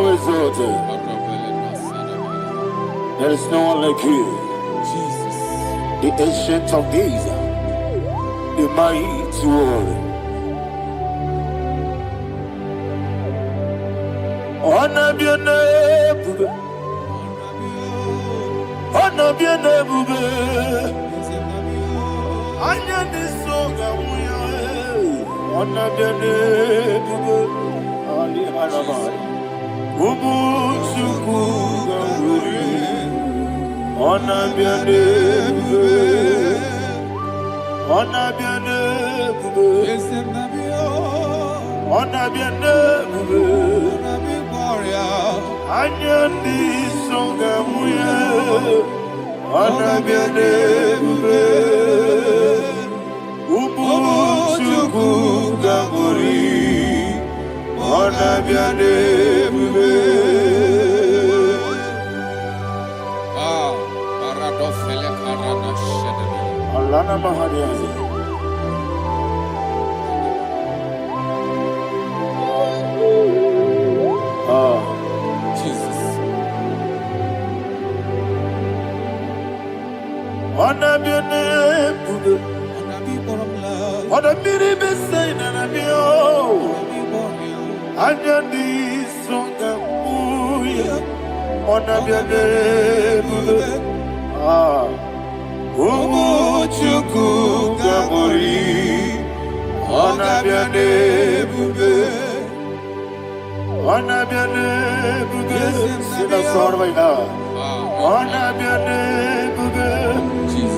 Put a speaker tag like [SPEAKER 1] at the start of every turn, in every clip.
[SPEAKER 1] thou exalted. There is no one like you.
[SPEAKER 2] Jesus.
[SPEAKER 1] The ancient of days, the mighty one. Honor be your name, honor be your name. Anya ni soga muya, honor be your name. Ali Harabai, Ubu Chuku Gamburi, honor be your name, honor be your name, honor be your name. Anya ni soga muya, honor be your name. Ubu Chuku Gamburi, honor be your name.
[SPEAKER 2] Paradofele karana shedebe.
[SPEAKER 1] Alana Mahadiazi.
[SPEAKER 2] Jesus.
[SPEAKER 1] Honor be your name. Honor be the same and be oh. Anya di songa muya. Honor be your name. Umu Chuku Gamburi, honor be your name. Honor be your name. Sing a song right now. Honor be your name.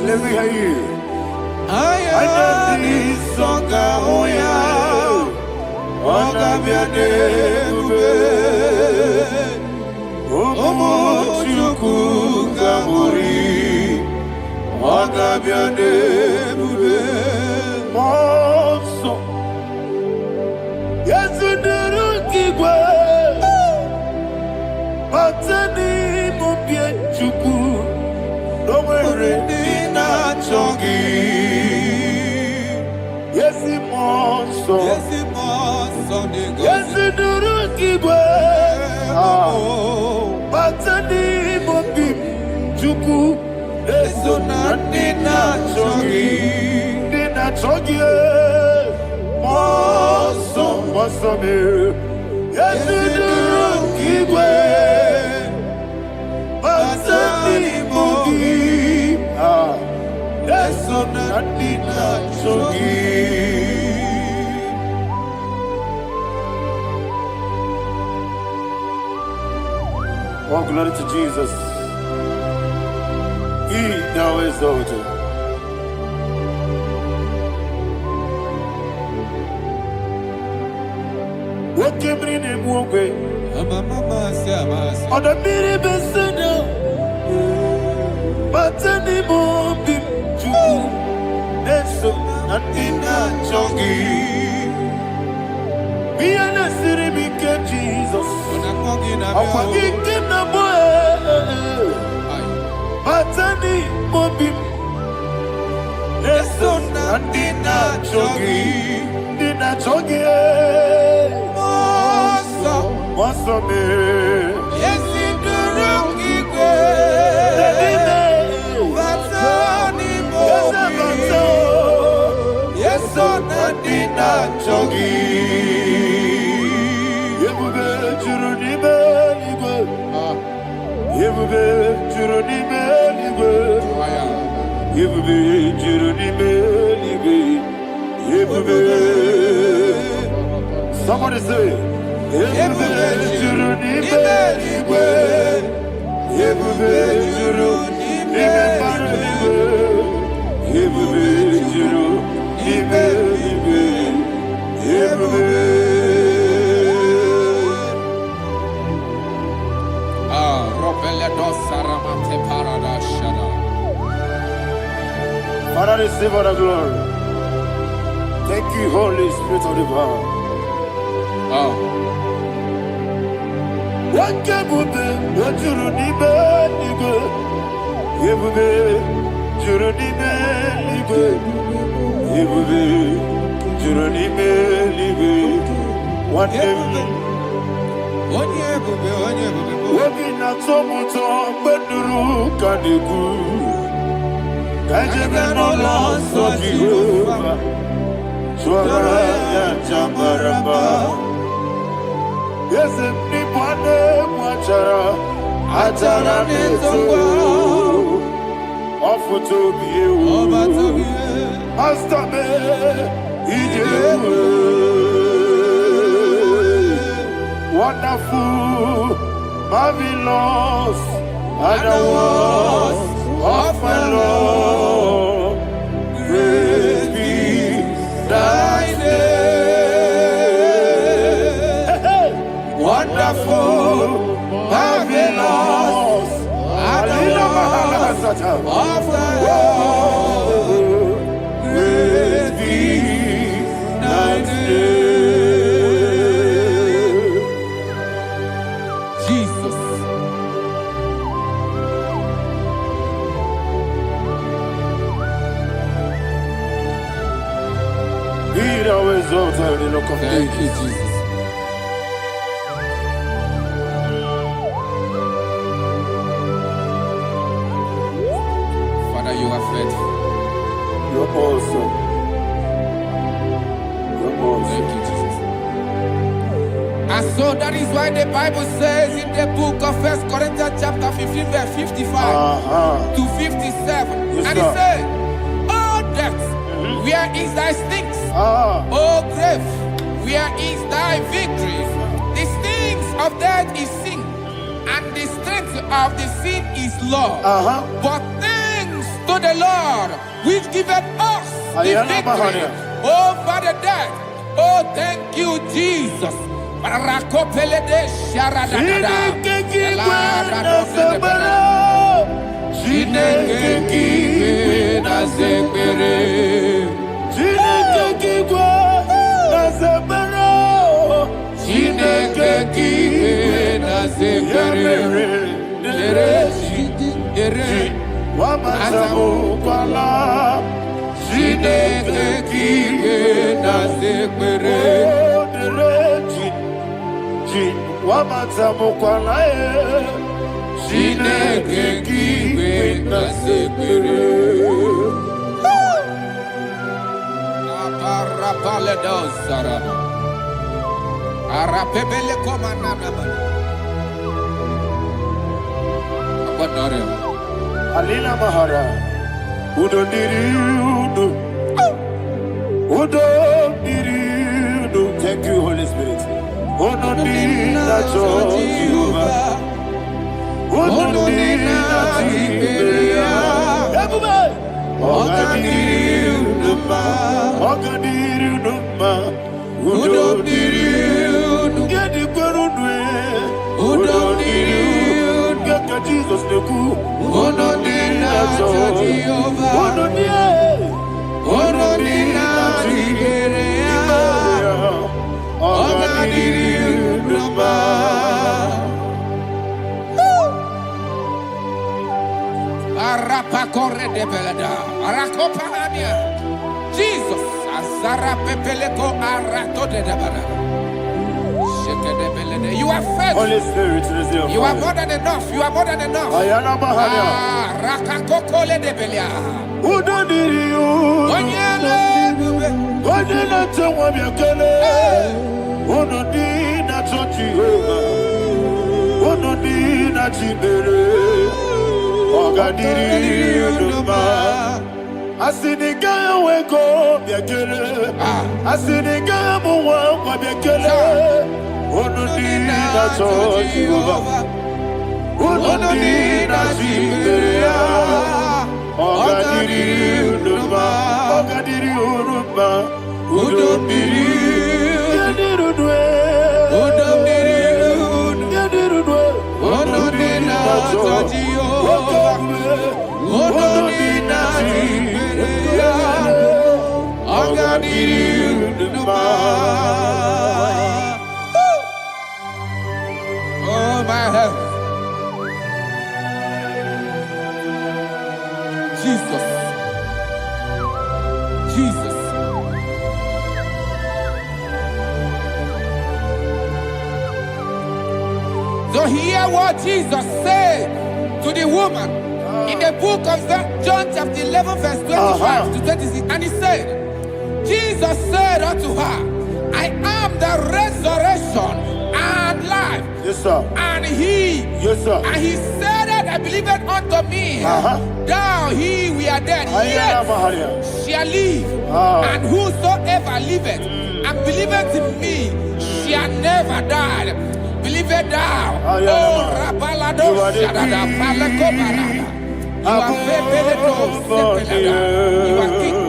[SPEAKER 1] Let me hear you. Anya di songa muya. Honor be your name. Umu Chuku Gamburi, honor be your name. Monso, yes you do igbo. Batani mo bien chuku, no mere ni na chongi. Yes monso, yes you do igbo. Batani mo bien chuku, eso na ni na chongi, ni na chongi. Monso me, yes you do igbo. Batani mo bien, eso na ni na chongi. Oh, glory to Jesus. He now exalted. What came in him one way? On the mini besena, but any more big Jew. That's so nothing not chongi. We are the city became Jesus. I'm forgetting the boy. But any more big. That's so nothing not chongi. Dina chongi. Monso me,
[SPEAKER 2] Yes, you do wrong, igwe. Batani mo bi. Yes, so nadina chogi.
[SPEAKER 1] Yebube juru ni beligwe. Yebube juru ni beligwe. Yebube juru ni beligwe. Yebube. Somebody say. Yebube juru ni beligwe. Yebube juru ni beligwe. Yebube juru ni beligwe. Yebube.
[SPEAKER 2] Ropele dosaramate paradashada.
[SPEAKER 1] Father, receive all the glory. Thank you, Holy Spirit of the power. What can you do? What you need, nigga? Yebube, juru ni beligwe. Yebube, juru ni beligwe. One day, Wogina tomuto beduru kaniku. Kajebe no loso Jehovah. Swara ya jamaraba. Yese ni bwane mwachara. Atara neto. Ofuto biyewu. Astabe ijewu. Wonderful, marvelous, are the words of my Lord. Great be thy name. Wonderful, marvelous, are the words of my Lord. Great be thy name. Exalted in the look of
[SPEAKER 2] Thank you, Jesus. Father, you are faithful.
[SPEAKER 1] You're awesome. You're awesome.
[SPEAKER 2] Thank you, Jesus. And so that is why the Bible says in the book of 1 Corinthians chapter 15, verse 55 to 57.
[SPEAKER 1] Yes,
[SPEAKER 2] and it says, "Oh death, where is thy stings? Oh grave, where is thy victory? The stings of death is sin, and the strength of the sin is law. But thanks to the Lord, which giveth us the victory over the death." Oh, thank you, Jesus.
[SPEAKER 1] Alina Mahara, Udo Diriudu, Udo Diriudu. Thank you, Holy Spirit. Udo Diriudu, Udo Diriudu, Ogadiriudu, Udo Diriudu, Gedi Gurudwe, Udo Diriudu, Gaka Jesus the Ku, Udo Diriudu, Udo Diriudu, Udo Diriudu, Ogadiriudu,
[SPEAKER 2] Arapa corre de belada, Arakopa Amia, Jesus, Azara Pepeleko Arato de Dabara. You are faithful.
[SPEAKER 1] Holy Spirit, reserve.
[SPEAKER 2] You are more than enough. You are more than enough.
[SPEAKER 1] Ayana Mahania.
[SPEAKER 2] Rakakokole de Belia.
[SPEAKER 1] Udo Diriudu, Onyele Tewa Biakele, Udo Diriudu, Udo Diriudu, Ogadiriudu, Asiniga weko biakele, Asiniga muwa biakele, Udo Diriudu, Udo Diriudu, Ogadiriudu, Ogadiriudu, Udo Diriudu, Udo Diriudu, Udo
[SPEAKER 2] Oh, my health. Jesus. Jesus. So hear what Jesus said to the woman in the book of John chapter 11 verse 25 to 26. And he said, Jesus said unto her, I am the resurrection and life.
[SPEAKER 1] Yes, sir.
[SPEAKER 2] And he,
[SPEAKER 1] yes, sir.
[SPEAKER 2] And he said that I believed unto me, thou he we are dead, yet shall live. And whosoever liveth and believeth in me shall never die. Believe it thou. Oh, Rabalado, Shadada, Palacobarada. You are You are king.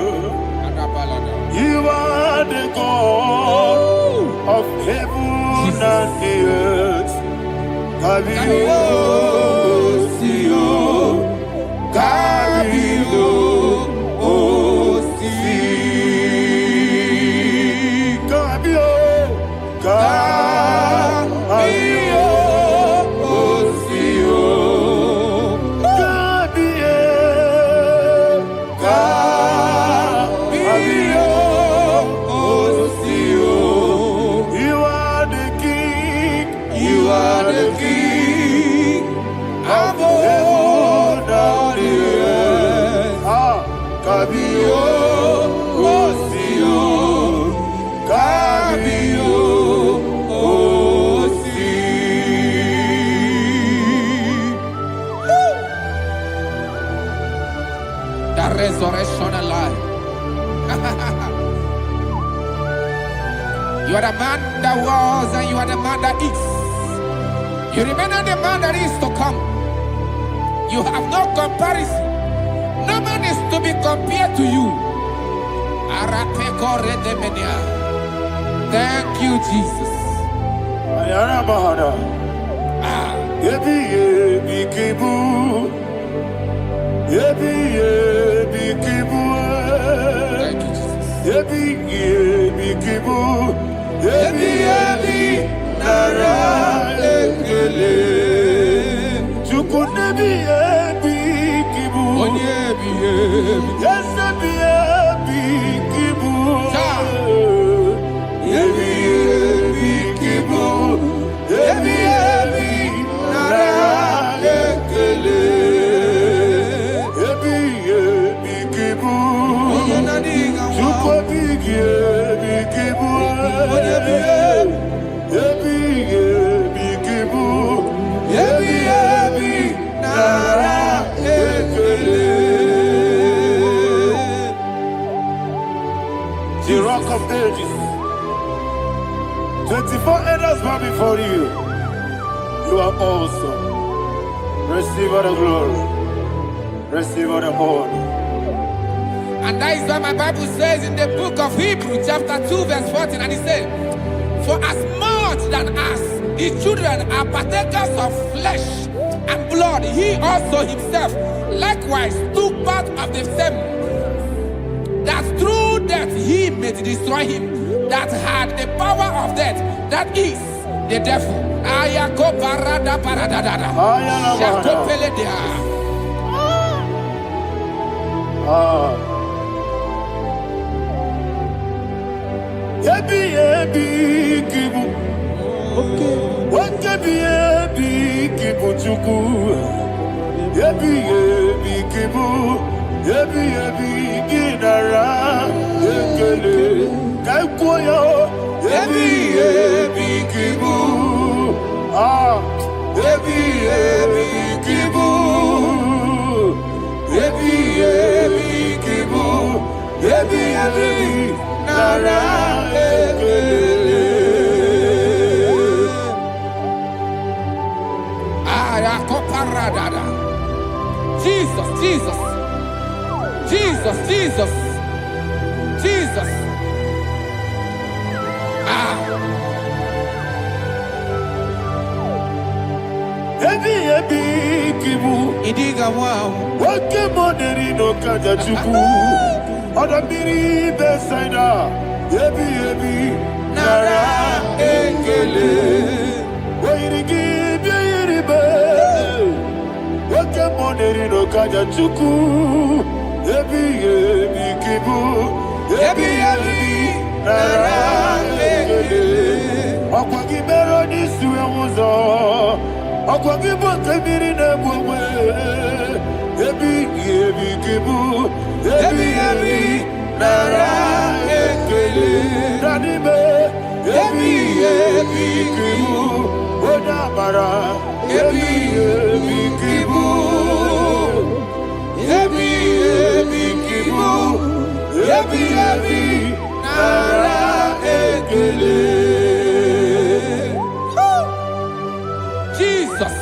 [SPEAKER 1] You are the God of heaven and the earth. Kabio, Sio, Kabio, Osi, Kabio, Kabio, Osio, Kabio, Kabio, Osio. You are the king. You are the king of heaven and the earth. Kabio, Osio, Kabio, Osi.
[SPEAKER 2] The resurrection and life. You are the man that was and you are the man that is. You remain the man that is to come. You have no comparison. No man is to be compared to you. Thank you, Jesus. Thank you,
[SPEAKER 1] The rock of ages. 24 elders bow before you. You are awesome. Receive all the glory. Receive all the honor.
[SPEAKER 2] And that is what my Bible says in the book of Hebrews chapter 2 verse 14. And it says, for as much than us, the children are partakers of flesh and blood, he also himself likewise took part of the same, that through death he may destroy him that had the power of death, that is the devil. Jesus, Jesus, Jesus, Jesus, Jesus. Idiga wow.
[SPEAKER 1] Wake money no kaja chuku. Oda miri besaida. Ebi nara ekele. Wairigi biiribe. Wake money no kaja chuku. Ebi kibu. Ebi nara ekele. Okwagi bero This was all. Aqua give us a minute of Ebi, Kibu, Ebi, Nara, Ekele, Nanibe, Ebi, Kibu, Odamara, Ebi, Kibu, Ebi, Kibu, Ebi, Nara, Ekele.
[SPEAKER 2] Jesus.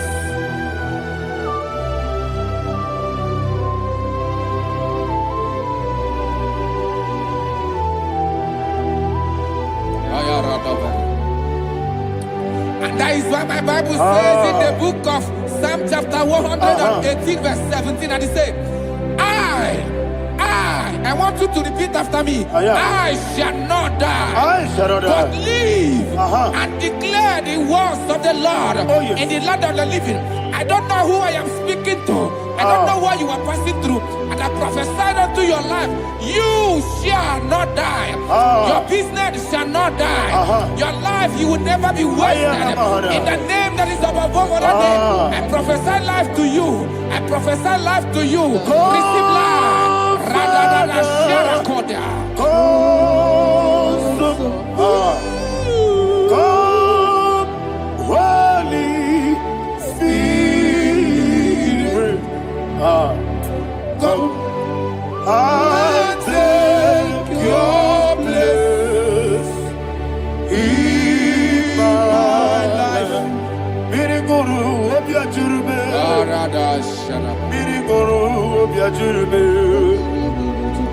[SPEAKER 2] And that is why my Bible says in the book of Psalm chapter 118 verse 17, and it says, I want you to repeat after me. I shall not die, but live and declare the words of the Lord in the land of the living. I don't know who I am speaking to. I don't know what you are passing through. And I prophesied unto your life, you shall not die. Your business shall not die. Your life, you will never be wasted. In the name that is above all other name, I prophesy life to you. I prophesy life to you. Receive life. Radadada Sharakoda.
[SPEAKER 1] Come, Holy Spirit. Come and take your place in my life. Miriguru Obiajurbe. Miriguru Obiajurbe.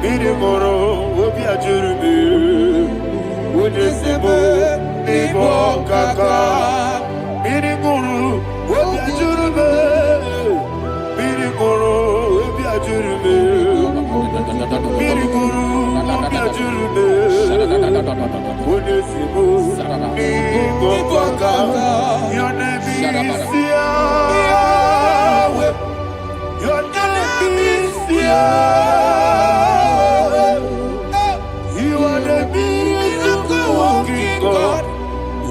[SPEAKER 1] Miriguru Obiajurbe. Udesibo Ibo Kaka. Miriguru Obiajurbe. Miriguru Obiajurbe. Miriguru Obiajurbe. Udesibo Ibo Kaka. Your name is Yahweh. Your name is Yahweh. You are the miracle working God.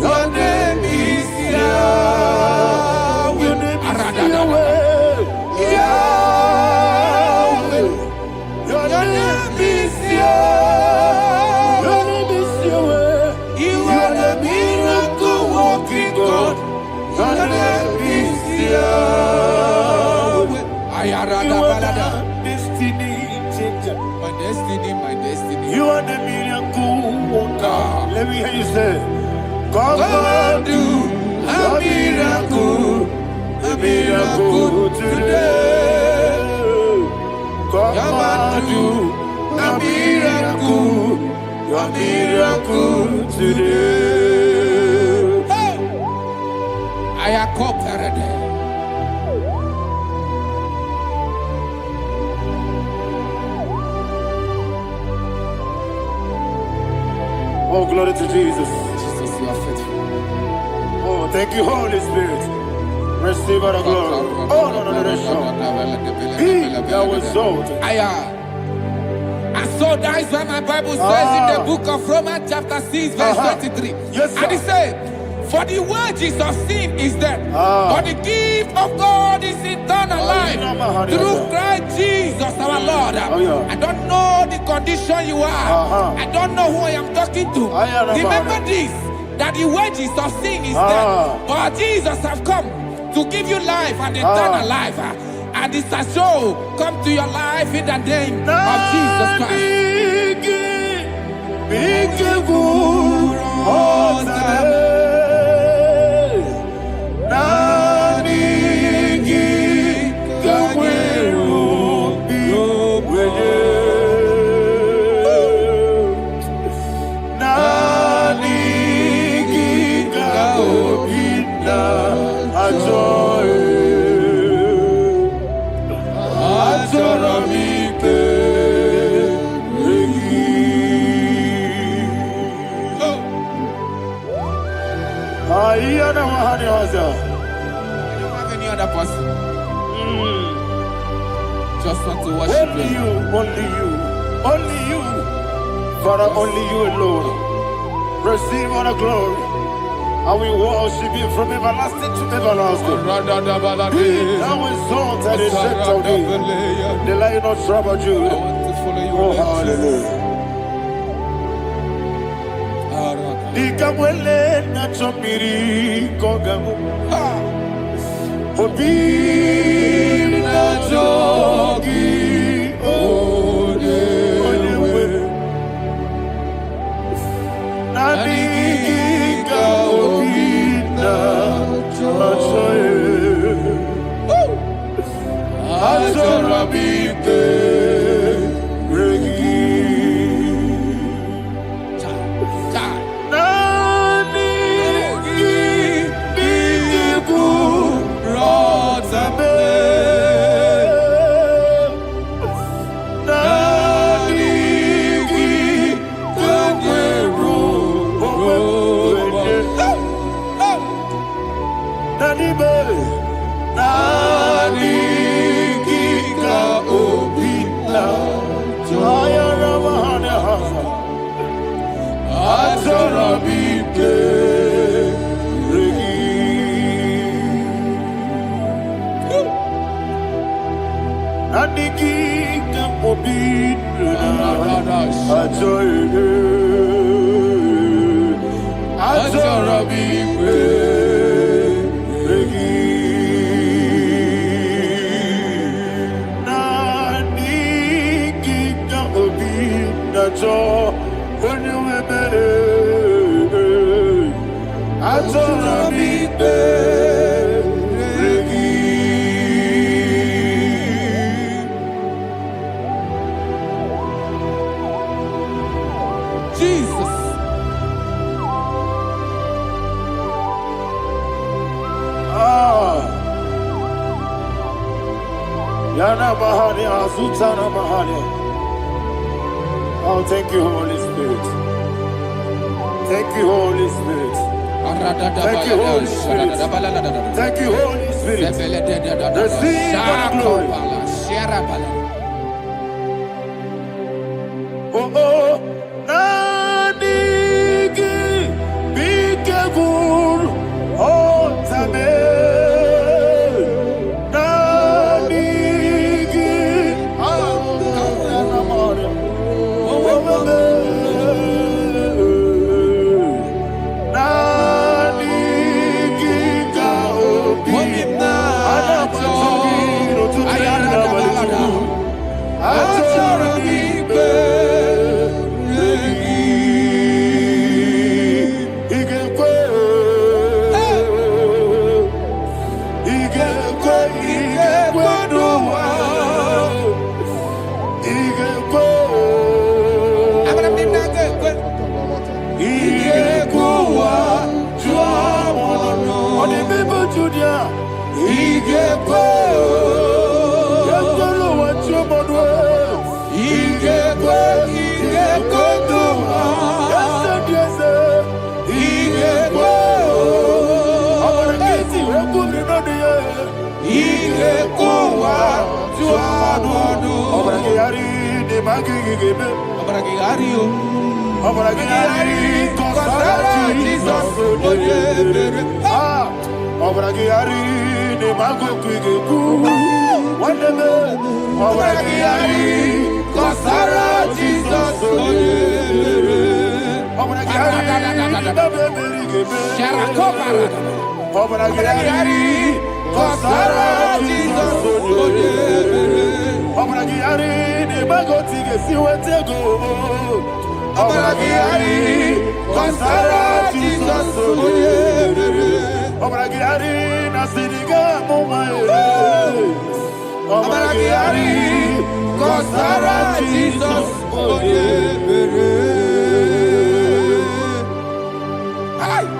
[SPEAKER 1] Your name is Yahweh. Your name is Yahweh. Yahweh. Your name is Yahweh. Your name is Yahweh. You are the miracle working God. Your name is Yahweh. You are the destiny changer.
[SPEAKER 2] My destiny.
[SPEAKER 1] You are the miracle worker. Let me hear you say, come and do a miracle today. Come and do a miracle today.
[SPEAKER 2] Hey! I am cooperative.
[SPEAKER 1] Oh, glory to Jesus.
[SPEAKER 2] Jesus, you are faithful.
[SPEAKER 1] Oh, thank you, Holy Spirit. Receive our glory. Oh, no. Be thou exalted.
[SPEAKER 2] And so that is why my Bible says in the book of Romans chapter 6 verse 23.
[SPEAKER 1] Yes, sir.
[SPEAKER 2] And it says, for the wages of sin is death, but the gift of God is eternal life through Christ Jesus our Lord. I don't know the condition you are. I don't know who I am talking to. Remember this, that the wages of sin is death, but Jesus has come to give you life and eternal life. And this shall come to your life in the name of Jesus Christ. I don't have any other person. Just want to worship
[SPEAKER 1] only you. Only you. Father, only you alone. Receive all the glory. I will worship you from everlasting to everlasting. Be thou exalted and exalted thee, the Lion of tribe of Judah. Oh, hallelujah. Nikamwele na chomiri kogamu. Obi na jogi onewe. Naniga obi na jogi. Azorabike regi.
[SPEAKER 2] Jesus.
[SPEAKER 1] Yana Mahani Azutana Mahani. Oh, thank you, Holy Spirit. Thank you, Holy Spirit. Thank you, Holy Spirit. Thank you, Holy Spirit. Receive the glory. Oh, oh, Nanigi, Bigagul, oh, Tame.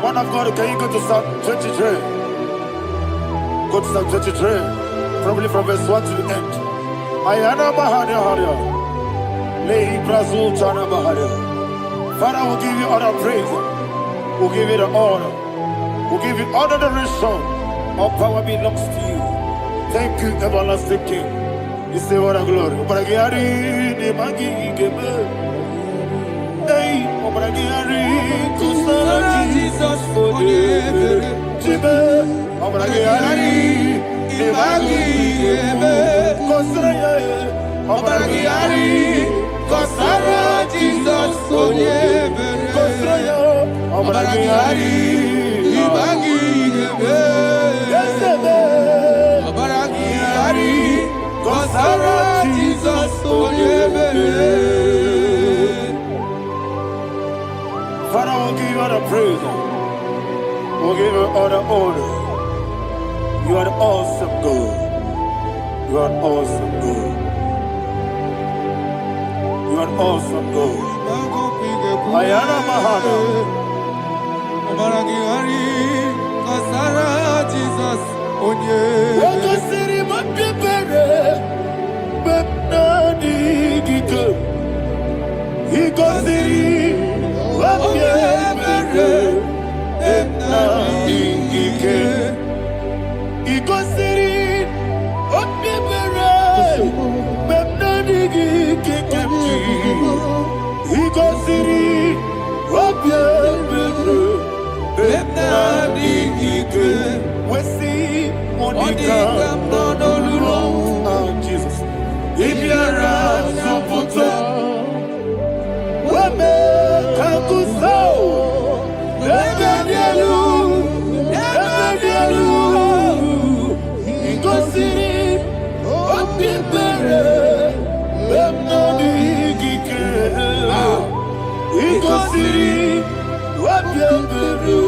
[SPEAKER 1] Man of God, can you go to Psalm 23? Go to Psalm 23, probably from verse 1 to the end. Ayana Mahania Haria. Lehi Brazil Chana Mahania. Father, we'll give you all the praise. We'll give you the honor. We'll give you all the adoration. All power belongs to you. Thank you, everlasting King. You say what a glory. Obragiari, the Magi, Gebe. Hey, Obragiari, Kusara, Jesus, for you. Jibe, Obragari, Ibagi, Kosraya, Obragari, Kosara, Jesus, Kosraya, Obragari, Ibagi, Obragari, Kosara, Jesus, Father, we'll give you all the praise. We'll give you all the honor. You are awesome God. You are awesome God. You are awesome God. Ayana Mahana.
[SPEAKER 2] Jesus.
[SPEAKER 1] Waka siri mapipere. Bepnani gike. Iko siri. Wapipere. Bepnani gike. Iko siri. Wapipere. Bepnani gike. Iko siri. Wapipere. Bepnani gike. Wesi Monica. Oh, Jesus. If you're a Sopoto, Wame Kakuso, Ebedielu, Igosiri, Opipere, Bemnodi Gike, Igosiri, Opipere,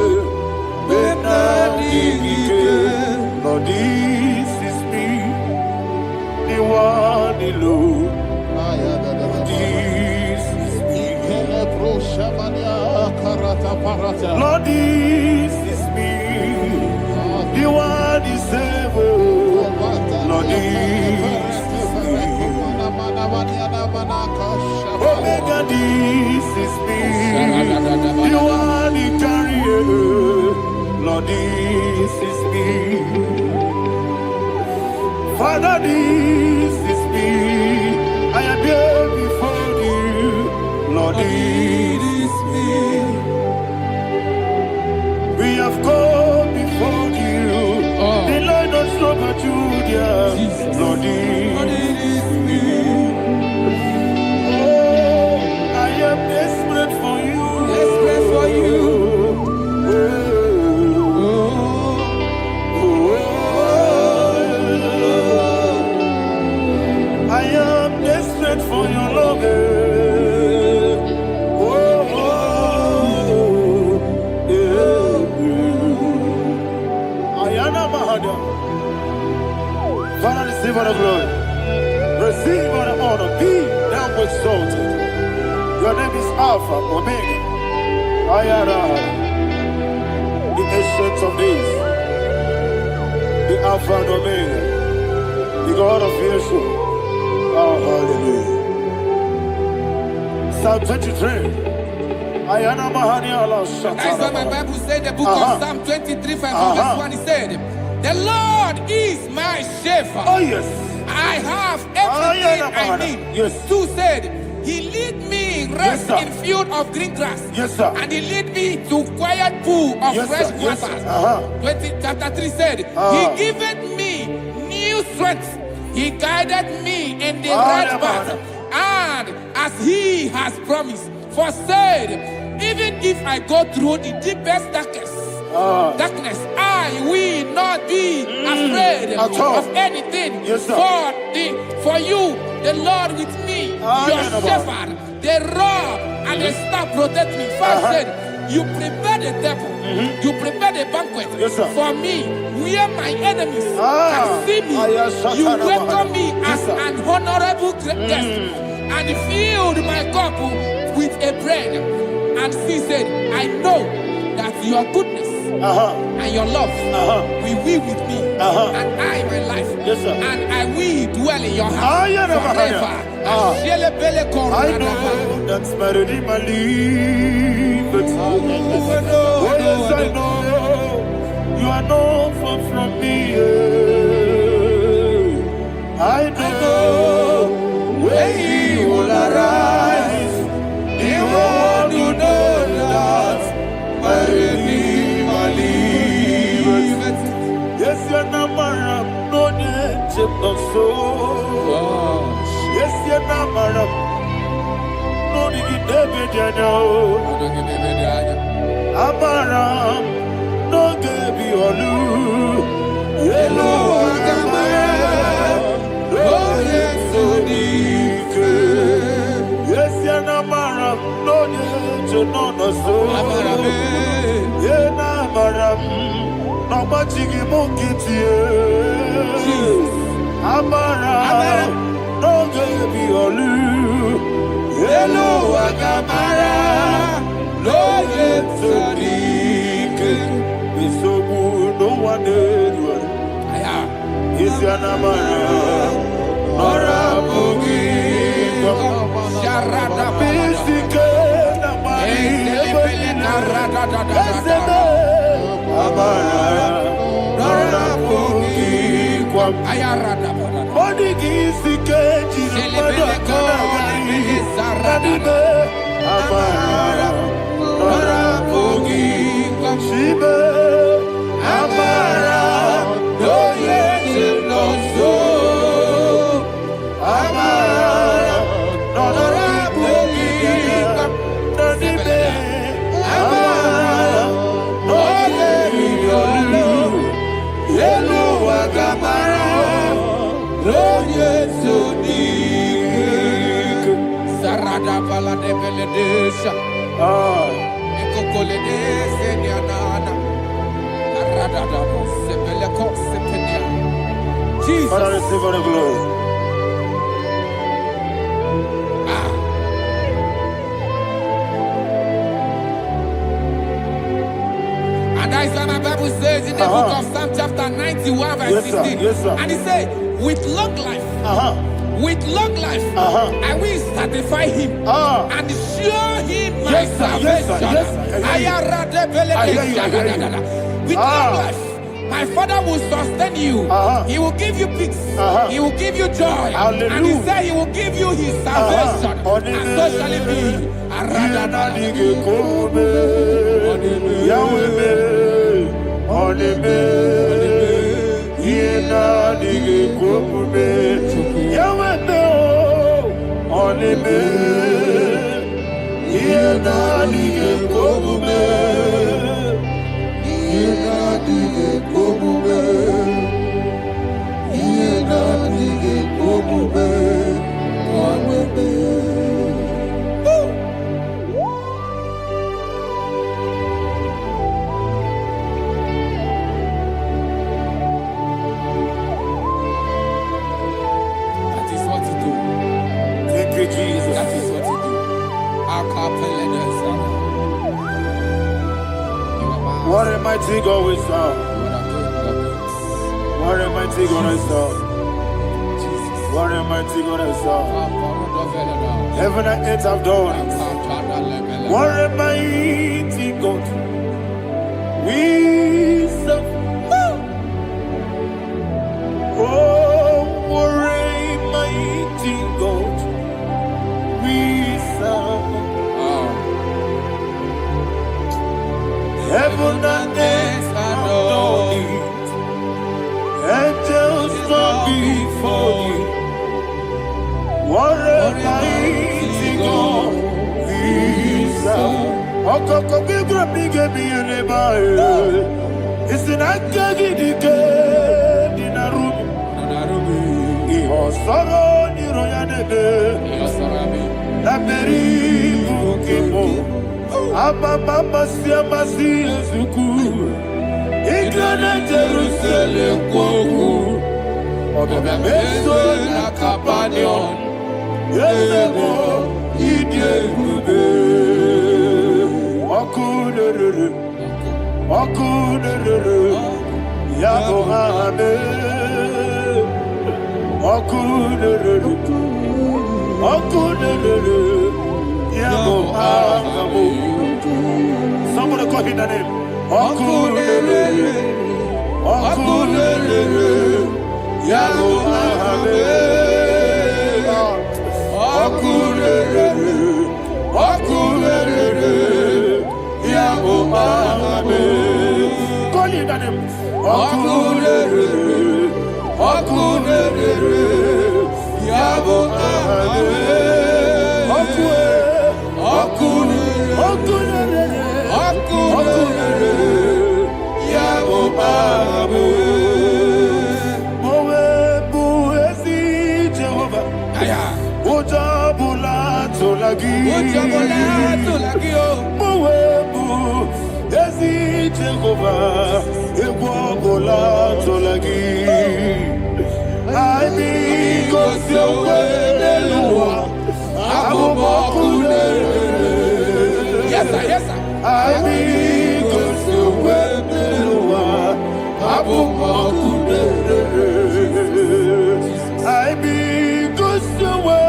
[SPEAKER 1] Bemnodi Gike. Lord, this is me, the one alone. This is me. Lord, this is me, the one is ever. Lord, this is me. Omega, this is me, the one in carrier. Lord, this is me. Father, this is me. I am here before you. Lord, this is me. We have come before you. The Lord not so but you, dear. Lord, this is me. Oh, I am desperate for you.
[SPEAKER 2] Desperate for you.
[SPEAKER 1] I am desperate for your love. Ayana Mahada. Father, receive all the glory. Receive all the honor. Be thou exalted. Your name is Alpha, Omega. Ayana. The ancient of days. The Alpha and Omega. The God of Yeshua. Oh, hallelujah. Psalm 23. Ayana Mahani Allah Shata.
[SPEAKER 2] That's why my Bible said the book of Psalm 23, verse 1, he said, the Lord is my shepherd.
[SPEAKER 1] Oh, yes.
[SPEAKER 2] I have everything I need.
[SPEAKER 1] Yes.
[SPEAKER 2] 2 said, he lead me rest in field of green grass.
[SPEAKER 1] Yes, sir.
[SPEAKER 2] And he lead me to quiet pool of fresh waters. Chapter 3 said, he giveth me new strength. He guided me in the right path, and as he has promised, for said, even if I go through the deepest darkness, I will not be afraid of anything.
[SPEAKER 1] Yes,
[SPEAKER 2] for you, the Lord with me, your shepherd, the rod and the staff protect me. First said, you prepare the table, you prepare the banquet for me, where my enemies can see me. You welcome me as an honorable guest, and filled my cup with a bread. And she said, I know that your goodness and your love will be with me, and I, my life, and I will dwell in your house forever.
[SPEAKER 1] I know that's better than my life. Yes, I know you are not far from me. I know when he will arise, he will do know that my Redeemer lives. Namaram. No digi David Yano. Amaram. No gebi olu. Yelo agamara. No yesodike. Yes yanamaram. No yejo no no so. Amaram. Yenamaram. No machigi mukiti. Amaram. No gebi olu. Yelo agamara. No yesodike. Bisobu no one area. Is yanamara. Nora bugi. Sharada bisike namari. Esebe. Amara. Nora bugi. Ayarada. Odigi sike jiri kanamari. Sarada. Amara. Nora bugi. Shibe. Amara. No yes no so. Amara. Nora bugi. Nanibe. Amara. No yelu. Yelu agamara. No yes unik. Sarada bala de beledesha. Ekokoledese nianana. Aradada sebeleko sepenia. Jesus. Father, receive all the glory. And that is what my Bible says in the book of Psalm chapter 91 verse 16. Yes, sir. And it says, with long life, I will satisfy him and show him my salvation. With long life, my Father will sustain you. He will give you peace. He will give you joy. Hallelujah. And he said he will give you his salvation. And so shall it be. What a mighty God we serve. What a mighty God I serve. What a mighty God I serve. Heaven and earth have done it. What a mighty God we serve. Oh, what a mighty God we serve. Heaven and earth adore it. Angels bow before you. What a mighty God we serve. Okoko bigro bige bi eleba. It's an akagi dike dinarubi. Iho soro ni royanebe. La beri bukipo. Ababa siamasi zuku. Igrana Jerusalem koku. Oga meso na kapanion. Yesebo idie gube. Okunere. Yago hame. Okunere. Yago hame. Somebody call him the name. Okunere. Yago hame. Okunere. Yago hame. Call him the name. Okunere.
[SPEAKER 2] Yabo Abe. Yabo Abe.
[SPEAKER 1] Mowe bu ezi Jehovah. Ojabula tolagi. Mowe bu ezi Jehovah. Egwobola tolagi. I need God's way.
[SPEAKER 2] Yes, sir, yes, sir.
[SPEAKER 1] I need God's way. I need God's way.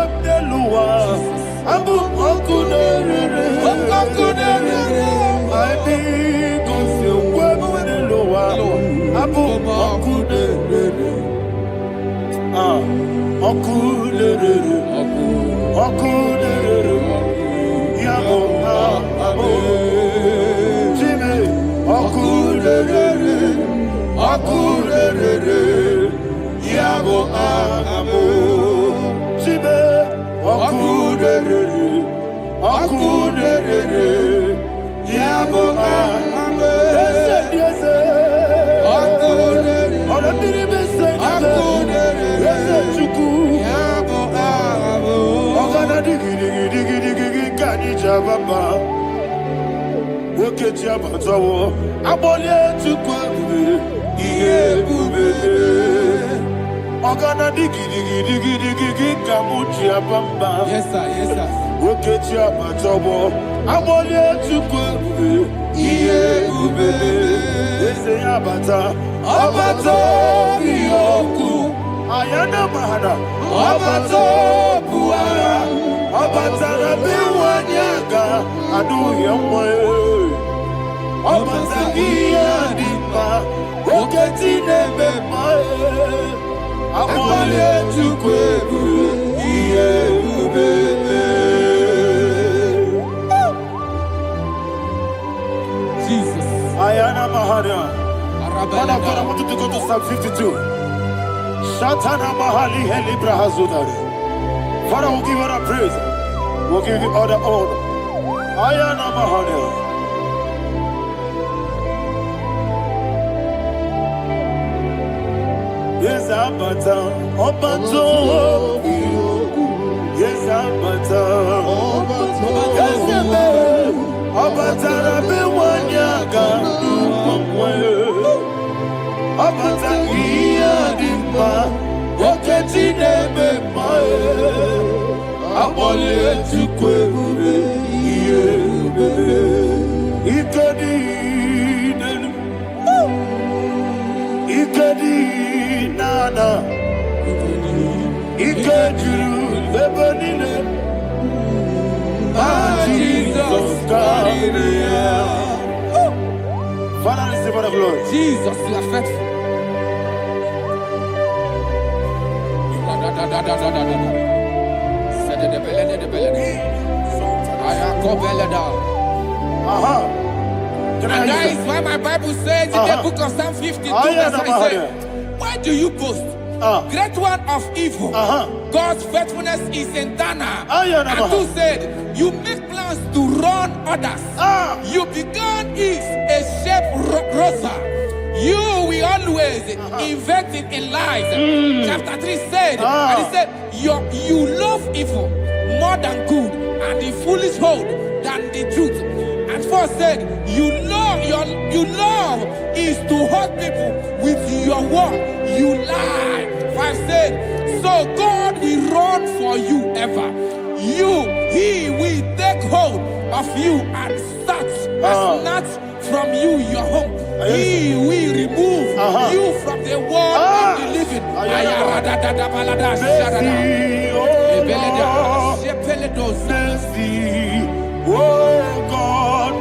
[SPEAKER 2] Yes, sir, yes, sir.
[SPEAKER 1] Ayana mahana, abato buara, abatara biwanyaga, adu yamwe, abatagia dipa, oketi nebe mae, abale tukwebu, iye ubebe.
[SPEAKER 2] Jesus.
[SPEAKER 1] Ayana mahana. Father, I want you to go to Psalm 52. Shatana Mahali Helibra Hazudari. Father, we'll give you the praise. We'll give you all the honor. Ayana Mahali. Yes, Abata. Obato. Yes, Abata. Yes, Abata. Rabi Wanyaga. Abata iya dimba, oketi nebe mae, abole tukwebu iye ube, ikedi nenu, ikedi nana, ikediru lebenine, Jesus God. Father, receive all the glory.
[SPEAKER 2] Jesus, you are faithful. And that is why my Bible says in the book of Psalm 52, verse 37, why do you boast? Great one of evil. God's faithfulness is eternal. And who said, you make plans to run others. You began is a shape rosa. You will always invest in lies. Chapter 3 said, and he said, you love evil more than good, and the foolish hold than the truth. And 4 said, you love is to hurt people with your word. You lie. 5 said, so God will run for you ever. He will take hold of you and snatch from you your home. He will remove you from the world of the living.
[SPEAKER 1] Oh God,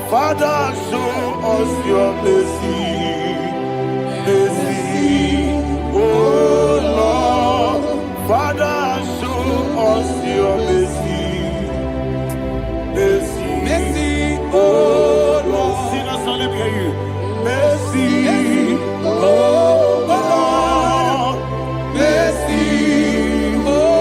[SPEAKER 1] Father, show us your mercy. Mercy, oh Lord, Father, show us your mercy. Mercy,
[SPEAKER 2] Mercy,
[SPEAKER 1] oh Lord, sinners only hear you. Mercy, oh Lord, mercy, oh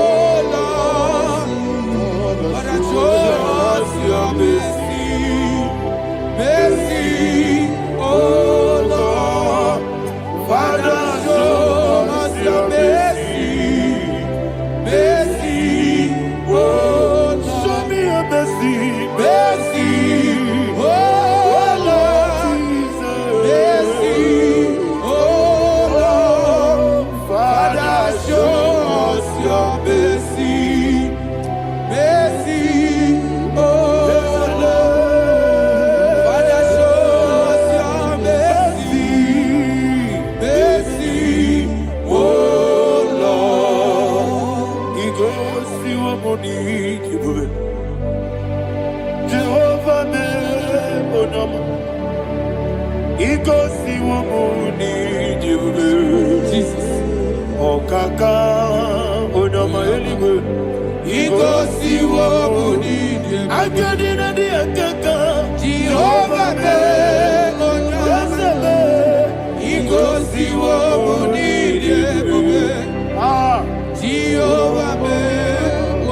[SPEAKER 1] Igosi wamuni jibube.
[SPEAKER 2] Jesus.
[SPEAKER 1] Okaka onama eligwe.
[SPEAKER 2] Igosi wamuni jibube.
[SPEAKER 1] Akadina di akaka.
[SPEAKER 2] Jehovah me onyama. Igosi wamuni jibube. Jehovah me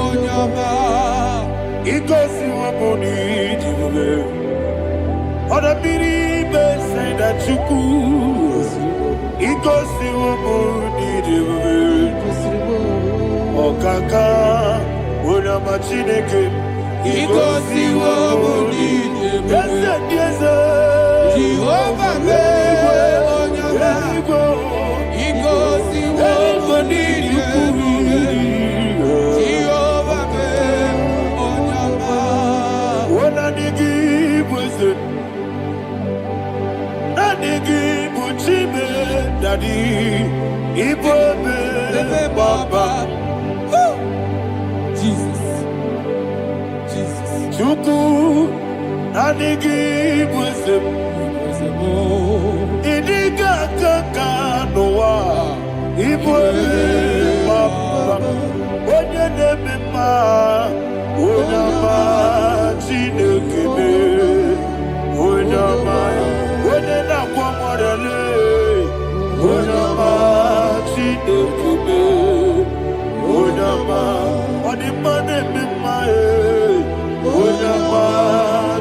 [SPEAKER 2] onyama.
[SPEAKER 1] Igosi wamuni jibube. Oda biri be say that you could. Igosi wamuni jibube. Okaka onama chineke.
[SPEAKER 2] Igosi wamuni jibube.
[SPEAKER 1] Yes,
[SPEAKER 2] Jehovah me onyama. Igosi wamuni jibube. Jehovah me onyama.
[SPEAKER 1] Wona digi bwese. Na digi buchime dadi. Ibobe baba.
[SPEAKER 2] Jesus. Jesus.
[SPEAKER 1] Chuku. Na digi bwese. Idiga kaka noa. Ibobe baba. Onye nebe ma. Onama chinekebe. Onama. Onye na kwa morele. Onama chinekebe. Onama. Onima nebe ma e. Onama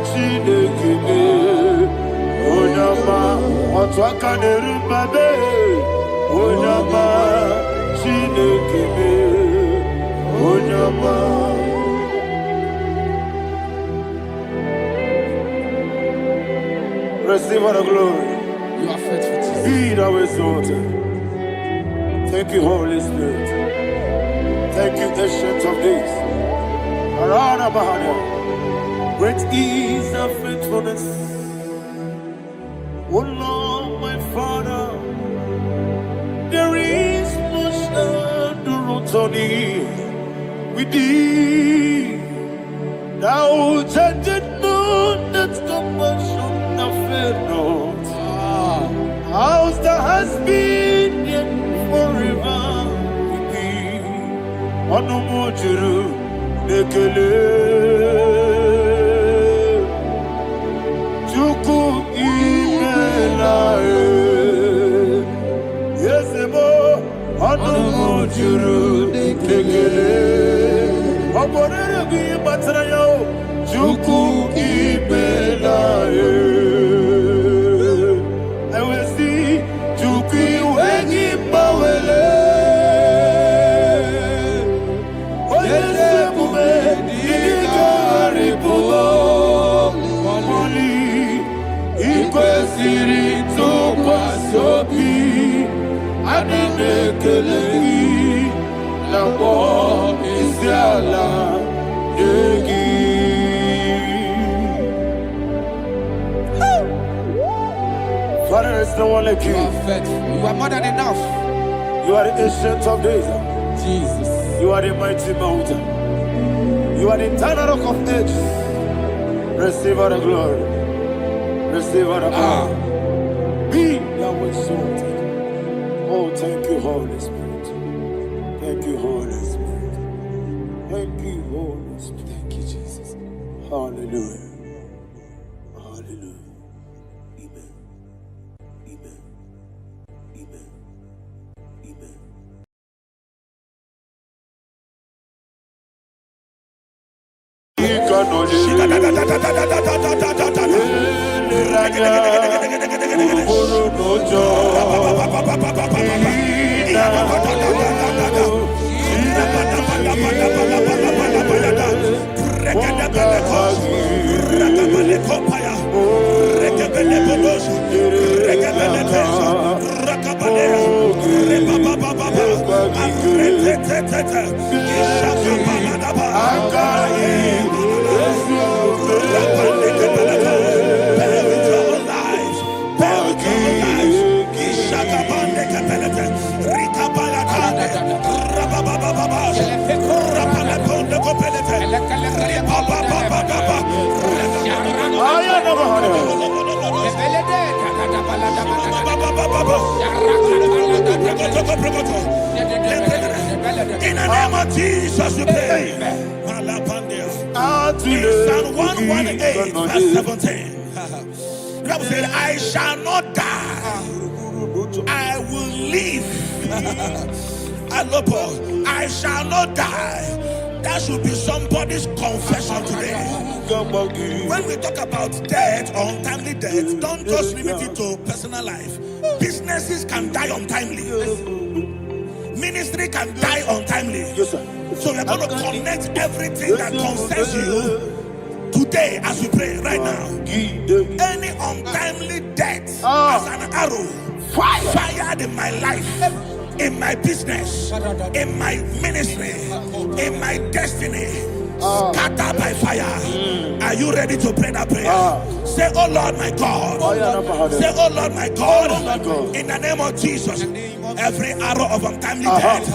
[SPEAKER 1] chinekebe. Onama. Otwaka nerumbabe. Onama chinekebe. Onama. Receive all the glory.
[SPEAKER 2] You are faithful, Jesus.
[SPEAKER 1] Be thou exalted. Thank you, Holy Spirit. Thank you, Ancient of Days. Arana Bahania. Great is thy faithfulness. O Lord, my Father, there is no shadow on thee. With thee, thou judgest not that compassion have failed not. House that has been yet forever with thee. Onomojuru nekele. Chuku imelae. Yesebo onomojuru nekele. Oborere bi batrayo. Chuku imelae. Father, there's no one like you.
[SPEAKER 2] You are faithful. You are more than enough.
[SPEAKER 1] You are the Ancient of Days.
[SPEAKER 2] Jesus.
[SPEAKER 1] You are the mighty mountain. You are the eternal rock of ages. Receive all the glory. Receive all the honor. Be thou exalted. Oh, thank you, Holy Spirit. Thank you, Holy Spirit. Thank you, Holy Spirit.
[SPEAKER 2] Thank you, Jesus.
[SPEAKER 1] Hallelujah. Hallelujah. Amen. Amen. Amen. Amen.
[SPEAKER 3] Jesus we pray. In Psalm 118 verse 17, the Bible said, I shall not die, I will live. I shall not die. That should be somebody's confession today. When we talk about death or untimely death, don't just limit it to personal life. Businesses can die untimely. Ministry can die untimely. So we're going to connect everything that concerns you today as we pray right now. Any untimely death as an arrow fired in my life, in my business, in my ministry, in my destiny, scattered by fire. Are you ready to pray that prayer? Say, oh Lord my God. Say, oh Lord my God. In the name of Jesus, every arrow of untimely death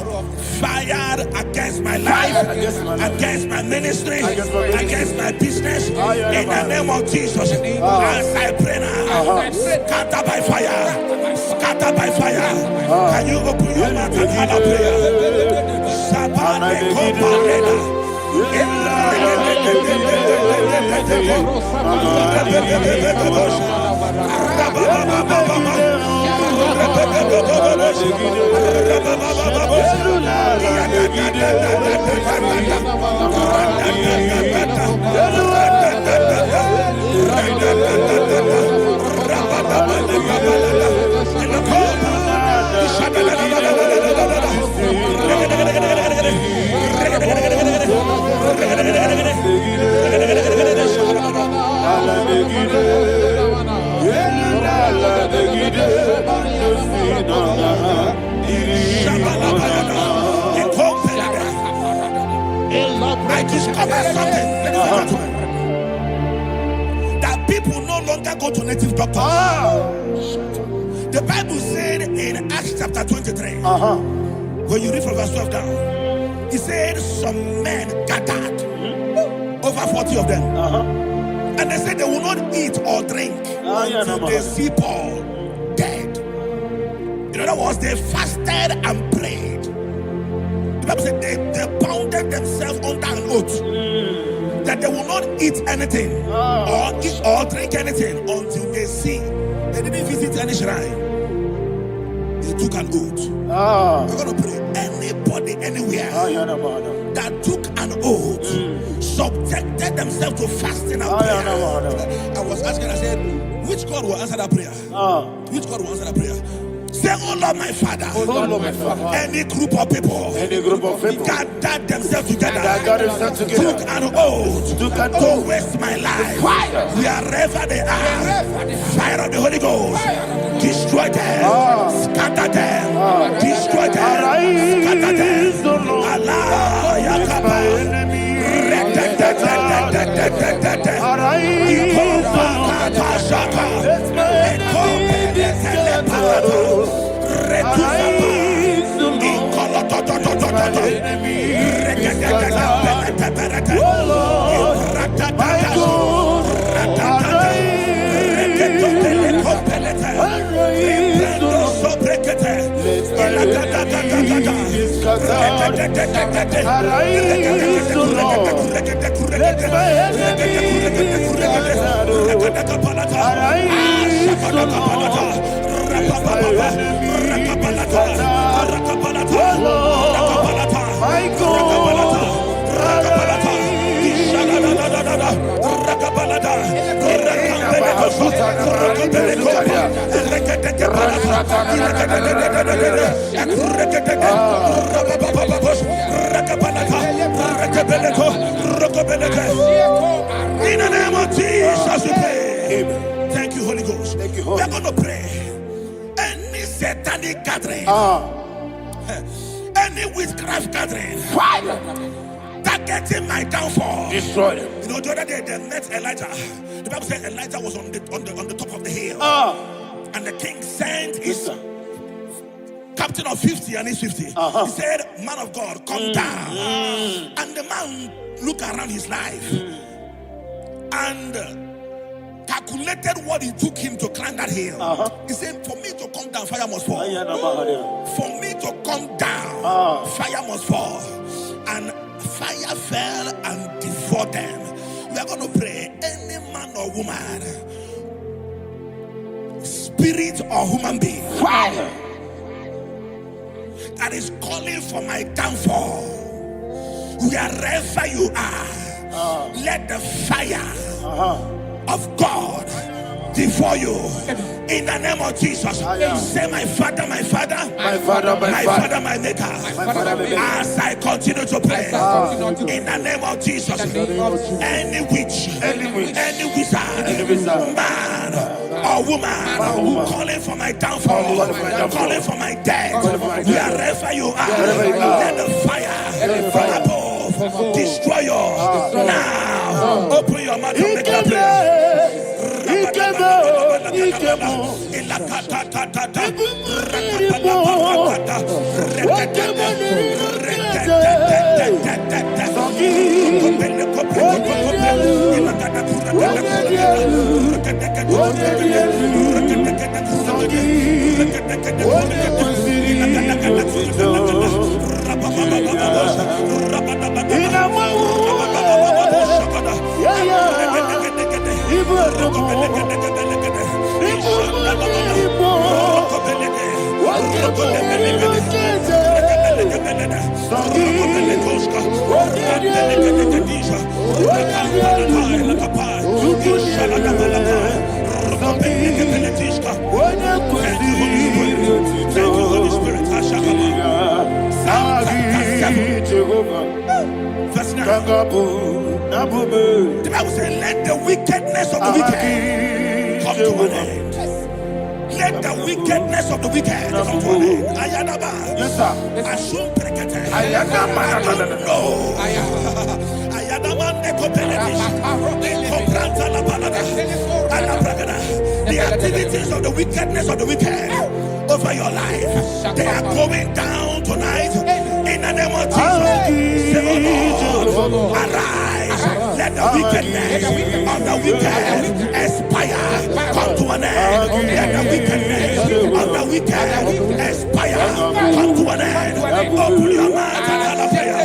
[SPEAKER 3] fired against my life, against my ministry, against my business, in the name of Jesus, as I pray now, scattered by fire, scattered by fire. Can you open your mouth and have a prayer? I discovered something, that people no longer go to native doctors. The Bible said in Acts chapter 23, when you read from verse 12 down, it said some men gathered, over 40 of them, and they said they will not eat or drink until they see Paul dead. In other words, they fasted and prayed. The Bible said they bounded themselves under an oath that they will not eat anything or drink anything until they see. They didn't visit any shrine. They took an oath. We're going to pray. Anybody, anywhere that took an oath, subjected themselves to fasting and prayer. I was asking, I said, which God will answer that prayer? Which God will answer that prayer? Say, oh Lord my Father, any group of people gathered themselves together, took an oath to waste my life, wherever they are, fire of the Holy Ghost, destroy them, scatter them, destroy them, scatter them. Allah Yakaba, In the name of Jesus we pray. Thank you, Holy Ghost. We're going to pray. Any satanic gathering, any witchcraft gathering, targeting my downfall, destroy them. You know, the other day they met Elijah. The Bible said Elijah was on the top of the hill, and the king sent his captain of 50 and his 50. He said, man of God, come down. And the man looked around his life and calculated what it took him to climb that hill. He said, for me to come down, fire must fall. For me to come down, fire must fall. And fire fell and devoured them. We are going to pray. Any man or woman, spirit or human being,
[SPEAKER 1] Fire.
[SPEAKER 3] that is calling for my downfall, wherever you are, let the fire of God before you, in the name of Jesus. Say, my father, my father,
[SPEAKER 1] My father,
[SPEAKER 3] my father, my maker. As I continue to pray, in the name of Jesus, any witch, any wizard, man or woman, calling for my downfall, calling for my death, wherever you are, let the fire from above destroy you now. Open your mouth and make a prayer. The Bible says, let the wickedness of the wicked come to an end. Let the wickedness of the wicked come to an end. Ayadaba.
[SPEAKER 1] Yes, sir.
[SPEAKER 3] Assume prekete.
[SPEAKER 1] Ayadaba.
[SPEAKER 3] No. Ayadaba nekopeletish. Nekopranta la balada. Alabragada. The activities of the wickedness of the wicked over your life, they are going down tonight in the name of Jesus. Say, oh Lord, arise. Let the wickedness of the wicked expire. Come to an end. Let the wickedness of the wicked expire. Come to an end. Open your mouth and have a prayer.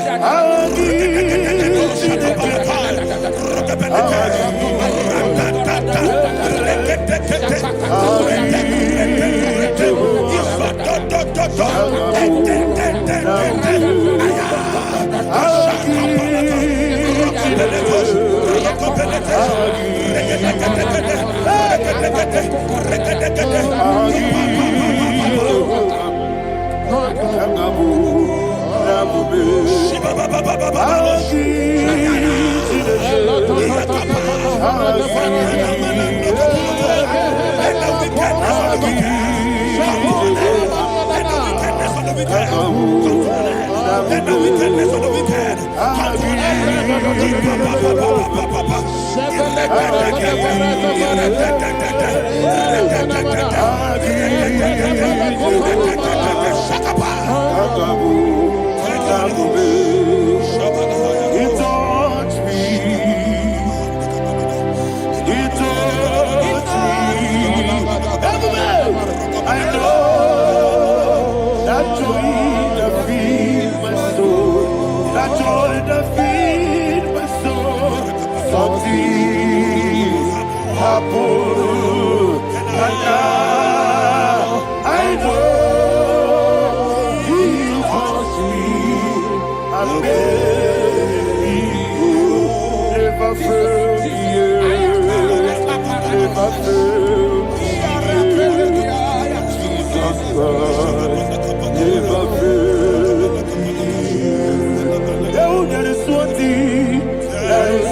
[SPEAKER 3] Let the wickedness of the wicked come to an end. I know that joy that feeds my soul, that joy that feeds my soul. Something happened, and now I know He wants me. I never failed you, never failed me. Never failed me. Oh, there is one thing, there is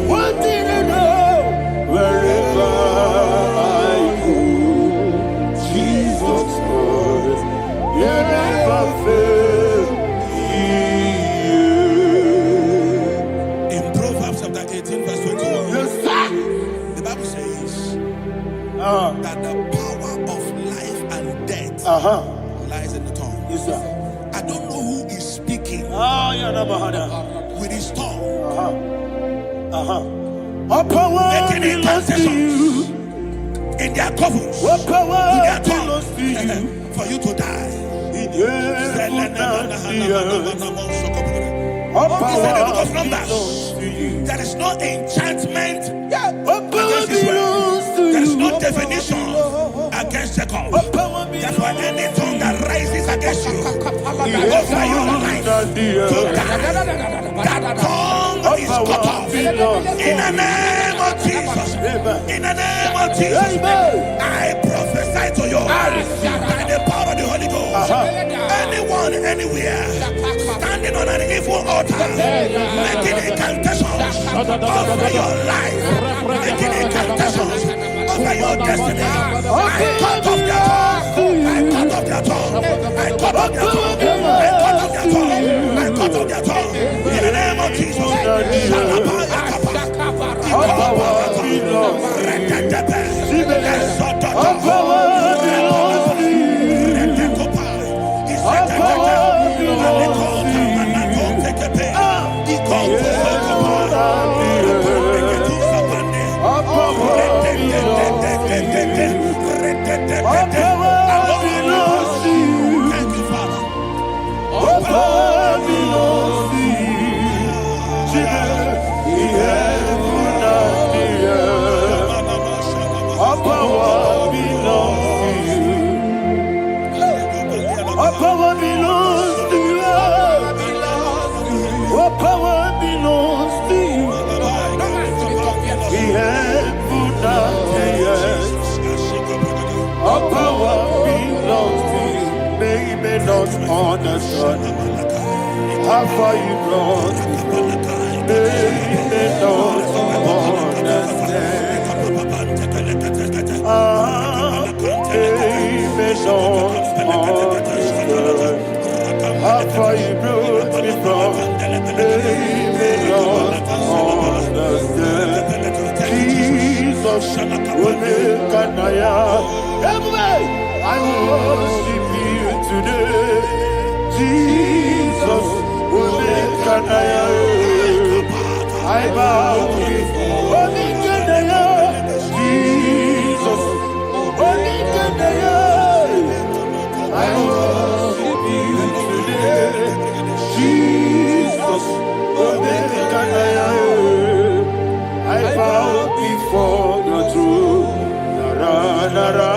[SPEAKER 3] one thing I know. Wherever I go, Jesus Christ, you never fail me. In Proverbs chapter 18, verse 21, yes, the Bible says that the power of life and death lies in the tongue.
[SPEAKER 1] Yes, sir.
[SPEAKER 3] I don't know who is speaking with his tongue, making intercessions in their covens with their tongue for you to die. He said in the book of Numbers, there is no enchantment against Israel. There is no definition against Jacob. Therefore, any tongue that rises against you over your life, that tongue is cut off. In the name of Jesus. In the name of Jesus. I prophesy to you by the power of the Holy Ghost. Anyone, anywhere, standing on an evil altar, making incantations over your life, making incantations over your destiny, I cut off their tongue. I cut off their tongue. I cut off their tongue. I cut off their tongue. In the name of Jesus.
[SPEAKER 1] Understand how far you brought me from. They don't understand. They don't understand how far you brought me from. They don't understand. Jesus, will make an I worship you today. Jesus, will make an I bow before Jesus, will make an I worship you today. Jesus, will make an I bow before the throne. Nara, nara.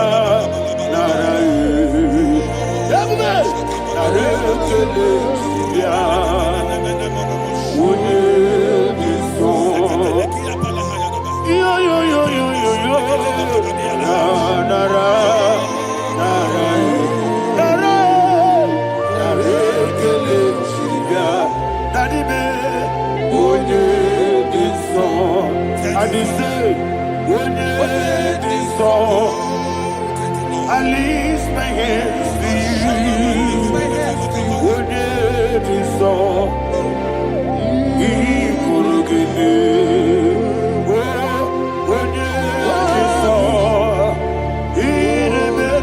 [SPEAKER 1] I lift my hands to you. Would it be so? He could give me. Would it be so? He never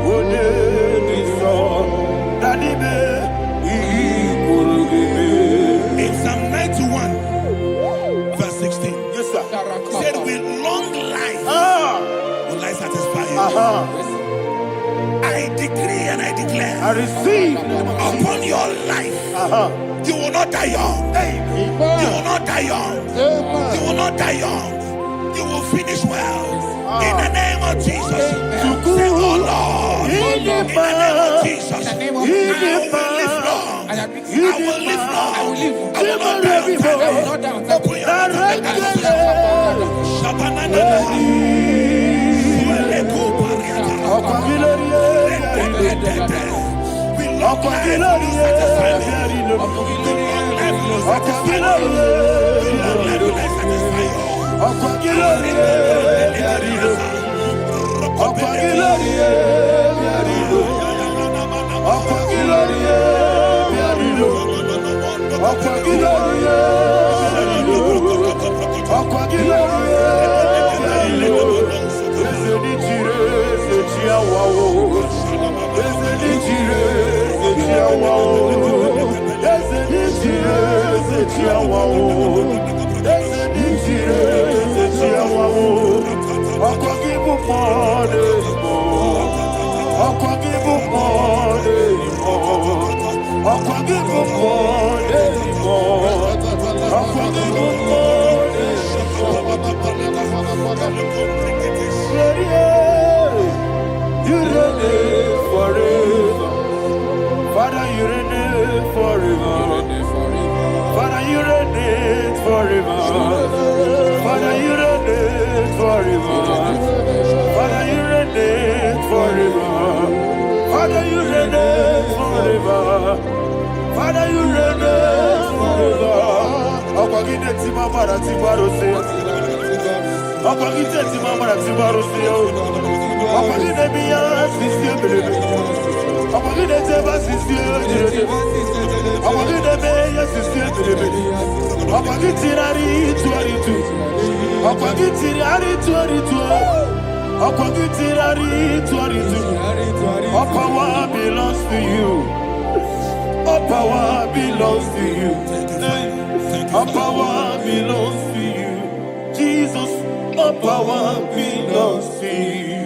[SPEAKER 1] would it be so? Daddy, he could give me.
[SPEAKER 3] In Psalm 91, verse 16.
[SPEAKER 1] Yes, sir.
[SPEAKER 3] Said with long life will I satisfy you. I decree and I declare,
[SPEAKER 1] I receive
[SPEAKER 3] upon your life, you will not die young. You will not die young. You will not die young. You will finish well. In the name of Jesus. Say, oh Lord, in the name of Jesus, I will live long. I will live long. I will not die young. Open your
[SPEAKER 1] I'll give you more. You reign forever. Father, you reign forever. Father, you reign forever. Father, you reign forever. Father, you reign forever. Father, you reign forever. Father, you reign forever. Akwagide ti mama na ti barose. Akwagide ti mama na ti barose. Akwagide biya sisi ebelebe. Akwagide te ba sisi ebelebe. Akwagide biya sisi ebelebe. Akwagide rari tuaritu. Akwagide rari tuaritu. Akwagide rari tuaritu. All power belongs to you. All power belongs to you. All power belongs to you. Jesus, all power belongs to you.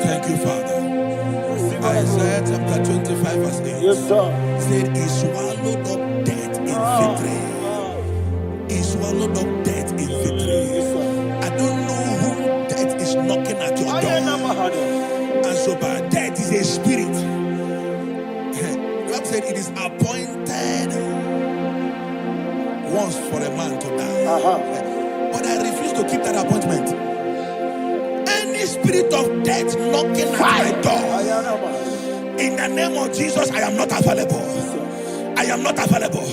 [SPEAKER 3] Thank you, Father. Isaiah chapter 25 verse 8.
[SPEAKER 1] Yes, sir.
[SPEAKER 3] Said he swallowed up death in victory. He swallowed up death in victory. I don't know whom death is knocking at your door. And so by death is a spirit. God said it is appointed once for a man to die. But I refuse to keep that appointment. Any spirit of death knocking at my door, in the name of Jesus, I am not available. I am not available.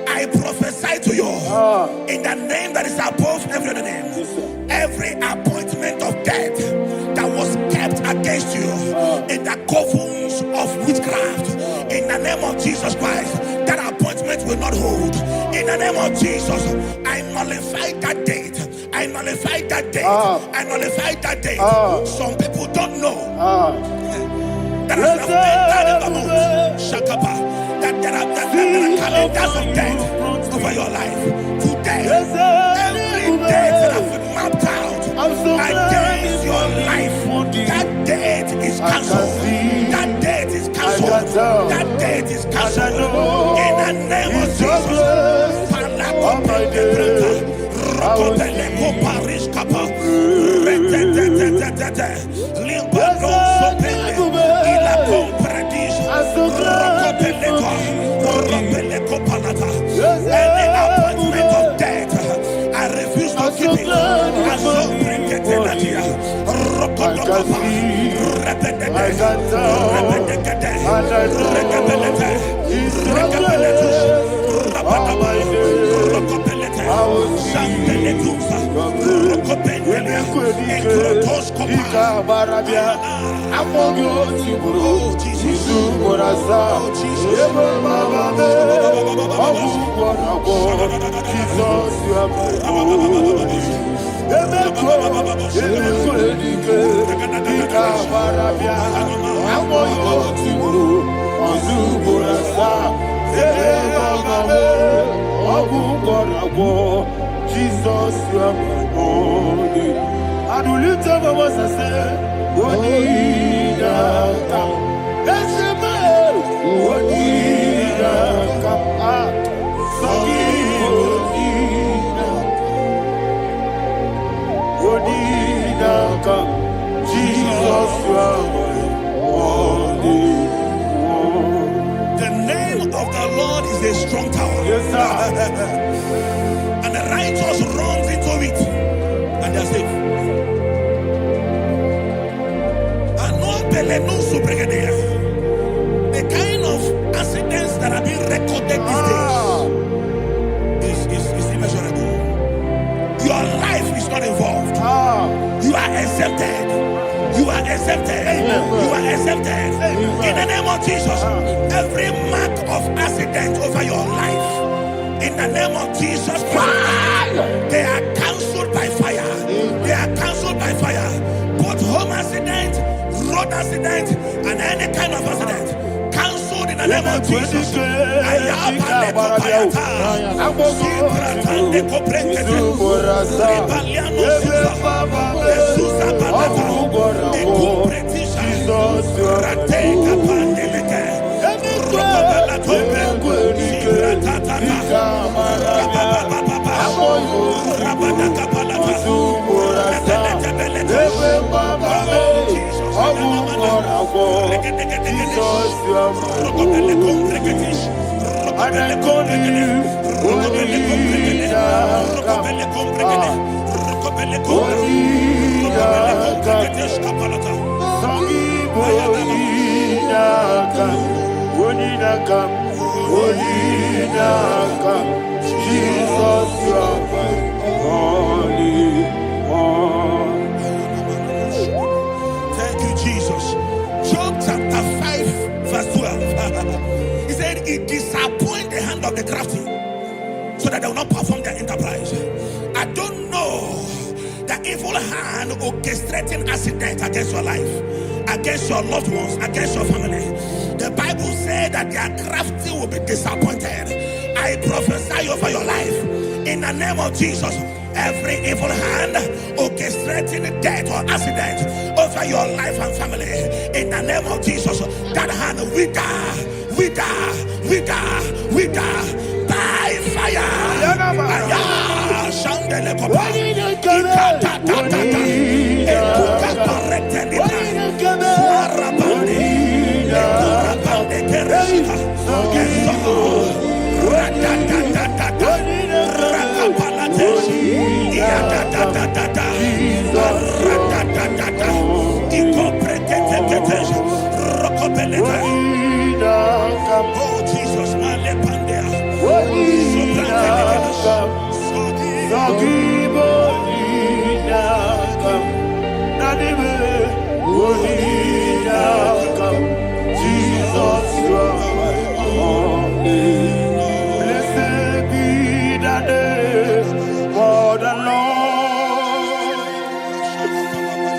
[SPEAKER 3] I prophesy to you in the name that is above every other name. Every appointment of death that was kept against you in the covens of witchcraft, in the name of Jesus Christ, that appointment will not hold. In the name of Jesus, I nullify that date. I nullify that date. I nullify that date. Some people don't know that there are calendars of death over your life. Today, every date that I've mapped out against your life, that date is cancelled. That date is cancelled. That date is cancelled. In the name of Jesus. Any appointment of death, I refuse to keep it. I so bring it in Jesus, you are my only. And we lift up our voice and say, Onida come. Let's say, Onida come. Onida come. Jesus, you are my only. The name of the Lord is a strong tower. Yes, sir. And the righteous runs into it and they are safe. The kind of accidents that are being recorded these days is immeasurable. Your life is not involved. You are exempted. You are exempted. You are exempted. In the name of Jesus, every mark of accident over your life, in the name of Jesus Christ, they are cancelled by fire. They are cancelled by fire. Both home accident, road accident, and any kind of accident, cancelled in the name of Jesus.
[SPEAKER 1] Jesus, you are my only one.
[SPEAKER 3] Thank you, Jesus. Job chapter 5, verse 12. He said, it disappoints the hand of the crafty, so that they will not perform their enterprise. I don't know the evil hand orchestrating accident against your life, against your loved ones, against your family. The Bible said that their crafty will be disappointed. I prophesy over your life in the name of Jesus. Every evil hand orchestrating death or accident over your life and family, in the name of Jesus, that hand wither by fire. Oh Jesus,
[SPEAKER 1] Jesus, you are my only. Blessed be the name of the Lord.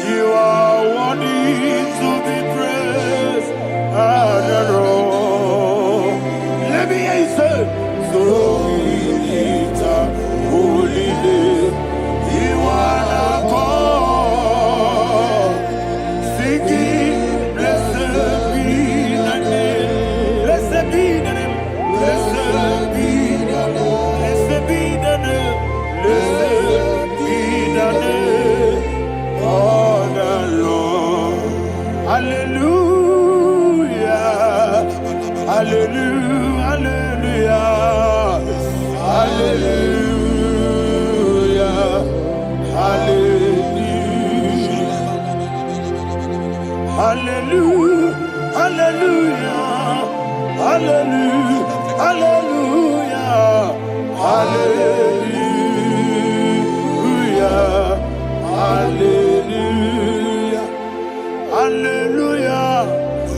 [SPEAKER 1] You are worthy to be praised and adored. Let me hear you say, so we lift up holy name. You are the God. Singing, blessed be the name. Blessed be the name. Blessed be the name. Blessed be the name. Blessed be the name of the Lord. Hallelujah. Hallelujah. Hallelujah. Hallelujah. Hallelujah. Hallelujah. Hallelujah. Hallelujah. Hallelujah. Hallelujah. Hallelujah. Hallelujah.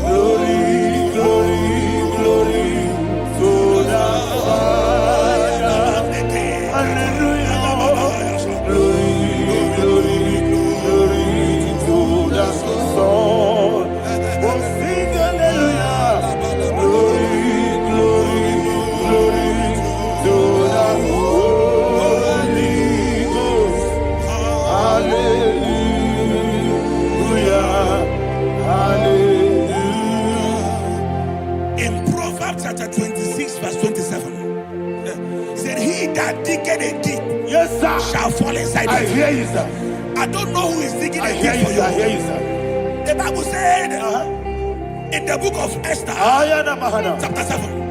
[SPEAKER 1] Glory, glory, glory to the Father. Hallelujah. Glory, glory, glory to the Son. Oh, sing hallelujah. Glory, glory, glory to the Holy Ghost. Hallelujah. Hallelujah.
[SPEAKER 3] In Proverbs chapter 26, verse 27, he said, he that diggeth a deep,
[SPEAKER 1] Yes, sir,
[SPEAKER 3] shall fall inside
[SPEAKER 1] I
[SPEAKER 3] it.
[SPEAKER 1] hear you, sir.
[SPEAKER 3] I don't know who is digging
[SPEAKER 1] I
[SPEAKER 3] a
[SPEAKER 1] hear
[SPEAKER 3] deep
[SPEAKER 1] you,
[SPEAKER 3] for
[SPEAKER 1] sir. I hear
[SPEAKER 3] you.
[SPEAKER 1] you, sir.
[SPEAKER 3] The Bible said in the book of Esther, chapter 7,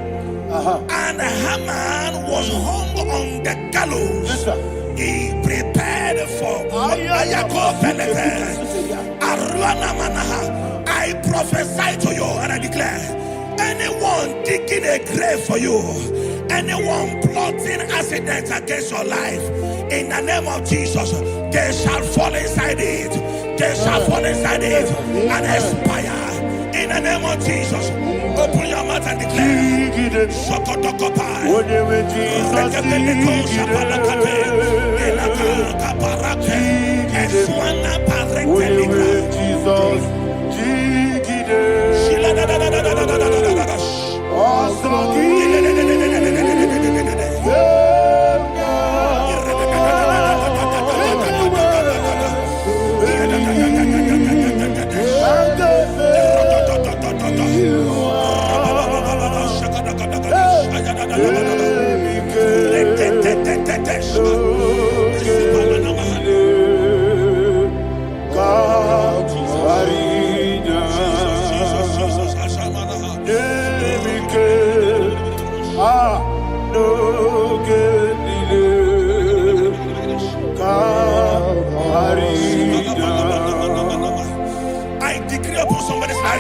[SPEAKER 3] and Haman was hung on the gallows.
[SPEAKER 1] Yes, sir.
[SPEAKER 3] He prepared for I prophesy to you and I declare, anyone digging a grave for you, anyone plotting accidents against your life, in the name of Jesus, they shall fall inside it. They shall fall inside it and expire. In the name of Jesus, open your mouth and declare. Shokotokopai.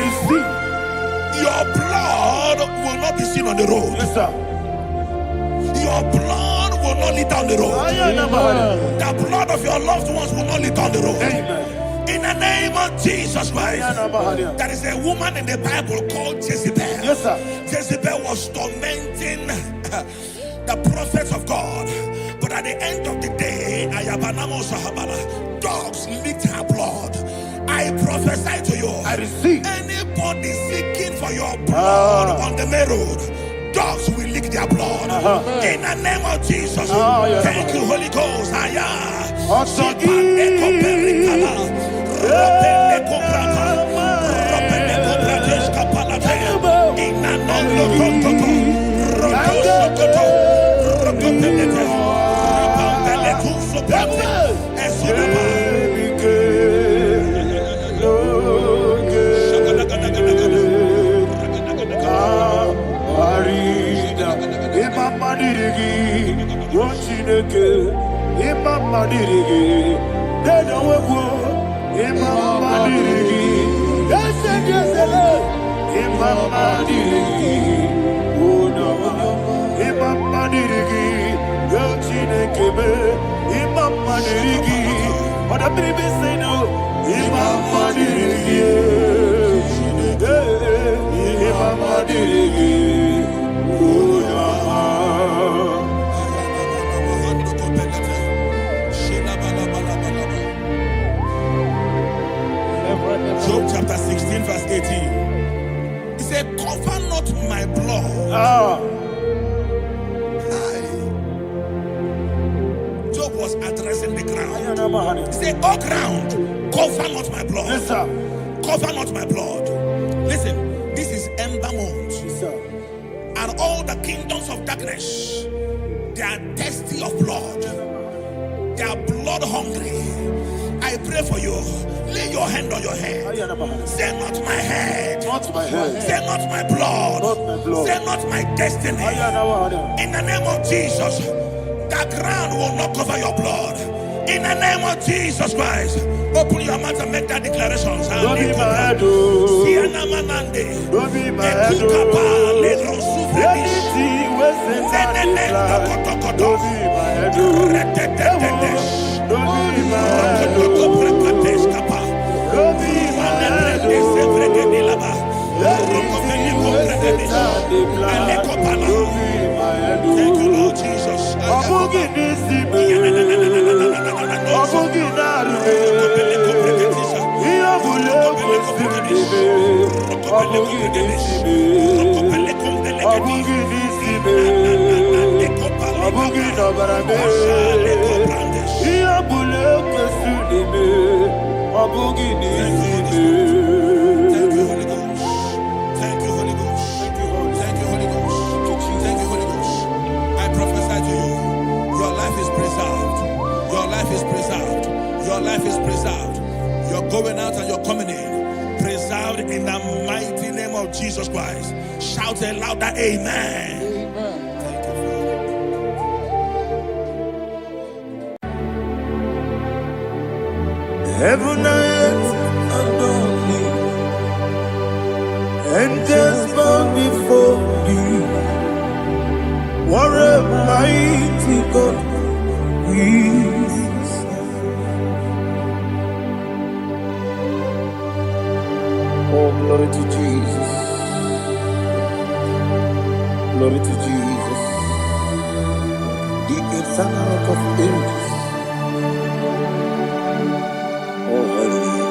[SPEAKER 1] receive.
[SPEAKER 3] Your blood will not be seen on the road.
[SPEAKER 1] Yes, sir.
[SPEAKER 3] Your blood will not lead down the road. The blood of your loved ones will not lead down the road.
[SPEAKER 1] Amen.
[SPEAKER 3] In the name of Jesus Christ. There is a woman in the Bible called Jezebel.
[SPEAKER 1] Yes, sir.
[SPEAKER 3] Jezebel was tormenting the prophets of God. But at the end of the day, dogs licked her blood. I prophesy to you.
[SPEAKER 1] I receive.
[SPEAKER 3] Anybody seeking for your blood on the main road, dogs will lick their blood. In the name of Jesus. Thank you, Holy Ghost. Job chapter 16 verse 18. He said, cover not my blood. Job was addressing the ground. He said, oh ground, cover not my blood.
[SPEAKER 1] Yes, sir.
[SPEAKER 3] Cover not my blood. Listen, this is ember month.
[SPEAKER 1] Yes, sir.
[SPEAKER 3] And all the kingdoms of darkness, they are thirsty of blood. They are blood hungry. I pray for you. Lay your hand on your head. Say not my head.
[SPEAKER 1] Not my head.
[SPEAKER 3] Say not my blood.
[SPEAKER 1] Not my blood.
[SPEAKER 3] Say not my destiny. In the name of Jesus, the ground will not cover your blood. In the name of Jesus Christ, open your mouth and make that declaration.
[SPEAKER 1] Don't be my head. Don't be my head. Anything was in that decline. Don't be my head. Don't be my head. Don't be my head.
[SPEAKER 3] Thank you, Lord Jesus. Your life is preserved. You're going out and you're coming in. Preserved in the mighty name of Jesus Christ. Shout a louder amen. Amen. Thank you,
[SPEAKER 1] Father. Heaven and earth adore me, angels bow before you. What a mighty God we. Oh, glory to Jesus. Glory to Jesus. The eternal rock of ages. Oh, hallelujah.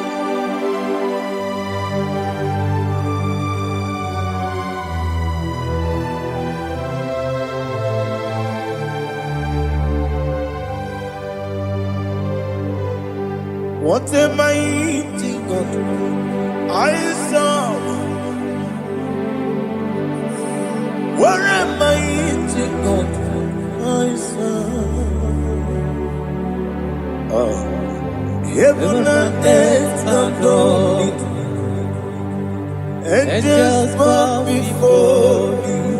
[SPEAKER 1] What a mighty God I saw. What a mighty God I saw. Oh, heaven and earth adore it. Angels bow before you.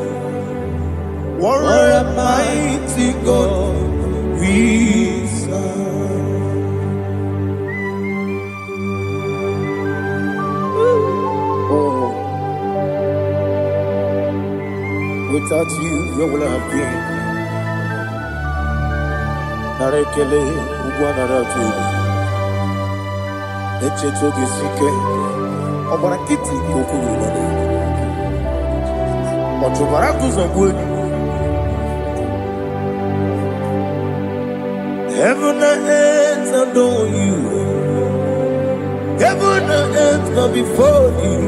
[SPEAKER 1] What a mighty God we serve. Oh, Without you, where will I have been? Narekele, Ugwanaratu. Echetoge Sike. Obarakiti Kokuru. Otobaraku Zangwe. Heaven and earth adore you. Heaven and earth bow before you.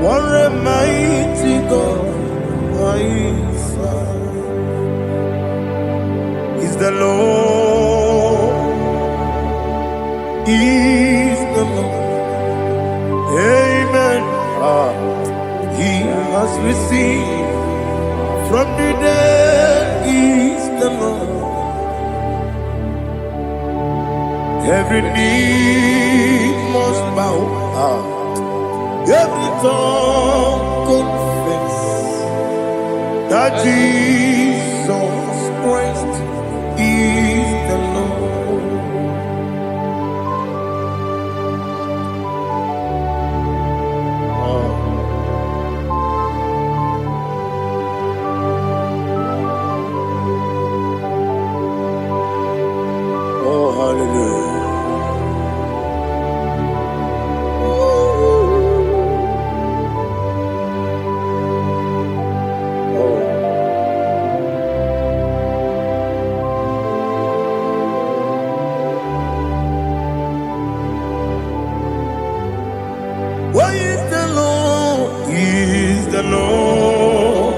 [SPEAKER 1] What a mighty God I serve. Is the Lord. Is the Lord. Amen. He has received from the dead. Is the Lord. Every knee must bow. Every tongue confess that Jesus Christ is the Lord. Oh, hallelujah. Why is the Lord? Is the Lord?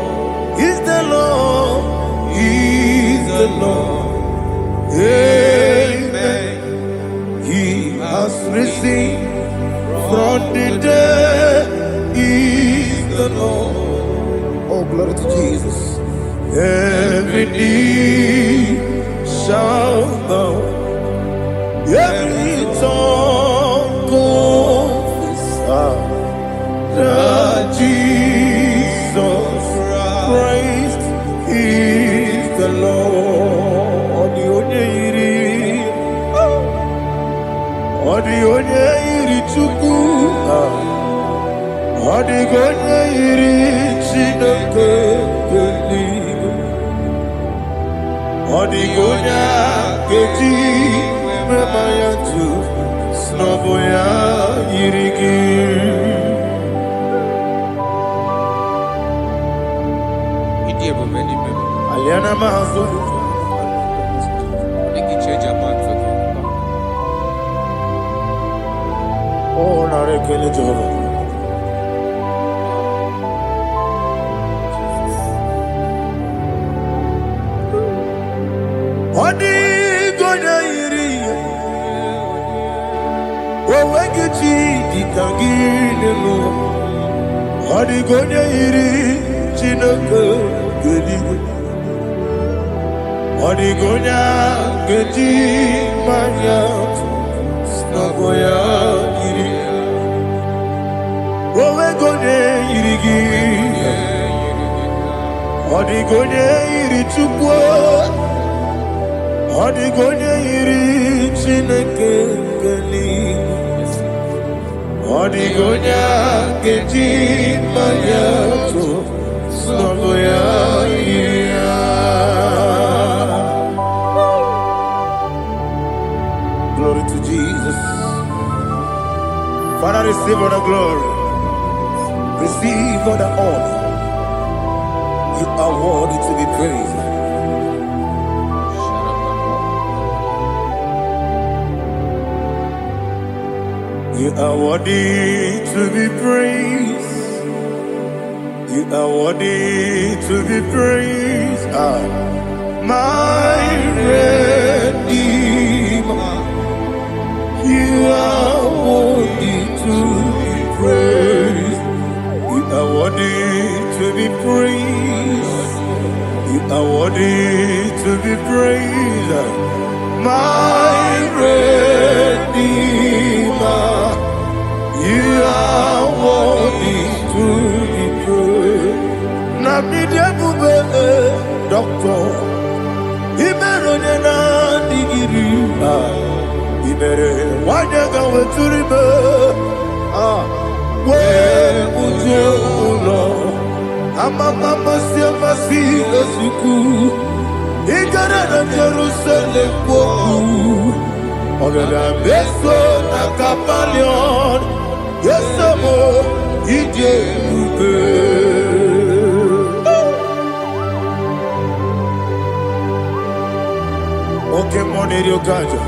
[SPEAKER 1] Is the Lord? Is the Lord? Amen. He has risen from the dead. Is the Lord? Oh, glory to Jesus. Every knee shall bow. Every tongue confess that Jesus Christ is the Lord. The only Chuku, the only Chineke, the only Keji, Memayatu, Snoboya, Irigi. Aliana Mahazo. Oh, Narekele Jehovah. Odi gonya iri. Owegechi ditangile mo. Odi gonya iri Chineke geligo. Odi gonya geji manya. Snagoya iri. Owegonya irigi. Odi gonya iri chukwu. Odi gonya iri Chineke geligo. Odi gonya geji manya. Snagoya iri. Glory to Jesus. Father, receive all the glory. Receive all the honor. You are worthy to be praised. You are worthy to be praised. You are worthy to be praised. My Redeemer. You are worthy to be praised. You are worthy to be praised. You are worthy to be praised. My Redeemer. You are worthy to be praised. Nabidia Bube, Doctor. Imeronena digiri. Ibere wanyaga weturibe. Where would you, Lord? Amama siamasi esuku. Igara na Jerusalem woku. Ogada beso na kapalion. Yesamo ije ube. Okay, money rio kaja.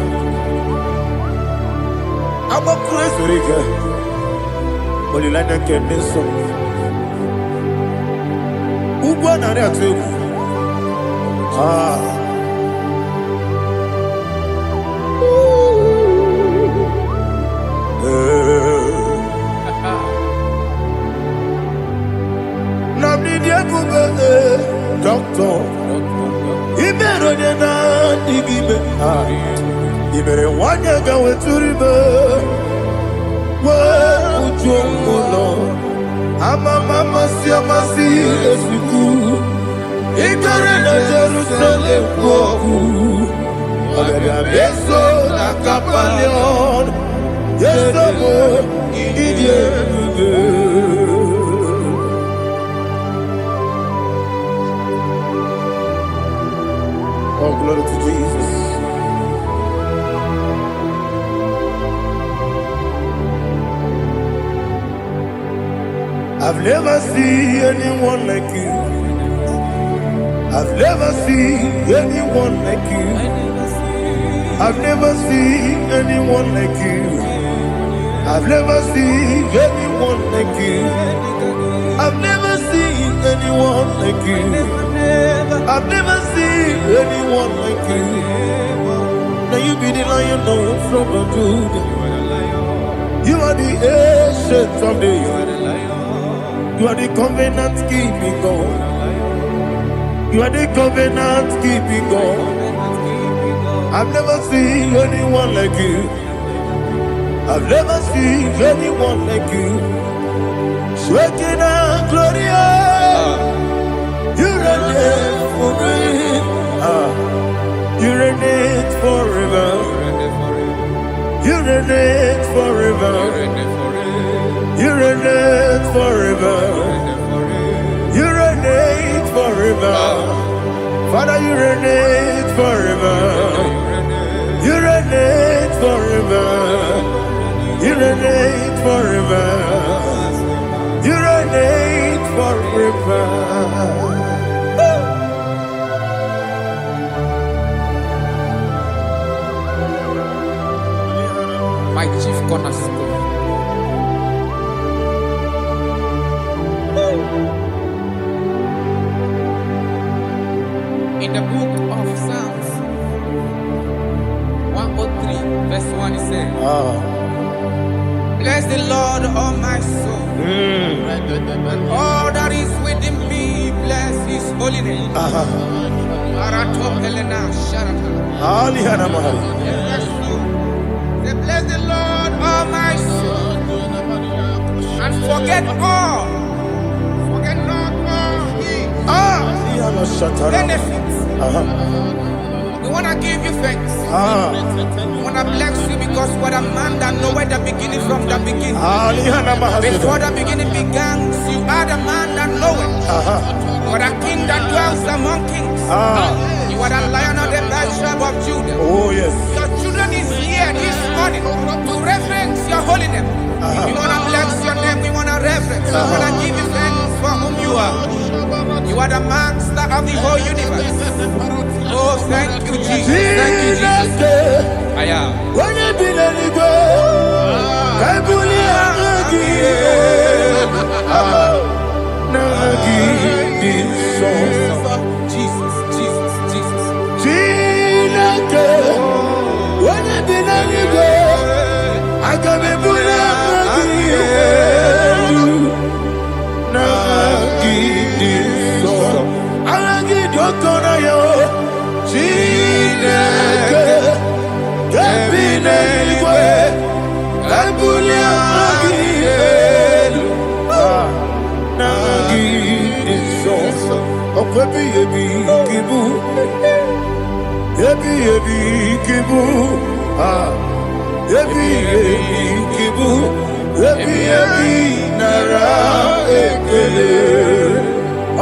[SPEAKER 1] I'm a crazy rigger. Only like that can be so. Uba na rea tu. Namni dia kuba doctor. Ibero de na digibe. Ibere wanya gawe turibe. Wa ujomulo. Mama siamasi esuku. Igara na Jerusalem woku. Ogada beso na kapalion. Yesamo idie buge. Oh, glory to Jesus. I've never seen anyone like you. I've never seen anyone like you. I've never seen anyone like you. I've never seen anyone like you. I've never seen anyone like you. I've never seen anyone like you. Now you be the lion from the Judah. You are the ancient of days. You are the covenant keeping God. You are the covenant keeping God. I've never seen anyone like you. I've never seen anyone like you. Shaking and glorious. You reign forever. You reign forever. You reign forever. You reign forever. You reign forever. Father, you reign forever. You reign forever. You reign forever. You reign forever.
[SPEAKER 2] My chief cornerstone. In the book of Psalms 103, verse 1, it says, bless the Lord, all my soul, and all that is within me, bless his holy name. Bless the Lord, all my soul, and forget not all his benefits. We want to give you thanks. We want to bless you because what a man that knoweth the beginning from the beginning. Before the beginning began, you are the man that knoweth. You are the king that dwells among kings. You are the lion of the tribe of Judah.
[SPEAKER 1] Oh yes.
[SPEAKER 2] Your children is here this morning to reverence your holy name. We want to bless your name. We want to reverence. We want to give you thanks for whom you are. You are the master of the whole universe. Oh, thank you, Jesus. Thank you, Jesus. I am. Jesus, Jesus, Jesus.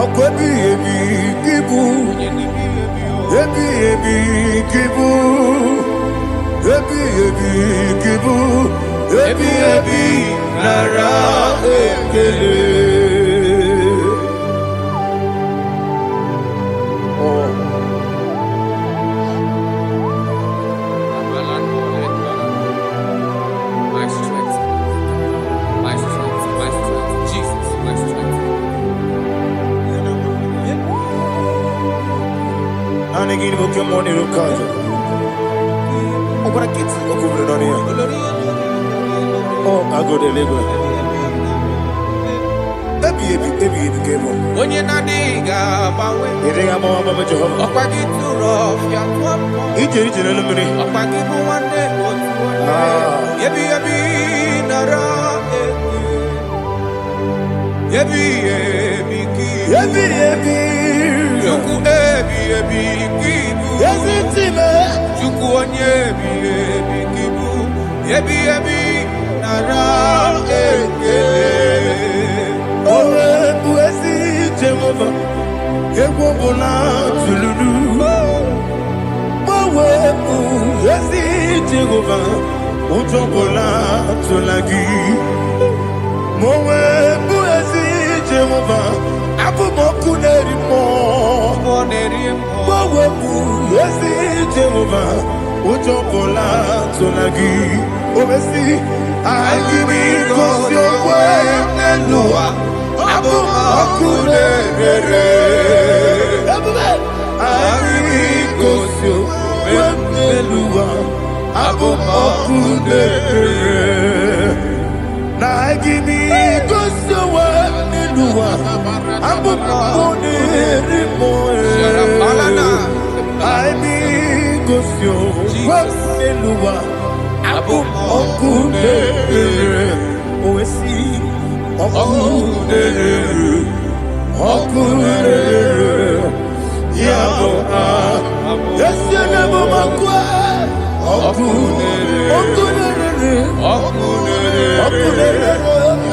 [SPEAKER 1] Akwebi ebi kibu, ebi kibu, ebi kibu, ebi nara ekele. Oh.
[SPEAKER 2] My strength, my strength, my strength, Jesus, my strength.
[SPEAKER 1] Nani gini boke moni rukaja. Okora kiti okubule nani ya. Oh, agode lego. Ebi kebo.
[SPEAKER 2] Onye na diga bawe.
[SPEAKER 1] Iriga mawa baba Jehova.
[SPEAKER 2] Okwagi turo ya twampo.
[SPEAKER 1] Ije na lumini.
[SPEAKER 2] Okwagi muwane otuwane. Ebi nara ebi kibu.
[SPEAKER 1] Ebi.
[SPEAKER 2] Juku ebi kibu.
[SPEAKER 1] Yazitime.
[SPEAKER 2] Juku onye ebi kibu. Ebi nara ekele.
[SPEAKER 1] Owe buezi Jehova. Egwo bola tululu. Owe buezi Jehova. Ujo bola tulagi. Mowe buezi Jehova. Abu moku nerimo. Mowe buezi Jehova. Ujo bola tulagi. Obesi agimi kosyo wenelua. Abu moku nerere. Agimi kosyo wenelua. Abu moku nerere. Na agimi kosyo wenelua. Abu moku nerimo. Agimi kosyo wenelua. Abu moku nerere. Oesi moku nerere. Moku nerere. Yabo Yesi nebo makwa. Moku nerere. Moku nerere. Moku nerere.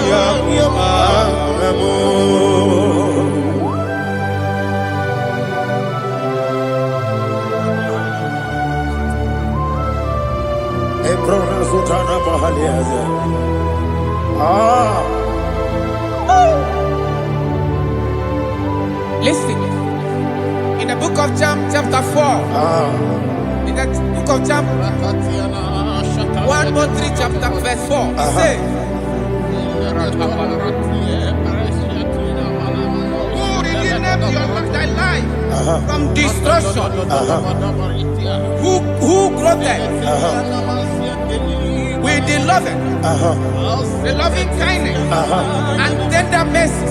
[SPEAKER 1] Yabo Ebrona Sultana Bahaliaza.
[SPEAKER 2] Listen, in the book of John, chapter 4, in the book of John 1:3, chapter verse 4, it says, who redeemed thy life from destruction? Who groweth with the loving kindness and tender mercy?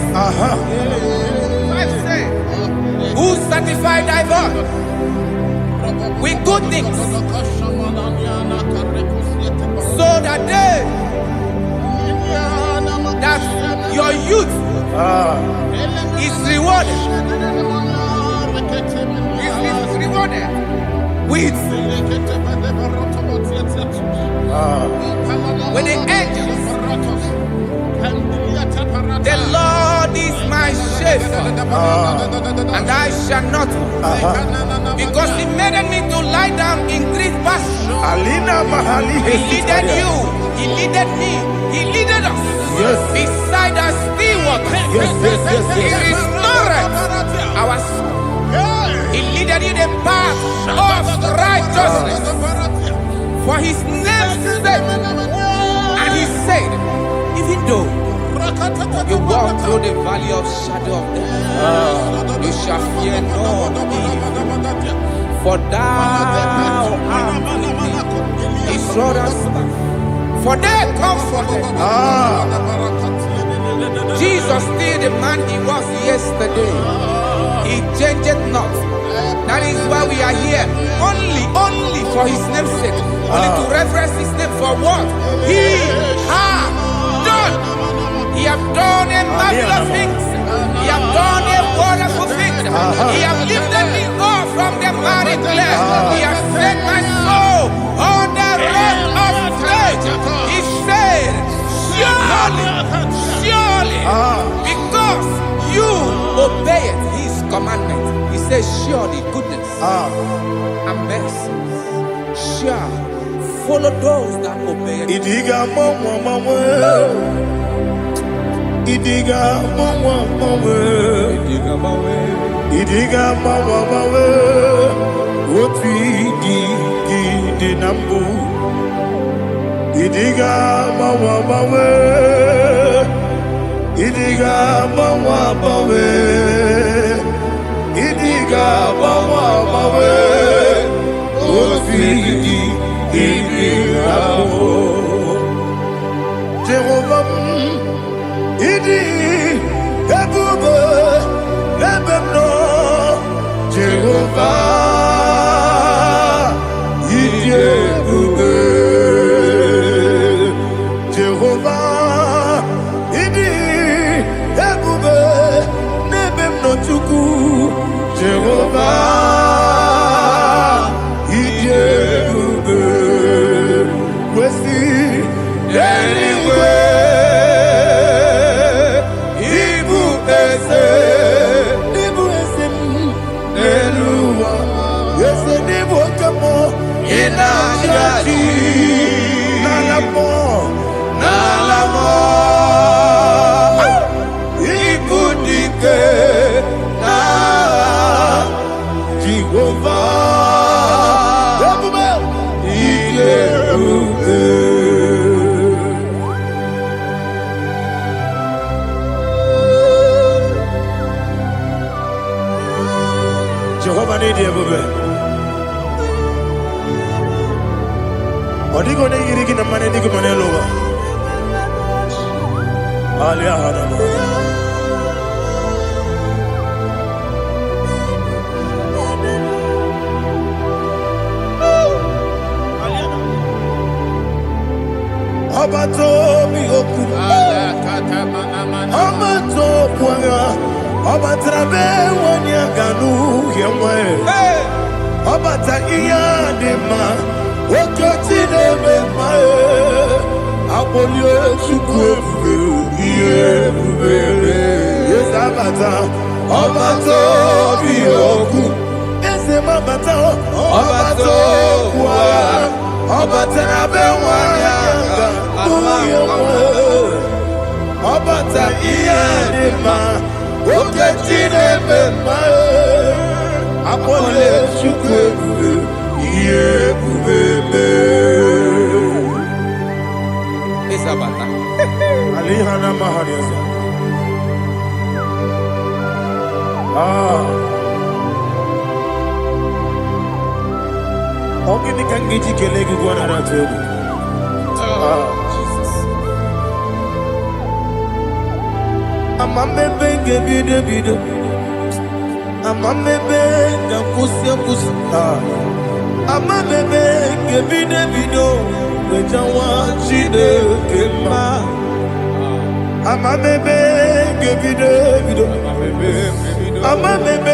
[SPEAKER 2] Who sanctified thy body with good things, so that your youth is rewarded. Is rewarded with the angels. The Lord is my shepherd, and I shall not want, because He made me to lie down in green pastures. He leaded you, He leaded me, He leaded us beside the still waters. He restored our soul. He leaded you the path of righteousness for His name's sake. And He said, even though you walk through the valley of shadow of death, you shall fear no evil, for thou art with me. His rod and staff, for they comforted. Jesus still the man He was yesterday. He changed not. That is why we are here. Only for His name's sake. Only to reference His name for what He has done. He has done a marvelous things. He has done a wonderful thing. He has lifted me up from the miry clay. He has set my soul on the rock of faith. He said, surely, because you obey says, surely goodness and mercy shall follow those that obey.
[SPEAKER 1] Idiga mama mama, idiga mama mama,
[SPEAKER 2] Idiga mawe,
[SPEAKER 1] idiga mama mama. What we di nambu. Idiga mama mama, idiga mama mama, idiga mama mama. What we Jehovah, idi ebube ebemno. Jehovah, idi ebube. Jehovah, idi ebube nebemno chuku. Jehovah, idi ebube. Anyway, Ibu ese, Nelua, yes, Nibu kamo, inajaji, nalamo, Ibu dike, na Jehovah, Jehovah need you, baby. Odi gone yiri kina mane di kumane loba. Alia hana. Abato mi oku. Abato kwanga. Abatrabe wanya ganu yemwe. Abata iya dema. Okoti deme mae. Abolio chukwe iye bubele. Yes abata. Abato mi oku. Ese mabata. Abato kwa. Abatrabe wanya ganu yemwe. Abata iya dema. Oketi deme mae. Abolio chukwe iye bubele.
[SPEAKER 2] Isabata.
[SPEAKER 1] Alihana mahariasa. Ogini kangiji kelegi gwana ratobu.
[SPEAKER 2] Jesus.
[SPEAKER 1] Amamebe bido. Amamebe kusia. Amamebe bido. Wejawa chide kema. Amamebe bido. Amamebe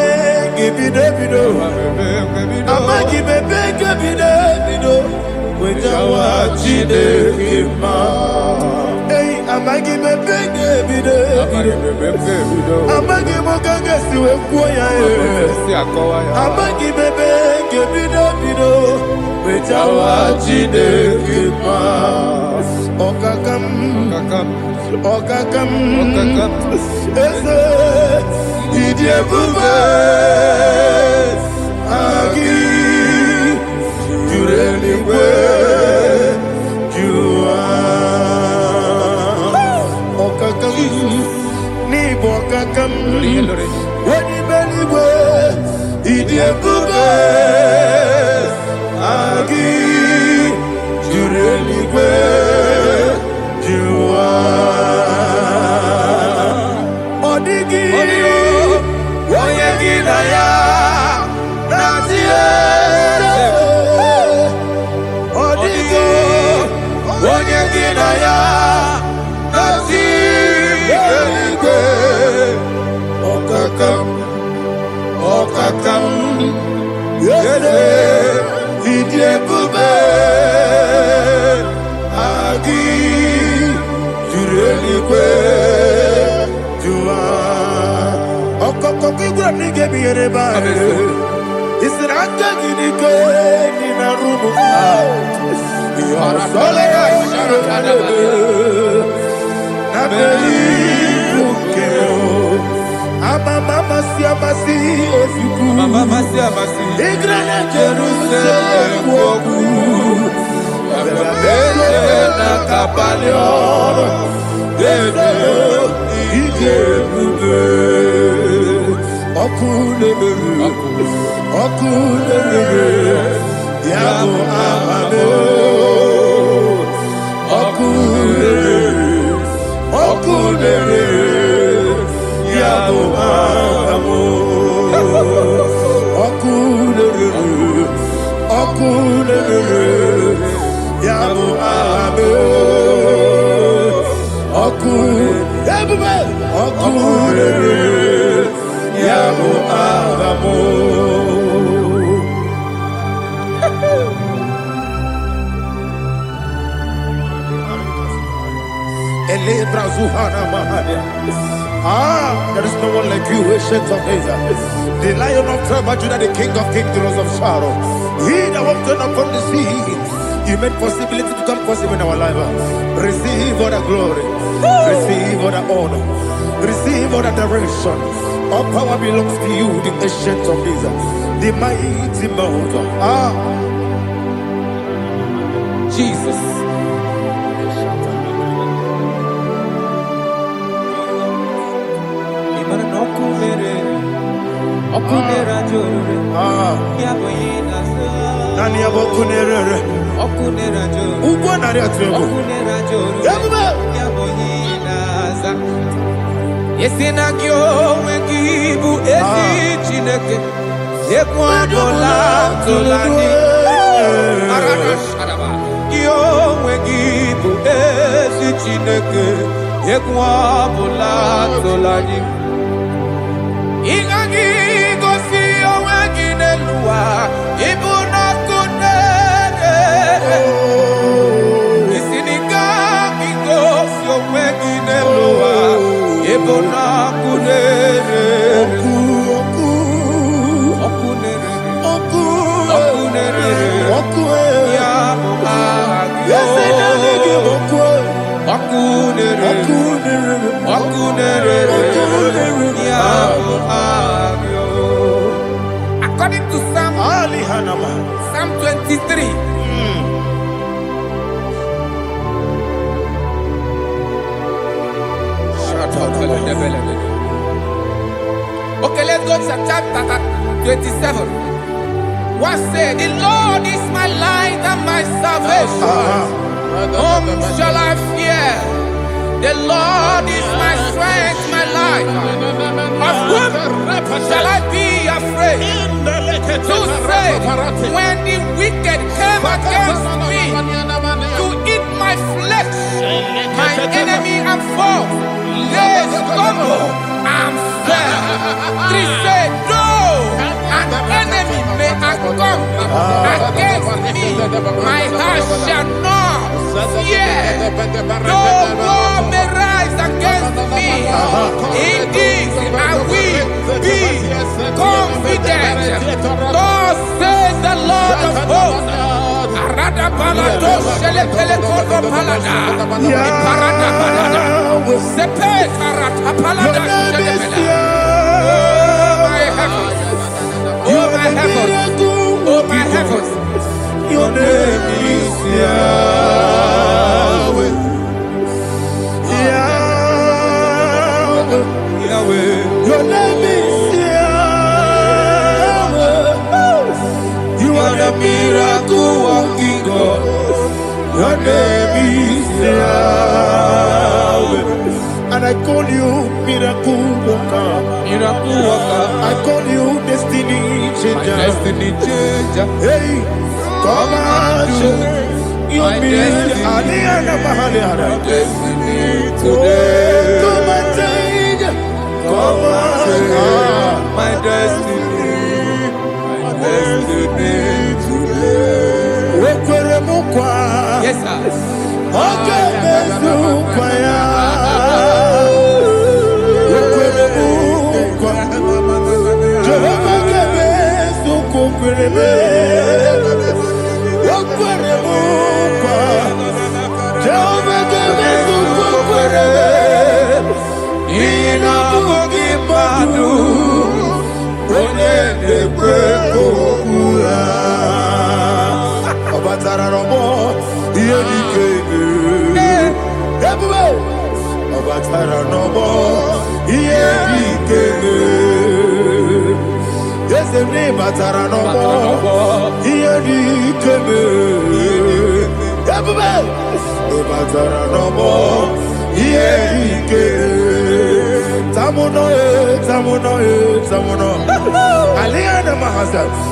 [SPEAKER 1] bido. Amagi bebe bido. Wejawa chide kema. Hey, amagi bebe bido. Amagi mokanga siwe kuya. Amagi bebe bido. Wejawa chide kema. Okakam. Ese idie bube. Agi jureli kwe jua. Okakam ni bokakam. Wadi beli kwe idie bube. Agi jureli kwe jua. Odigi oyegi na ya nazie. Odigi oyegi na ya nazie. Okakam yede idie bube. Agi jureli kwe jua. He said, I'm taking it in a room. Mama siamasi ofiku. Mama siamasi. Igrana Jerusalem woku. Bebe na kapalion. Bebe ije bube. Okulele. Yabo amado. Okulele. Yabo amado. Okulele. Yabo amado. Okulele. Yabo amado. There is no one like you, ancient of days. The Lion of tribe of Judah, the King of kings, the Rose of Sharon. He that walked upon the sea, He made possibility to come possible in our life. Receive all the glory, receive all the honor, receive all the direction. All power belongs to you, the ancient of days, the mighty mountain.
[SPEAKER 2] Jesus.
[SPEAKER 1] Nani abokunere. Ugbo nari atuego. Yabuba.
[SPEAKER 2] Yesina kyo wengibu esi chineke. Yekwadola tolani. Kyo wengibu esi chineke. Yekwadola tolani. Ingagi gosi owegine luwa ibuna kunere. Isinika gosi owegine luwa ibuna kunere. Okunere ya agyo. Okunere ya agyo. According to Psalm 23. Okay, let's go to chapter 27. What said? The Lord is my light and my salvation. Whom shall I fear? The Lord is my strength, my life. Of whom shall I be afraid? To say, when the wicked came against me to eat my flesh, my enemy and foe, they stumble and fell. 3 said, no, an enemy may come against me, my heart shall not fear. No war may rise against me. In this I will be confident. Thus says the Lord of hosts. Arada balado shele pele kodo palada. Iparada balada. Sepe karata palada shele pele. Oh my heavens. Oh my heavens.
[SPEAKER 1] Your name is Yahweh. Yahweh. Your name is Yahweh. You are the miracle working God. Your name is Yahweh. And I call you miracle worker.
[SPEAKER 2] Miracle worker.
[SPEAKER 1] I call you destiny changer.
[SPEAKER 2] My destiny changer.
[SPEAKER 1] Hey, come on, your destiny. My
[SPEAKER 2] Destiny today.
[SPEAKER 1] Come on, change. Come on,
[SPEAKER 2] my destiny. My destiny today. Yes, sir.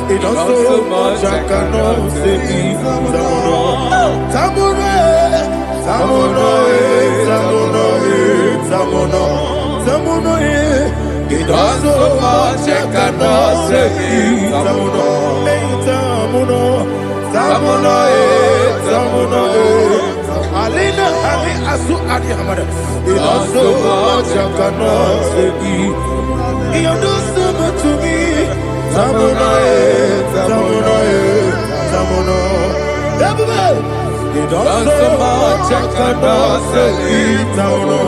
[SPEAKER 1] It does so much I cannot say. It does so much I cannot say. Alina Ali Asu Adi Hamada. It does so much I cannot say. You do so much to me. Tamuno. It does so much I cannot say. Tamuno.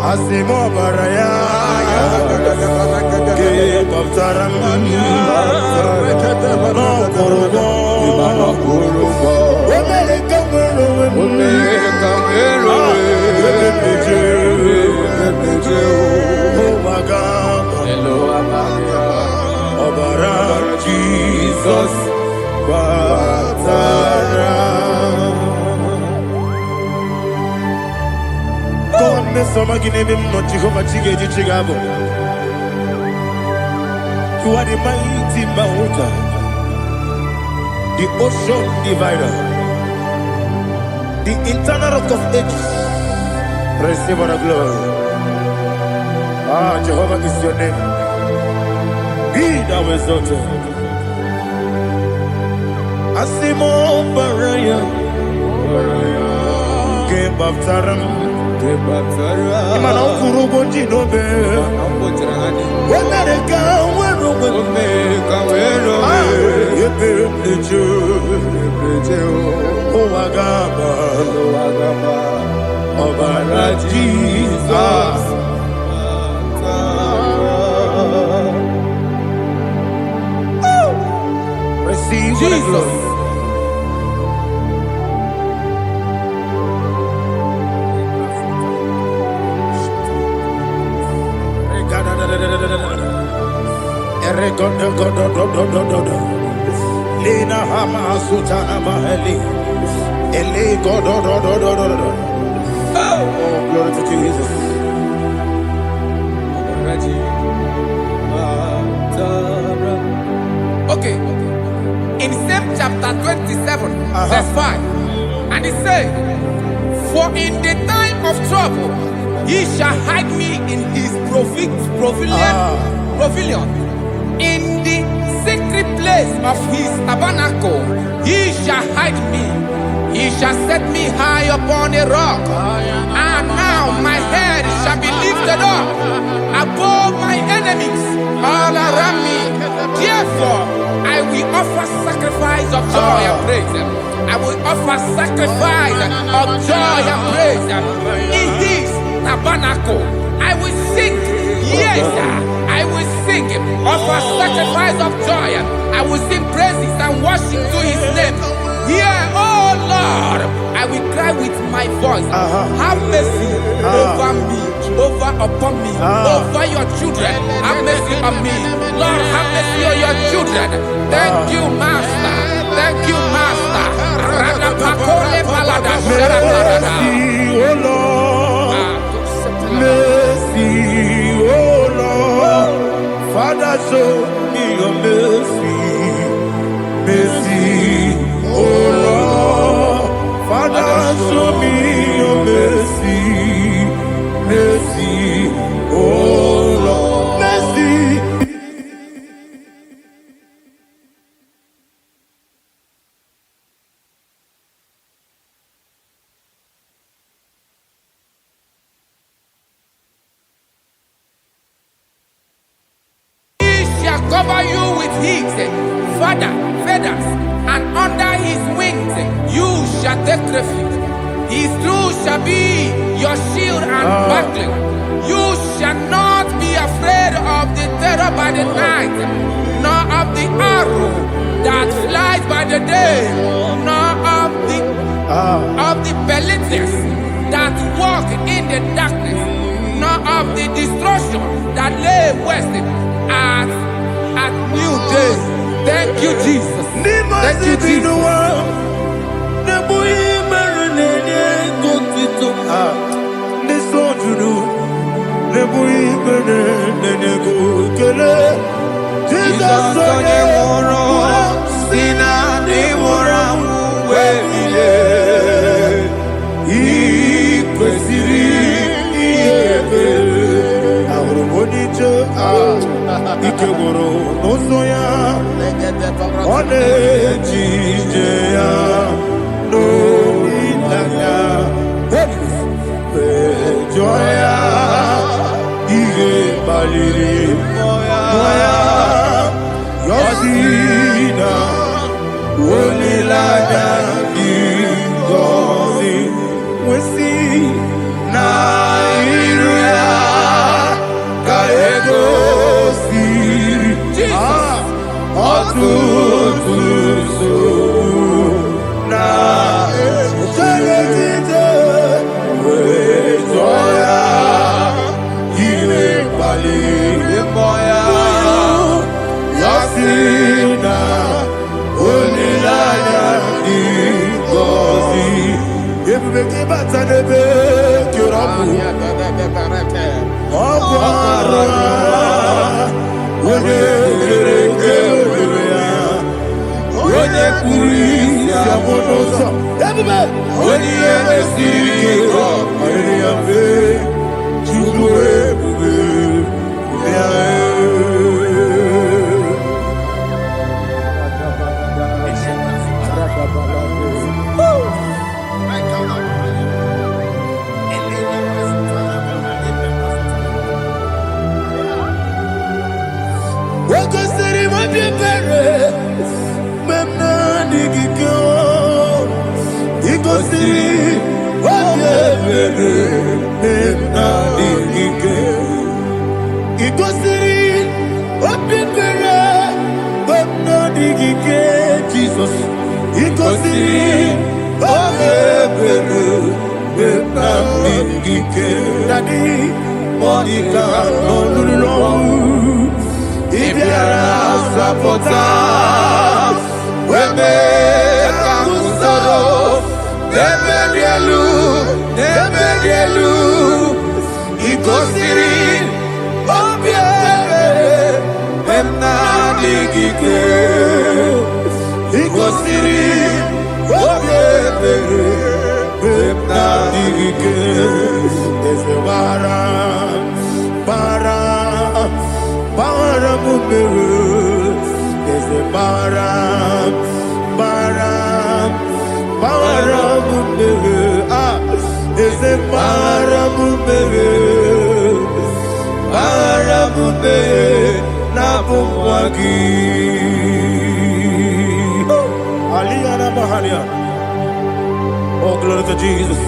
[SPEAKER 1] Asimo Baraya. Give up Taram. No Kurugo. Jesus, God, Miss Somaginebim, not Jehovah Chiggy Chigabo. You are the mighty mountain, the ocean divider, the internal rock of ages. Receive the glory. Jehovah is your name. Be thou exalted. Asimo Baraya, Game of Taram, Imano Kurubo Jinobe, when I go, when you build the Jew, oh Agama, oh Jesus. Receive the glory. Lena Hama Sutana Maheli. Ele God. Oh, glory to Jesus.
[SPEAKER 2] Okay. In same chapter 27, verse 5, and it says, for in the time of trouble, he shall hide me in his pavilion. In the secret place of his tabernacle, he shall hide me. He shall set me high upon a rock. And now my head shall be lifted up above my enemies all around me. Therefore, I will offer sacrifice of joy and praise. I will offer sacrifice of joy and praise. In his tabernacle, I will sing. Yes, I will sing. Offer sacrifice of joy. I will sing praises and worship to his name. Here, oh Lord, I will cry with my voice. Have mercy over me, upon me, over your children. Have mercy on me. Lord, have mercy on your children. Thank you, Master. Thank you, Master.
[SPEAKER 1] Mercy, oh Lord. Mercy, oh Lord. Father, show me your mercy. Mercy, oh Lord. Father, show me your mercy. Mercy, oh Lord. Mercy.
[SPEAKER 2] Cover you with heat. Father, feathers, and under his wings you shall take refuge. His truth shall be your shield and buckler. You shall not be afraid of the terror by the night, nor of the arrow that flies by the day, nor of the pestilence that walk in the darkness, nor of the destruction that lay waste at new day. Thank you, Jesus. Thank you, Jesus.
[SPEAKER 1] Oh, glory to Jesus.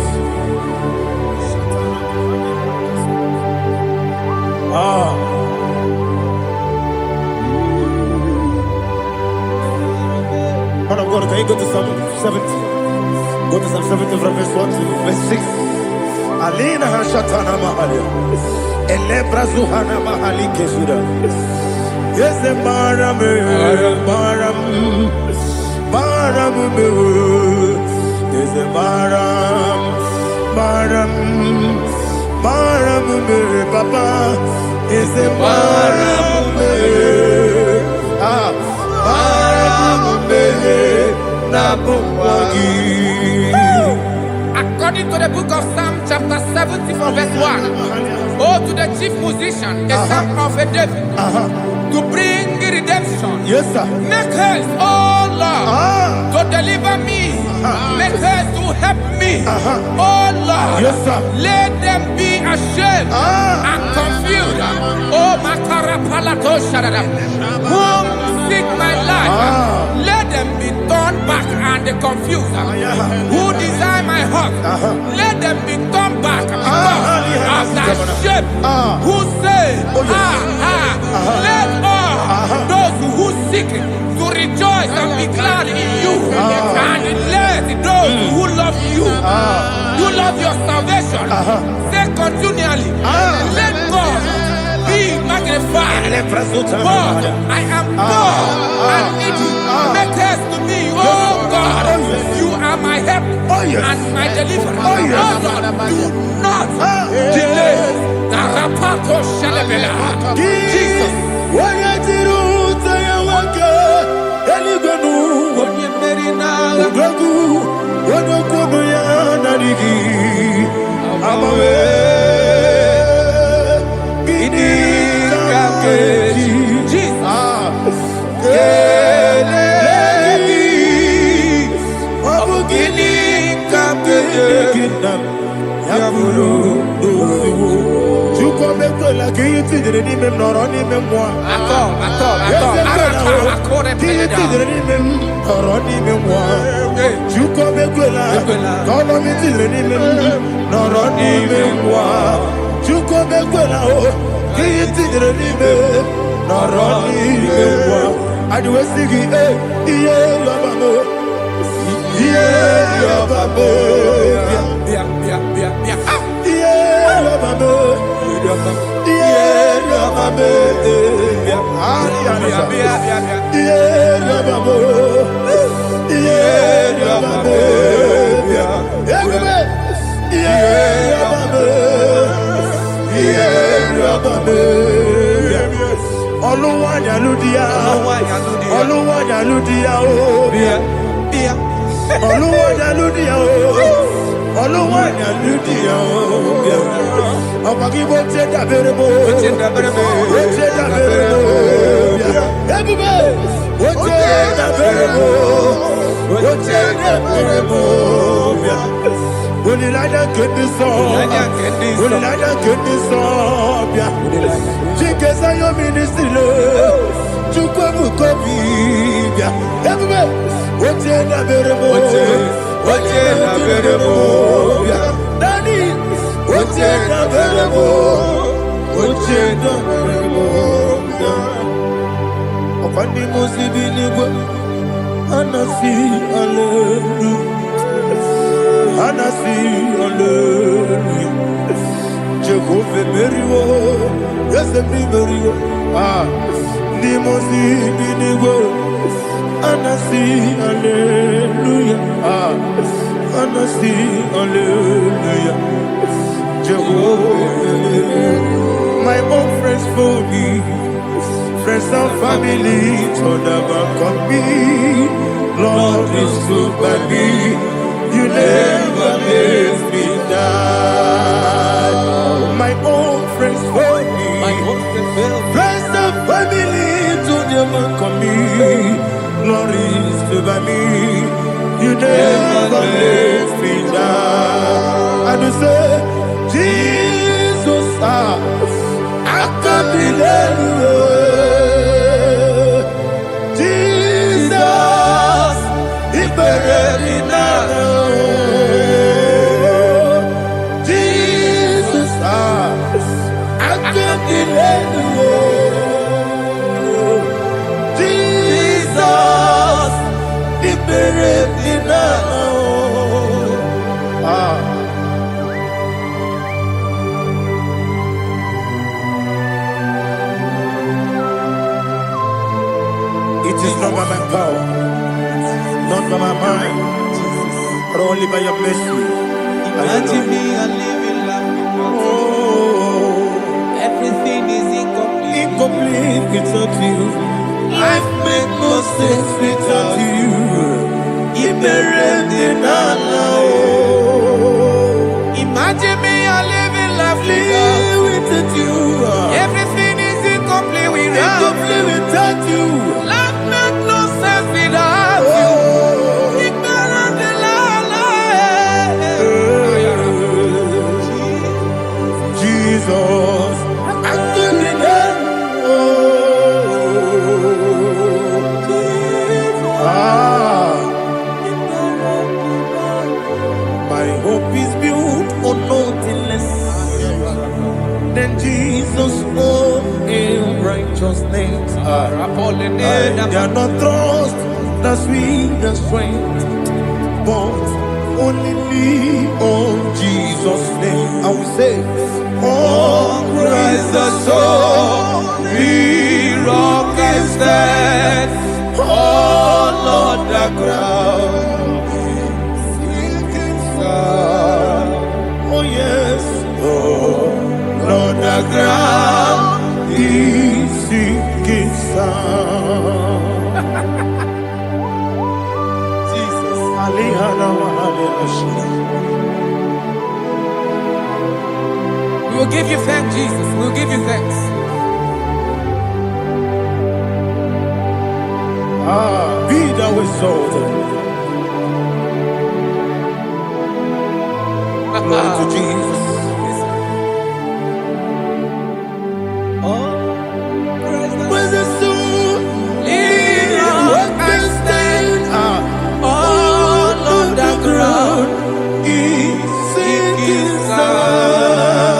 [SPEAKER 1] Man of God, can you go to Psalm 70? Go to Psalm 70 from verse 1 to verse 6. Alina Hashatana Mahalia. Elebra Zuhana Mahali Kesura. Yes, the Baram, Baram, Baram, yes, the Baram, Baram, Baram, Papa, yes, the Baram,
[SPEAKER 2] According to the book of Psalm chapter 70 from verse 1, oh, to the chief musician, a son of a David, to bring redemption.
[SPEAKER 1] Yes, sir.
[SPEAKER 2] Make haste, oh Lord, to deliver me. Make haste to help me. Oh Lord, God,
[SPEAKER 1] Yes, sir.
[SPEAKER 2] let them be ashamed and confused. Oh, Makarapalatoshadada, whom seek my life, let them be turned back and confused. Who desire my heart, let them be turned back because of that shame. Who say, let all those who seek to rejoice and be glad in you, and let those who love you, you love your salvation, say continually, let God be magnified. God, I am poor and needy. Make haste to me, oh God. You are my help and my deliverer. Oh God, do not delay. Jesus.
[SPEAKER 1] My own friends for me, friends and family, told about come me. Lord is good by me, you never let me die. My own friends for me, friends and family, told about come me. Lord is good by me, you never let me die. And you say, Jesus, I can't believe you. Jesus, He buried me now. Jesus, I can't believe you. Jesus, He buried me now. It is not by my power, not by my mind, but only by your mercy.
[SPEAKER 2] Imagine me a living life without you. Everything is incomplete.
[SPEAKER 1] Incomplete without you. Life makes no sense without you.
[SPEAKER 2] Imagine me a living life
[SPEAKER 1] without you.
[SPEAKER 2] Everything is incomplete
[SPEAKER 1] without you.
[SPEAKER 2] Life makes no sense without you.
[SPEAKER 1] Jesus, oh, in righteousness. I cannot trust the sweetest strength, but only me on Jesus' name. I will say, oh, Christ the soul, we rock and stand. Oh, Lord, the ground is sinking sun. Oh, yes, oh, Lord, the ground is sinking sun. Jesus,
[SPEAKER 2] we will give you thanks, Jesus. We will give you thanks.
[SPEAKER 1] Be thou exalted. Glory to Jesus. When the soul in rock and stand, all on the ground is sinking sun.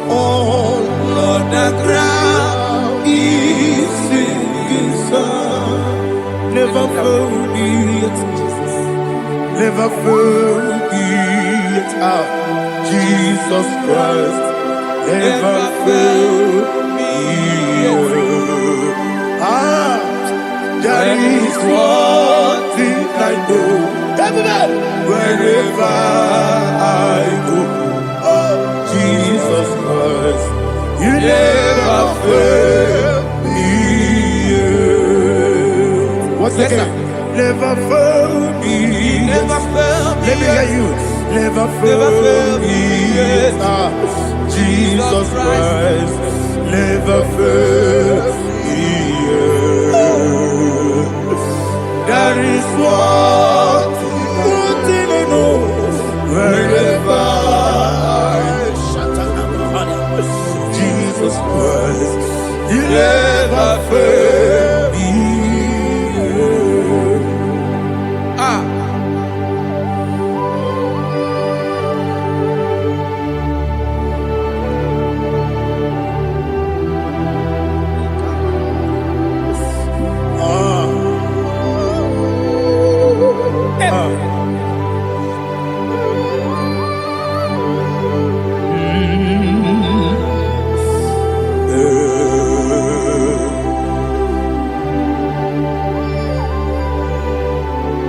[SPEAKER 1] All on the ground is sinking sun. Never forget, never forget, Jesus Christ. Never fail me. That is one thing I know. Wherever I go, oh, Jesus Christ, you never fail me. Once again, never fail me.
[SPEAKER 2] Never fail me.
[SPEAKER 1] Let me hear you. Never fail me. Jesus Christ never fails me. That is one thing I know. Wherever Jesus Christ, He never fails me.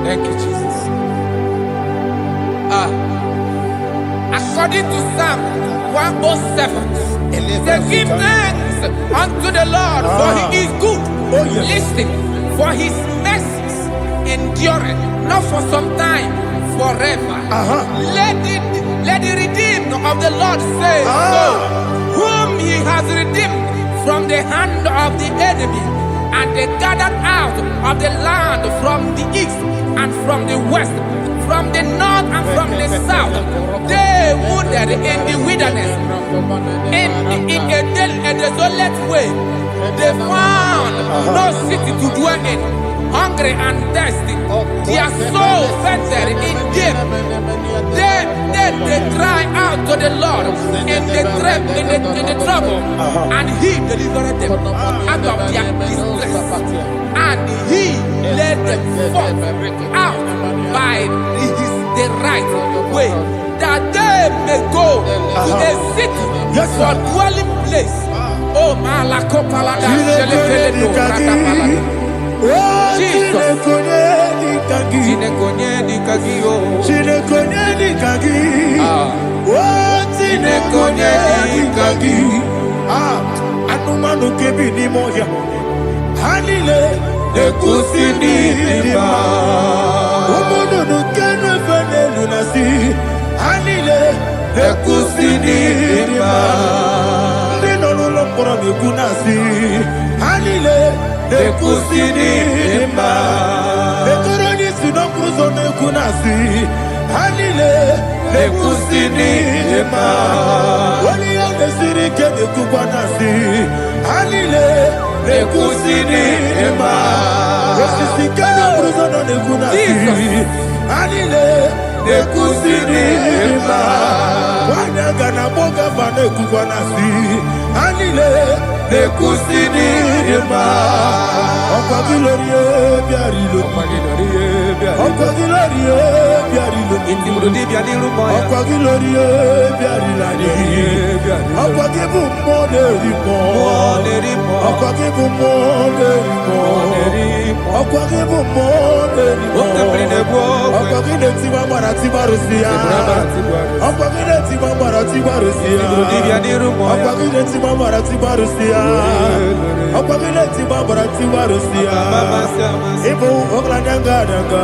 [SPEAKER 2] Thank you, Jesus. According to Psalm 107, say, give thanks unto the Lord, for He is good.
[SPEAKER 1] Oh, yes.
[SPEAKER 2] Listen, for His mercies endureth, not for some time, forever. Let the redeemed of the Lord say so, whom He has redeemed from the hand of the enemy, and they gathered out of the land from the east and from the west, from the north and from the south. They wandered in the wilderness, in a desolate way. They found no city to dwell in, hungry and thirsty. Their soul fainted in deep. They cry out to the Lord in the trouble, and He delivered them out of their distress, and He led them forth out by the right way, that they may go to a city for dwelling place. Oh, Malakopalada, Jesus.
[SPEAKER 1] Anumanu kebi ni moya Hanile Ekusini nima Umudu nukenu fene lunasi Hanile Ekusini nima Ndino lulopora mikunasi Hanile Ekusini nima Ekoroni sinokruzo mikunasi Hanile Ekusini nima Wali yone sirike mikubanasi Hanile Ekusini nima Esisikana bruzono mikunasi Hanile Ekusini nima Wanyaga na boga vane
[SPEAKER 3] Wanasi, Anile, Nekusini, Ema, Okagilorie, Biarilo, Okagilorie, Biarilo, Okagilorie, Biarilani, Okagibu Moderimo, Okagibu Moderimo, Okagibu Moderimo, Okagile Tiba Maratiba Rusia, Okagile Tiba Maratiba Rusia, Okagile Tiba Maratiba Rusia, Okagile Tiba Maratiba Rusia, Ibu Ogladanga Danga,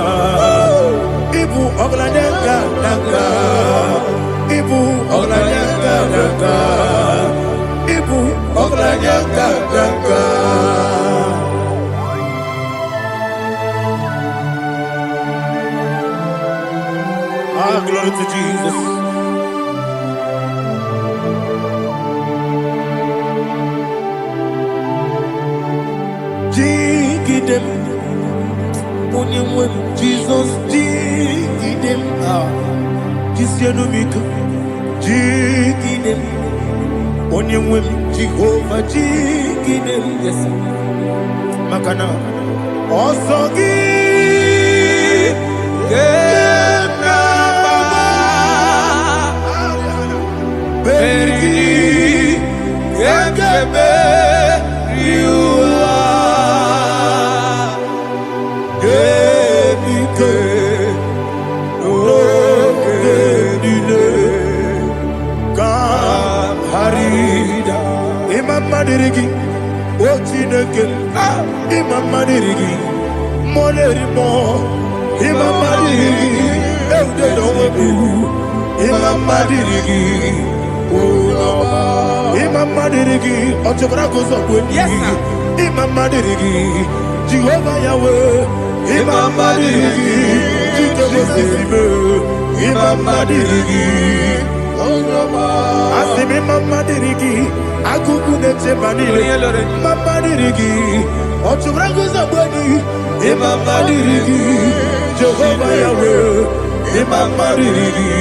[SPEAKER 3] Ibu Ogladanga Danga, Ibu Ogladanga Danga, Ibu Ogladanga Danga. Ah, glory to Jesus. Jigidem, Jesus, Jigidem, Kisianomika, Jigidem, Onyemwem, Jehovah, Jigidem, yes, Makana, Osogi, Berigi, Gekebe, Riua, Gebike, Ogedile, Kam Harida, Imam Madirigi, Ochineke, Imam Madirigi, Molerimo, Imam Madirigi, Eudedowebu, Imam Madirigi. Imam Madirigi, Ochobragos of Winnie, Imam Madirigi, Jehovah Yahweh, Imam Madirigi, Imam Madirigi, Asim Imam Madirigi, Akukune Manili, Imam Madirigi, Ochobragos of Winnie, Imam Madirigi, Jehovah Yahweh, Imam Madirigi,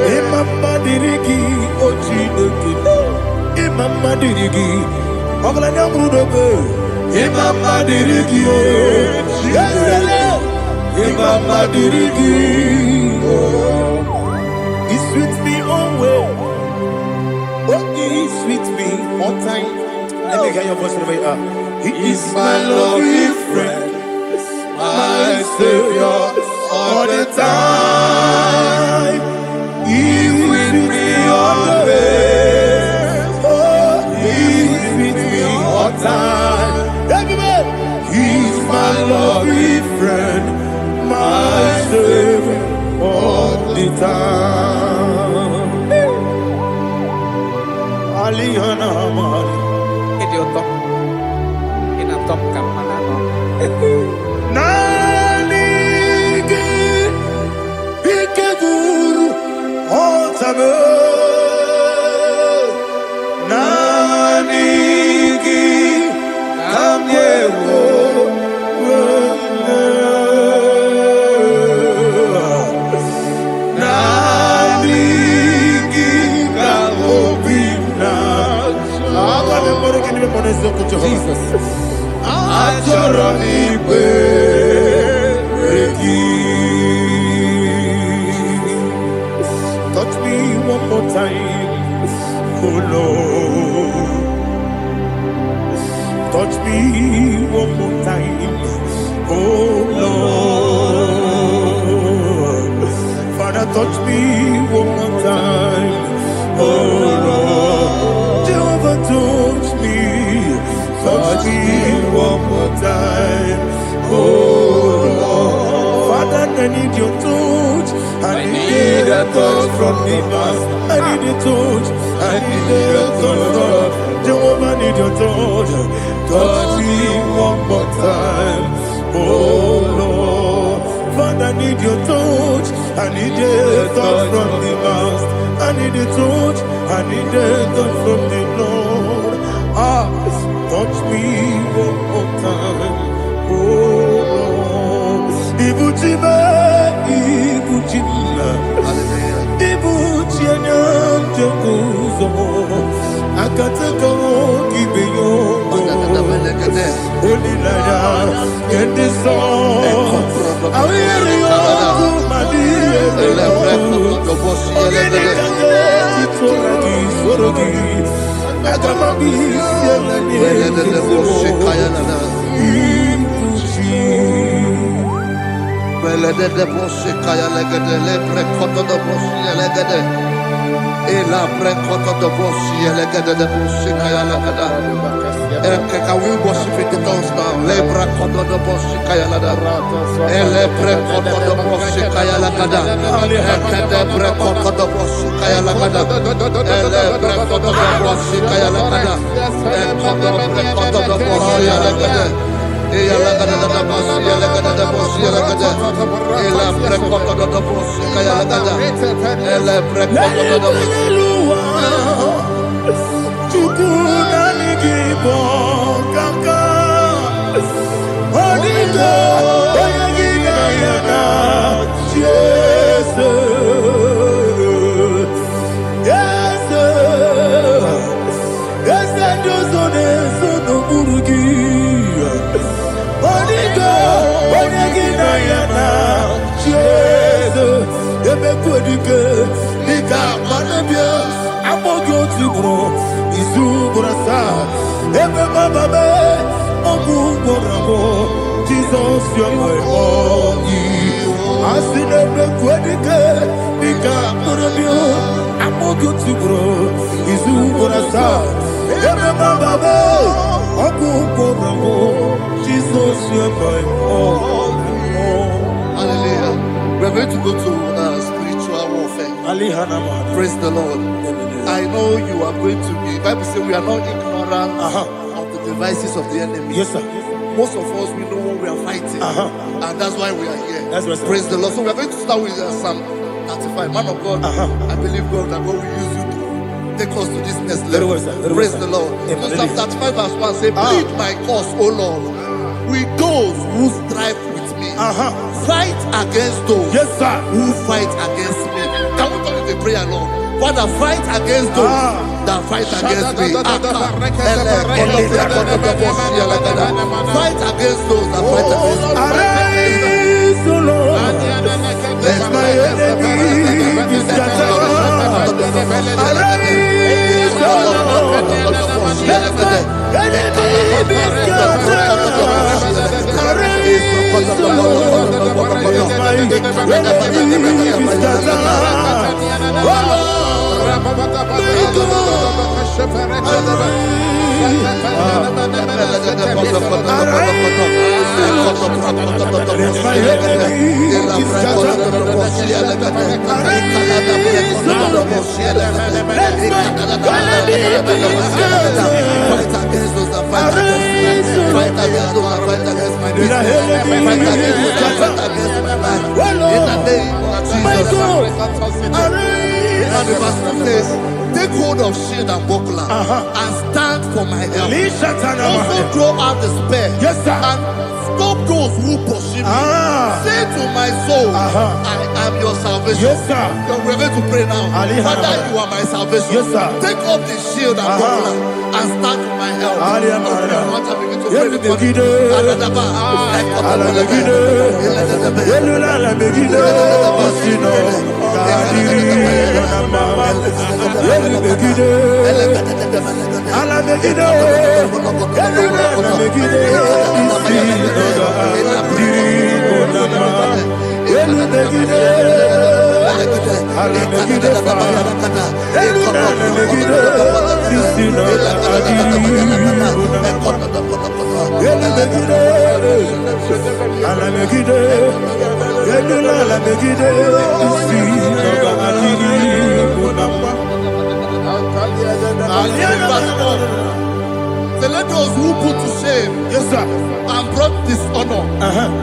[SPEAKER 3] Imam Madirigi, Ochineke, Imam Madirigi, Oglanya Brudobe, Imam Madirigi, Imam Madirigi, he sweet me always, oh he sweet me all time. Let me hear your voice wherever you are. He is my lovely friend, my Savior all the time. He's with me always. Oh, he's with me all time. Everybody, he's my lovely friend, my Savior all the time. Alihana Mari.
[SPEAKER 2] Idiotom. Inatom kamanano.
[SPEAKER 3] Nanigi, Ikeguru. Nanigi, Kamyewo, Nanigi, Kamobina. Jesus. Touch me one more time, oh Lord. Touch me one more time, oh Lord. Father, touch me one more time, oh Lord. Jehovah, touch me one more time, oh Lord. Father, I need your touch. I need a touch from the past. I need a touch. I need a touch from Jehovah. I need your touch. Touch me one more time, oh Lord. Father, I need your touch. I need a touch from the past. I need a touch. I need a touch from the Lord. Touch me one more time, oh Lord. Ibuchima, Ibuchima, Ibuchima.
[SPEAKER 1] Akataka kibeyo Olilaya Kendiso Awiriyo Kumadiye Ogedekage Titoragi Sorogi Agamabi Sielani
[SPEAKER 4] Belede de bosse kaya legede le prekoto de bosse legede e la prekoto de bosse legede de bosse kaya legede can we worship in the tongues now le prekoto de bosse kaya legede e le prekoto de bosse kaya legede e de prekoto de bosse kaya legede e le prekoto de bosse kaya legede e koto prekoto de bosse legede e la gada da boss, e la gada da boss, e la gada, e la precoto da boss, e la gada, e la precoto da boss.
[SPEAKER 1] Chukuna nigibo kaka, onigo oyagina yana, Jesus, yes, dozone sono burugi. Onigo yana, Jesus, ebekwedike, nika manabia, amogyo tibro, izubrasa, ebe bababe, ogugorabo, Jesus yomoy oyi, asine ebekwedike, nika manabia, amogyo tibro, izubrasa, ebe bababe, ogugorabo, Jesus yomoy oyi.
[SPEAKER 4] Hallelujah. We're going to go to spiritual warfare. Praise the Lord. I know you are going to be. Bible says we are not ignorant of the devices of the enemy.
[SPEAKER 1] Yes, sir.
[SPEAKER 4] Most of us, we know what we are fighting. And that's why we are here.
[SPEAKER 1] That's right, sir.
[SPEAKER 4] Praise the Lord. So we are going to start with Psalm 35. Man of God, I believe God that God will use you to take us to this next level.
[SPEAKER 1] Well, sir.
[SPEAKER 4] Praise the Lord. So Psalm 35 verse 1 says, plead my cause, O Lord, with those who strive with me. Fight against those who fight against me. Can we call it a prayer, Lord? Father, fight against those that fight against me. Fight against those that fight against me.
[SPEAKER 1] Arise, O Lord, let my enemy be scattered. Arise, O Lord, let my enemy be scattered. Arise, O Lord, let my enemy be scattered. Oh
[SPEAKER 4] And the verse says, take hold of shield and buckler and stand for my help. Also throw out the spear and stop those who pursue me. Say to my soul, I am your salvation. We're going to pray now. Father, you are my salvation. Take up the shield and buckler and stand for my help. So let those who put to shame and brought dishonor,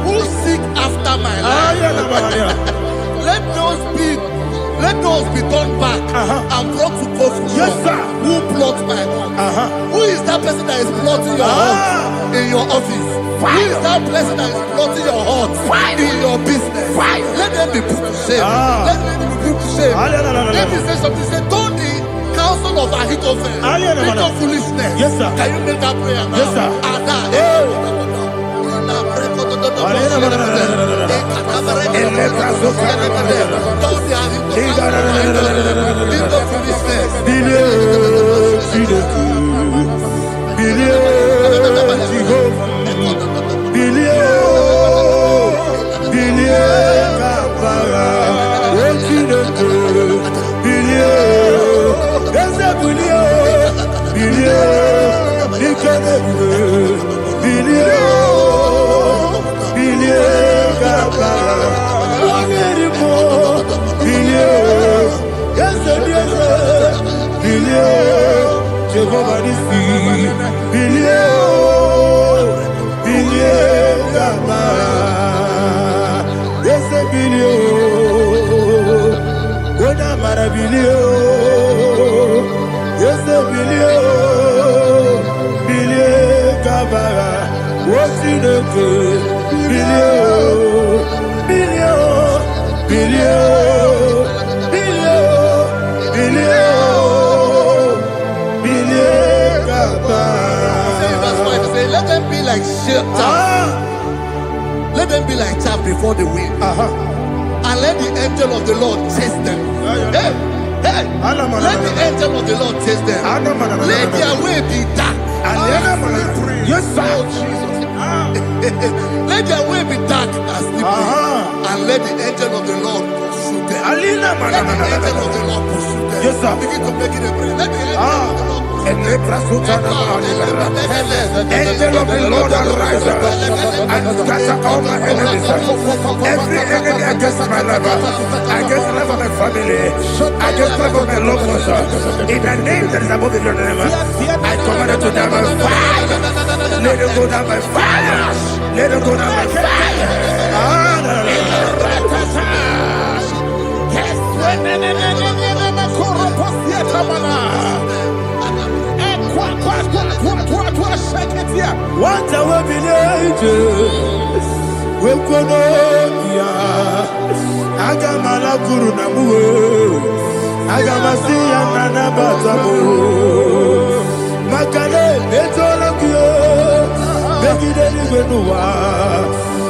[SPEAKER 4] who seek after my life, let those be turned back and brought to confusion. Who plot my hurt? Who is that person that is plotting your hurt in your office? Who is that person that is plotting your hurt in your business? Let them be put to shame. Let them be put to shame. Let me say something. Say, turn the counsel of Ahithophel. Think of foolishness.
[SPEAKER 1] Yes, sir.
[SPEAKER 4] Can you make that prayer now?
[SPEAKER 1] Yes, sir.
[SPEAKER 4] Let them be like let them be like chaff before the wind. And let the angel of the Lord chase them. Hey, hey, let the angel of the Lord chase them. Let their way be dark.
[SPEAKER 1] Yes, sir.
[SPEAKER 4] Let their way be dark as slippery. And let the angel of the Lord pursue them. Let the angel of the Lord pursue them.
[SPEAKER 1] Yes, sir.
[SPEAKER 4] Begin to make it a prayer. Let the angel of the Lord
[SPEAKER 1] Angel of the Lord arise and scatter all my enemies. Every enemy against my life, against the life of my family, against the life of my loved ones. In the name that is above the name, I command it to down by fire. Let it go down by fire. Let it go down by fire. What I will be angels, we could Agamala Guru Namu, Agamasi and Nanabatamu, Makale, Betolakio, Begidani Benua,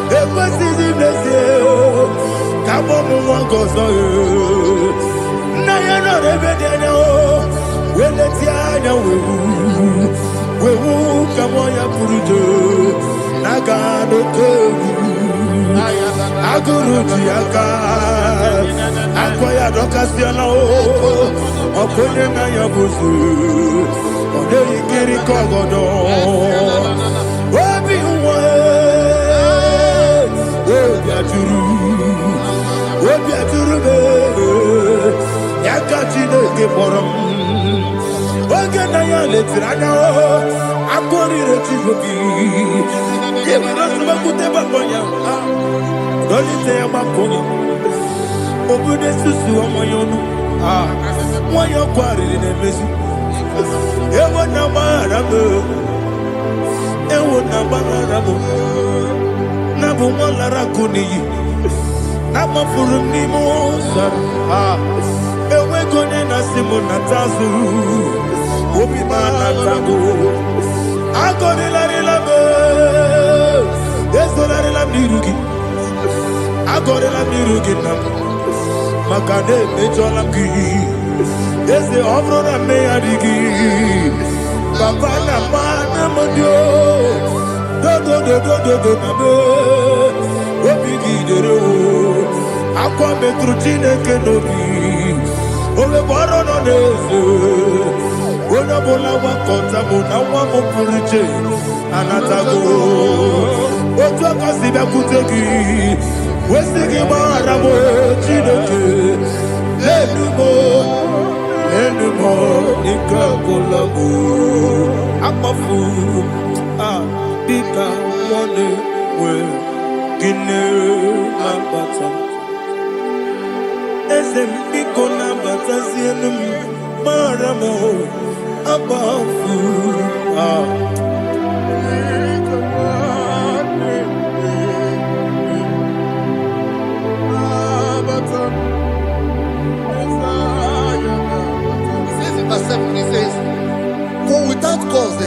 [SPEAKER 1] Equasi Blessio, Kabomu Gozo, Nayana Rebedeno, Weletiana Wewu Kamoya Purujo, Nagano Kogu, Aguru Jiaka, Akoya Docasiano, Okone Nayabusu, Odei Kiri Kogodo, Wabi Wabiaturu, Yakachino Geporum. Oganaya letrana akori retivoki yebana subakute bakonya dolite makonya obude susu omoyonu moyo kwari nemezi ewo na barabo na bu molara kuniyi na mafuru ni mosar ewe gone na simona tazu Obi manatago, agore la relabe, esolare la mirugi, agore la mirugi nam, makade mejolamgi, ese ovro na meadigi, papa na mana modio, do nabe, obi gidero, akwa metrutine kenobi, ole boro no nezo. Bola wakota bona wamo purije anatago ojo kasibe kutegi wesigi marabo chideke lenumo ikakolago akpafu bika one we gine ambata ese biko nambata sienum maramo above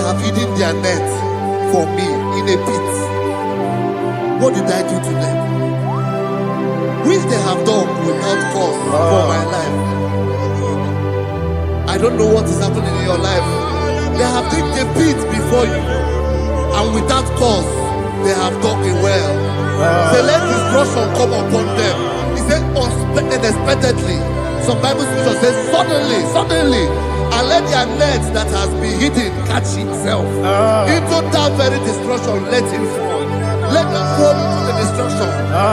[SPEAKER 4] have hidden their net for me in a pit. What did I do to them? Which they have done without cause for my life. I don't know what is happening in your life. They have digged a pit before you, and without cause, they have dug it well. Say, let destruction come upon them. He said, unexpectedly. Some Bible scripture says, suddenly, and let their net that has been hidden catch itself. Into that very destruction, let him fall. Let them fall into the destruction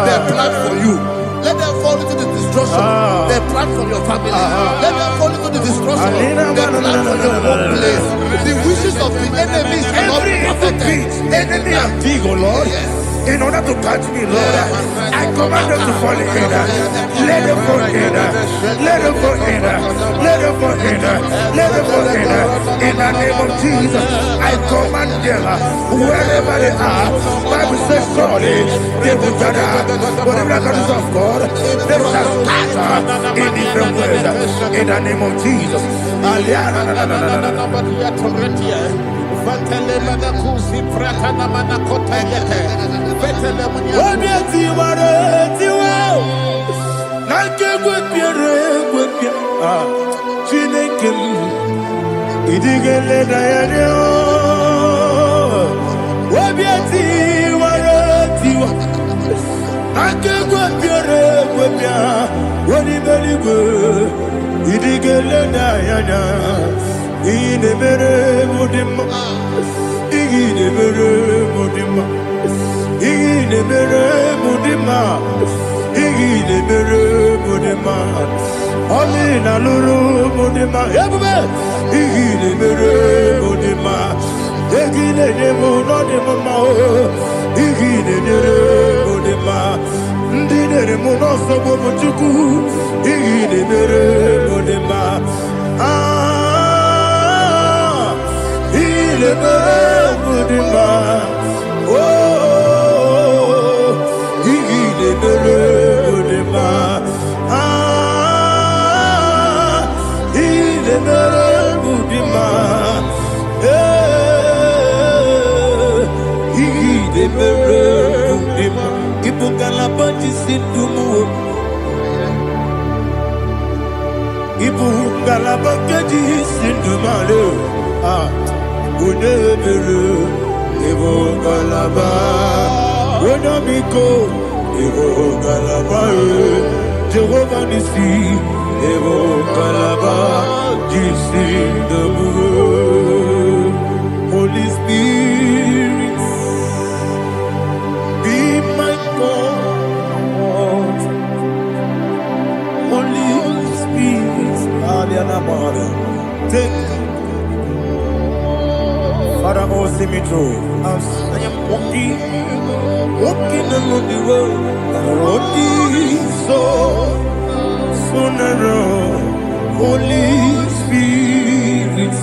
[SPEAKER 4] they plan for you. Let them fall into the destruction they plan for your family. Let them fall into the destruction they plan for your workplace. The wishes of the enemies cannot be perfected.
[SPEAKER 3] Enemy and dig, oh Lord.
[SPEAKER 4] Yes.
[SPEAKER 3] In order to catch me, Lord, I command them to fall in. Let them fall in. Let them fall in. Let them fall in. Let them fall in. In the name of Jesus, I command them wherever they are. Bible says surely they will gather. Whatever the is of God, they shall scatter in different ways. In the name of Jesus. Holy Spirit, be my God. Holy Spirit, take Father, oh, see me through. As I am walking along the road is so narrow. Holy Spirit,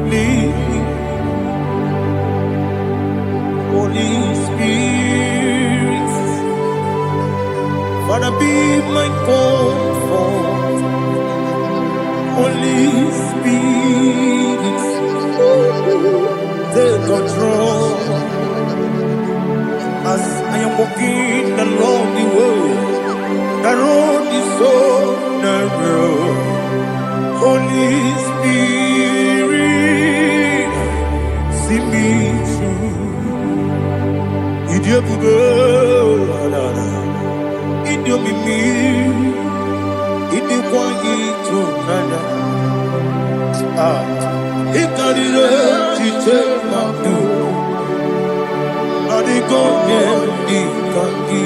[SPEAKER 3] lead me. Holy Spirit, Father, be my comfort. Holy Spirit, take control. As I am walking along the road is so narrow. Holy Spirit, see me through. Idiopube, Idiomimi, Idikwangi Tunanya. Ikarire Chiche Mabdu. Adigonye Ikangi.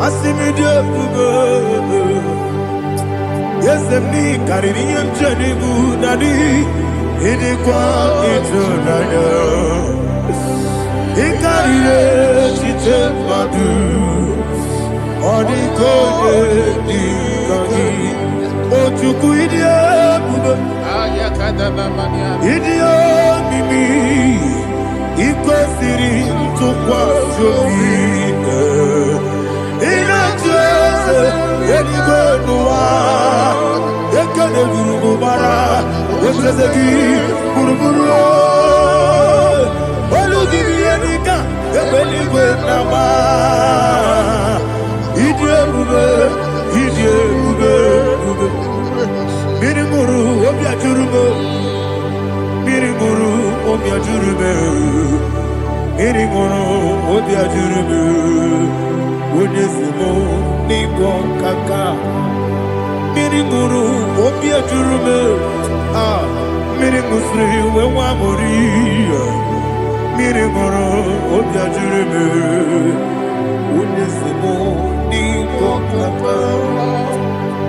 [SPEAKER 3] Asimi Idiopube. Yes, me carrying him journey good daddy. In the quiet Tunanya. Ikarire Chiche Mabdu. Adigonye Ikangi. Ochuku Idiopube. Idio mimi iko siri tukwa jobi ina jese enigo nuwa ekene guru bara
[SPEAKER 1] Ebrezeki, Buruburu, Oludibianika, Ebeligwe Nama, Idrebube, Mirimuru, Obiajurube, Mirimuru, Obiajurube, Mirimuru, Obiajurube, Unesimo, Nigo Kaka, Mirimuru, Obiajurube, Mirimusri, Wewamuri, Mirimuru, Obiajurube, Unesimo, Nigo Kaka,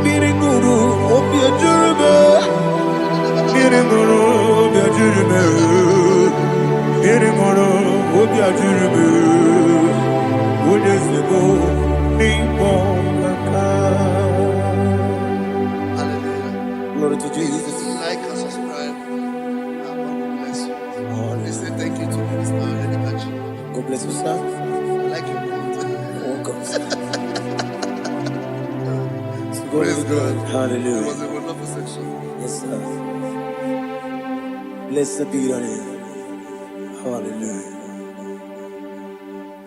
[SPEAKER 1] Mirimuru, Obiajurube, Mirimuru, Obiajurube, Mirimuru, Obiajurube, Unesimo, Nigo Kaka. Glory to Jesus.
[SPEAKER 4] Like and subscribe. God bless you. They say thank you to Minister Lady Machi.
[SPEAKER 1] God bless you, sir.
[SPEAKER 4] I like your mouth.
[SPEAKER 1] Welcome.
[SPEAKER 4] Praise God.
[SPEAKER 1] Hallelujah.
[SPEAKER 4] It was a wonderful section.
[SPEAKER 1] Yes, sir. Blessed be your name. Hallelujah.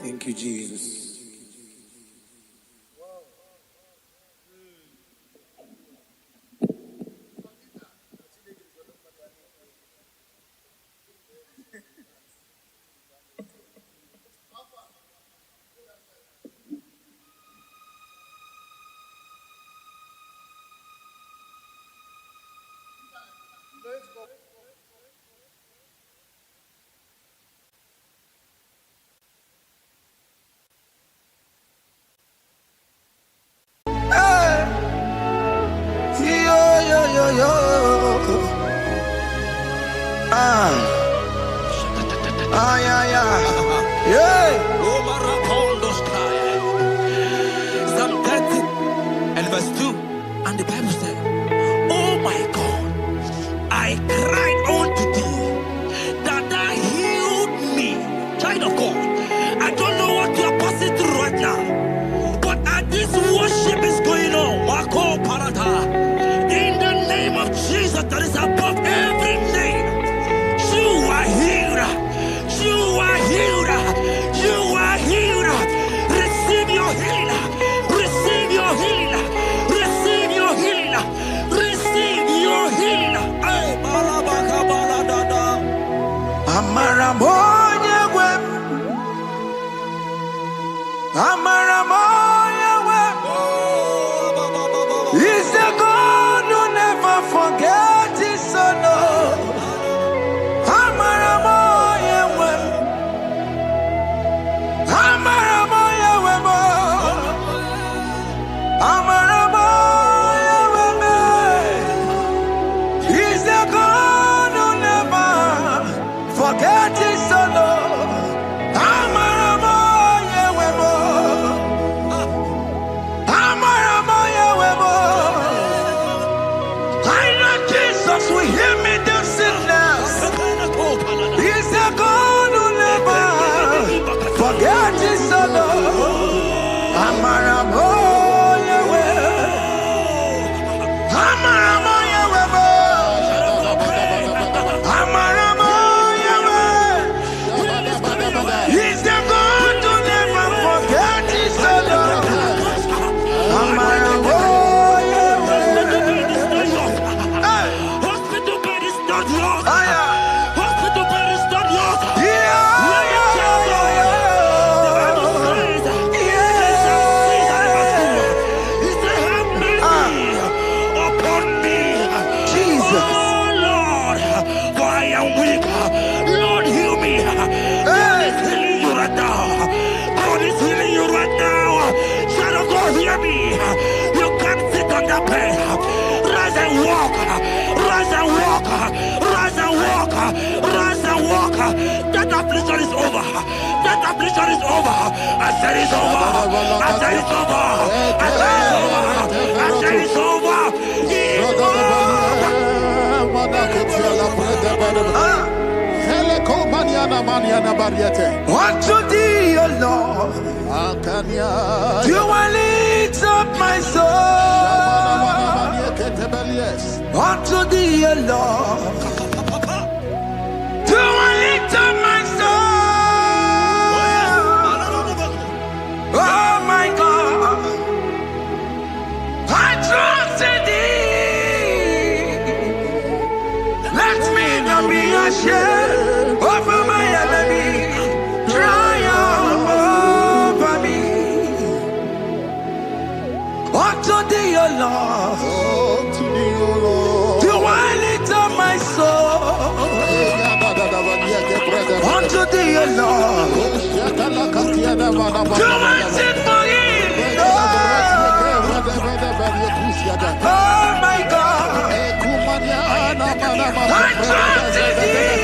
[SPEAKER 1] Thank you, Jesus.
[SPEAKER 2] Psalm 30 and verse 2. And the Bible said, oh my God, I cried unto thee that thou healed me. Child of God, I don't know what you are passing through right now, but as this worship is going on, Wako Parata, in the name of Jesus that is above every name, you are healed. You are healed. You are healed. Receive your healing. Receive your healing. Receive your healing. Receive your healing. Ay, balabaka baladada. Amaramoya web. Amaramoya web. He's the God who never forgets his son. Amaramoya web. Amaramoya web. Amaramoya web. He's the God who never forgets his son. Amaramoya web. Amaramoya web. I know Jesus will hear me the sickness. He's the God who never forget his son. Amaramoya web. Amaramoya web. Amaramoya web. He's the God who never forget his son. Amaramoya web. Hospital bed is not yours. Hospital bed is not yours. You can't sit on that bed. Rise and walk. Rise and walk. Rise and walk. Rise and walk. That affliction is over. That affliction is over. I said it's over. I said it's over. I said it's over. I said it's over. Unto thee, O Lord, do I lift up my soul. Unto thee, O
[SPEAKER 5] your love. Do I lift up my soul? Oh my God, I trust in thee. Let me not be ashamed over my enemy. Triumph over me. Unto thee, your love. Do I lift up my soul? Unto thee, your love. Do I sit for him? Oh my God, I trust in thee.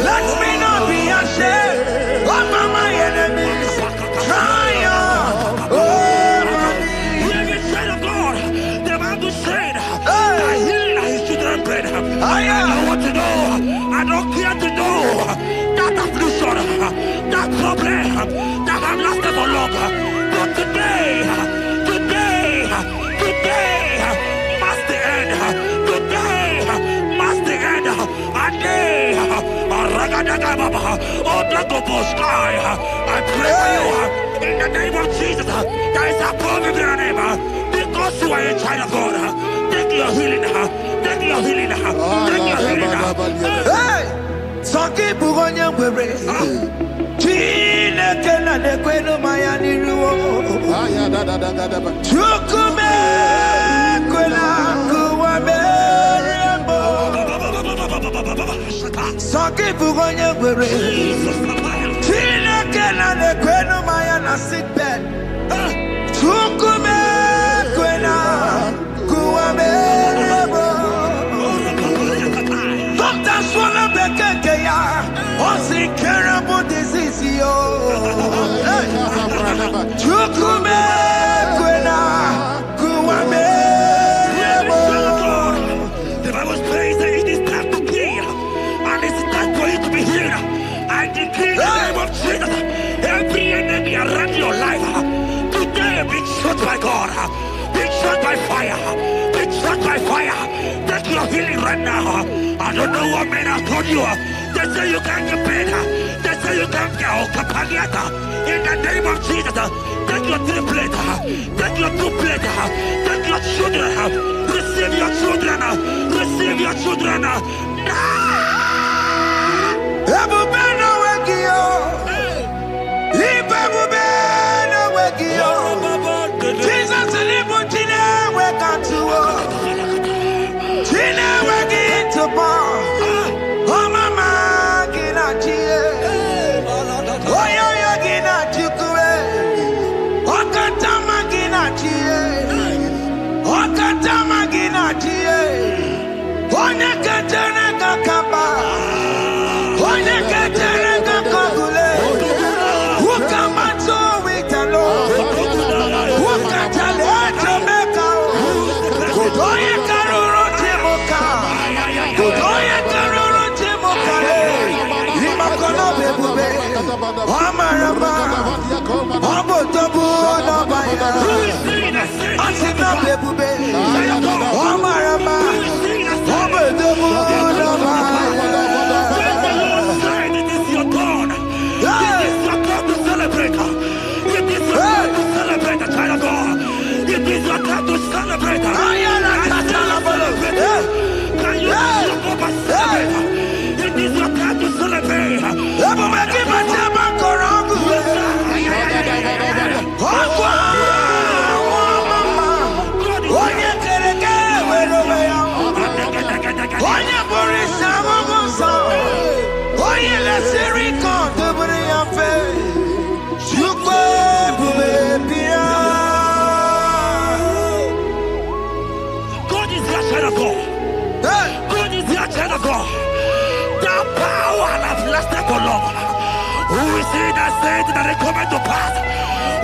[SPEAKER 5] Let me not be ashamed over my enemies. Triumph over me.
[SPEAKER 3] Living child of God, the Bible said, I heal his children bread. I don't want to know, I don't care to know that affliction, that problem, that have lasted for long. But today, must the end. Today, must the end. And day, I pray for you in the name of Jesus. There is a problem in your name. Because you are a child of God. Take your healing. Take your healing. Take your healing.
[SPEAKER 5] Hey! Sanki bugonya wewe. Chine kena de kwenu mayani ruo. Chukume kwela kuwa merembo. Sanki bugonya wewe. Chine kena de kwenu mayana sickbed. Chukume kwela kuwa merembo. Doctor swallow the keke ya. What's incurable disease yo? Chukume kwena kuwame.
[SPEAKER 3] The Bible says that it is time to heal, and it's time for you to be healed. I decree in the name of Jesus, every enemy around your life today be shot by God, be shot by fire, be shot by fire. Take your healing right now. I don't know what men have told you. They say you can't get better. They say you can't get Okapaniata. In the name of Jesus, take your 3 plate, take your 2 plate, take your children, receive your children, receive your children.
[SPEAKER 5] Ebubeno wegio, Ibebubeno wegio. Jesus libu tine wekantuo, tine wegi to bar. Oh mama gina chie, oh yo yo gina chukue, oh katama gina chie, oh katama gina chie, oh nekatene kakaba.
[SPEAKER 3] We see that said that it coming to pass.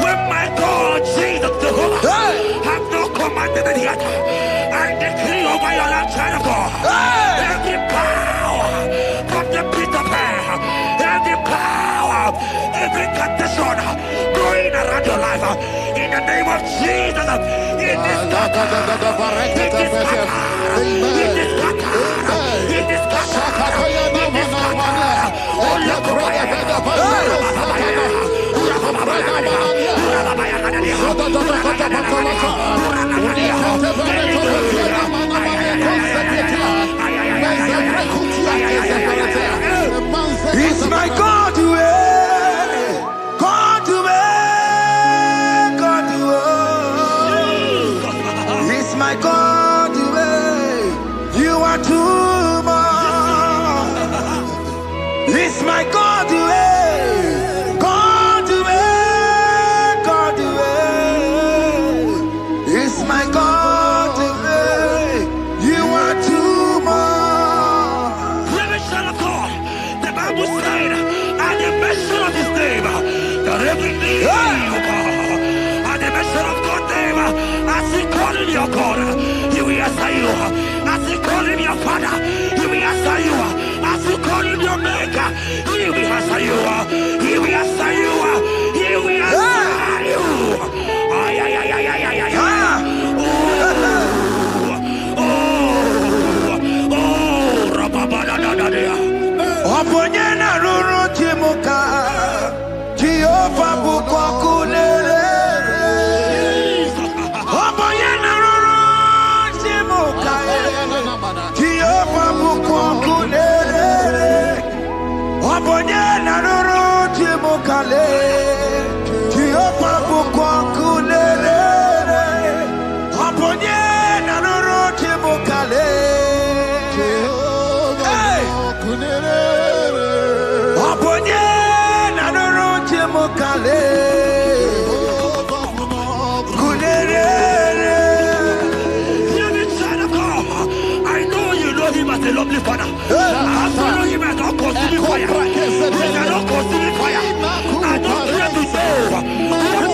[SPEAKER 3] When my God, Jesus, Jehovah, have not commanded it yet. I decree over your life, child of God. Every power from the pit of hell, every power, every condition going around your life, in the name of Jesus. It is scattered. It is scattered. It is scattered. It is scattered. It is scattered. Oh, look over
[SPEAKER 5] It's my God way, God way, God way. It's my God way. You are too much. It's my God way, God way, God way. It's my God way. You are too much.
[SPEAKER 3] The Bible said, at the mention of his name, that every knee will bow. At the mention of God's name, as he call him your God, he will answer you. As he call him your Father, he will answer you. As you call him your Maker, he will answer you. He will answer you. He will answer you. Ay, ay, ay, ay, ay, ay, ay.
[SPEAKER 5] Oponyena ruru timuka Jehova bukwa kulele Oponyena ruru timuka Jehova bukwa kulele Oponyena ruru timuka le Jehova bukwa kulele Oponyena ruru timuka le
[SPEAKER 3] A lovely Father. I follow him and don't consume fire. He cannot consume fire. I don't pray to know what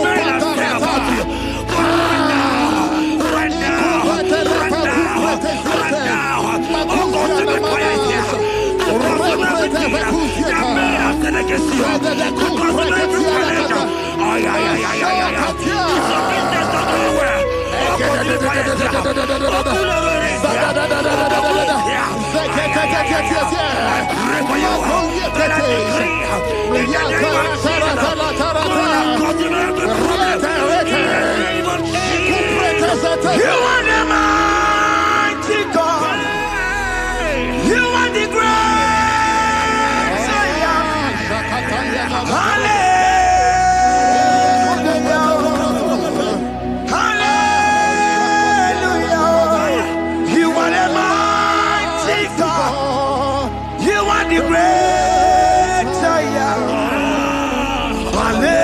[SPEAKER 3] men have said about you. But right now, oh, consuming fire is here. To consume everything that men have said against you. To consume every challenge. Ay, ay, ay, ay, ay, ay. It's a business not nowhere. Oh, consuming fire is here. Oh, consuming is here.
[SPEAKER 5] You are the mighty God. You are the great Zion. Hallelujah. The great Zion. Hallelujah.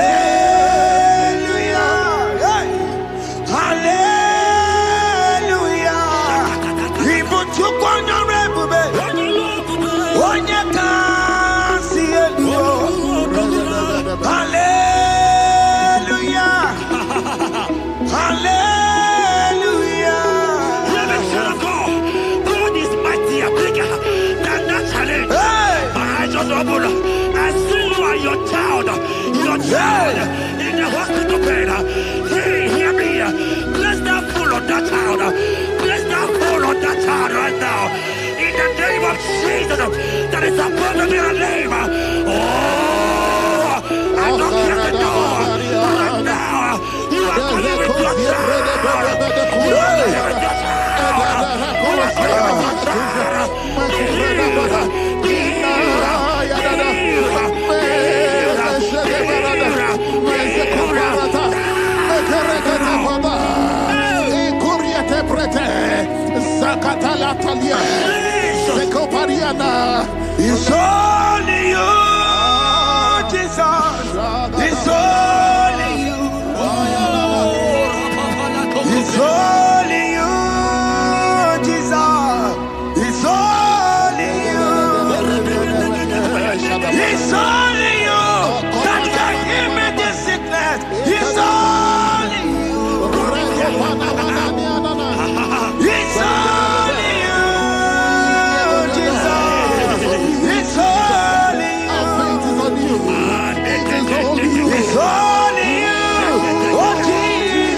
[SPEAKER 5] Hallelujah. Even to Konorebe. Onye can see it. Hallelujah. Hallelujah.
[SPEAKER 3] God is mighty and bigger than that challenge. I see you are your child in the hospital bed. Hey, hear me. Bless that fool on that child. Bless that fool on that child right now. In the name of Jesus, that is above every name. Oh, I don't care the door. Right now, you are going with your child. You are going with your child. You are going with your child.
[SPEAKER 5] It's only you, Jesus. It's only you. It's only you, Jesus. It's only you. It's only you that can heal me this sickness. It's only you. It's only you, Jesus. It's only you. It's only you. Oh, Jesus.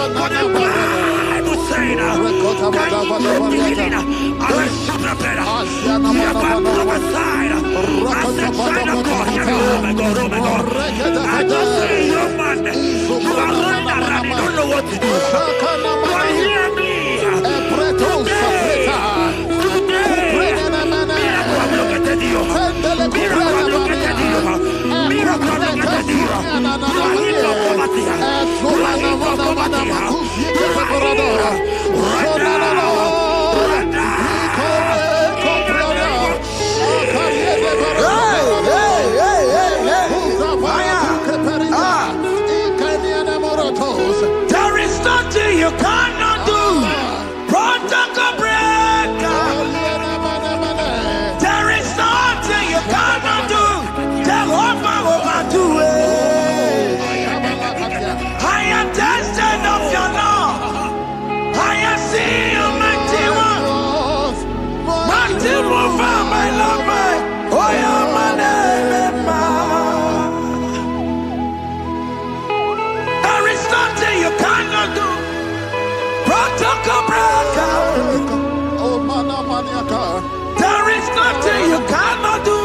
[SPEAKER 5] For the Bible saying, can you begin? I will shut up better. You have prophesied. I said, China God, oh my God, oh my God. I just see you, man. You are running around, you don't know what to do. But hear me. There is nothing you cannot do. Protocol breaker. There is nothing you cannot do. Jehovah overdo it. I am tested of your law. I am seeing you, mighty one. Mighty mover, my love, my. Oh, yeah, my name, there is nothing you cannot do. Protocol breaker. There is nothing you cannot do.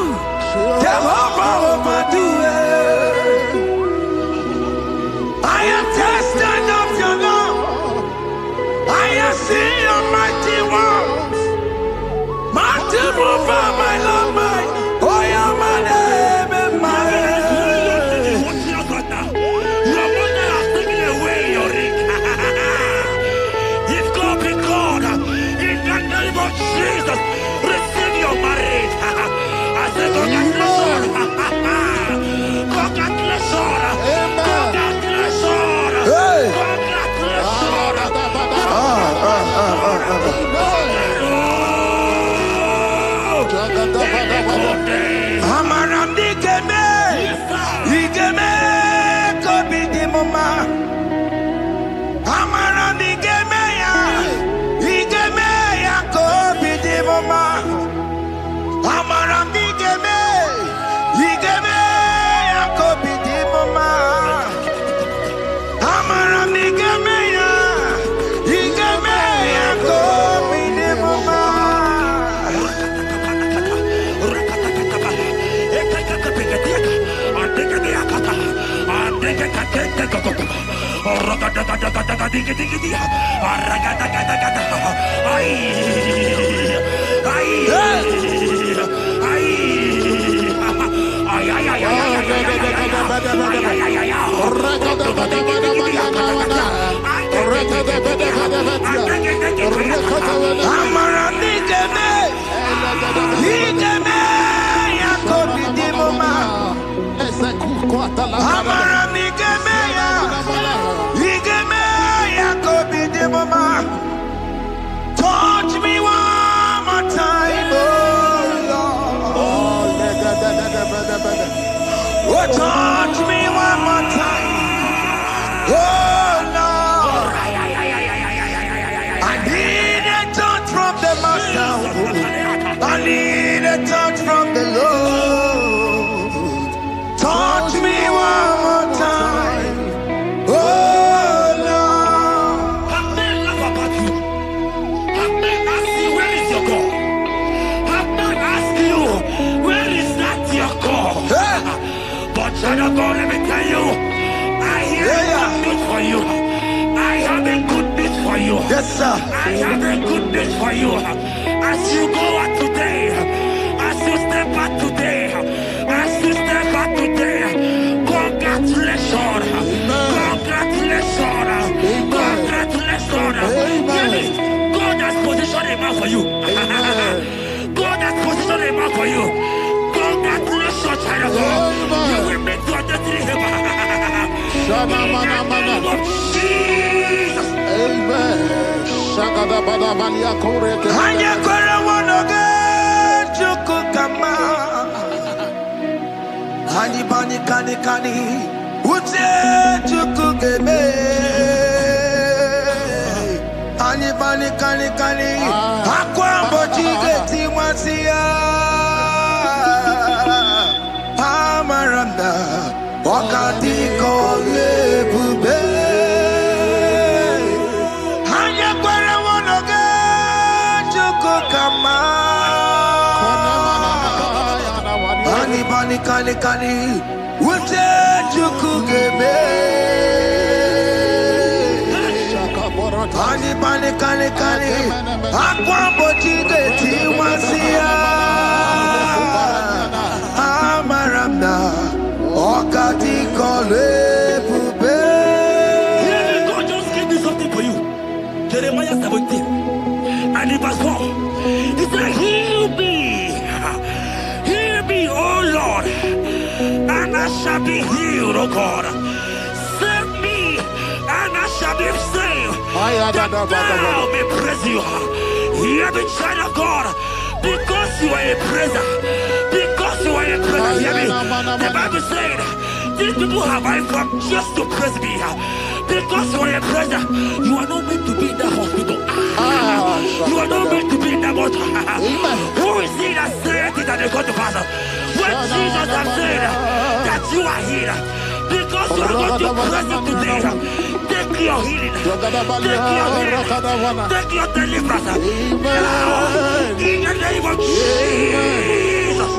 [SPEAKER 5] Jehovah overdo it. I am tested of your love. I am seeing your mighty ones. Mighty mover, my love, my. Oh, yeah, my name and my. Your mother has taken away your ring. If God be God, in the name of Jesus, receive your marriage. I said, congratulations. Congratulations. Touch me one more time, oh Lord. Oh, touch me one more time, oh Lord. I need a touch from the Master. I need a touch from the Lord. Touch me one more time, oh Lord. I may laugh about you. I may ask you, where is your God? I may ask you, where is that your God? But child of God, let me tell you, I hear good news for you. I have a good news for you. Yes, sir. I have a good news for you. As you go out today, as you step out today, as you step out today, congratulations. Congratulations. Congratulations. Hear me. God has positioned a man for you. God has positioned a man for you. Congratulations, child of God. You will make your destiny helper. In the name of Jesus.
[SPEAKER 4] Amen.
[SPEAKER 5] Hani bani kani kani uche chukugeme. Hani bani kani kani akwambo chigeti mwasia. Amaranda wakati kole bube.
[SPEAKER 4] kani Ute chukugeme Kani Akwambo chigeti wasia Amaramna Okati kole pube.
[SPEAKER 5] God just gave me something for you. Jeremiah 17 and in verse 4. He said, heal me, O Lord, and I shall be healed, O God. Save me, and I shall be saved. That thou may praise you. Hear me, child of God, because you are a praiser. Because you are a praiser. Hear me. The Bible said, these people have I come just to praise me. Because you are a praiser, you are not meant to be in that hospital. You are not meant to be in that water. Who is he that said it and they got to pass? When Jesus has said that you are healed, because you are going to praise him today, take your healing, take your deliverance. Now, in the name of Jesus.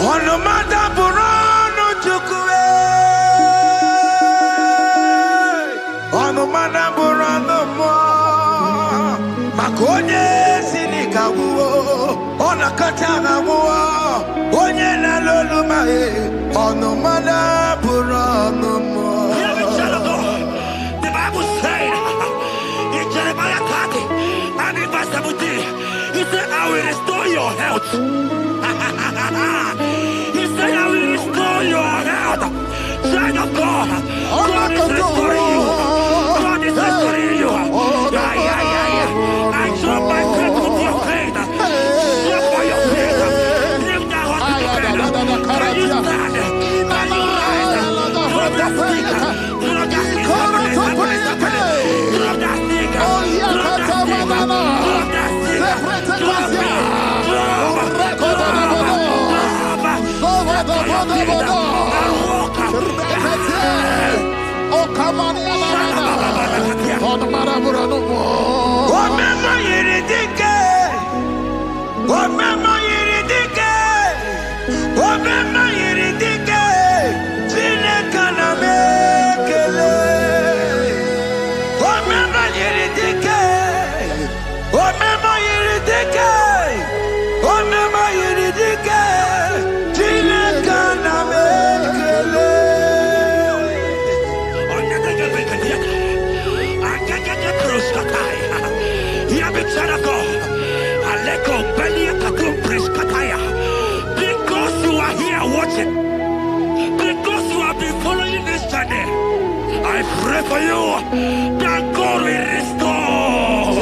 [SPEAKER 4] On the matter Burano Chukwe. On the matter Burano Mo. Makonye Sinika Wo. On a Katana Wo. Onye na Loluma. On the matter Burano Mo.
[SPEAKER 5] The Bible said in Jeremiah 30 and in verse 17, he said, I will restore your health. He said, I will restore your health. Child of God, God is restoring you. God is restoring you. I drop my faith with your faith. Drop by your faith. Lift that hospital bed. Can you stand? Can you rise? Drop that stick. Drop that stick. Drop that stick. Drop that stick. Drop that stick. Drop it. Because you are here watching, because you have been following this journey, I pray for you that God will restore.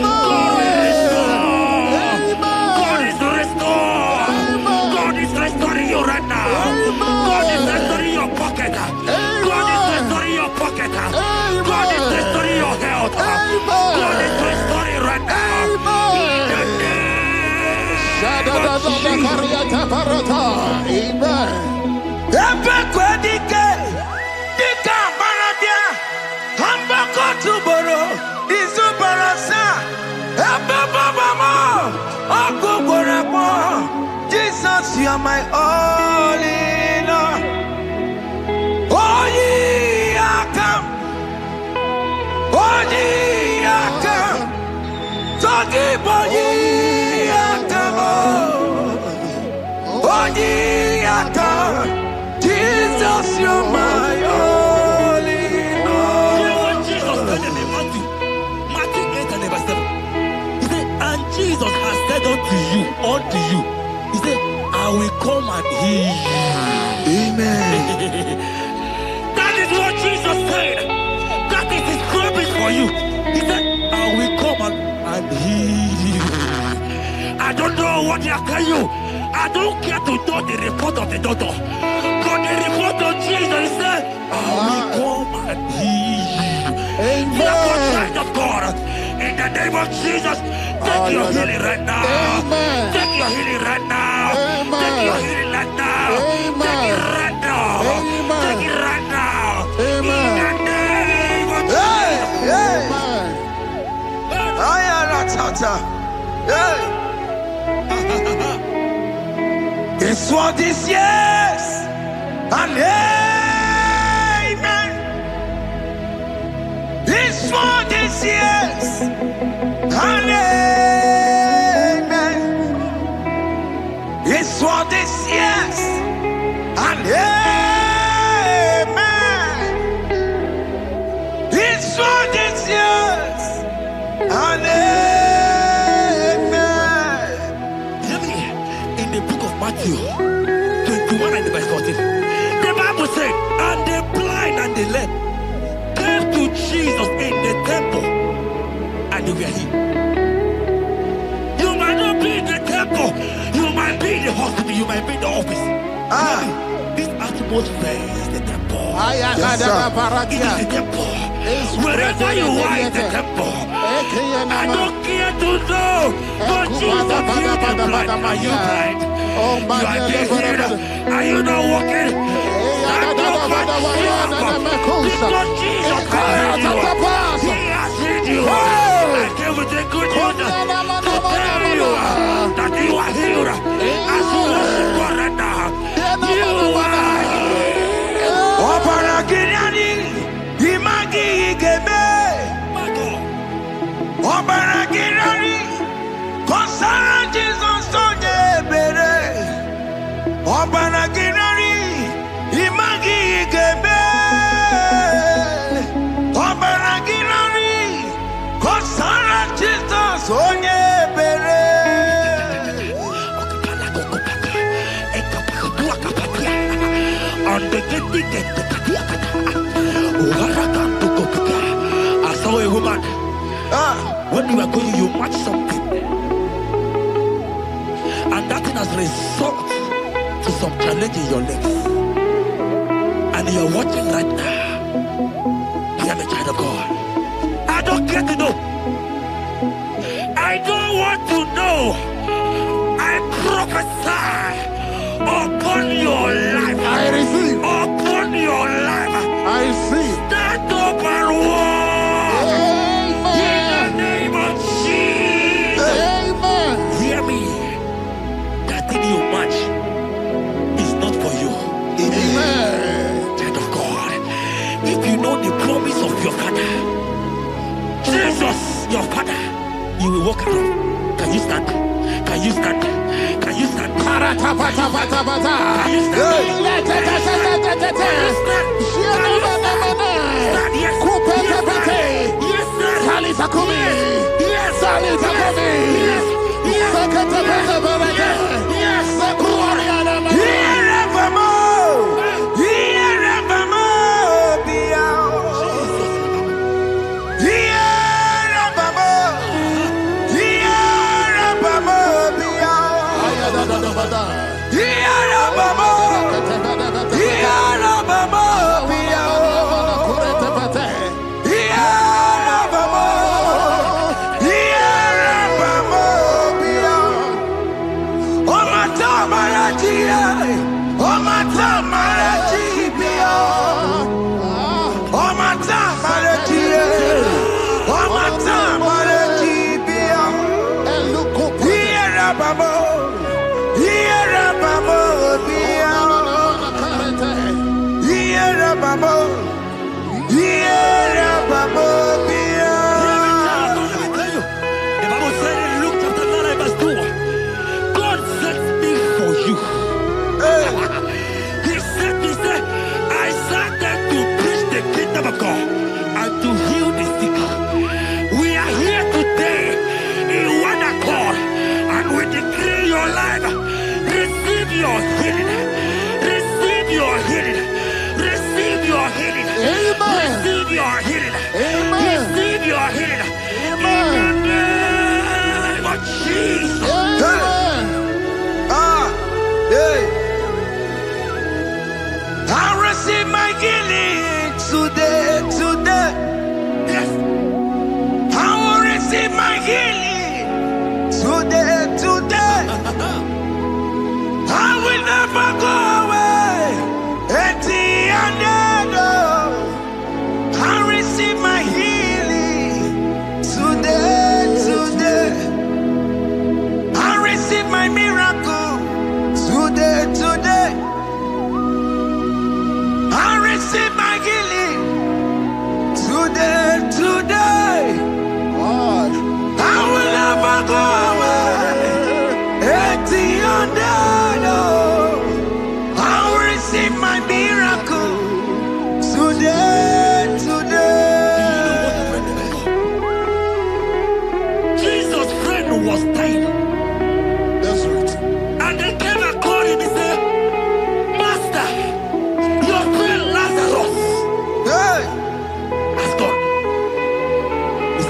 [SPEAKER 5] God will restore. God is restoring. God is restoring you right now. God is restoring your pocket. God is restoring your pocket. God is restoring your health. God is restoring right now.
[SPEAKER 4] Jesus, you are my all in all. Oh, ye are come. Oh, ye are come. Talking about ye are come. Oh, ye are come. Jesus, you are my all in all.
[SPEAKER 5] You know what Jesus said in Matthew 8 and verse 7? He said, and Jesus has said unto you, he said, I will come and heal you.
[SPEAKER 4] Amen.
[SPEAKER 5] That is what Jesus said. That is his promise for you. He said, I will come and heal you. I don't know what they are telling you. I don't care to know the report of the doctor. But the report of Jesus, he said, I will come and heal you. Therefore, child of God, in the name of Jesus, take your healing right now.
[SPEAKER 4] Amen.
[SPEAKER 5] Take your healing right now.
[SPEAKER 4] Amen.
[SPEAKER 5] Take your healing right now.
[SPEAKER 4] Amen.
[SPEAKER 5] Take it right now.
[SPEAKER 4] Amen.
[SPEAKER 5] Take it right now.
[SPEAKER 4] Amen.
[SPEAKER 5] In the name of
[SPEAKER 4] Hey, hey.
[SPEAKER 5] Jesus.
[SPEAKER 4] Hey. It's
[SPEAKER 5] what is yes and amen. This what is yes and amen. This what is yes and amen. This what is yes and amen. Hear me. In the book of Matthew 21 and verse 14, the Bible said, and the blind and the lame came to Jesus in the temple, and they were healed. You might not be in the temple, you might be in the hospital, you might be in the office. This atmosphere is the temple.
[SPEAKER 1] Yes,
[SPEAKER 5] It is the temple. Wherever you are in the temple, I don't care to know, but Jesus healed the blind. Are you blind? You are dead here. Are you not walking? Stand up and because Jesus has healed you. He has healed you. I came with a good news to tell you that you are healed. As you worship God right now, you are healed. Obaragirani, Imagi Igebe. Obaragirani, Konsara Jesus Onyebere. Obaragirani, Imagi Igebe. Obaragirani, Konsara Jesus Onyebere. I saw a woman. When you were going, you match something, and that thing has resulted to some challenge in your legs. And you're watching right now. I am a child of God. I don't care to know. I don't want to know. I prophesy upon your life.
[SPEAKER 1] I receive.
[SPEAKER 5] Upon your life.
[SPEAKER 1] I receive.
[SPEAKER 5] Stand up and walk. In the name of Jesus.
[SPEAKER 1] Amen.
[SPEAKER 5] Hear me. That thing you match is not for you.
[SPEAKER 1] Amen.
[SPEAKER 5] Child of God. If you know the promise of your father, Jesus, your father, you will walk around. Can you stand? Can you stand? Can you stand? Can you stand?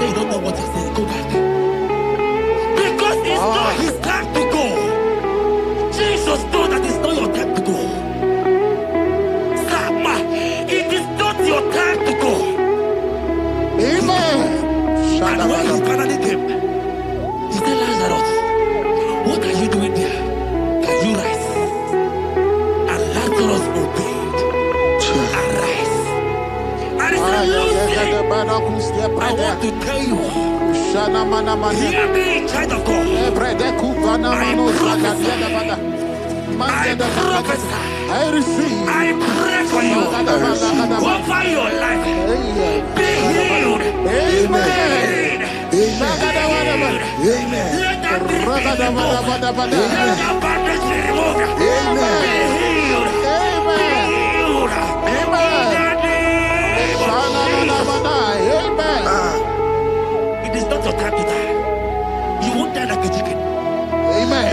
[SPEAKER 5] say you don't know what you're saying, go back. Because it's not his time to go. Jesus knows that it's not your time to go. Sama, it is not your time to go.
[SPEAKER 4] Amen.
[SPEAKER 5] And when he finally came, he said, Lazarus, what are you doing there? Can you rise? And Lazarus obeyed. Arise. And he said, Lucy, I want to tell you, hear me, child of God. I prophesy.
[SPEAKER 4] I receive.
[SPEAKER 5] I pray for you. Over your life. Be healed.
[SPEAKER 4] Amen.
[SPEAKER 5] Let that disease be removed. Let that bandage be removed. Be healed. Be healed. In the name of Jesus. It is not your time to die. You won't die like a chicken.
[SPEAKER 4] Amen.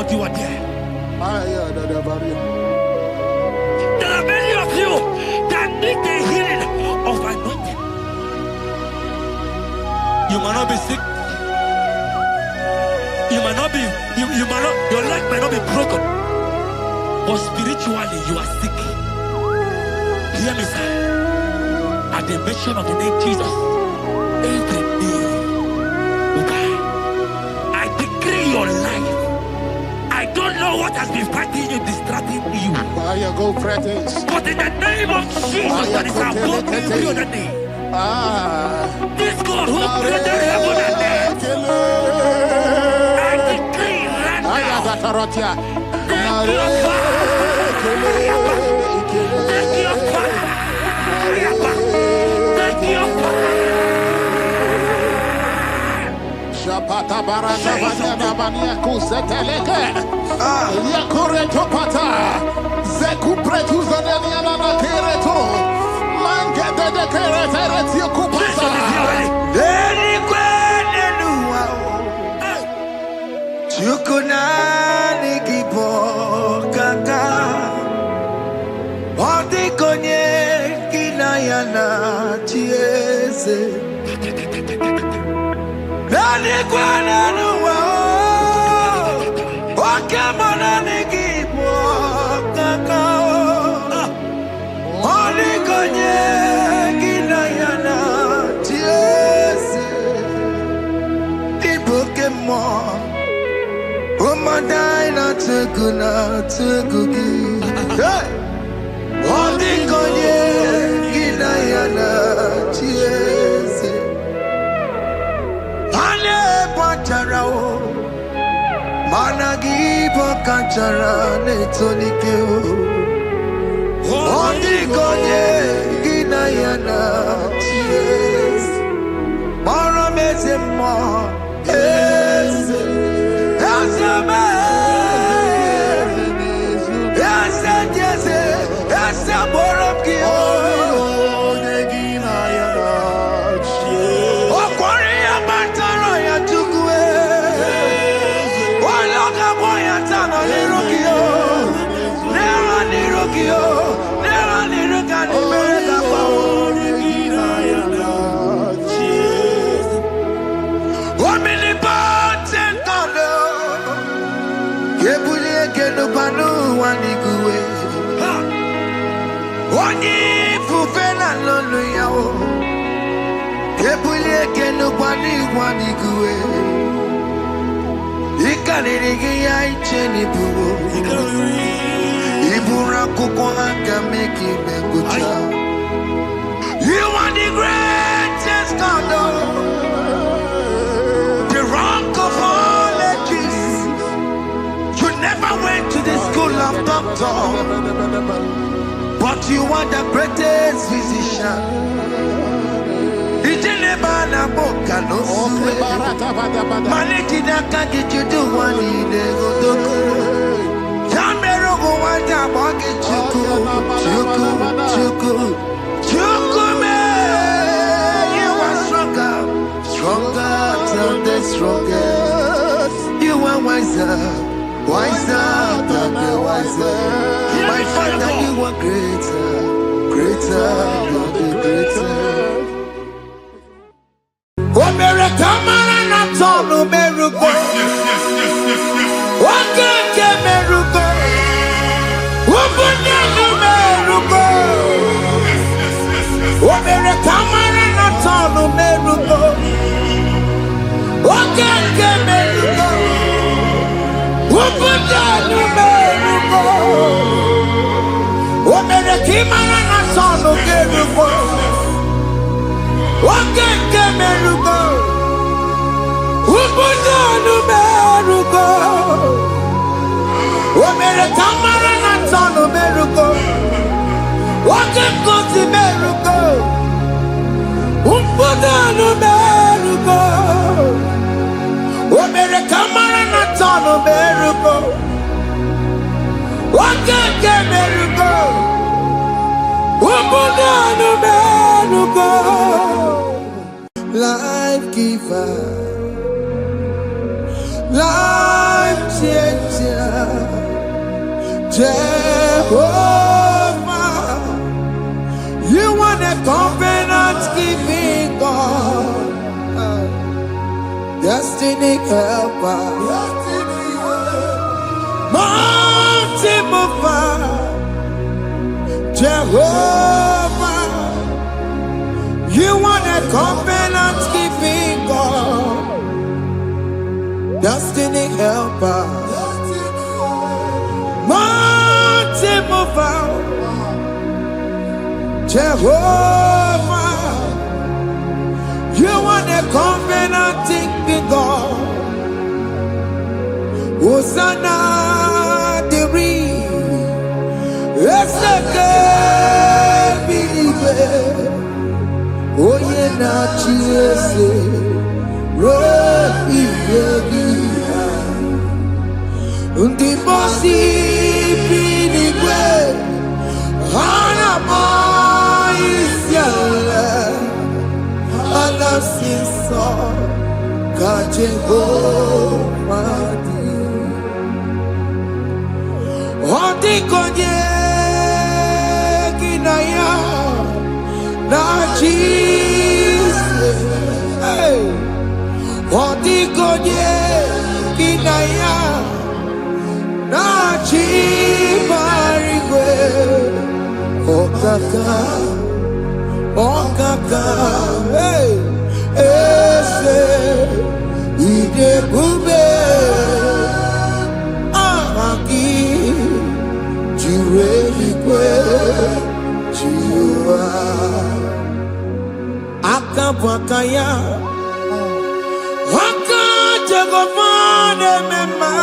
[SPEAKER 5] You are there. There are many of you that need the healing of anointing. You might not be sick. You might not be, you might not, your leg might not be broken. But spiritually you are sick. Hear me, sir. At the mention of the name Jesus, every day will die. I decree your life. I don't know what has been fighting you, distracting you. But in the name of Jesus, that is above every other name. This God who created heaven and earth, I decree right now, take your fire. Take your fire. Take your fire.
[SPEAKER 4] Pata barata banyana mania kuseteleke yakure topata zeku pretu zanania na kereto mangede de keretere tikupata
[SPEAKER 1] Deni kwene nuwa chukuna nigibo kaka odi konye kinayana chieze Nani kwana nuwa wakemona nigibo kaka odi konye kinayana chieze ibokemo umadai na tukugi odi konye kinayana chieze
[SPEAKER 4] chara netonike Ondikonye ginayana Yes Mara mezemo Yes Yes Yes Yes Yes You are the greatest God, the rock of all ages. You never went to the school of doctor, but you are the greatest physician. You are wiser than the wiser. My Father, you are greater than the greater. Oh, Merekamara not all Meruko. What can Meruko? What Meruko? Oh, Merekamara not all Meruko. What can Meruko? What Meruko? Oh, Merekamara not all Meruko. What can Meruko? Ubudanu Meruko. O Merekamara Natano Meruko. What can Kosi Meruko? Ubudanu Meruko. O Merekamara Natano Meruko. What can Meruko? Ubudanu Meruko. Life giver, life changer, Jehovah, you are the covenant keeping God, destiny helper, mountain mover, Jehovah. You are the covenant keeping God, destiny helper, mountain mover, Jehovah. You are the covenant keeping God. Hosanna the Oh, yeah, not Jesus. Rohi Yogi. Undi Bosi Pinigwe. Hanama Isyala. Alasinso. Kajego Madi. Ondi Konye Kinaya. Na Jesus, hey, Odigonye Kinaya, Na Chibarigwe, Okaka, hey, Ese, Ide Bube, Amaki, Jireligwe, Jiwa. Akabwakaya Waka Jegovane Mema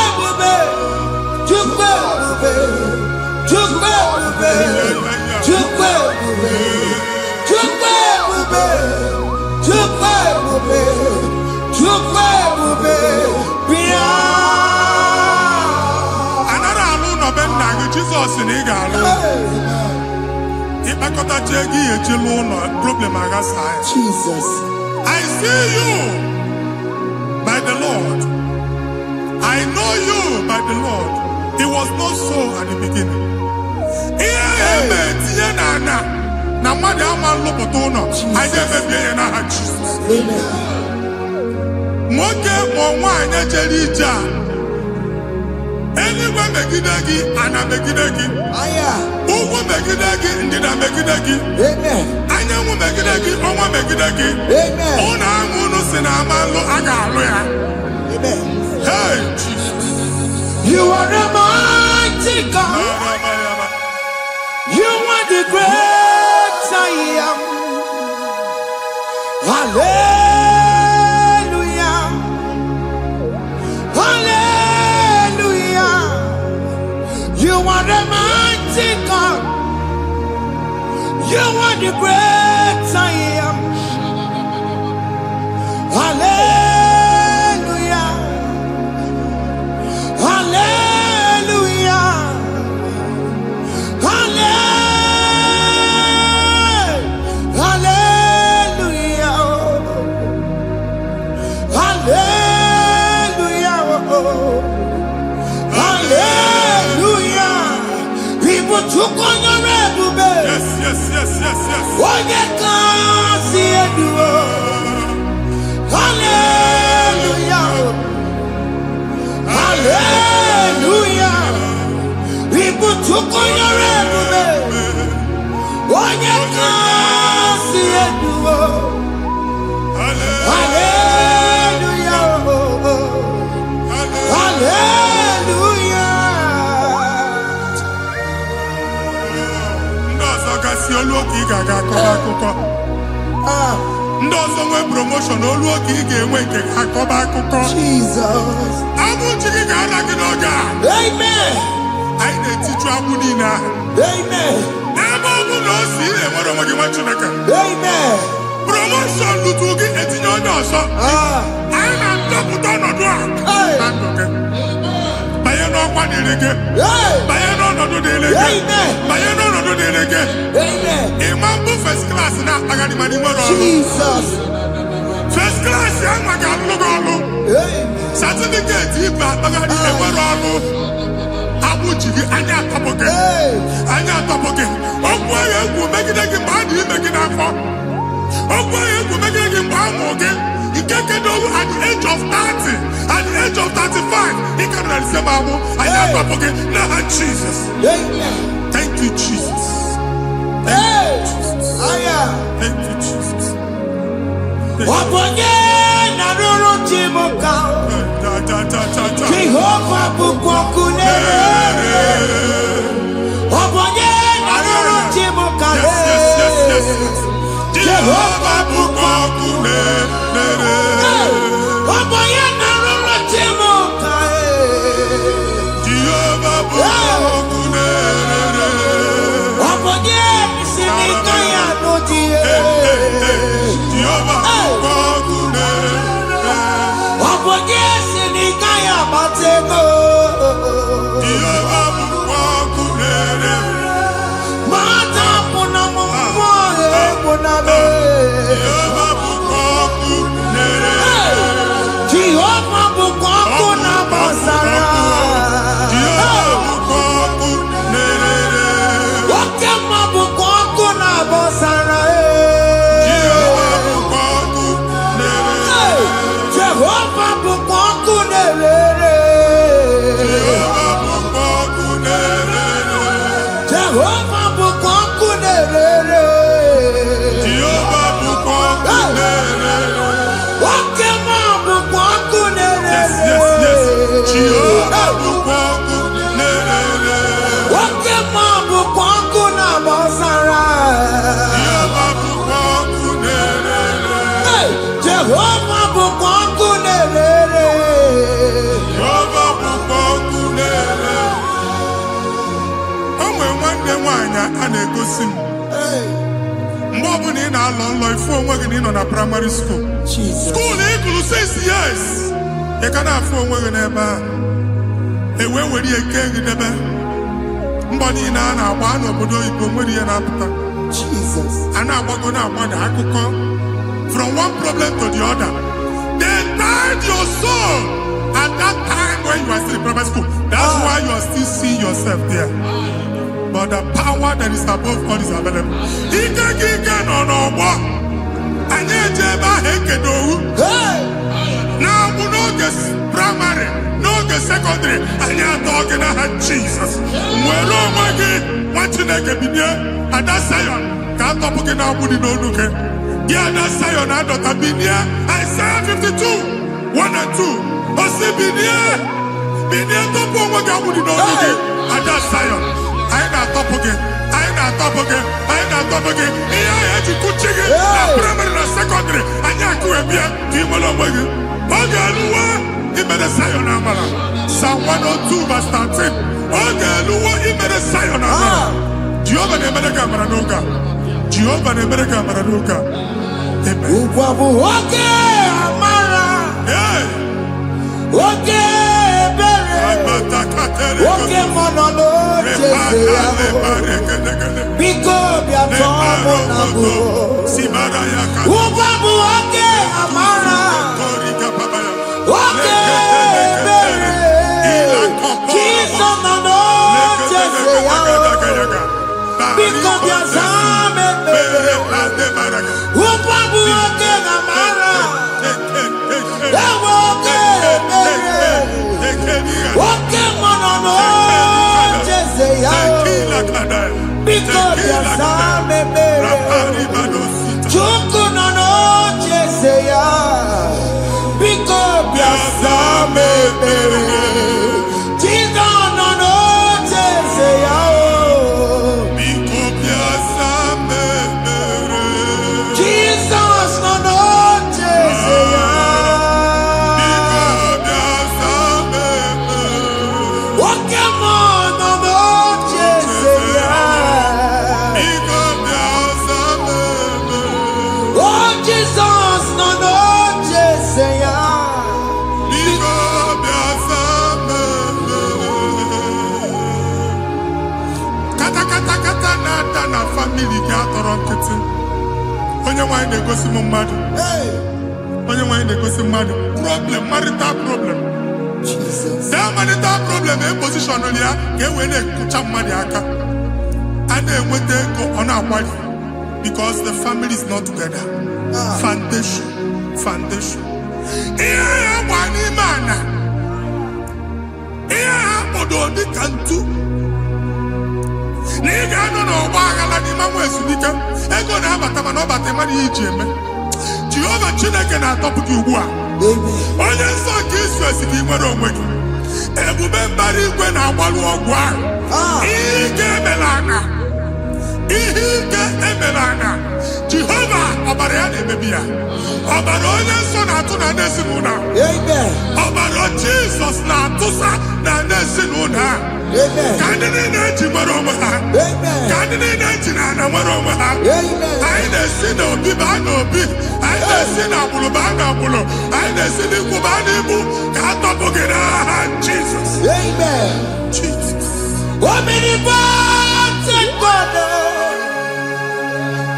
[SPEAKER 3] Ebubebe Jesus in Igalo. If I got a jaggy, a chiluno, problem I got.
[SPEAKER 4] Jesus.
[SPEAKER 3] I see you by the Lord. I know you by the Lord. It was not so at the beginning. Now, Madame, I never be in Jesus. Moke Mwana Jelija. Anyone Megidagi, Anna Megidagi. Ugo Megidagi, Indina Megidagi. I know Megidagi, Oma Megidagi. Ona Munu Sinamalo Agaloya. Hey, Jesus.
[SPEAKER 5] You are the mighty God. You are the great I am. Hallelujah. Hallelujah. You are the mighty God. You are the great I am. Hallelujah. Hallelujah. Hallelujah. Hallelujah. People took on your red.
[SPEAKER 3] Yes.
[SPEAKER 5] What you can see it do. Hallelujah. Hallelujah. People took on your red. What you can see it do. Hallelujah. Hallelujah.
[SPEAKER 3] Oluoki gaga akọba ndị nwe promotion oluoki ga-enwe nke akọba akụkọ
[SPEAKER 5] Jesus.
[SPEAKER 3] Amụchi gị ga-ana gị n'oge a.
[SPEAKER 5] Amen.
[SPEAKER 3] Anyị na-etiju agbụ niile ahụ.
[SPEAKER 5] Amen.
[SPEAKER 3] Ebe ọ bụ na o si enwere onwe gị nwa Chineke.
[SPEAKER 5] Amen.
[SPEAKER 3] Promotion lutu gị etinye onye ọzọ. Anyị na-atọpụta ọnọdụ a na ndụ gị. Banye n'ọkwa dịrị gị. Banye n'ọnọdụ dịrị gị. Banye n'ọnọdụ dịrị gị. Ịma mbụ first class na-akpagharị ma n'ime ọrụ.
[SPEAKER 5] Jesus.
[SPEAKER 3] First class ya nwa ga-alụ gị ọlụ. Certificate ibe akpagharị enwere ọlụ. Agbụji gị anya atọpụ gị. Anya atọpụ gị. Okwu agha egwu megide gị mgbe a dị ime gị n'afọ. Okwu agha egwu megide gị mgbe a mụ gị. Ike kedowu at the age of 30, at the age of 35, he can receive abu. I am up again. Now, Jesus. Thank you, Jesus. Thank you, Jesus. Thank you, Jesus.
[SPEAKER 5] Jehovah Bukwakunere.
[SPEAKER 3] Yes. Jehovah Bukwakunere. Na primary school. School equal 6 years. You can have 4 women ever. A way where you can't get Mbani na one obodo ibo nwere na apụta.
[SPEAKER 4] Jesus.
[SPEAKER 3] Ana agbago na agbada akụkọ from one problem to the other. They tied your soul at that time when you are still in primary school. That's why you are still seeing yourself there. But the power that is above all is available. Ike no more. Anye jeba hekedowu. Now we no get primary, no get secondary. Anye talking about Jesus. Mwelo magi wachineke binye ada Zion. Can't up again now budi no nuke. Yeah, that Zion adota binye. Isaiah 52, 1 and 2. Osi binye topo magi budi no nuke. Ada Zion. I top again. Iya eji kuchige na primary na secondary. Anya kuebia kimolo magi. Ogaluwa imere Zion amala. Psalm 102 verse 13. Ogaluwa imere Zion amala. Jehovah ne mere kamera nuka. Jehovah ne mere kamera nuka. Amen.
[SPEAKER 4] Ukwabu oke amara.
[SPEAKER 3] Hey.
[SPEAKER 4] Oke bere. Oke monono jese yabo. Biko biatomo nabu. Ukwabu oke amara. Oke bere. Kiso mono jese yabo. Biko biazame bere. Ukwabu oke amara. Oke bere. Oke monono jese yabo. Biko biazame bere. Chuku nono jese yabo. Biko biazame bere. Chizo nono jese yabo. Jesus nono jese yabo. Oke monono jese yabo. Oh Jesus nono jese yabo.
[SPEAKER 3] Kata na family ga atọrọ nkịtị. Onye nwanyị na-egosi m mmadụ. Onye nwanyị na-egosi mmadụ. Problem, marital problem.
[SPEAKER 4] Jesus.
[SPEAKER 3] That marital problem e position ya ka e wee na-ekucha mmadụ aka. A na-enweta ego ọ na-akwali because the family is not together. Foundation. Ihe ya gba n'ime ana. Ihe ha kpọdo dị ka ntu. Na ị ga-anọ n'ọgba aghara n'ime nwa ezumike. Ego na-abata mana ọ bata mmadụ ihe iji eme. Jehova Chineke na-atọpụ gị ugbu a. Onye nsọ nke isu esi gị nwere onwe gị. Ebube mbara igwe na-agbalụ ọgwụ ahụ. Ihe ike emela ana. Jehova ọbara ya na-emebi ya. Ọbara onye nsọ na-atụ na ndị ezinụlọ ahụ. Ọbara Jizọs na-atụsa na ndị ezinụlọ ahụ. Ka ndị niile eji nwere onwe ha. Ka ndị niile eji na ana nwere onwe ha. Anyị na-esi n'obi baa n'obi. Anyị na-esi n'agbụrụ baa n'agbụrụ. Anyị na-esi n'ikwu baa n'ikwu. Ka a tọpụ gị n'aha Jizọs. Jesus.
[SPEAKER 4] Omnipotent God.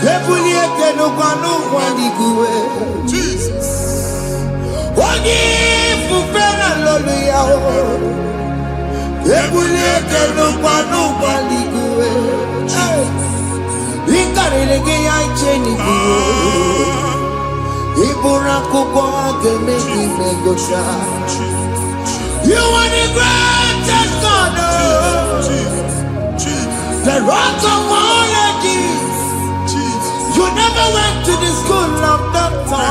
[SPEAKER 4] Kebulie kenukwanu waniguwe.
[SPEAKER 3] Jesus.
[SPEAKER 4] Ogi fufena lolu ya o. Kebulie kenukwanu waniguwe. Inkarilege ya icheni kuwe. Ibura kubwa gemeki megosha. You are the greatest God. The rock of all ages. You never went to the school of doctor,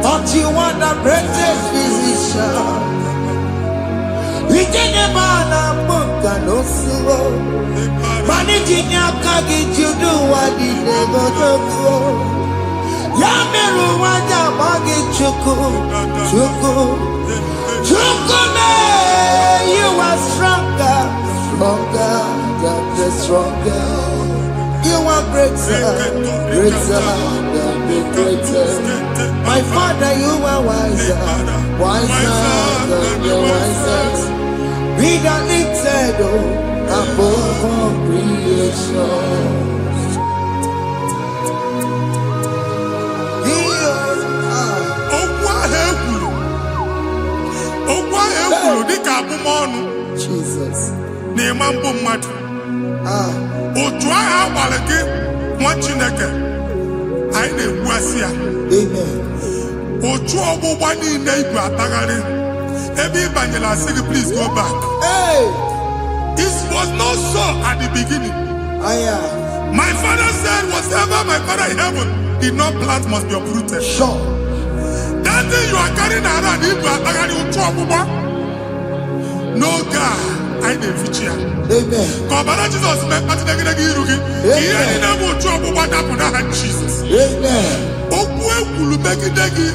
[SPEAKER 4] but you are the greatest physician. We didn't man a book and no slow. Managing your kagi, you do what you never do. Yameru waja bagi chuku. Me, you are stronger than the stronger. You are greater than the greatest. My Father, you are wiser than the wisest. be thou lifted above all creation. Jesus.
[SPEAKER 3] Nemambo mmadụ. Otu ahụ agbara gị nwa Chineke anyị na-egbu asị ya.
[SPEAKER 4] Amen.
[SPEAKER 3] Otu ọgbụgba niile igwe atagharị ebe ị banyere asị gị please go back.
[SPEAKER 4] Hey.
[SPEAKER 3] This was not so at the beginning. My father said whatever my father in heaven did not plant must be uprooted.
[SPEAKER 4] Sure.
[SPEAKER 3] That thing you are carrying around igwe atagharị otu ọgbụgba. No God, I didn't feature.
[SPEAKER 4] Amen.
[SPEAKER 3] Kọbara Jesus mee kpatịdegide gị iru gị. Ihe ndị na-eme otu ọgbụgba dapụ n'aha Jesus.
[SPEAKER 4] Amen.
[SPEAKER 3] Okwu ekwuru megide gị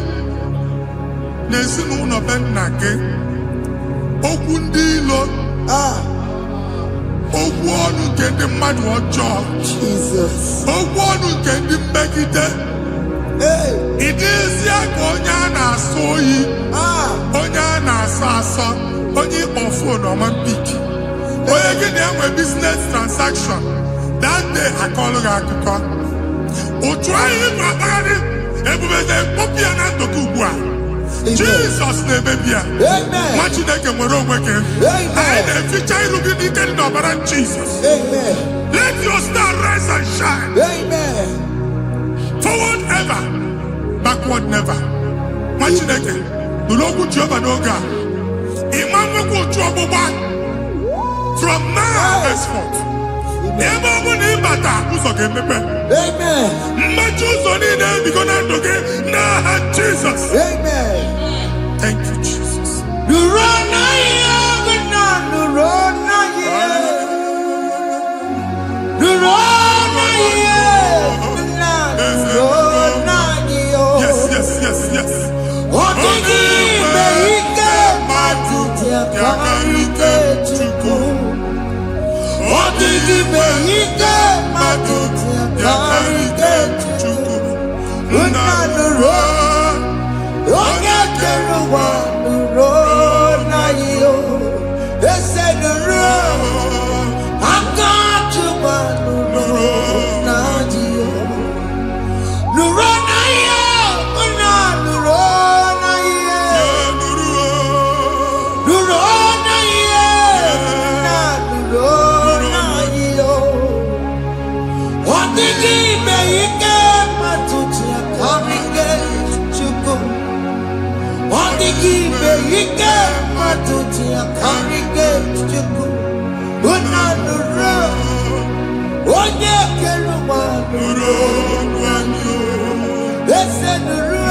[SPEAKER 3] n'ezinụlọ be nna gị. Okwu ndị ilo. Okwu ọnụ nke ndị mmadụ ọjọọ.
[SPEAKER 4] Jesus.
[SPEAKER 3] Okwu ọnụ nke ndị mmegide. Ịdịzie ka onye a na-asọ oyi. Onye a na-asọ asọ. Onye ịkpọ phone ọma mpiki. Onye gị na-enwe business transaction. That day akọlụ gị akụkọ. Otu anyị ịbụ akpagharị ebubeze mkpọpụ ya na ndụkọ ugbu a. Jesus na-emebi ya. Nwa Chineke nwere onwe gị. Anyị na-eficha iru gị n'ike dị n'ọbara Jesus. Let your star rise and shine. Forward ever, backward never. Nwa Chineke nụrụ okwu Jehova n'oge a. From now henceforth, ebe ọ bụ na ịbata ụzọ ga-emepe. Mmachi ụzọ niile ebigo na ndụ gị n'aha Jesus. Thank you, Jesus. Yes.
[SPEAKER 4] Yakarike Chukwu Odigbe ike mmadụ Yakarike Chukwu Nna nụrụ onye kere ụwa nụrụ na iyo ese nụrụ aka Chukwu nụrụ na iyo nụrụ na iyo nna nụrụ na iyo nụrụ Odigbe ike matuti akarike Chukwu Una nụrụ onye kere ụwa nụrụ ese nụrụ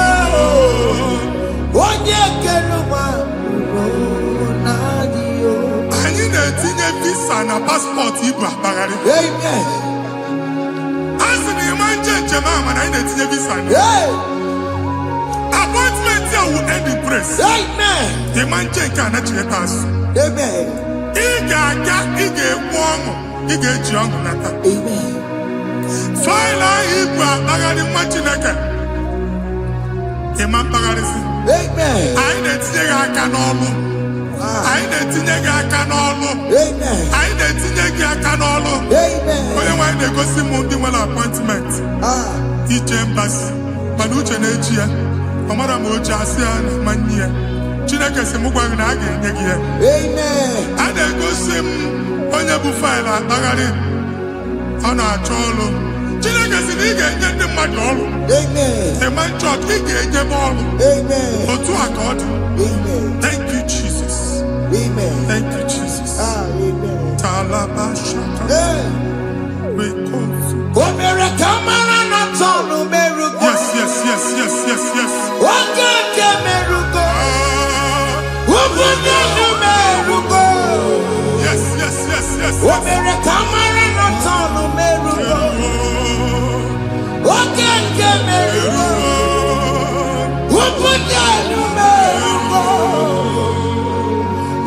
[SPEAKER 4] onye kere ụwa nụrụ n'adịyo.
[SPEAKER 3] Anyị na-etinye visa na paspọtụ ibu akpagharị.
[SPEAKER 4] Amen.
[SPEAKER 3] Asị na ịma njem ama na anyị na-etinye visa na. Appointment here will end in praise.
[SPEAKER 4] Amen.
[SPEAKER 3] The man change and actually pass.
[SPEAKER 4] Amen.
[SPEAKER 3] Ige ọṅụ, ige eji ọṅụ nata.
[SPEAKER 4] Amen.
[SPEAKER 3] Faila igwe akpagharị nwa Chineke. Ịma mkpagharịsị.
[SPEAKER 4] Amen.
[SPEAKER 3] Anyị na-etinye gị aka n'ọlụ. Anyị na-etinye gị aka n'ọlụ.
[SPEAKER 4] Amen.
[SPEAKER 3] Anyị na-etinye gị aka n'ọlụ.
[SPEAKER 4] Amen.
[SPEAKER 3] Onye nwaanyị na-egosi m ndị nwere appointment. Ije mbasi. Mana uche na-eji ya. Ọ mara ma o ji asị ya na mmanyi ya. Chineke sị m gwa gị na a ga-enye gị ya.
[SPEAKER 4] Amen.
[SPEAKER 3] A na-egosi m onye bụ faịlụ akpagharị ọ na-achọ ọrụ. Chineke sị na ị ga-enye ndị mmadụ ọrụ.
[SPEAKER 4] Amen.
[SPEAKER 3] Ịma nchọọchị ị ga-enye m ọrụ.
[SPEAKER 4] Amen.
[SPEAKER 3] Otu a ka ọ dị.
[SPEAKER 4] Amen.
[SPEAKER 3] Thank you, Jesus.
[SPEAKER 4] Amen.
[SPEAKER 3] Thank you, Jesus.
[SPEAKER 4] Amen.
[SPEAKER 3] Talabashaka. Rekosu.
[SPEAKER 4] Omere kamara na tonu merugo.
[SPEAKER 3] Yes.
[SPEAKER 4] Oge ke merugo. Obodo merugo.
[SPEAKER 3] Yes.
[SPEAKER 4] Omere kamara na tonu merugo. Oge ke merugo. Obodo merugo.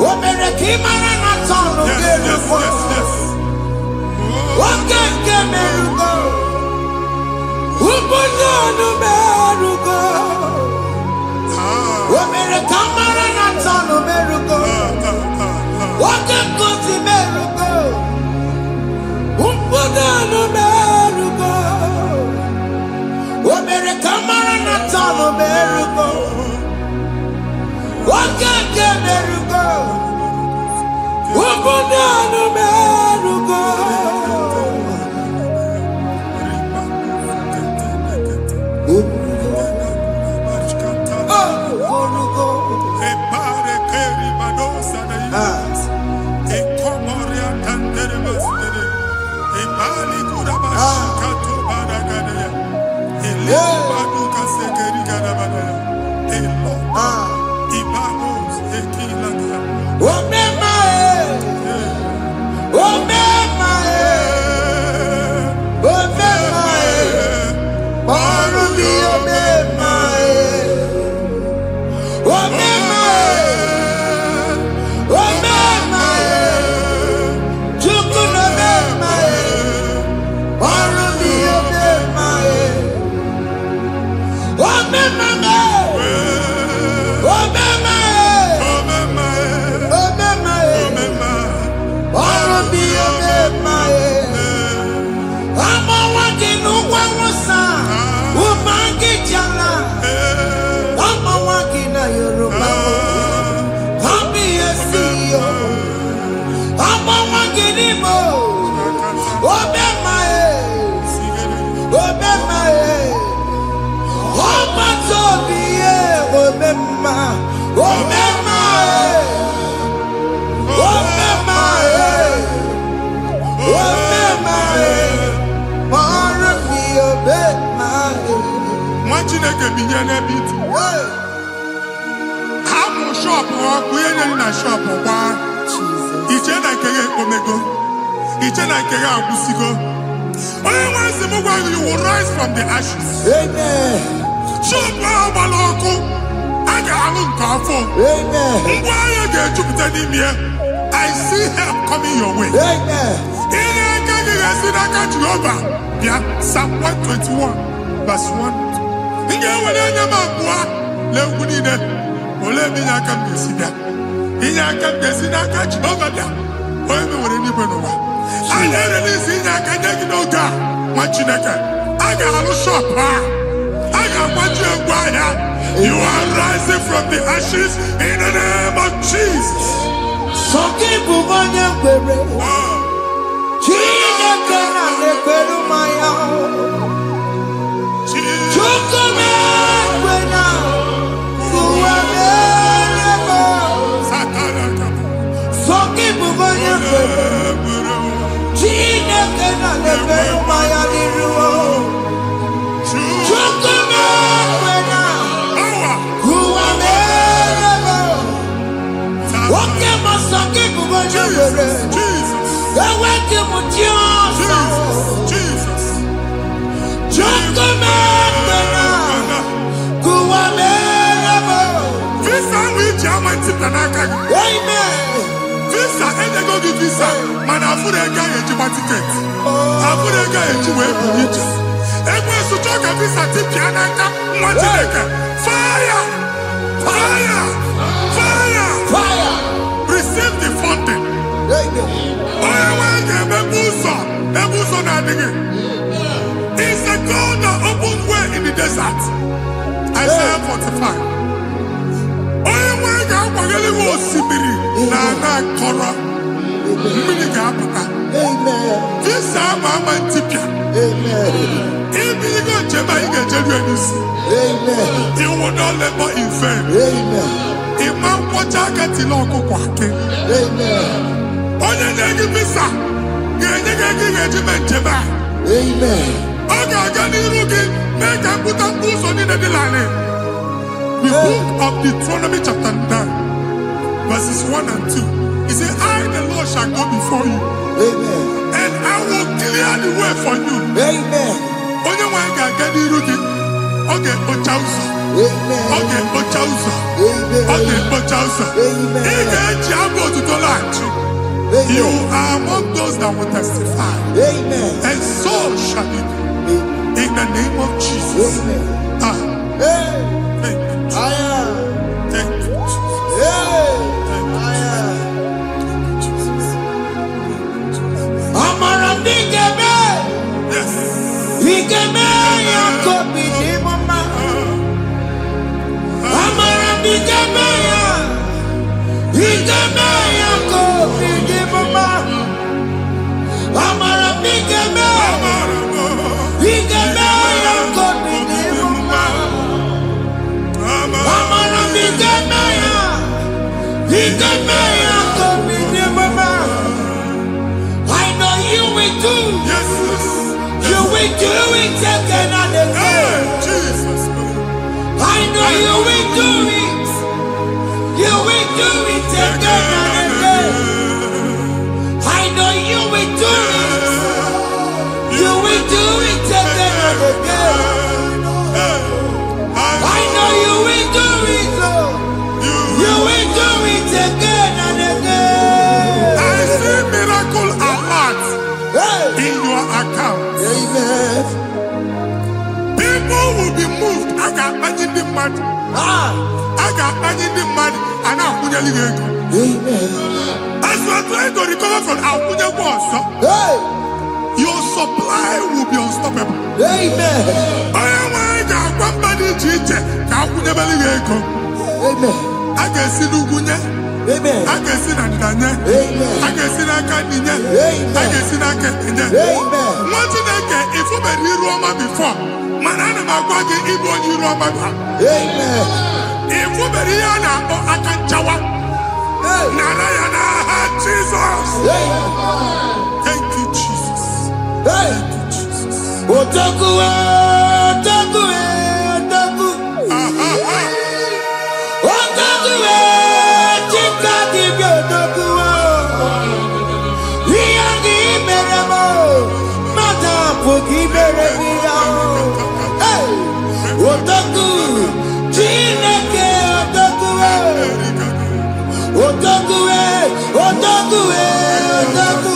[SPEAKER 4] Omere kamara na tonu merugo. Oge ke merugo. Obodo merugo. Omere kamara na tonu merugo.
[SPEAKER 5] What can go to miracle? Umpudano miracle. What miracle not on miracle? What can get miracle? Umpudano miracle. You will rise from the ashes. Amen. I see help coming your way. Amen. Psalm 121, verse 1. You are rising from the ashes in the name of Jesus. Receive the funding. It's a God that opens way in the desert. Isaiah 45. You will not labor in vain. The book of Deuteronomy chapter 9, verses 1 and 2. He said, I, the Lord, shall go before you. Amen. And I will clear the way for you. Amen. Okay, Ochausa. Amen. Okay, Ochausa. Amen. Okay, Ochausa. Amen. You are among those that will testify. Amen. And so shall it be. In the name of Jesus. Amen. Thank you. Thank you. Thank you. Igemeya kobi di mama. Amara Igemeya. Igemeya kobi di mama. Amara Igemeya. Igemeya kobi di mama. Amara Igemeya. Igemeya kobi di mama. I know you will do.
[SPEAKER 3] Yes.
[SPEAKER 5] You will do it again and again.
[SPEAKER 3] Jesus.
[SPEAKER 5] I know you will do it. You will do it again and again. I know you will do it. You will do it again and again. I know you will do it. You will do it again and again.
[SPEAKER 3] I see miracle alert in your account.
[SPEAKER 5] Amen.
[SPEAKER 3] People will be moved. I got money in the mud. I got money in the mud. And I'm going to leave.
[SPEAKER 5] Amen.
[SPEAKER 3] As you are trying to recover from Abuja was, your supply will be unstoppable.
[SPEAKER 5] Amen.
[SPEAKER 3] I am one body teacher. Abuja Baligo.
[SPEAKER 5] Amen.
[SPEAKER 3] I can see Lugunya.
[SPEAKER 5] Amen.
[SPEAKER 3] I can see Nadanya.
[SPEAKER 5] Amen.
[SPEAKER 3] I can see Nakaninya.
[SPEAKER 5] Amen.
[SPEAKER 3] I can see Nakaninya.
[SPEAKER 5] Amen.
[SPEAKER 3] What did I get if you were in Roma before? Manana Magwagi, Igbo, you Roma.
[SPEAKER 5] Amen.
[SPEAKER 3] If you were here now, I can Jawa. Narayana, Jesus. Thank you, Jesus. Thank you, Jesus.
[SPEAKER 5] Otaku, otaku, otaku. Otaku, chika dibi otaku. Iyagi meremo, mata poki meremiya. Otaku, chineke otaku. Otaku, otaku, otaku.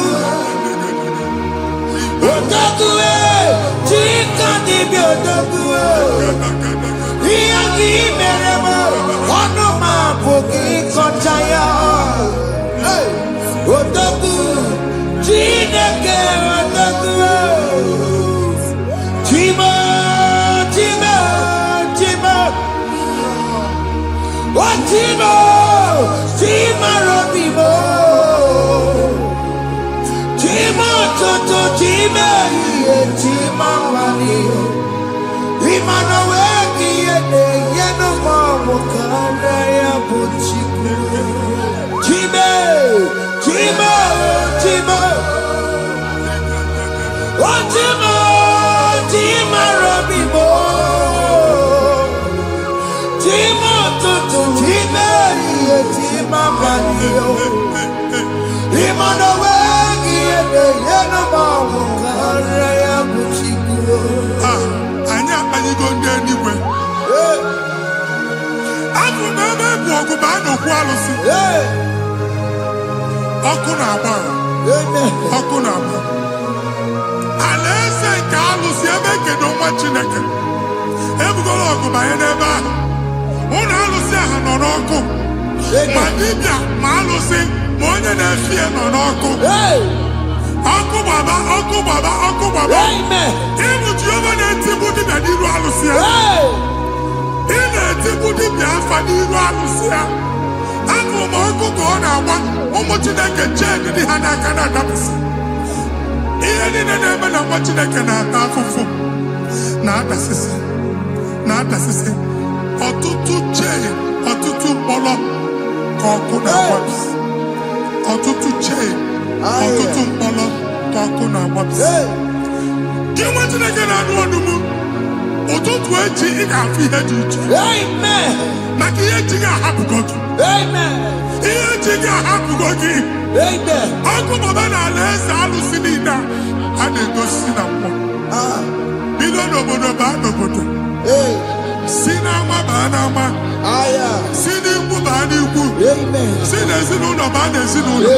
[SPEAKER 5] Otaku, chika dibi otaku. Iyagi meremo, onuma poki konchaya. Otaku, chineke otaku. Chima, chima, chima. Oh, chima, chima robimo. Chima toto, chima iye, chima wali. Imano weki yene, yeno mamu kanda ya buchiku. Chime, chima, chima. Oh, chima, chima robimo. Chima toto, chima iye, chima wali. Imano weki yene, yeno mamu kanda ya buchiku.
[SPEAKER 3] Anya go anywhere. I'm remember walk about no quality. Okunaba. Okunaba. Unless I can't lose your make no much in a can. Ever go look by a neighbor. One Alusia and on Oko. Madibia, Malusi, more than a fear on Oko. Uncle Baba, Uncle Baba, Uncle Baba.
[SPEAKER 5] Amen.
[SPEAKER 3] Even Giovanni Tibudi and Iru Alusia. In a Tibudi Biafani Iru Alusia. Uncle Marco Gona, Omotinaka Jen in the Hanakana Dabis. Even in the name of Motinaka Nafu. Not assistant. Or tutu chain, or tutu bolo, Kokuna Wabs. Or tutu chain. Ọtụtụ mkpọrọ ka ọkụ na-agbapụsị. Gị nwetụ na gị na-anụ ọdụmụ, ụtụtụ echi ị ga-afụ ihe dị iche. Maka ihe ji gị ahapụgo gị. Ihe ji gị ahapụgo gị. Ọkụ baba n'ala eze alụsị niile a na-egosi na mmụọ. Bido n'obodo baa n'obodo. Si n'ama baa n'ama. Si n'ikwu baa n'ikwu. Si n'ezinụlọ baa n'ezinụlọ.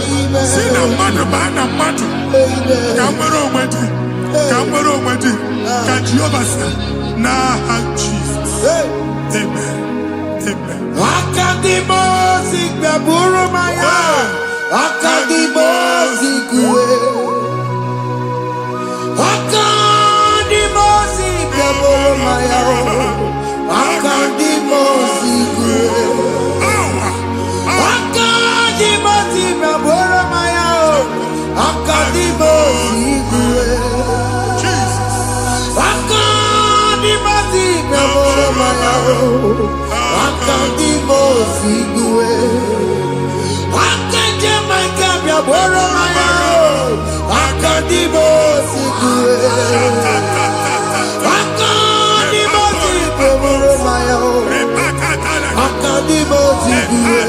[SPEAKER 3] Si na mmadụ baa na mmadụ. Ka nwere onwe dị. Ka nwere onwe dị. Ka Jehova sị n'aha Jizọs. Amen. Amen.
[SPEAKER 5] Akadimo sigbaburu maya. Akadimo sigwe. Akadimo
[SPEAKER 4] maya akandi mosigwe akanje makabya boro maya akandi mosigwe akandi mosigwe boro maya akandi mosigwe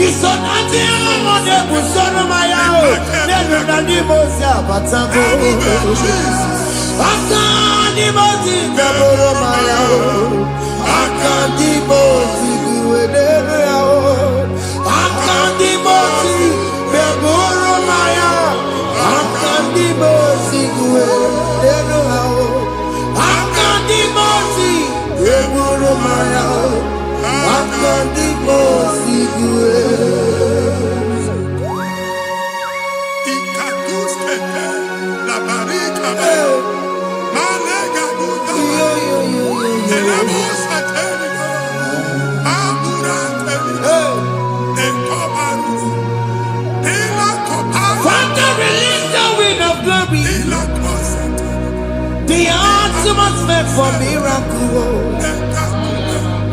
[SPEAKER 4] isonati amone busono maya nenu nani mosia batango akandi mosigwe boro maya akandi mosigwe nenu yao akandi mosigwe boro maya akandi mosigwe nenu yao akandi mosigwe boro maya akandi mosigwe
[SPEAKER 3] la barika malega buda elamos ateliga abura ateliga enkobaru ela koparu
[SPEAKER 4] Father, release the wind of glory,
[SPEAKER 3] ela kosete
[SPEAKER 4] the ultimate meant for miracle.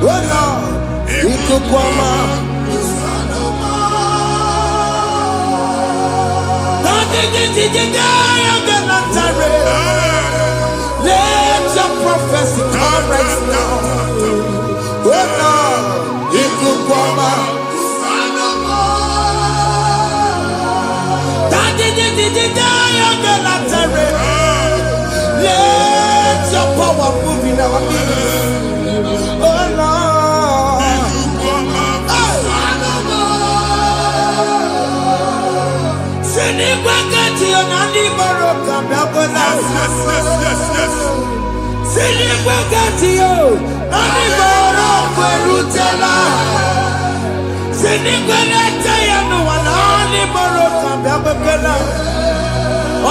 [SPEAKER 4] Oh Lord, ikukwama. Let your prophecy come right now. Oh Lord, ikukwama. Let your power move in our midst. Oh Lord.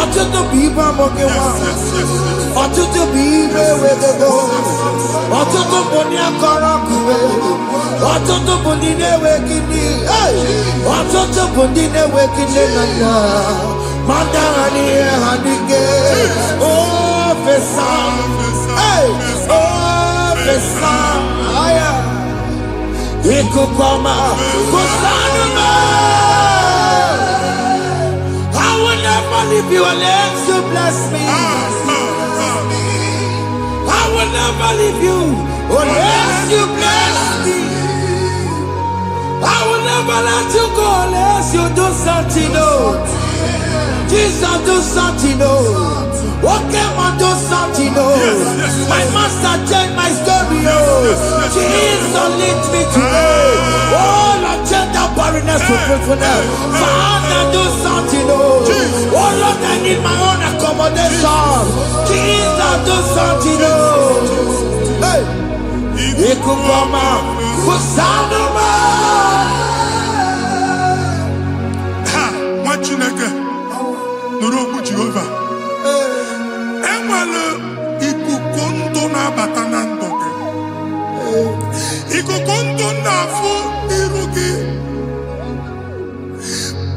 [SPEAKER 4] Ọtụtụ bụ ibe amụghị nwa, ọtụtụ bụ ibe ewegego, ọtụtụ bụ ndị akọrọ ọkụwe, ọtụtụ bụ ndị na-enweghị nne, ọtụtụ bụ ndị na-enweghị nne na nna, ma ndị agha n'ihe ha dịke, ofesa, ofesa, aya, ikuku ọma, kwụsanụ m. I will never leave you unless you bless me. I will never leave you unless you bless me. I will never let you go unless you do something. No, Jesus, do something. No, okay, man, do something. No, my master changed my story. Oh, Jesus, lead me today. Oh, Lord, change that barrenness to fruitfulness. Father, do something. Oh, Lord, I need my own accommodation. Jesus, do something. Hey, Ikukoma, Kusanuma.
[SPEAKER 3] ha nwachineke nụrụ okwu Jehova enwere ikuku ndụ na-abata na ndụ gị ikuku ndụ na-afụ iru gị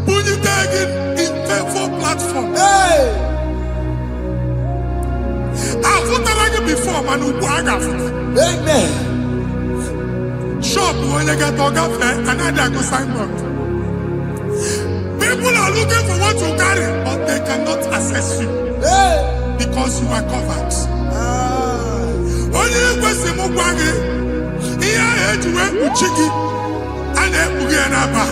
[SPEAKER 3] bunyite gị infevo platform afụtara gị before mana ugbu a ga-afụta
[SPEAKER 4] Amen.
[SPEAKER 3] shop onye gata ọ gafee anaghị agụ signboard. People are looking for what you carry but they cannot access you
[SPEAKER 4] Hey.
[SPEAKER 3] because you are covered. Onye kwesị m gwa gị ihe ahụ eji wee kpuchi gị a na-ekpughe ya na mgba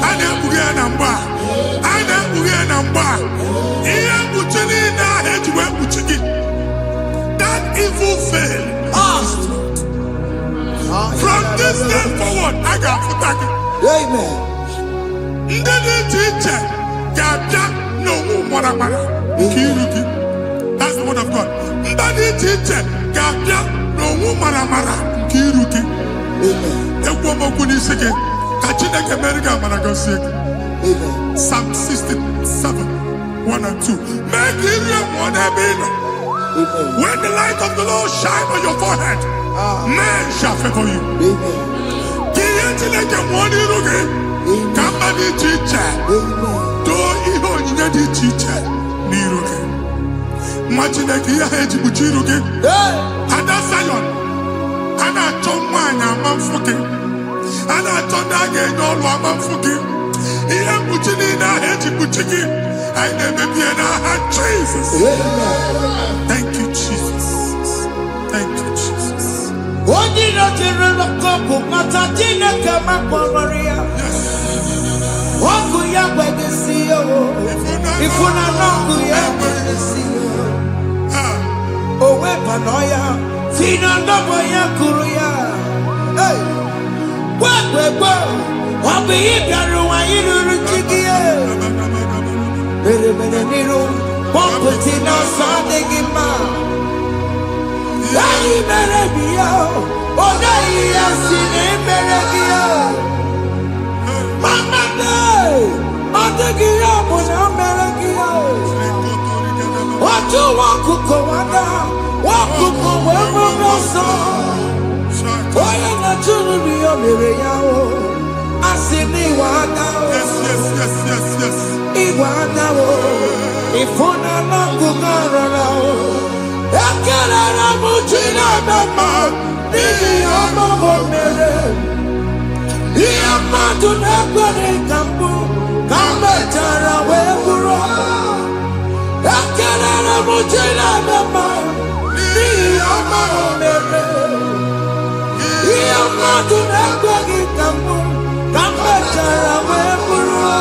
[SPEAKER 3] a na-ekpughe ya na mgba a na-ekpughe ya na mgba ihe mkpuchi niile ahụ eji wee kpuchi gị that evil veil from this day forward a ga-afụta gị.
[SPEAKER 4] Amen.
[SPEAKER 3] Ndị dị iche iche ga-abịa n'onwe maramara nke iru gị. That's the word of God. Ndị dị iche iche ga-abịa n'onwe maramara nke iru gị. Ekwu okwu n'isi gị ka Chineke mere gị amara gọzie gị. Psalm 67, 1 and 2. Mee ka iru enwe n'ebe ị nọ. When the light of the Lord shine on your forehead, men shall favor you. Ka ihe Chineke nwụọ n'iru gị. Ka mma dị iche iche too ihe onyinye dị iche iche n'iru gị Machineke ya Ejibu Chirugi. Ada Zion. Ana Chomwana Mamfuki. Ana Chonage Yolo Mamfuki. Iya Muchini na Ejibu Chiki. I never be in Jesus. Thank you, Jesus. Thank you, Jesus. Yes.
[SPEAKER 6] Wakuya Bagasiyo, if una Nokuya Bagasiyo, Owe Panoya, Fina Noboya Kuruya, hey, Wagwebo, Wabi Yaruwa Yiruchigia, Berebenero, Pomputina Sadegima, Lani Berebio, Odaya Sine Berebio. Mama day, Adagia was America. What you want to go under? What could go wherever you saw? Why not to be a Miriam? I see me one now.
[SPEAKER 3] Yes.
[SPEAKER 6] Iwana, if una not go around, I can't have a Mutina, Mama, Iya madu nakwani kambu kamba tara weburo akala na mujina mama iya mama mere iya madu nakwani kambu kamba tara weburo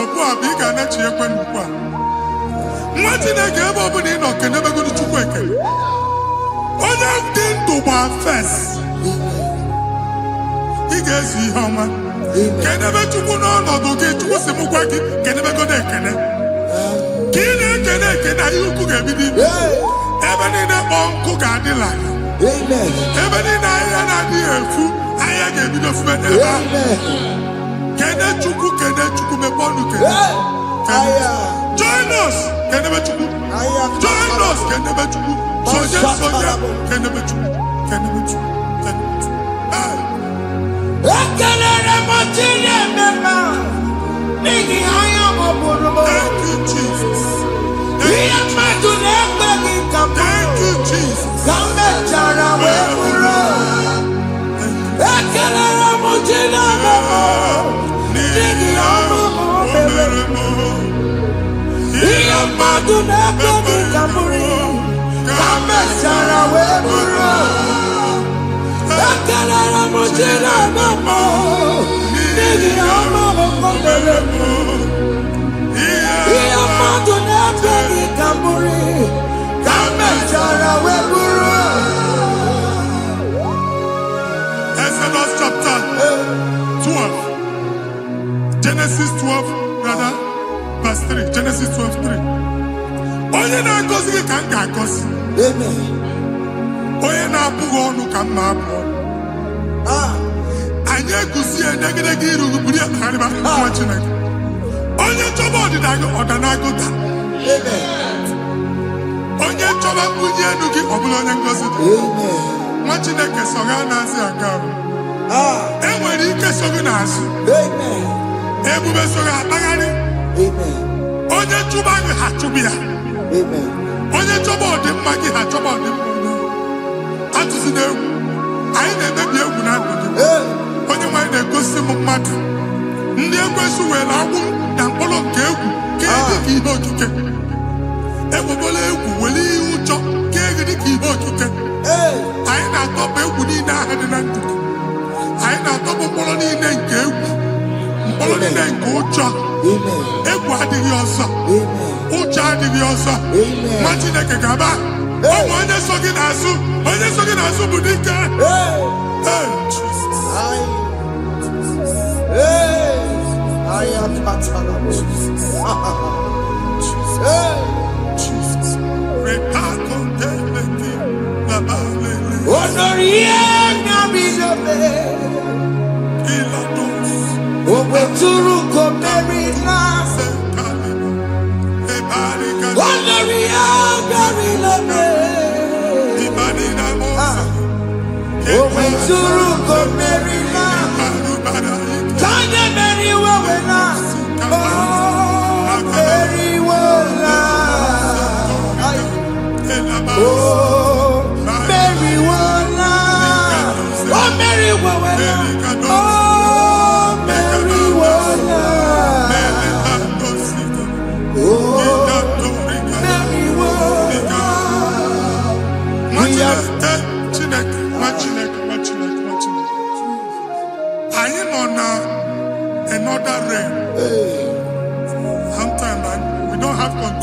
[SPEAKER 3] Obu abiga na chiekwe nkwa Mwati na gebe obu ni no kene be gudu chukwu eke Onye ndị ndụ gba fes Ị ihe ọma kedebe Chukwu n'ọnọdụ gị Chukwu si m gwa gị kedebe godo ekene ka ị na-ekene ekene ihe ukwu ga-ebido ibi ebe niile kpọ nkụ ga-adịla ebe niile ahịhịa na-adịghị efu ahịhịa ga-ebido fube n'ebe ahụ kene Chukwu mepe ọnụ kene join us kedebe Chukwu join us kedebe Chukwu sonye kedebe Chukwu kedebe Chukwu
[SPEAKER 6] Ekelere mochile mema, nigi haya moburumo.
[SPEAKER 3] Thank you, Jesus.
[SPEAKER 6] Iya madu negbegi kambu.
[SPEAKER 3] Thank you, Jesus.
[SPEAKER 6] Kambe chara weburo. Ekelere mochile mema, nigi haya moburumo. Iya madu negbegi kambu. Kambe chara weburo. Ekelere mochile mema, nigi haya moburumo. Iya madu negbegi kambu. Kambe chara weburo.
[SPEAKER 3] Exodus chapter 12. Genesis 12, rather, verse 3. Genesis 12, 3. Onye na-agọzi gị ka m ga-agọzi. Onye na-abụghị ọnụ ka m na-abụ ọnụ. Anyị egusi edegedege iru buru ya karịba nwa Chineke. Onye chọba ọdịda gị ọ na-agụta. Onye chọba mbunye elu gị ọ bụla onye ngọzi dị. Nwa Chineke so ga na-azị aga ahụ. E nwere ike so gị n'azụ. Ebube so gị akpagharị. Onye chụba gị ha chụbụ ya. Onye chọba ọdịmma gị ha chọba ọdịmma onye. Atụzina egwu. Anyị na-emebi egwu na ndụ gị. Onye nwe anyị na-egosi m mmadụ. Ndị ekwensu were agwụ na mkpụrụ nke egwu kee dị ka ihe okike. Ekwebola egwu were ihe ụjọ kee gị dị ka ihe okike. Anyị na-atọpụ egwu niile ahụ dị na ndụ gị. Anyị na-atọpụ mkpụrụ niile nke egwu. Mkpụrụ niile nke ụjọ. Egwu adịghị ọzọ. Ụjọ adịghị ọzọ. Nwa Chineke ga-aba. Ọ bụ onye so gị n'azụ. Onye so gị n'azụ bụ dike.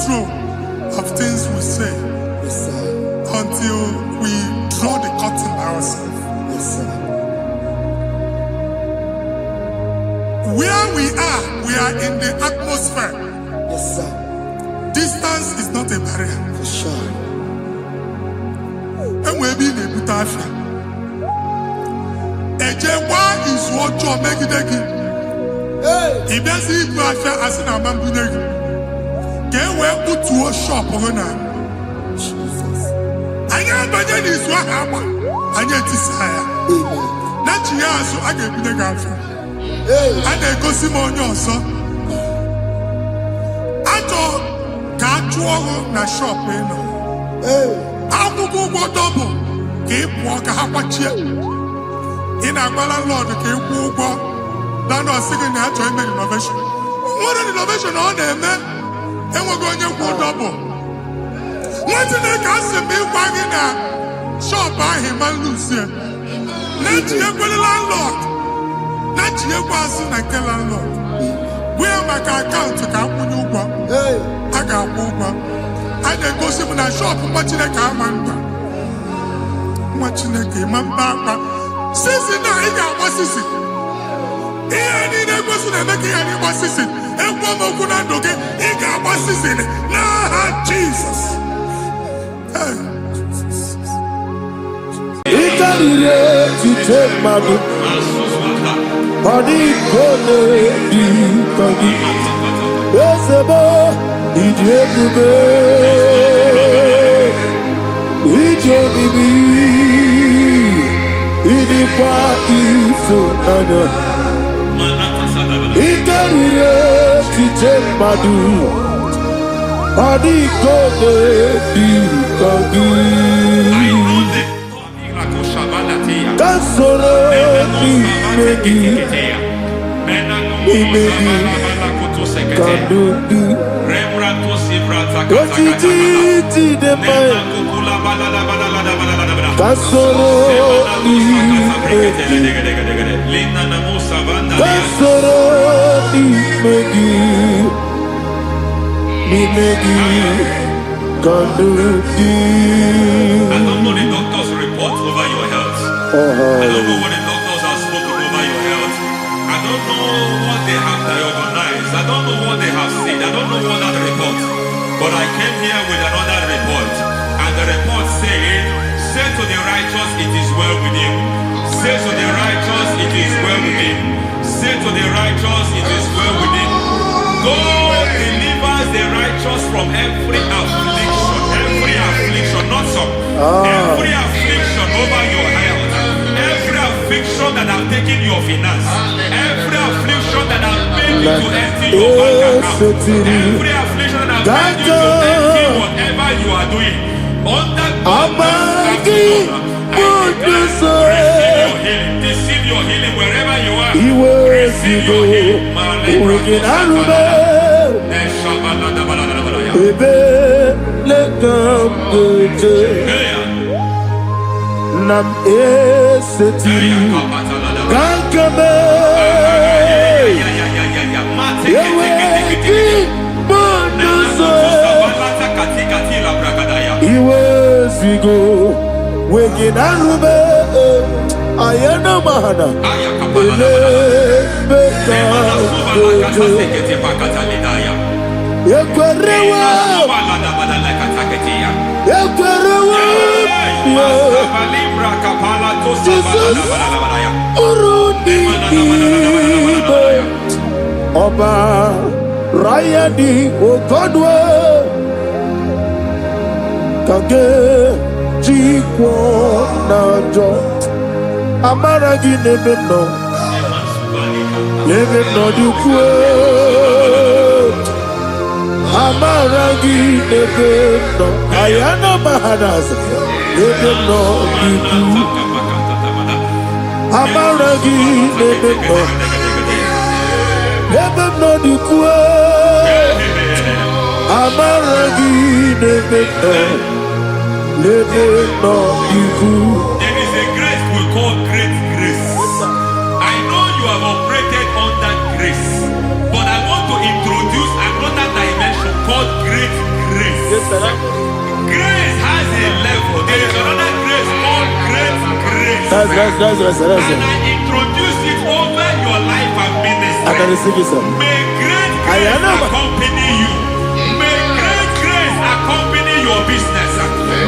[SPEAKER 3] control of things we say.
[SPEAKER 6] Yes, sir.
[SPEAKER 3] Until we draw the curtain by ourselves.
[SPEAKER 6] Yes, sir.
[SPEAKER 3] Where we are in the atmosphere.
[SPEAKER 6] Yes, sir.
[SPEAKER 3] Distance is not a barrier.
[SPEAKER 6] For sure.
[SPEAKER 3] And we'll be in a butafia. Ejewa is what you're making.
[SPEAKER 6] Hey.
[SPEAKER 3] If there's a butafia, as in a man, can we put to a shop on
[SPEAKER 6] Jesus.
[SPEAKER 3] I am by then is what happened. I get desire.
[SPEAKER 6] Amen.
[SPEAKER 3] Not you, so I get the girlfriend.
[SPEAKER 6] Hey.
[SPEAKER 3] And then go see more your son. I thought, can't you na shop, you know?
[SPEAKER 6] Hey.
[SPEAKER 3] I'm going to double. Keep walk a chair. In a landlord, keep walk. Then I was thinking that to make innovation. What an innovation on them, man. And we're going to go double. What's in the castle be wagging a shop by him and Lucia? Let you go to landlord. Let you go soon and tell landlord. We are my account to come when you go.
[SPEAKER 6] Hey.
[SPEAKER 3] I got one. I then go see when I shop watching a car man. Watching a game and back. Sissy, now he got what sissy. He ain't a person that make any what sissy. And one more could not do it. He got what sissy. Nah, Jesus.
[SPEAKER 6] Ikarire ti take my book. Body gone di kogi. Esebo idiebube. Ijebibi. Idikwa ifunanya. Ikarire ti take my book. Body gone di kogi. Kasoro ni megi, kadudu. Ojiji deme. Kasoro ni megi, kasoro ni megi, kadudu.
[SPEAKER 5] I don't know the doctor's report over your health. I don't know what the doctors have spoken over your health. I don't know what they have diagnosed. I don't know what they have said. I don't know what that report. But I came here with another report. And the report said, say to the righteous, it is well with him. Say to the righteous, it is well with him. Say to the righteous, it is well with him. God delivers the righteous from every affliction. Every affliction, not some. Every affliction over your health. Every affliction that have taken your finance. Every affliction that have made you to empty your bank account. Every affliction that have made you to empty whatever you are doing. Under receive your healing wherever you are. Receive your healing.
[SPEAKER 6] Nam eseti kankame yeweki bonuso iwezigo weginarube ayana mahana ele beka yekwerewa Jesus urudi ibe Ọba Rayadi Ogodwe kage jikwo najo amara gị n'ebe nọ dịkwuo amara gị n'ebe nọ ayana mahanas n'ebe nọ dịkwuo amara gị n'ebe nọ dịkwuo amara gị n'ebe nọ dịkwuo.
[SPEAKER 5] There is a grace we call great grace. I know you have operated under grace, but I want to introduce another dimension called great grace. Grace has a level. There is another grace called great grace.
[SPEAKER 1] That's resurrection.
[SPEAKER 5] And I introduce it over your life and ministry.
[SPEAKER 1] I can receive it, sir.
[SPEAKER 5] May great grace accompany you. May great grace accompany your business.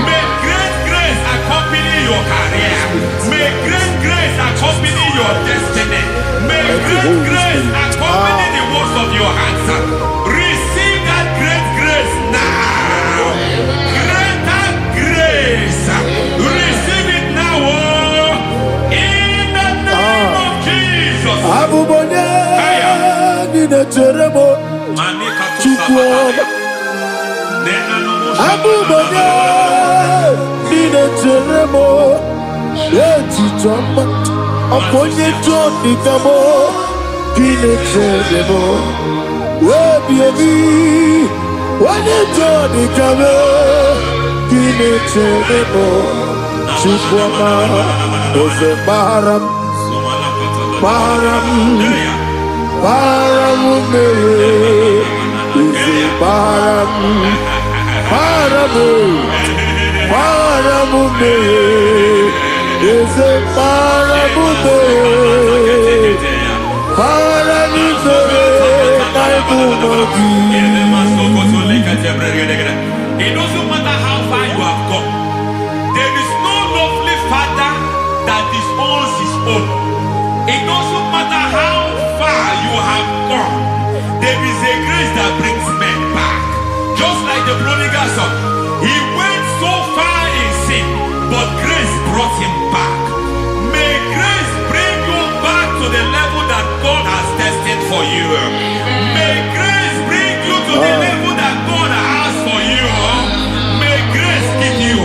[SPEAKER 5] May great grace accompany your career. May great grace accompany your destiny. May great grace accompany the works of your hands. Receive that great grace now. Greater grace. Receive it now. In the name of Jesus.
[SPEAKER 1] Oponye Johnny Gamo, Pinetemo, Baby, when you Johnny Gamo, Pinetemo, Chupama, Ose Baram, Ose Baram, is a parabute,
[SPEAKER 5] It doesn't matter how far you have gone. There is no lovely father that disowns his own. It doesn't matter how far you have gone. There is a grace that brings men back. Just like the prodigal son. He went so far in sin, but grace brought him back. May grace bring you back to the level that God has destined for you. May grace bring you to the level that God has for you. May grace give you.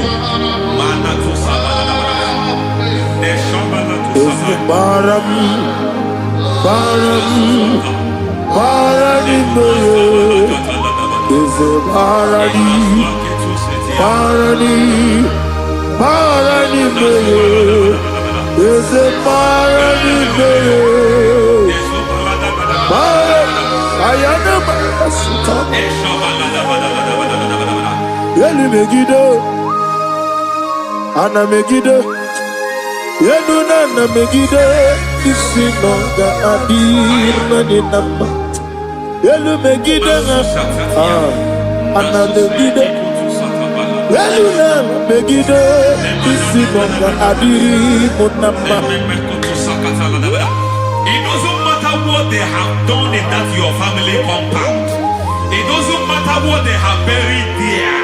[SPEAKER 1] Ana Megiddo, Yenuna Megiddo, Isinonga Adir Maninama, Yelu Megiddo, Ana Megiddo, Yenuna Megiddo, Isinonga Adir Munama.
[SPEAKER 5] It doesn't matter what they have done in that your family compound. It doesn't matter what they have buried there.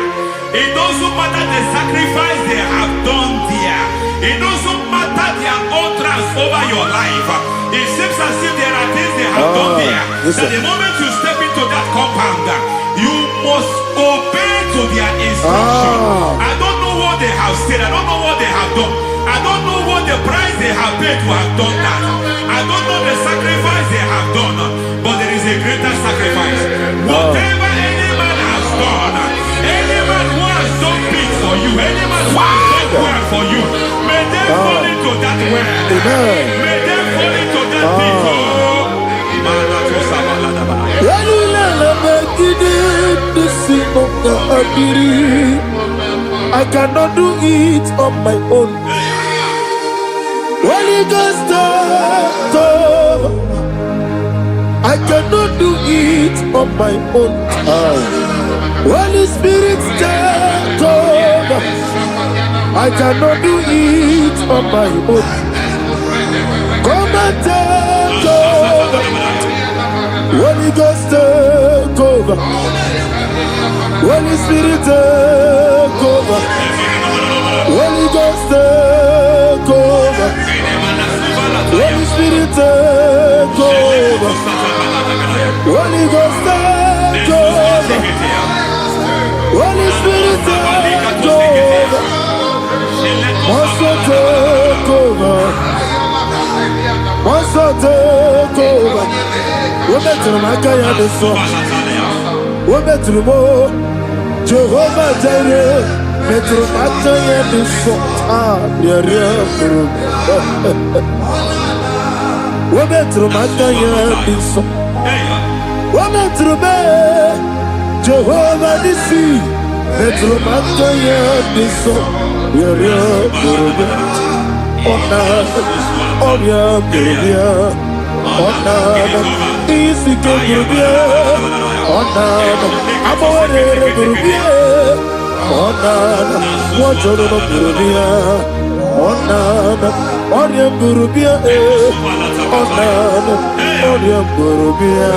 [SPEAKER 5] It doesn't matter the sacrifice they have done there. It doesn't matter their utterance over your life. It seems as if there are things they have done there. That the moment you step into that compound, you must obey to their instruction. I don't know what they have said. I don't know what they have done. I don't know what the price they have paid to have done that. I don't know the sacrifice they have done. But there is a greater sacrifice. Whatever any man has done, any man who has done big for you, any man who has done well for you, may they fall into that well. May they fall into that pit.
[SPEAKER 1] I cannot do it on my own. Holy Ghost, I cannot do it on my own. Holy Spirit, take over. I cannot do it on my own. Come and take over. Holy Ghost, take over. Holy Spirit, take over. Holy Ghost, take over. Holy Spirit, take over. Holy Ghost, take over. Holy Spirit, take over. Master, take over. Master, take over. We're better than I can do so. We're better than more. Jehovah Jireh, better than I can do so. We're better than I can do so. We're better than Jehovah Nissi. Metromanta ya diso Yere Burubia Ona Oria Burubia Ona Isike Burubia Ona Amore Burubia Ona Wachoro Burubia Ona Oria Burubia Ona Oria Burubia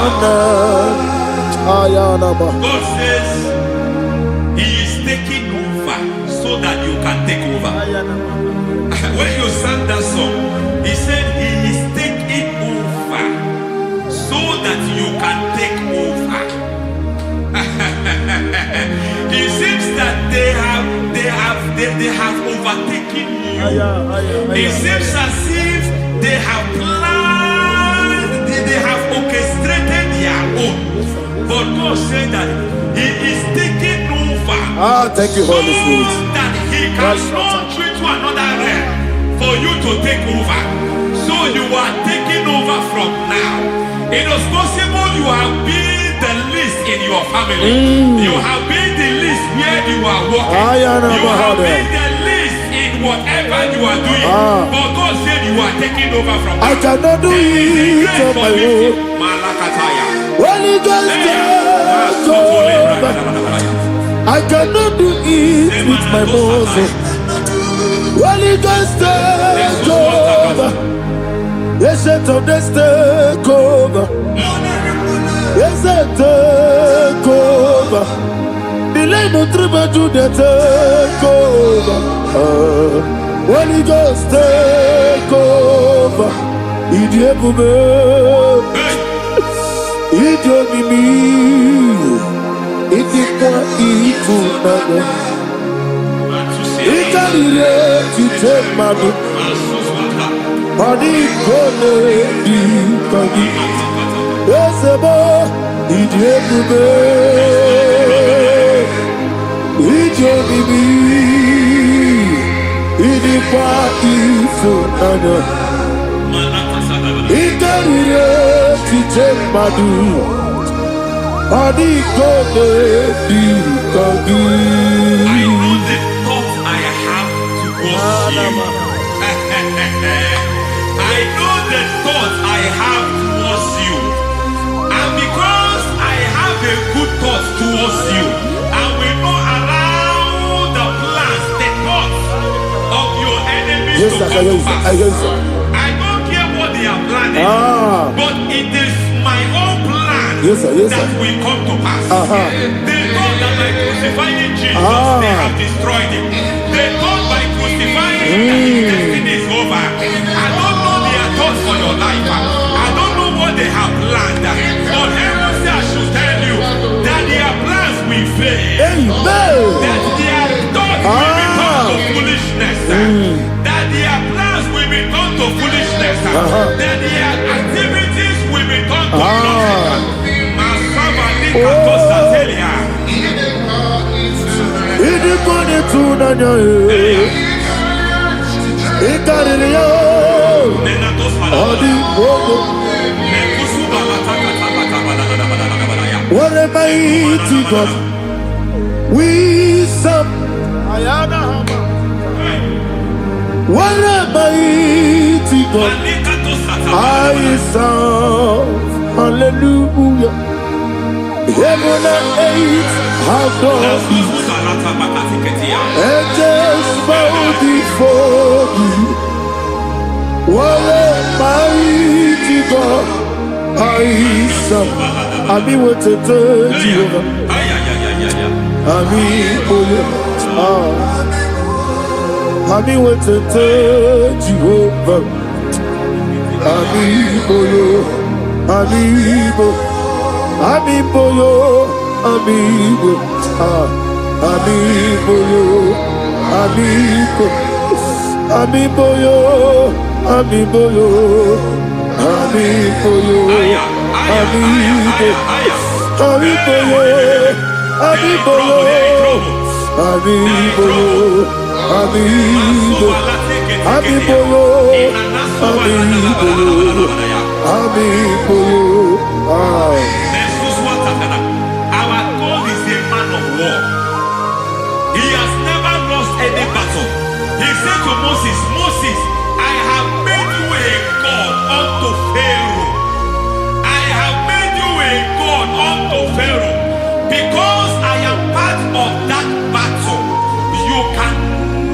[SPEAKER 1] Ona Ayanaba.
[SPEAKER 5] God says He is taking over so that you can take over. When you sang that song, He said He is taking over so that you can take over. It seems that they have overtaken you. It seems as if they have planned, they have orchestrated their own. But God said that He is taking over.
[SPEAKER 1] Thank you, Holy Spirit.
[SPEAKER 5] So that He can launch you to another realm for you to take over. So you are taking over from now. It is possible you have been the least in your family. You have been the least where you are working. You have been the least in whatever you are doing. But God said you are taking over from now.
[SPEAKER 1] I cannot do it on my own. Holy Ghost, take over. I cannot do it with my muscle. Holy Ghost, take over. Yes, it's on this take over. Yes, take over. Delay no trouble to the take over. Holy Ghost, take over. Idiabube. Idionimi, idikwa ifunado, ikarire titemado, adikone dikagi, esebo idiebube, idionimi, idikwa ifunado, ikarire titemado.
[SPEAKER 5] I know the thoughts I have towards you. I know the thoughts I have towards you. And because I have a good thought towards you, I will not allow the plans, the thoughts of your enemies to come to pass. I don't care what they are planning, but it is my own plan that will come to pass. They thought that by crucifying Jesus, they have destroyed him. They thought by crucifying him that his destiny is over. I don't know their thoughts for your life. I don't know what they have planned. But heaven says I should tell you that their plans will fail. That their thoughts will be turned to foolishness. That their plans will be turned to foolishness. That their activities will be turned to nonsense.
[SPEAKER 1] What a mighty God we serve. What a mighty God I serve. Hallelujah. Heaven and earth have done it, and just bow before you. What a mighty God I serve. I mean, what a third Jehovah. I mean, I mean, what a third Jehovah. I mean, I mean, amigo yo, amigo, amigo yo, amigo, amigo yo, amigo yo, amigo yo, amigo, amigo yo, amigo yo, amigo yo, amigo, amigo yo, amigo yo, amigo yo.
[SPEAKER 5] Our God is a man of said to Moses, Moses, I have made you a God unto Pharaoh. I have made you a God unto Pharaoh. Because I am part of that battle, you can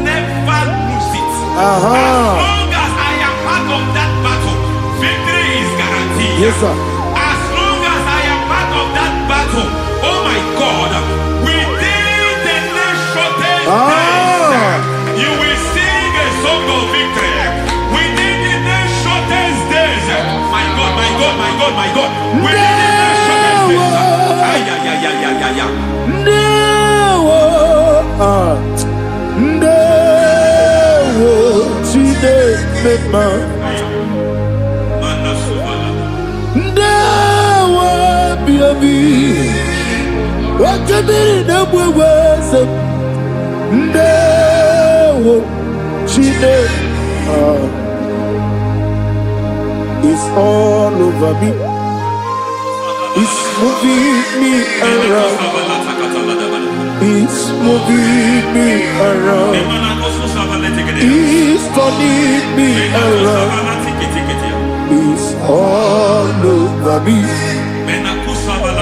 [SPEAKER 5] never lose it. As long as I am part of that battle, victory is guaranteed.
[SPEAKER 6] Yes, sir.
[SPEAKER 5] As long as I am part of that battle, oh my God, within the nation days, you will sing a song of victory. Within the nation days, my God, my God, my God, my God, within the nation days,
[SPEAKER 6] it's all over me. It's moving me around. It's moving me around. It's turning me around. It's all over me.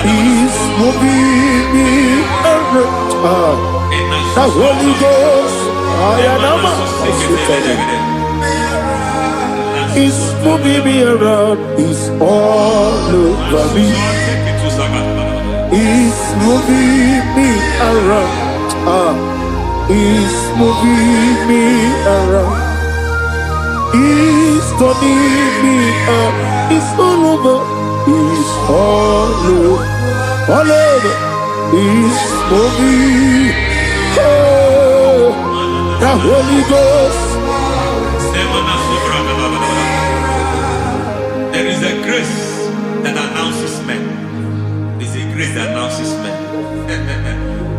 [SPEAKER 6] It's moving me around. The Holy Ghost, it's moving me around. It's all over me. It's moving me around. It's moving me around. It's turning me up. It's all over. It's all over. All over. It's moving. Oh, the Holy Ghost.
[SPEAKER 5] There is a grace that announces men. There is a grace that announces men.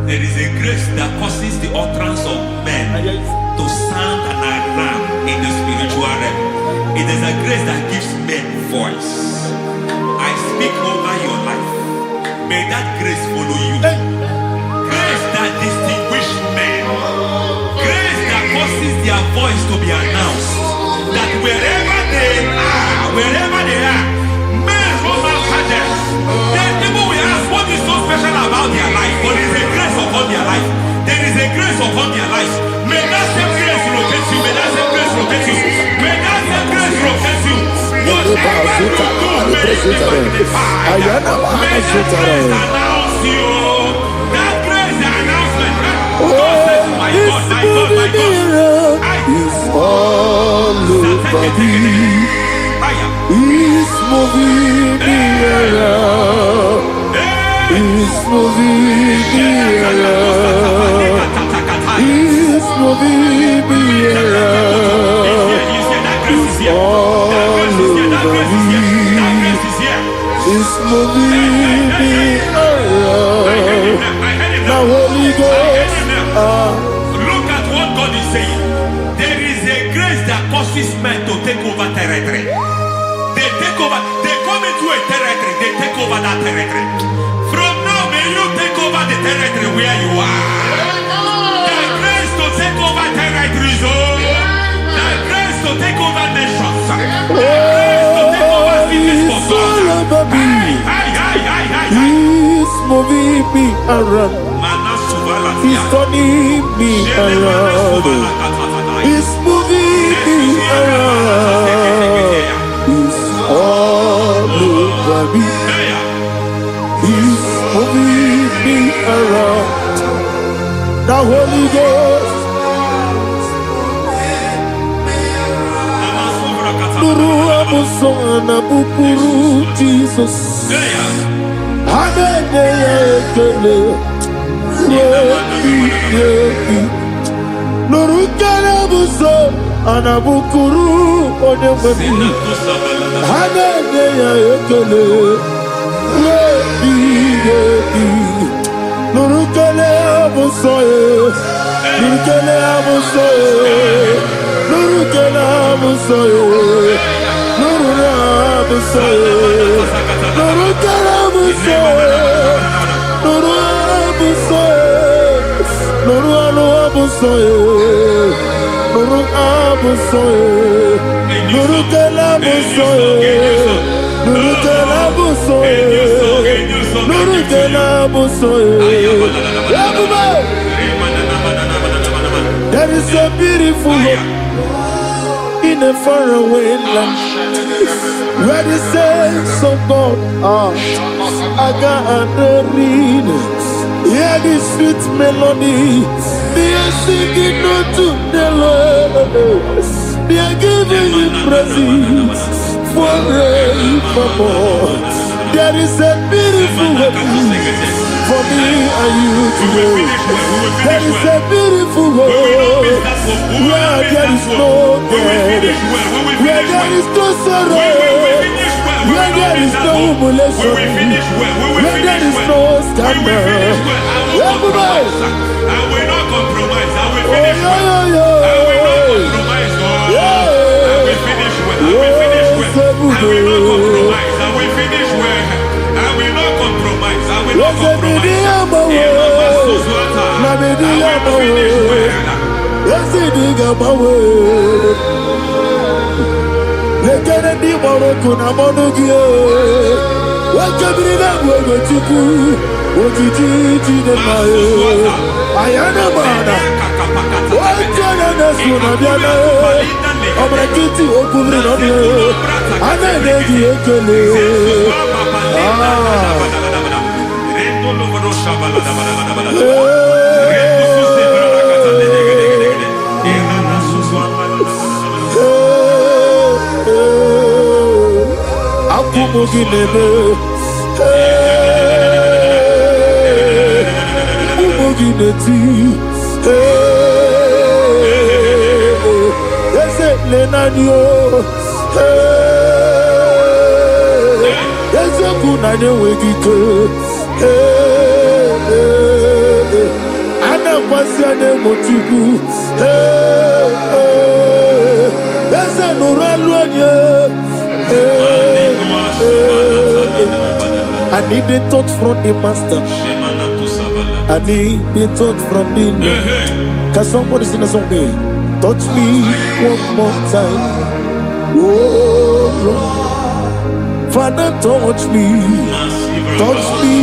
[SPEAKER 5] There is a grace that causes the utterance of men to sound an alarm in the spiritual realm. It is a grace that gives men voice. I speak over your life. May that grace follow you. Grace that distinguishes men. Grace that causes their voice to be announced. That wherever they are, men from after them. Then people will ask, what is so special about their life? But there is a grace upon their life. There is a grace upon their life. May that same grace locate you. May that same grace locate you. May that same grace locate you. Whatever you do, may it be magnified. May that grace announce you. That grace, the announcement. God says, my God, my God, my God.
[SPEAKER 6] It's all over me. It's moving me around. It's moving me around. It's moving me around. It's all over me. It's moving me around. The Holy Ghost.
[SPEAKER 5] Look at what God is saying. There is a grace that causes men to take over territory. They take over. They come into a territory. They take over that territory. From now, may you take over the territory where you are. The grace to take over territories. The grace to take over nations. The grace to take over cities for God.
[SPEAKER 6] He's moving me around. He's turning me around. He's moving me around. He's all over me. He's moving me around. The Holy Ghost. Nuru amusona bukuru Jesus. Adede Nurukana buso anabukuru onemani Hanene ya ekele Nurukele buso Nurukele buso Nurukele buso Nurukele buso Nurukele buso
[SPEAKER 1] Nuru abusoe, nuru kelabusoe, nuru kelabusoe, nuru kelabusoe. There is a beautiful hope in a faraway land where the saints of God are gathering. Hear the sweet melody. They are singing unto the Lord. They are giving you praise forevermore. There is a beautiful hope for me and you today. There is a beautiful hope where there is no death, where there is no sorrow, where there is no humiliation, where there is no scandal. Everybody,
[SPEAKER 5] I will not compromise. I will
[SPEAKER 1] oh,
[SPEAKER 5] finish well. I will not compromise. I will finish well. I will finish well. I will not compromise. I will finish well. I will not compromise. I will not compromise.
[SPEAKER 1] I need the touch from the master. I need the touch from the Lord. Can somebody sing a song here? Touch me one more time. Oh, Lord. Father, touch me. Touch me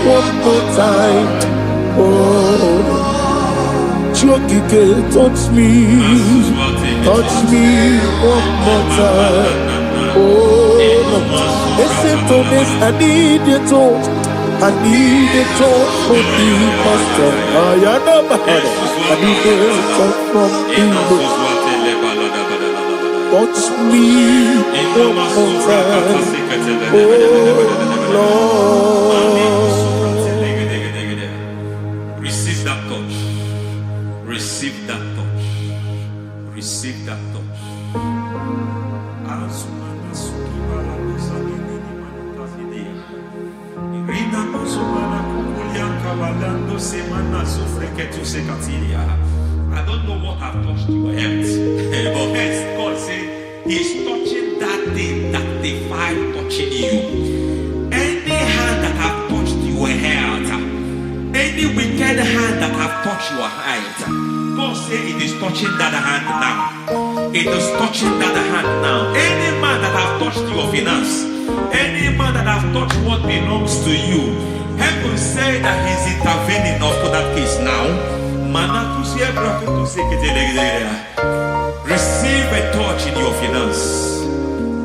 [SPEAKER 1] one more time. Oh, Chokike, touch me. Touch me one more time. Oh, listen to this. I need your touch. I need a touch from the master. I need a touch from the Lord. Touch me one more time. Oh, Lord.
[SPEAKER 5] Receive that touch. Receive that touch. Receive that touch. I don't know what I've touched your health, but hence God said He's touching that thing that defied touching you. Any hand that have touched your health, any wicked hand that have touched your health, God said it is touching that hand now. It is touching that hand now. Any man that have touched your finance, any man that have touched what belongs to you, heaven say that He's intervening up to that case now. Receive a touch in your finance.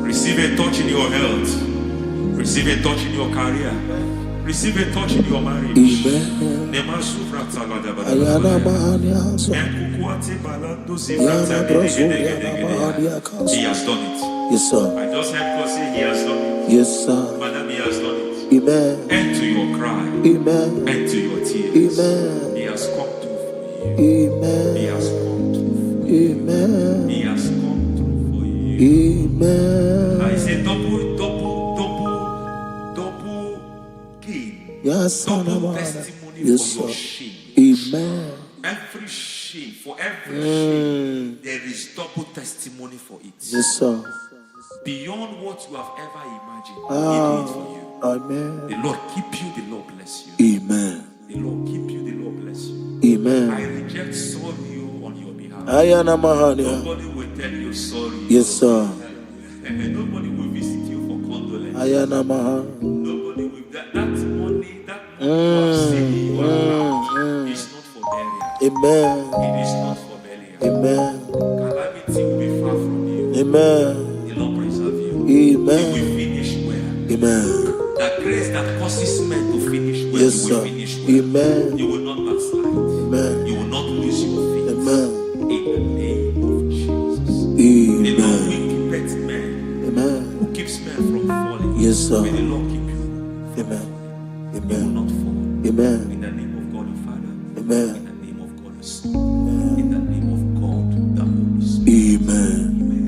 [SPEAKER 5] Receive a touch in your health. Receive a touch in your career. Receive a touch in your marriage. He has done it.
[SPEAKER 1] Yes, sir.
[SPEAKER 5] I just heard God say He has done it.
[SPEAKER 1] Yes, sir.
[SPEAKER 5] Madam, He has done it.
[SPEAKER 1] Amen.
[SPEAKER 5] End to your cry.
[SPEAKER 1] Amen.
[SPEAKER 5] End to your tears.
[SPEAKER 1] Amen.
[SPEAKER 5] He has come through for you.
[SPEAKER 1] Amen.
[SPEAKER 5] He has come through for you.
[SPEAKER 1] Amen.
[SPEAKER 5] He has come through for you.
[SPEAKER 1] Amen.
[SPEAKER 5] I say double gain.
[SPEAKER 1] Yes,
[SPEAKER 5] Double
[SPEAKER 1] sir.
[SPEAKER 5] testimony
[SPEAKER 1] Yes,
[SPEAKER 5] for your
[SPEAKER 1] sir.
[SPEAKER 5] shame.
[SPEAKER 1] Amen.
[SPEAKER 5] Every shame, for every shame, there is double testimony for it.
[SPEAKER 1] Yes, sir.
[SPEAKER 5] Beyond what you have ever imagined, He did it for you.
[SPEAKER 1] Amen.
[SPEAKER 5] The Lord keep you, the Lord bless you.
[SPEAKER 1] Amen.
[SPEAKER 5] The Lord keep you, the Lord bless you. I
[SPEAKER 1] Amen.
[SPEAKER 5] reject sorrow on your behalf.
[SPEAKER 6] Ayana Mahania.
[SPEAKER 5] Nobody will tell you sorry.
[SPEAKER 6] Yes, sir.
[SPEAKER 5] And nobody will visit you for condolence.
[SPEAKER 6] Ayana Maha.
[SPEAKER 5] Nobody will that money you have seen you around is not for burial.
[SPEAKER 6] Amen.
[SPEAKER 5] It is not for burial.
[SPEAKER 6] Amen.
[SPEAKER 5] Calamity will be far from you.
[SPEAKER 6] Amen.
[SPEAKER 5] The Lord preserve you.
[SPEAKER 6] Amen.
[SPEAKER 5] You will finish well.
[SPEAKER 6] Amen.
[SPEAKER 5] That grace that causes men to finish well,
[SPEAKER 6] Yes,
[SPEAKER 5] you will
[SPEAKER 6] sir.
[SPEAKER 5] finish well.
[SPEAKER 6] Amen.
[SPEAKER 5] You will not backslide.
[SPEAKER 6] Amen.
[SPEAKER 5] You will not lose your faith.
[SPEAKER 6] Amen.
[SPEAKER 5] In the name of Jesus. The Lord
[SPEAKER 6] Amen.
[SPEAKER 5] will keep men.
[SPEAKER 6] Amen.
[SPEAKER 5] Who keeps men from falling?
[SPEAKER 6] Yes, sir.
[SPEAKER 5] May the Lord keep you.
[SPEAKER 6] Amen.
[SPEAKER 5] You will
[SPEAKER 6] Amen.
[SPEAKER 5] not fall.
[SPEAKER 6] Amen.
[SPEAKER 5] In the name of God the Father.
[SPEAKER 6] Amen.
[SPEAKER 5] In the name of God the Son. In the name of God the Holy Spirit.
[SPEAKER 6] Amen.
[SPEAKER 5] Amen.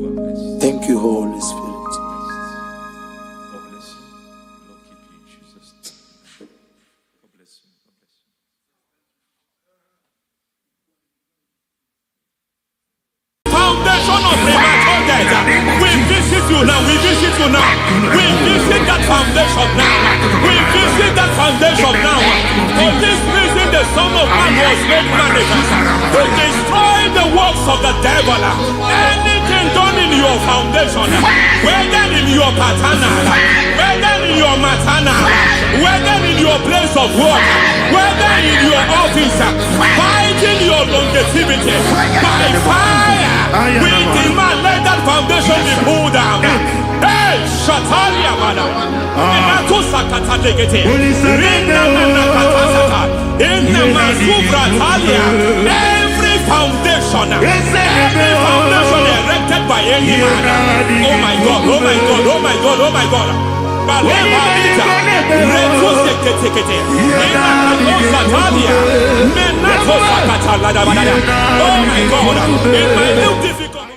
[SPEAKER 5] God bless you.
[SPEAKER 6] Thank you, Holy Spirit.
[SPEAKER 5] God bless you. The Lord keep you in Jesus' name. God bless you. God bless you.
[SPEAKER 7] Foundation of premature death. We visit you now. We visit you now. We visit that foundation now. We visit that foundation now. For this reason, the Son of Man was made manifest to destroy the works of the devil. Anything done in your foundation, whether in your paternal, whether in your maternal, whether in your place of work, whether in your office, fighting your longevity by fire. We demand let that foundation be pulled down. Hey, Shatalia Bada. Inato Sakata Legete. Rina Nakatasata. Inna Masubra Talia. Every foundation erected by any man. Oh my God, oh my God, oh my God, oh my God. Baleba Lita. Reto Sekete. Inna Satalia. Menato Sakata Ladabada. Oh my God. In my new difficult.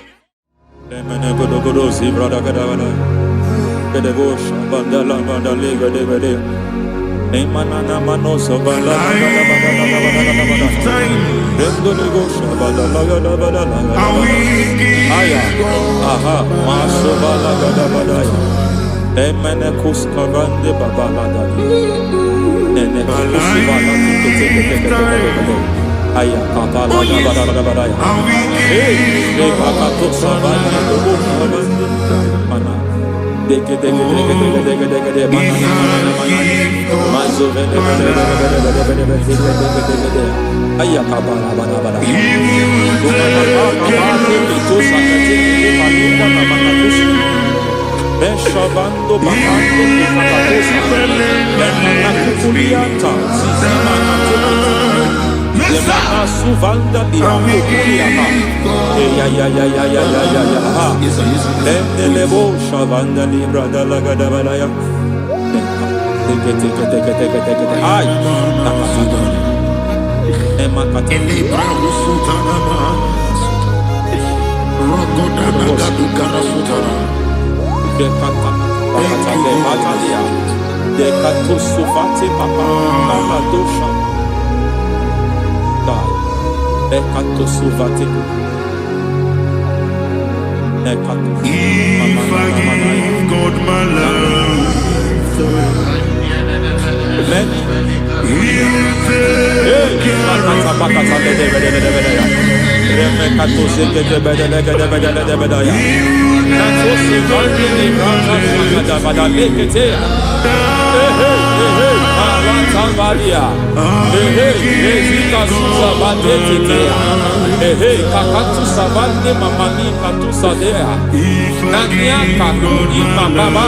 [SPEAKER 7] Beshavando bahando kikatakosa Lemana suvanda biakuliaka Lendelebo shavanda libra dalagadabalaya Ay Emakata Dekata Pakata Batalia Dekato Sufati Papa Aladosha Dekato Sufati Dekato
[SPEAKER 1] If I give God my love,
[SPEAKER 7] Many
[SPEAKER 1] He will take care of
[SPEAKER 7] Remekato Sekete Bedelegadabedelegadabedaya Nato Sivandi Librana Badalekete Alantambadia Ezika Susa Badetea Kakatu Savande Mamani Katusadea Nania Kakuni Mababa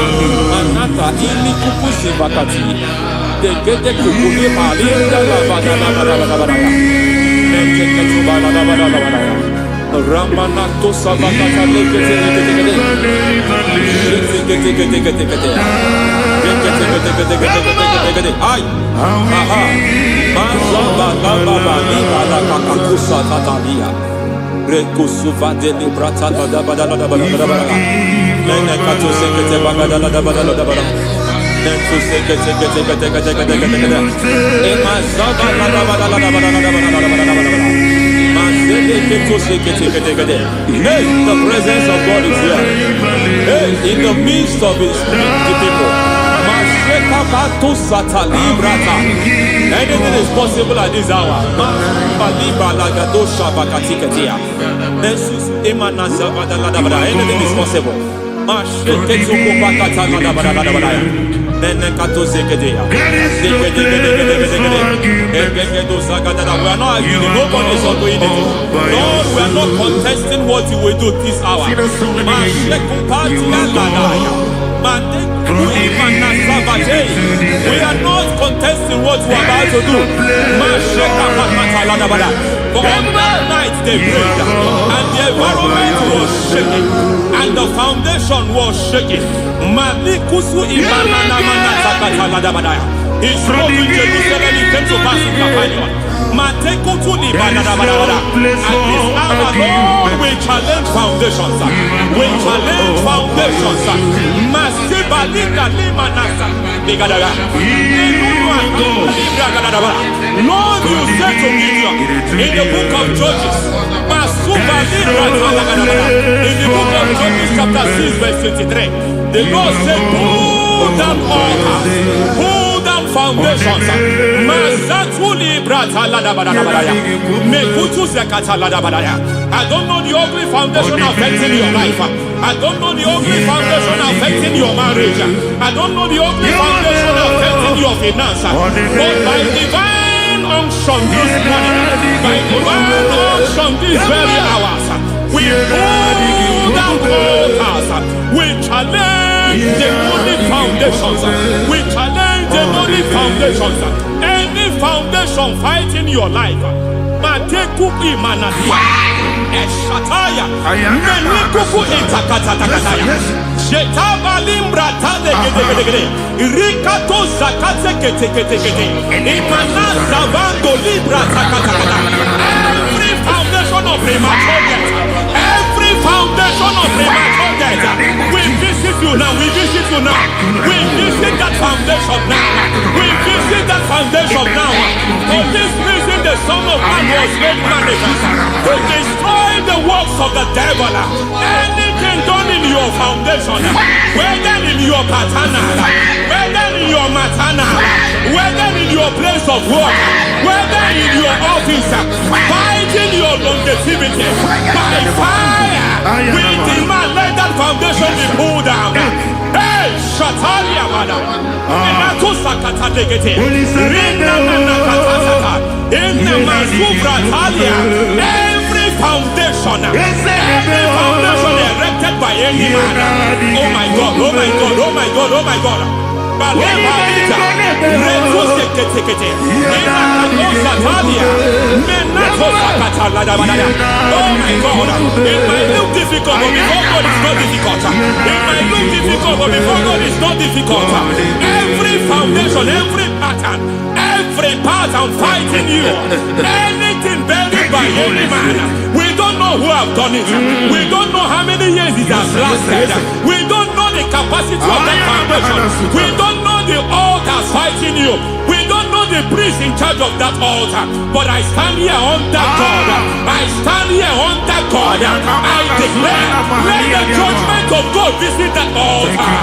[SPEAKER 7] Manata Ili Kupusi Bakati Degete Kukuni Malinda Labadalabadalabadaya Neketu Badalabadalabadaya Ramanato Savakata Lekete Ay, aha, Mazaba Baba Nibala Kakakusa Tatalia, Rekusuva de Librata Badabadabadabadabada, Nenekato Sekete Bagadabadabadabada, Nentu Sekete, Emazaba Badabadabadabadabada. Hey, the presence of God is here. Hey, in the midst of his people. Masheka Rabato Satalibrata. Anything is possible at this hour. Anything is possible. We are not arguing, nobody is arguing it. Lord, we are not contesting what you will do this hour. We are not contesting what you are about to do. For on that night they prayed, and the environment was shaking, and the foundation was shaking. He spoke in Jerusalem, he came to pass in Capernaum. At this hour, Lord, we challenge foundations. We challenge foundations. Lord, you said to Gideon in the book of Judges, in the book of Judges chapter 6 verse 23, the Lord said, pull down altars, pull down foundations. I don't know the ugly foundation affecting your life. I don't know the ugly foundation affecting your marriage. I don't know the ugly foundation affecting your finance. But by divine unction this morning, by divine unction these very hours, we pull down altars. We challenge demonic foundations. We challenge demonic foundations. Any foundation fighting your life, Matekuki Manadia, Eshataya, Menikuku Itakataya, Shetabalim Brata de Gede, Rikato Zakate Kete, Imana Zavando Libra Takata. Every foundation of premature death, every foundation of premature death, we visit you now, we visit you now, we visit that foundation now, we visit that foundation now. For this reason, the Son of Man was made manifest to destroy the works of the devil. Anything done in your foundation, whether in your paternal, whether in your maternal, whether in your place of work, whether in your office, fighting your longevity by fire, we demand let that foundation be pulled down. Hey, Shatalia Mada, Sakata Legate, Rina Nakatasaka, in the Masufra Talia, every foundation erected by any man. Oh my God, oh my God, oh my God, oh my God. Balita, Retu Sekete, oh my God, it might look difficult, but before God it's not difficult. It might look difficult, but before God it's not difficult. Every foundation, every pattern fighting you, anything buried by any man, we don't know who have done it. We don't know how many years it has lasted. We don't know the capacity of that foundation. We don't know the altars fighting you. We don't know the priest in charge of that altar. But I stand here under God. I stand here under God. I declare, let the judgment of God visit that altar.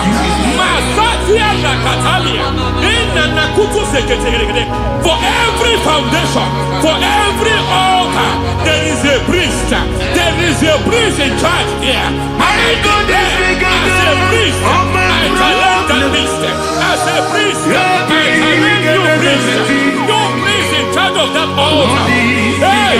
[SPEAKER 7] For every foundation, for every altar, there is a priest. There is a priest in charge here. I declare, as a priest, I challenge that priest. As a priest, I challenge you priest. You priest in charge of that altar. Hey!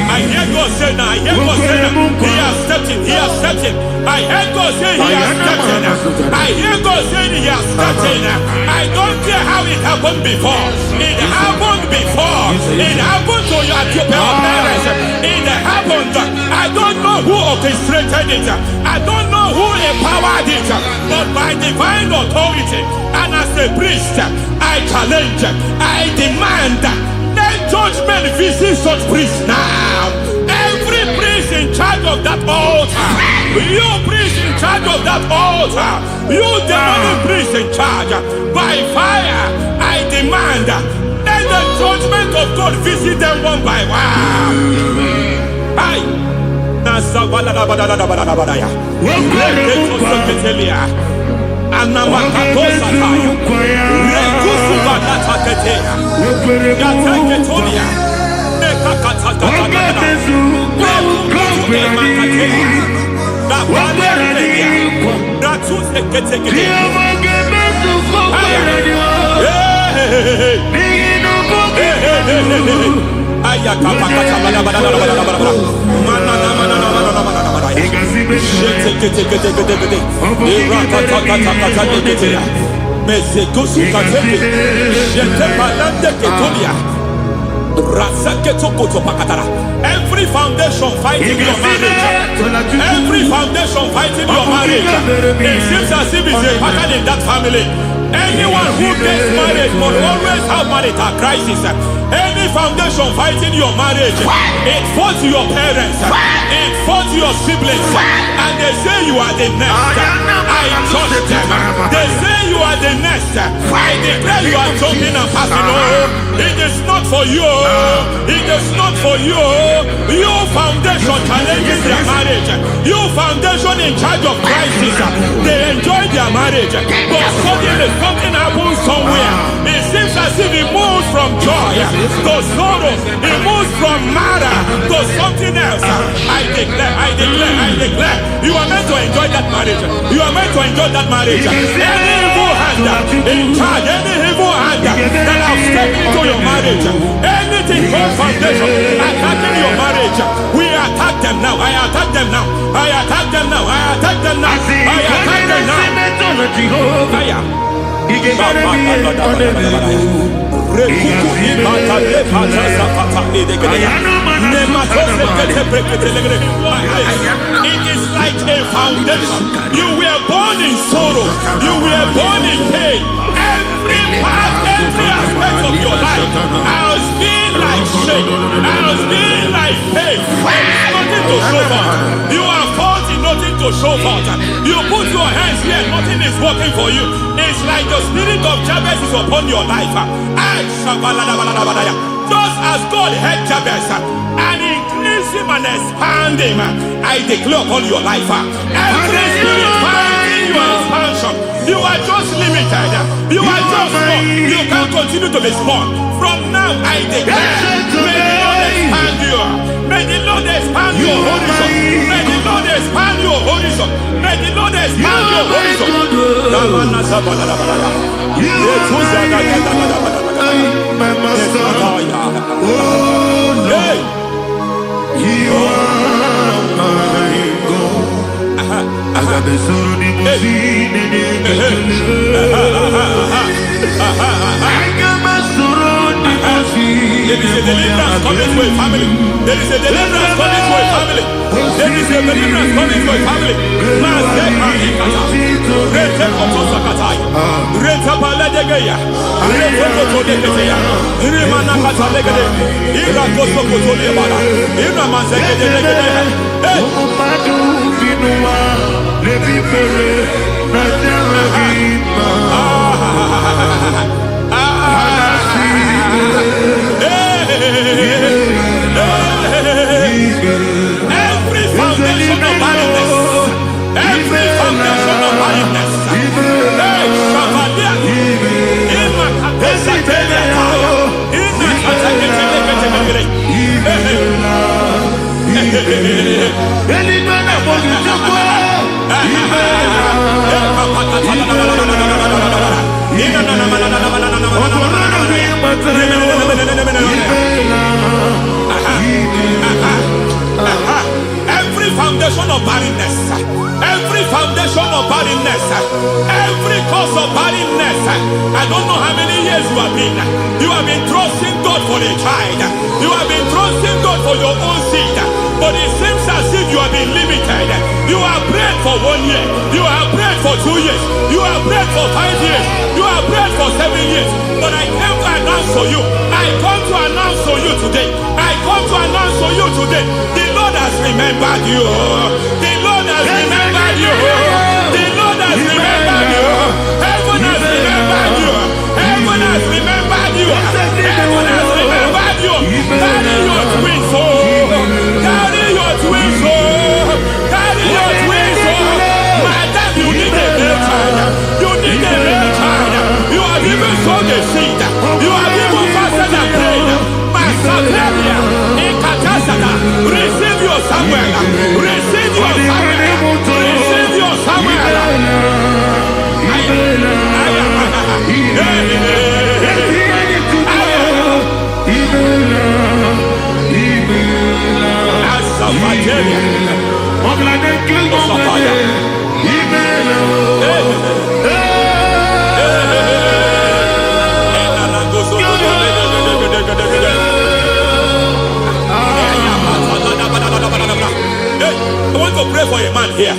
[SPEAKER 7] I hear God say now, I hear God say now, he has stepped in, he has stepped in. I hear God say he has stepped in. I hear God say he has stepped in. I don't care how it happened before. It happened before. It happened to your parents. It happened. I don't know who orchestrated it. I don't know who empowered it. But by divine authority and as a priest, I challenge, I demand, let Let judgment visit such priests now. Every priest in charge of that altar, you priest in charge of that altar, you demonic priest in charge, by fire, I demand, let the judgment of God visit them one by one. Aye. Every foundation fighting your marriage, every foundation fighting your marriage, it seems as if it's a pattern in that family. Anyone who gets married must always have marital crisis. Any foundation fighting your marriage, it fought your parents, it fought your siblings, and they say you are the next. I judge them. They say you are the next. I declare you are jumping and passing. Oh, it is not for you. It is not for you. You foundation challenging their marriage. You foundation in charge of crisis. They enjoy their marriage, but suddenly something happens somewhere. It seems as if it moves from joy to sorrow. It moves from matter to something else. I declare, you are meant to enjoy that marriage. You are meant to enjoy that marriage. Any evil hand in charge, any evil hand that have stepped into your marriage, anything called foundation attacking your marriage, we attack them now. I attack them now. I attack them now. I attack them now. I attack them now. It is like a foundation. You were born in sorrow. You were born in pain. Every part, every aspect of your life has been like shame. Has been like pain. There is nothing to show for. You are faulty, nothing to show for. You put your hands here, nothing is working for you. It's like the spirit of Jabez is upon your life. Just as God had Jabez and increased him and expand him, I declare upon your life. Every spirit finding your expansion, you are just limited. You are just small. You can't continue to be small. From now, I declare, may the Lord expand you. May the Lord expand your horizon. May the Lord expand your horizon. May the Lord expand your horizon.
[SPEAKER 3] My master, oh Lord, you are my God. I got the soul of the machine in I got my soul of the machine.
[SPEAKER 7] There is a deliverance coming to a family. There is a deliverance coming to a family. There is a deliverance coming to a family. Every foundation of barrenness, every foundation of barrenness, every foundation of barrenness, every foundation of barrenness, every cause of barrenness. I don't know how many years you have been trusting God for a child. You have been trusting God for your own seed, but it seems as if you have been limited. You have prayed for 1 year, you have prayed for 2 years, you have prayed for 5 years, you have prayed for 7 years. But I came to announce to you, I come to announce to you today. I come to announce for you today. The Lord has remembered you. The Lord has remembered you. The Lord has remembered you. Heaven has remembered you. Heaven has remembered you. Heaven has remembered you. Carry your twins, oh. Carry your twins, oh. Carry your twins, oh. Madam, you need a real child. You need a real child. You have even sown the seed. You have even fasted and prayed. Masaperia, Ekatasata, receive your Samuel. Receive your Samuel. Receive your Samuel. I want to pray for a man here.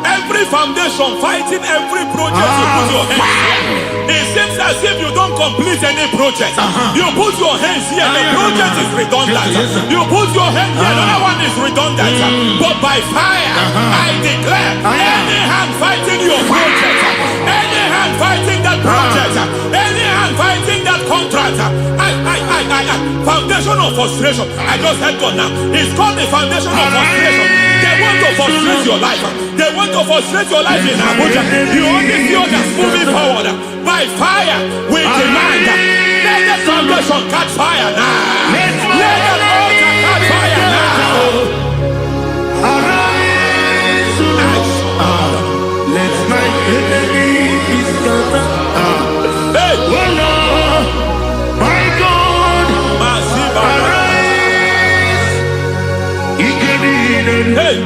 [SPEAKER 7] Every foundation fighting every project you put your hands here. It seems as if you don't complete any project. You put your hands here, the project is redundant. You put your hand here, another one is redundant. But by fire, I declare, any hand fighting your project, any hand fighting that project, any hand fighting that contract, foundation of frustration. I just heard God now. It's called the foundation of frustration. They want to frustrate your life. They want to frustrate your life in Abuja. You only see others moving forward. By fire, we demand. Let the foundation catch fire now. Let the altar catch fire now.
[SPEAKER 5] Arise, let my enemy be scattered.
[SPEAKER 7] Hey,
[SPEAKER 5] Oh Lord, my God, arise.
[SPEAKER 7] hey.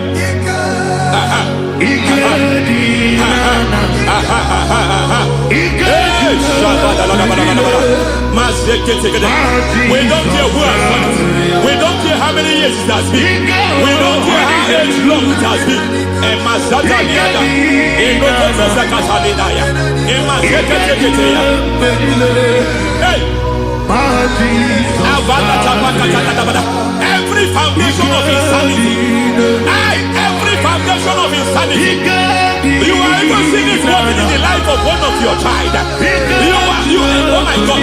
[SPEAKER 7] We don't care who has done it. We don't care how many years it has been. We don't care how long it has been. Hey. Every foundation of insanity, every foundation of insanity, you are even seeing it working in the life of one of your child. Oh my God,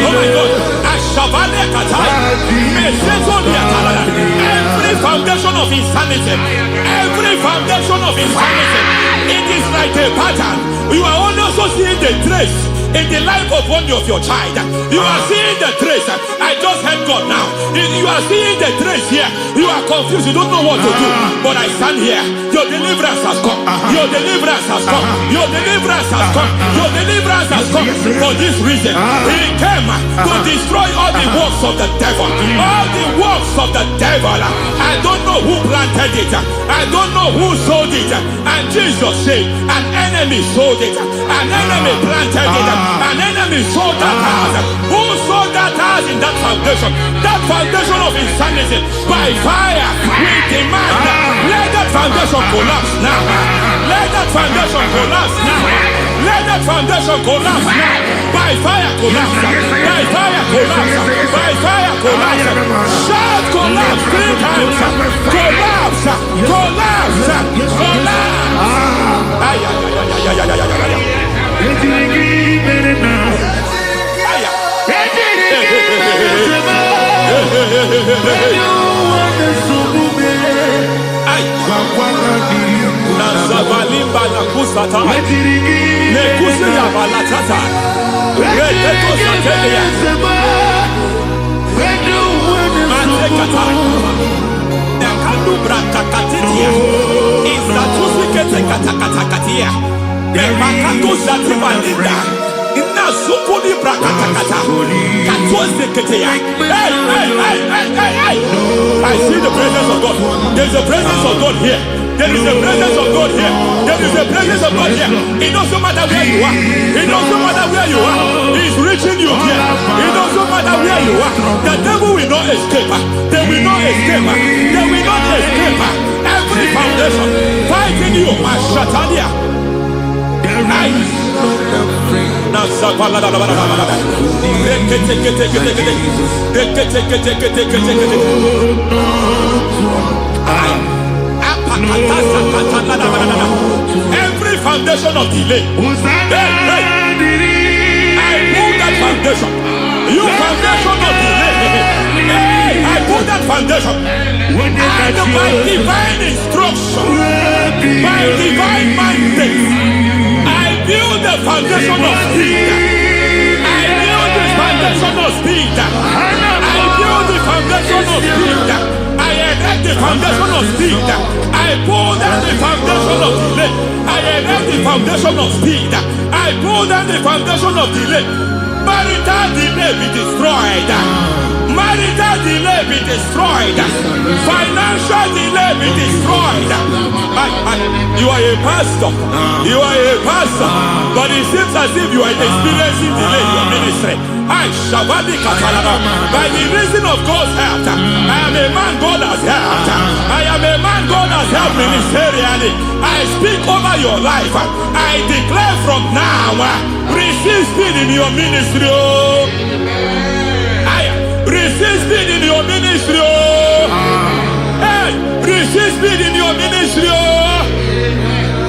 [SPEAKER 7] every foundation of insanity, it is like a pattern. You are also seeing the trace in the life of one of your child. You are seeing the trace. I just heard God now. You are seeing the trace here. You are confused. You don't know what to do. But I stand here. Your deliverance has come. Your deliverance has come. Your deliverance has come. Your deliverance has come. For this reason, He came to destroy all the works of the devil. All the works of the devil. I don't know who planted it. I don't know who sold it. And Jesus said, an enemy sold it. An enemy planted it. An enemy sold that house. Who sold that house in that foundation? That foundation of insanity. By fire, we demand, let that foundation collapse now. Let that foundation collapse now. Let that foundation collapse now. By fire collapse. By fire collapse. By fire collapse. Shout collapse 3 times. Collapse. Collapse. Collapse. Nazavalimba na kusata nekusi ya balatata reteto satelia matekata nekadu brankakatitia isatusikete katakatakatia nepakatu zatibalinda ina sukuli brakatakata katuoseketea. Hey. I see the presence of God. There is a presence of God here. There is a presence of God here. There is a presence of God here. It doesn't matter where you are. It doesn't matter where you are. He's reaching you here. It doesn't matter where you are. The devil will not escape. They will not escape. They will not escape. Every foundation fighting you, Mashatalia. Every foundation of delay, I pull that foundation. You foundation of delay, I pull that foundation. And by divine instruction, by divine mandate, I build the foundation of speed. I build the foundation of speed. I build the foundation of speed. I erect the foundation of speed. I pull down the foundation of delay. I erect the foundation of speed. I pull down the foundation of delay. Marital delay be destroyed. Marital delay be destroyed. Financial delay be destroyed. You are a pastor. You are a pastor. But it seems as if you are experiencing delay in your ministry. By the reason of God's help, I am a man God has helped. I am a man God has helped ministerially. I speak over your life. I declare from now, receive speed in your ministry. Receive speed in your ministry. Hey, receive speed in your ministry.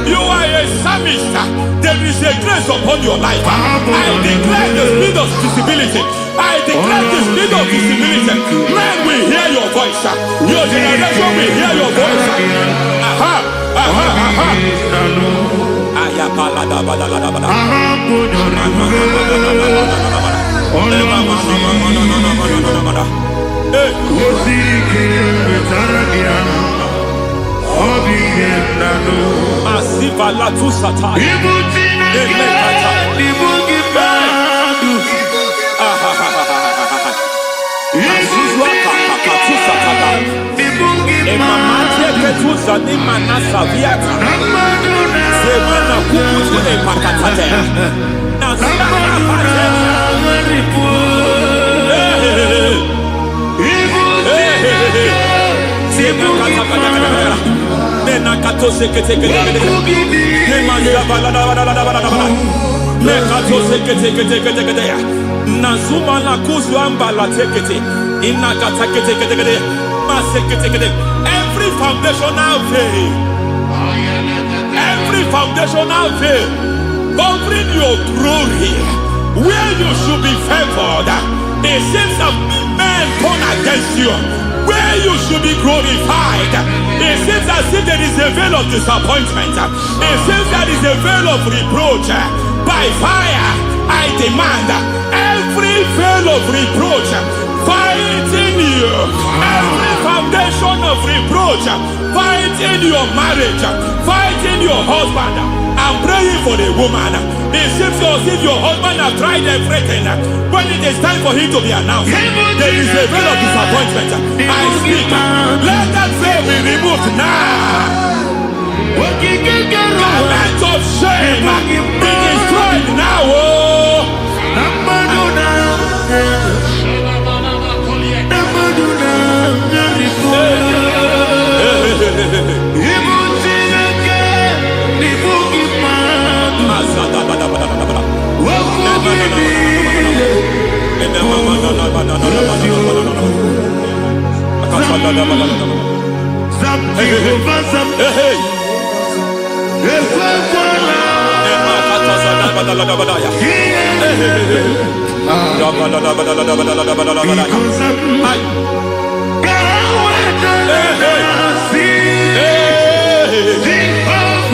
[SPEAKER 7] You are a psalmist. There is a grace upon your life. I declare the speed of visibility. I declare the speed of visibility. Men will hear your voice. Your generation will hear your voice. Aha, aha, aha. Masiva la tu sataya. Every foundational veil, every foundational veil covering your glory, where you should be favored, it seems that men turn against you. Where you should be glorified, it seems as if there is a veil of disappointment. It seems there is a veil of reproach. By fire, I demand every veil of reproach fighting you, every foundation of reproach fighting your marriage, fighting your husband. I'm praying for the woman. It seems as if your husband has tried everything. When it is time for him to be announced, there is a veil of disappointment. I speak. Let that veil be removed now. Garment of shame be destroyed now.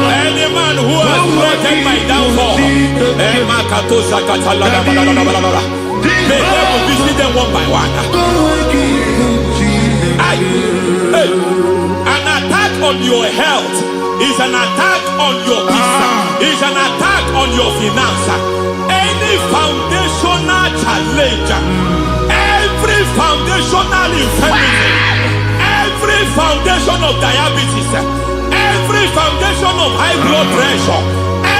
[SPEAKER 7] Any man who has threatened my downfall, may God visit them one by one. An attack on your health is an attack on your peace, is an attack on your finance. Any foundational challenge, every foundational infirmity, every foundation of diabetes, every foundation of high blood pressure,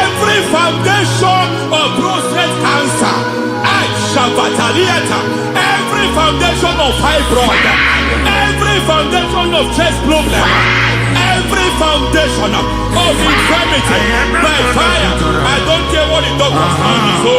[SPEAKER 7] every foundation of prostate cancer, every foundation of fibroid, every foundation of chest problem, every foundation of infirmity by fire. I don't care what the doctors call it. So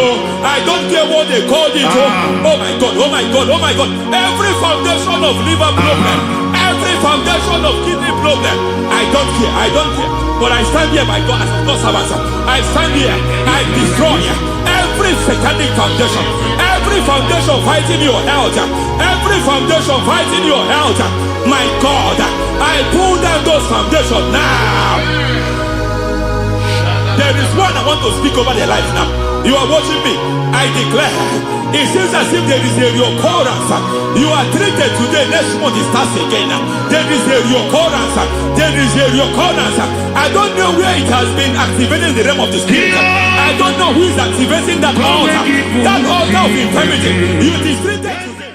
[SPEAKER 7] I don't care what they called it. Oh my God, oh my God, oh my God. Every foundation of liver problem, every foundation of kidney problem, I don't care, I don't care. But I stand here by God as a God servant. I stand here, I destroy every satanic foundation, every foundation fighting your health, every foundation fighting your health. My God, I pull down those foundations now. There is one I want to speak over their life now. You are watching me. I declare, it seems as if there is a reoccurrence. You are treated today, next month it starts again. There is a reoccurrence. There is a reoccurrence. I don't know where it has been activated in the realm of the spirit. I don't know who is activating that altar of infirmity. You is treated today.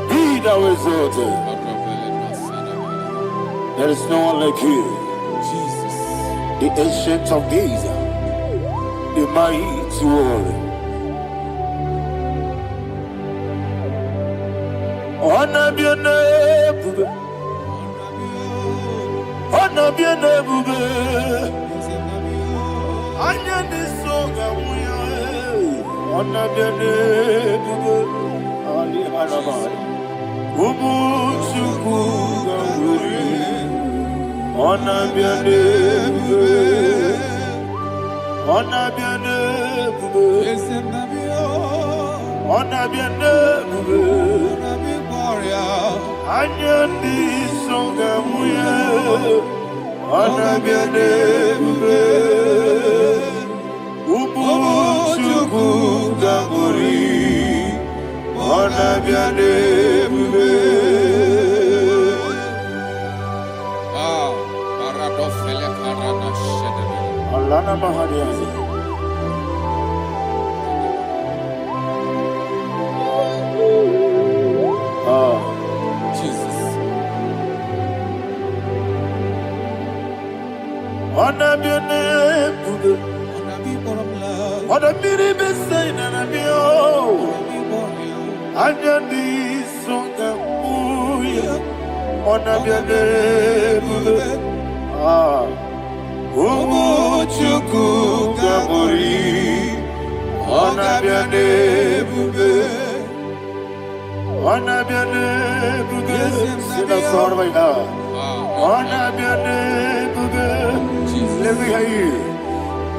[SPEAKER 1] Be thou exalted. There is no one like you.
[SPEAKER 2] Jesus.
[SPEAKER 1] The ancient of days, the mighty warrior. Honor be your name, honor be your name, honor be your name, Ali Halabai, Ubu Shukuga Guri. Honor be your name, honor be your name, honor be your name, Anya di songa muya, honor be your name, Ubu chuku ganguri, honor be your name. Alana Mahadiazi.
[SPEAKER 2] Jesus.
[SPEAKER 1] Honor be your name, honor be the best sign and be all. Anya di songa muya, honor be your name. Umu chuku gabori, honor be your name, honor be your name. Sing a song right now. Honor be your name, let me hear you.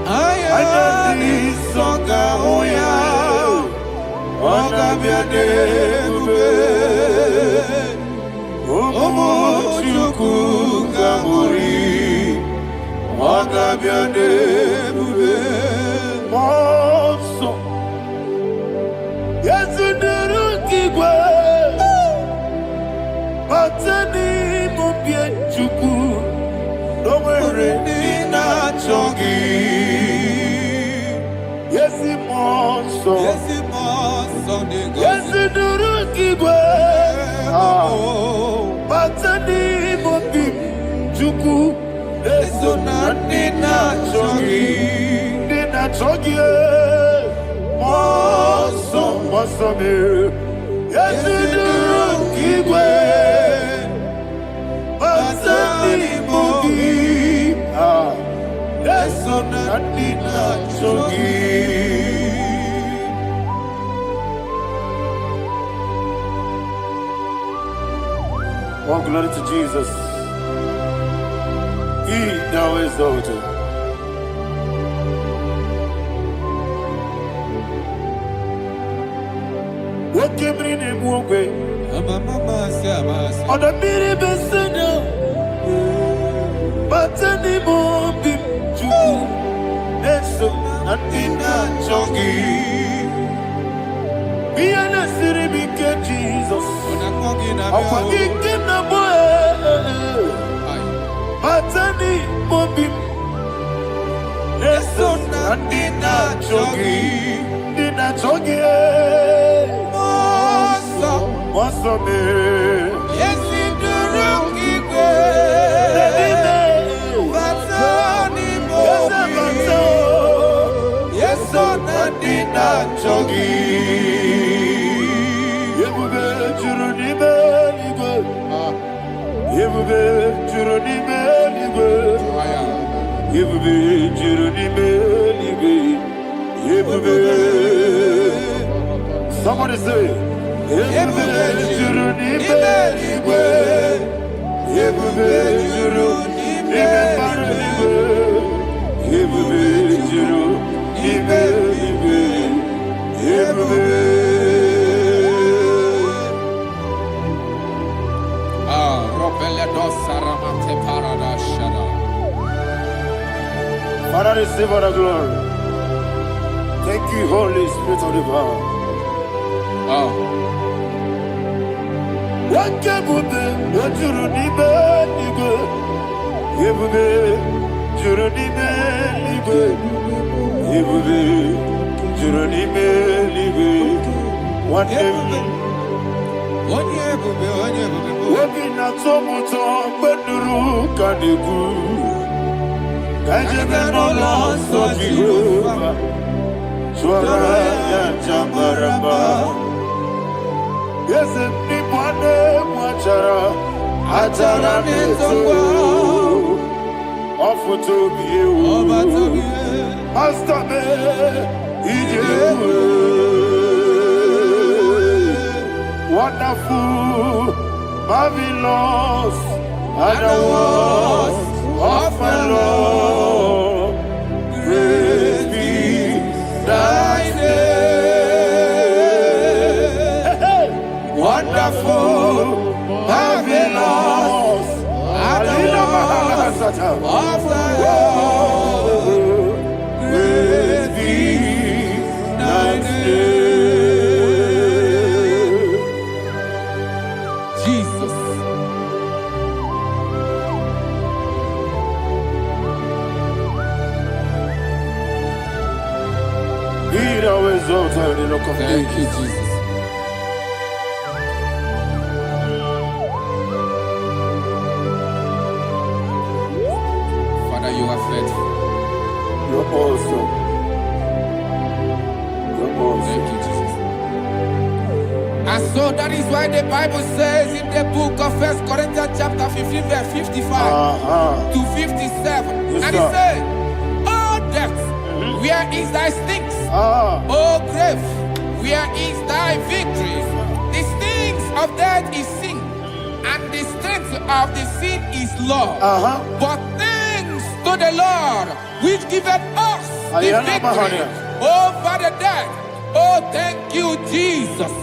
[SPEAKER 1] Honor be songa oya, honor be your name. Umu chuku gabori. Honor be your name, Monso. Yes, you do igbo, Batani mubie chuku, Domere nina chogi. Yes, Monso. Yes, you do igbo, Batani mubie chuku. Eso nina chogi, moso me. Yesu duru kigwe, basani mogi. Eso nina chogi. Oh, glory to Jesus. He thou exalted. What came in him one way? On the mini besena, but any more big Jew. That's so nothing not chogi. Be an city became Jesus. I'm forgetting the boy. Batani mobi, eso nina chogi, moso me.
[SPEAKER 2] Yesi duruki kwe, batani mobi, yeso nina chogi.
[SPEAKER 1] Yebube churu ni be. Ebube juru n'ime eluigwe. Ebube juru n'ime eluigwe. Ebube. Somebody say, Ebube juru n'ime eluigwe. Ebube juru n'ime eluigwe. Ebube juru n'ime eluigwe. Ebube. Father, receive all the glory. Thank you, Holy Spirit of the power. What can we do? What you need, nigga? Ebube, juru n'ime eluigwe. Ebube, juru n'ime eluigwe. One ebube. Obi na-atọ m ụtọ mgbe nụrụ ka na-ekwu ka ejebe n'ụlọ nsọ Jehova chụọrọ ya aja mara mma. Eze ndị bụ anụ egwu achara na-eto ọfụta obi ewu Master me ije ewu. Wonderful, marvelous, are the words of my Lord. Praise be thy name. Wonderful, marvelous, are the words of my Lord. Praise be thy name. Thank you, Jesus. Father, you are faithful. You're awesome. You're awesome.
[SPEAKER 2] Thank you, Jesus. And so that is why the Bible says in the book of 1 Corinthians chapter 15, verse 55 to 57.
[SPEAKER 1] Yes,
[SPEAKER 2] and it says, "Oh death, where is thy stings? Oh grave, where is thy victory? The stings of death is sin, and the strength of the sin is law. But thanks to the Lord, which giveth us the victory over the death." Oh, thank you, Jesus.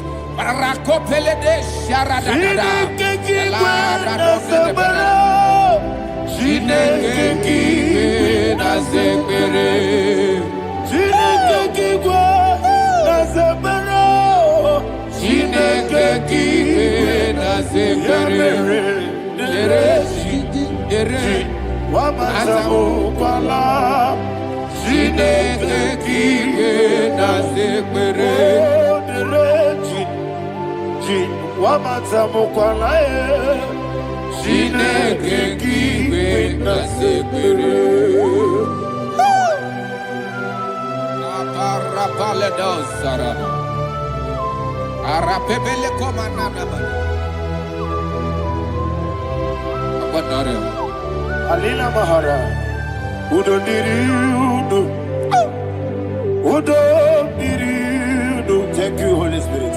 [SPEAKER 1] Alina Mahara, Udo Diriudo, Udo Diriudo. Thank you, Holy Spirit.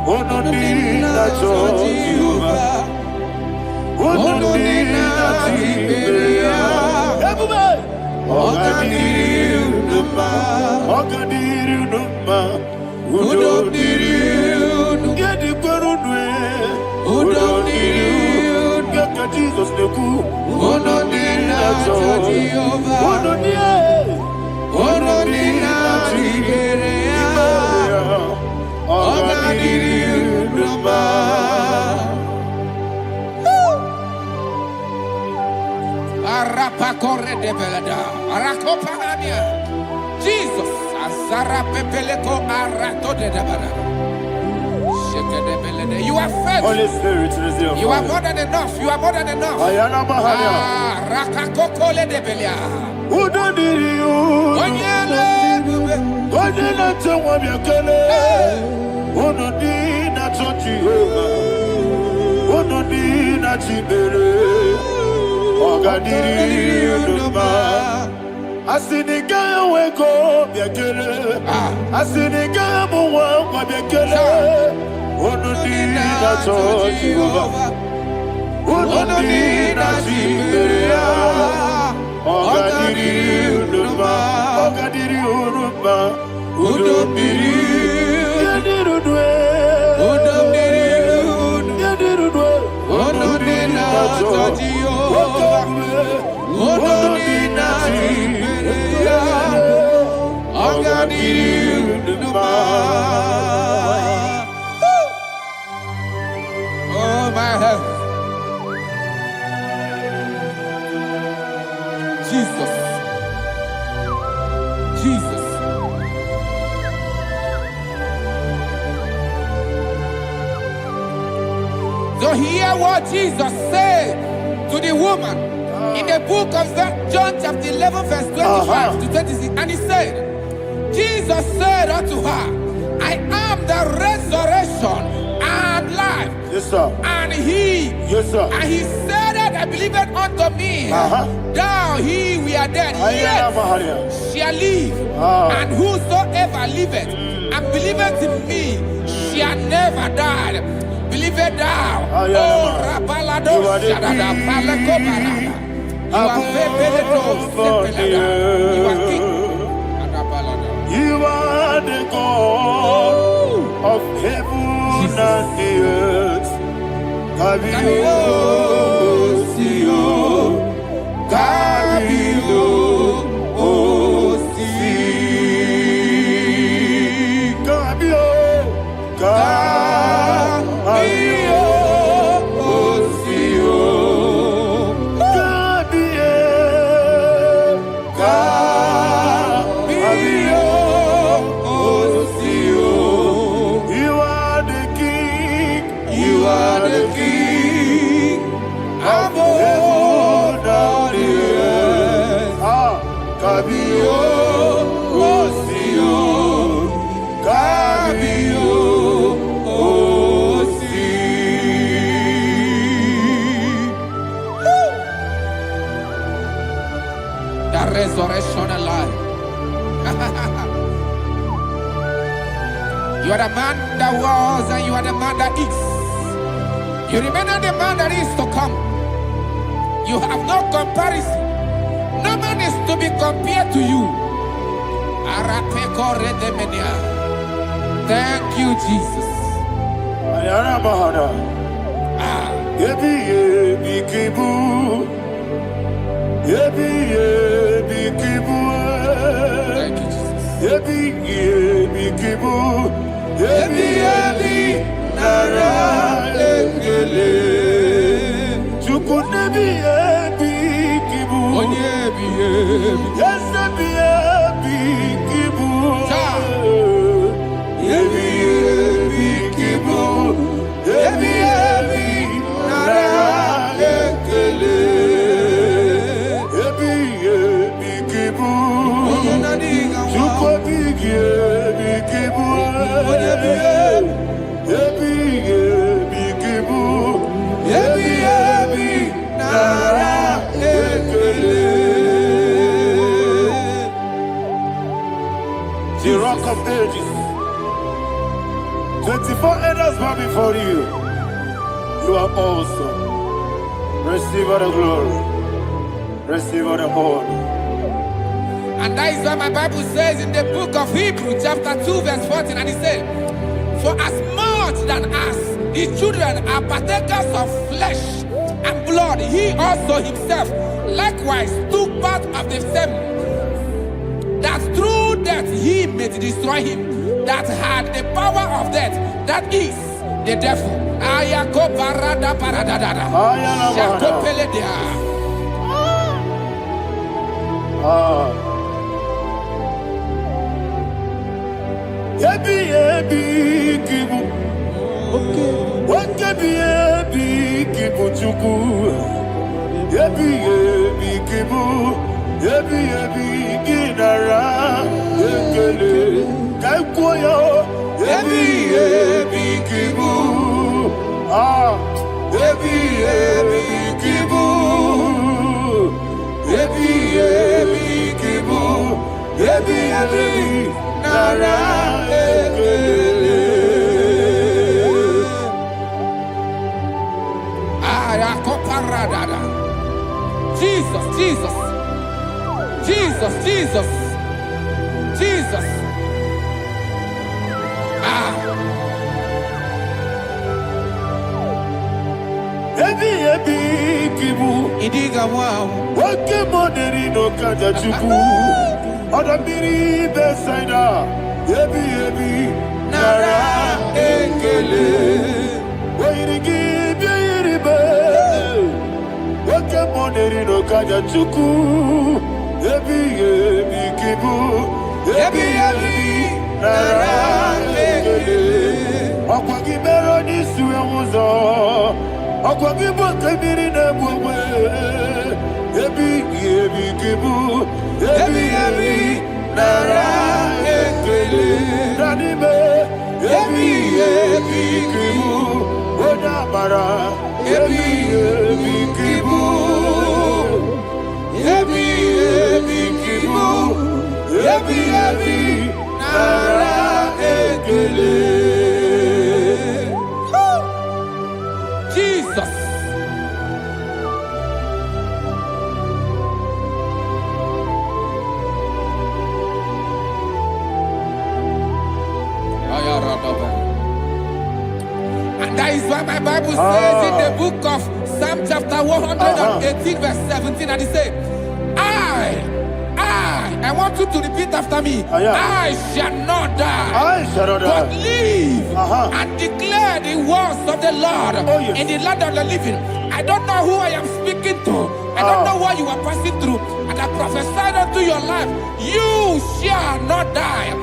[SPEAKER 1] Udo Diriudo, Udo Jesus the cool.
[SPEAKER 2] Jesus, you are faithful.
[SPEAKER 1] Holy Spirit, receive.
[SPEAKER 2] You are more than enough. You are more than enough. Rakakokole de Belia.
[SPEAKER 1] Who don't need you? Onye na tewa miakele. Ono di na Jehovah. Ono di na Jibere. Ogadiri Unuma. Asinika weko biakele. Asinika muwa biakele. Onodina Jehovah. Onodina Jiberia. Ogadiri Unuma. Ogadiri Unuma. Udomiri. Yadirudwe. Udomiri. Yadirudwe. Onodina Jehovah. Onodina Jiberia. Ogadiri Unuma.
[SPEAKER 2] Oh my health. Jesus. Jesus. So hear what Jesus said to the woman in the book of John chapter 11 verse 25 to 26. And he said, Jesus said unto her, I am the resurrection and life.
[SPEAKER 1] Yes, sir.
[SPEAKER 2] And he,
[SPEAKER 1] Yes, sir.
[SPEAKER 2] and he said that I believe it unto me. Thou he we are dead, yet shall live. And whosoever liveth and believeth in me shall never die. Believe it thou. Oh, Rabalado Shadada Palakobarada. You are You are king.
[SPEAKER 1] You are the God of heaven and the earth. Kabio, Sio, Kabio, Si, Kabio, Kabio, Sio, Kabio, Sio. You are the king. You are the king of heaven and the earth. Kabio, Sio, Kabio, Si.
[SPEAKER 2] The resurrection and life. You are the man that was and you are the man that is. You remain the man that is to come. You have no comparison. No man is to be compared to you. Thank you, Jesus.
[SPEAKER 1] Ayana Mahada. Yebi Kibu. Yebi Kibu.
[SPEAKER 2] Thank you, Jesus.
[SPEAKER 1] Yebi Kibu. Yebi Nara Ekele. Chukunebi Yebi Kibu.
[SPEAKER 2] Onyebi.
[SPEAKER 1] Yes, Yebi Kibu. Yebi Kibu. Yebi Nara Ekele. Yebi Kibu. Chukobi Yebi Kibu. Yebi Kibu. Yebi Nara Ekele. The rock of ages. 24 elders bow before you. You are awesome. Receive all the glory. Receive all the honor.
[SPEAKER 2] And that is what my Bible says in the book of Hebrews chapter 2 verse 14. And it said, for as much than us, the children are partakers of flesh and blood, he also himself likewise took part of the same, that through death he may destroy him that had the power of death, that is the devil.
[SPEAKER 1] Yebi Kibu. Yebi Kibu Chuku. Yebi Kibu. Yebi Ginara. Ekele. Kaikoyo. Yebi Kibu. Yebi Kibu.
[SPEAKER 2] Jesus, Jesus, Jesus, Jesus, Jesus.
[SPEAKER 1] Ebi kibu.
[SPEAKER 2] Idiga wow.
[SPEAKER 1] Wake money no kaja chuku. Oda miri besaida. Ebi
[SPEAKER 2] Nara ekele.
[SPEAKER 1] Wairigi biiribe. Wake money no kaja chuku. Ebi kibu. Ebi nara ekele. Akwagi mero ni suwe muzo. Akwagi boke miri ne bwe. Ebi kibu. Ebi nara ekele. Nanibe. Ebi kibu. Oda bara. Ebi kibu. Ebi kibu. Ebi nara ekele.
[SPEAKER 2] Jesus. And that is why my Bible says in the book of Psalm chapter 118 verse 17, and it says, I want you to repeat after me. I shall not die, but live and declare the words of the Lord in the land of the living. I don't know who I am speaking to. I don't know what you are passing through. And I prophesied unto your life, you shall not die.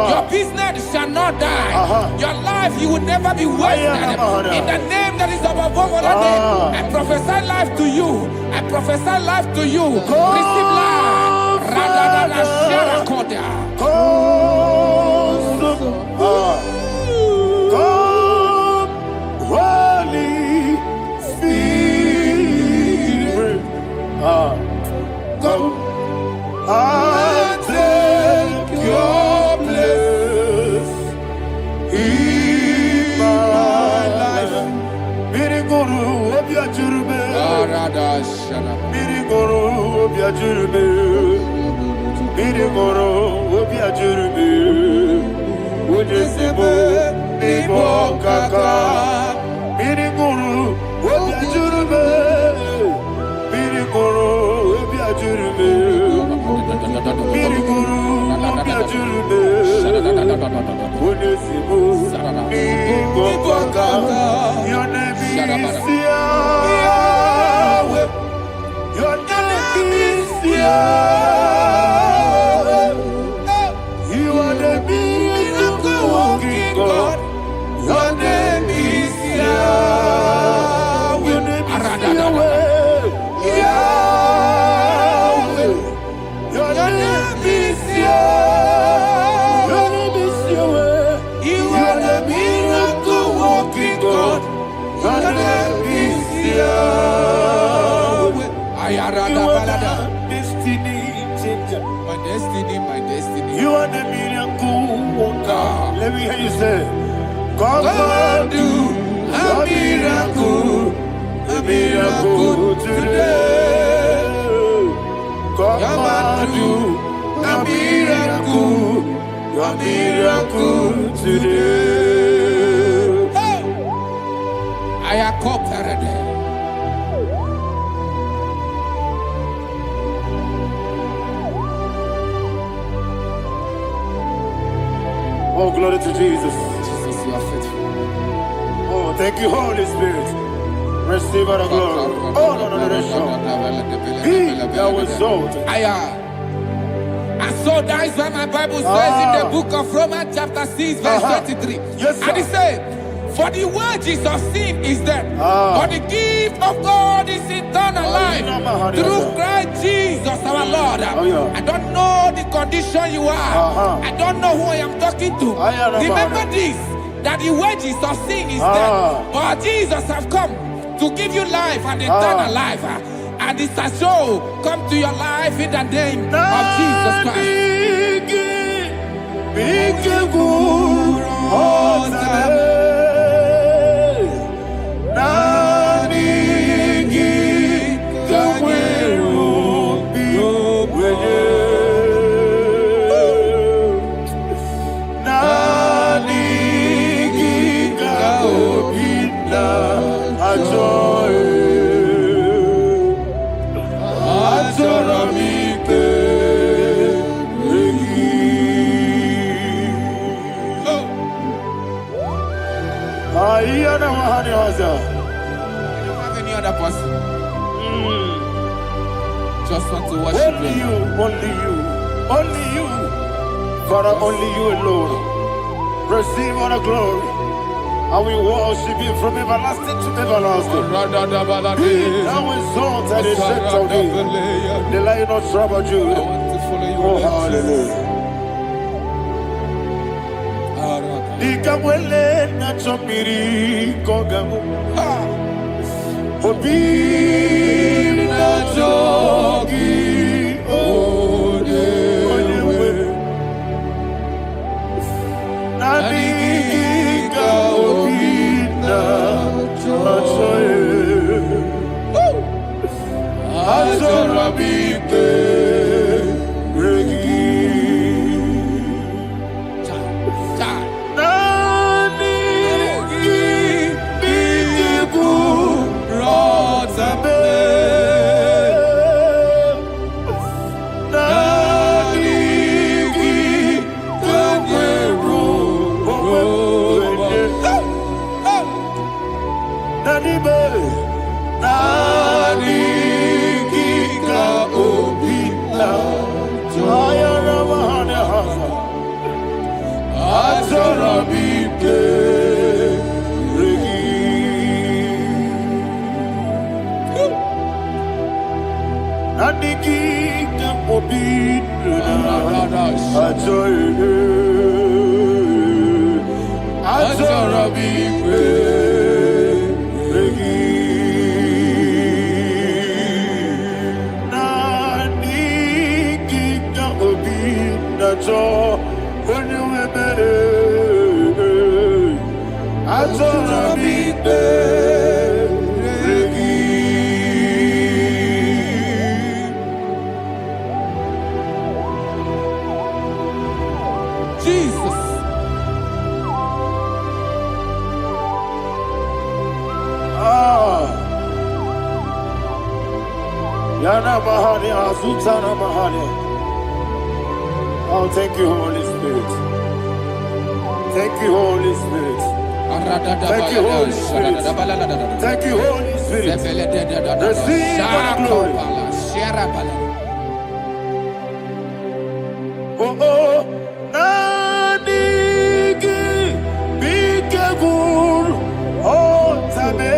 [SPEAKER 2] Your business shall not die. Your life, you will never be wasted. In the name that is above all other name, I prophesy life to you. I prophesy life to you. Receive life. Radadada Sharakoda.
[SPEAKER 1] Come, Holy Spirit. Come and take your place in my life. Miriguru obiajurube. Miriguru obiajurube. Miriguru obiajurube. Ujesibo nibo kaka. Miriguru obiajurube. Miriguru obiajurube. Miriguru obiajurube. Ujesibo nibo kaka. Your name is Yahweh. Your name is Yahweh. You are the miracle working God. Your name is Yahweh. Your name is Yahweh. Yahweh. Your name is Yahweh. Your name is Yahweh. You are the miracle working God. Your name is Yahweh. You are the destiny changer.
[SPEAKER 2] My destiny.
[SPEAKER 1] You are the miracle worker. Let me hear you say, come and do a miracle today. Come and do a miracle today.
[SPEAKER 2] I am cooperative.
[SPEAKER 1] Oh, glory to Jesus.
[SPEAKER 2] Jesus, you are faithful.
[SPEAKER 1] Oh, thank you, Holy Spirit. Receive our glory. Oh, no. He that was exalted.
[SPEAKER 2] And so that is why my Bible says in the book of Romans chapter 6 verse 23.
[SPEAKER 1] Yes, sir.
[SPEAKER 2] And it says, for the wages of sin is death, but the gift of God is eternal life through Christ Jesus our Lord. I don't know the condition you are. I don't know who I am talking to. Remember this, that the wages of sin is death, but Jesus has come to give you life and eternal life. And it shall so come to your life in the name of Jesus Christ. Just want to worship
[SPEAKER 1] Only
[SPEAKER 2] you.
[SPEAKER 1] you, only you, only you. Father, only you alone. Receive all the glory. And we worship you from everlasting to everlasting. Be thou exalted and set of thee. The Lion of Tribe of
[SPEAKER 2] I
[SPEAKER 1] Judah.
[SPEAKER 2] want to follow you.
[SPEAKER 1] Oh, hallelujah. Ikamwele na chomiri kogamu. Obi na jogi onewe. Nadiga obi na choe. Azorabike regi.
[SPEAKER 2] Jesus.
[SPEAKER 1] Yana Mahani, Azutana Mahani. Oh, thank you, Holy Spirit. Thank you, Holy Spirit. Thank you, Holy Spirit. Thank you, Holy Spirit. Receive all the glory. Oh, oh, Nanigi, Bigagul, oh, Tame.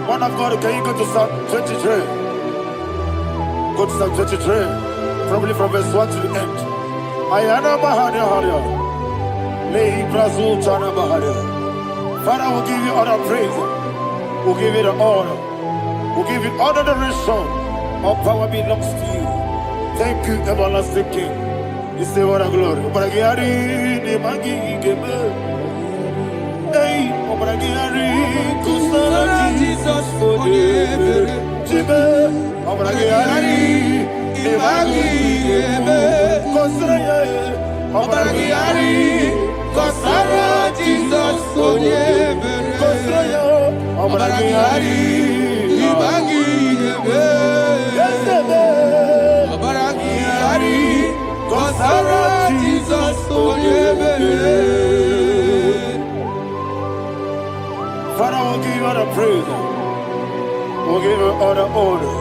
[SPEAKER 1] Man of God, can you go to Psalm 23? Go to Psalm 23, probably from verse 1 to the end. Ayana Mahania Haria. Lehi Prazu Chana Mahania. Father, we'll give you all the praise. We'll give you the honor. We'll give you all the adoration. All power belongs to you. Thank you, everlasting King. You say what a glory. Obragiari, the Magi, Gebe. Hey, Obragiari, Kusara, Jesus, for you. Jibe, Obragiari, the Magi, Gebe. Kusara, Obragiari, Kusara, Jesus, for you. Kusara, Obragiari, the Magi, Gebe. Jesus, Father, we'll give you all the praise. We'll give you all the honor.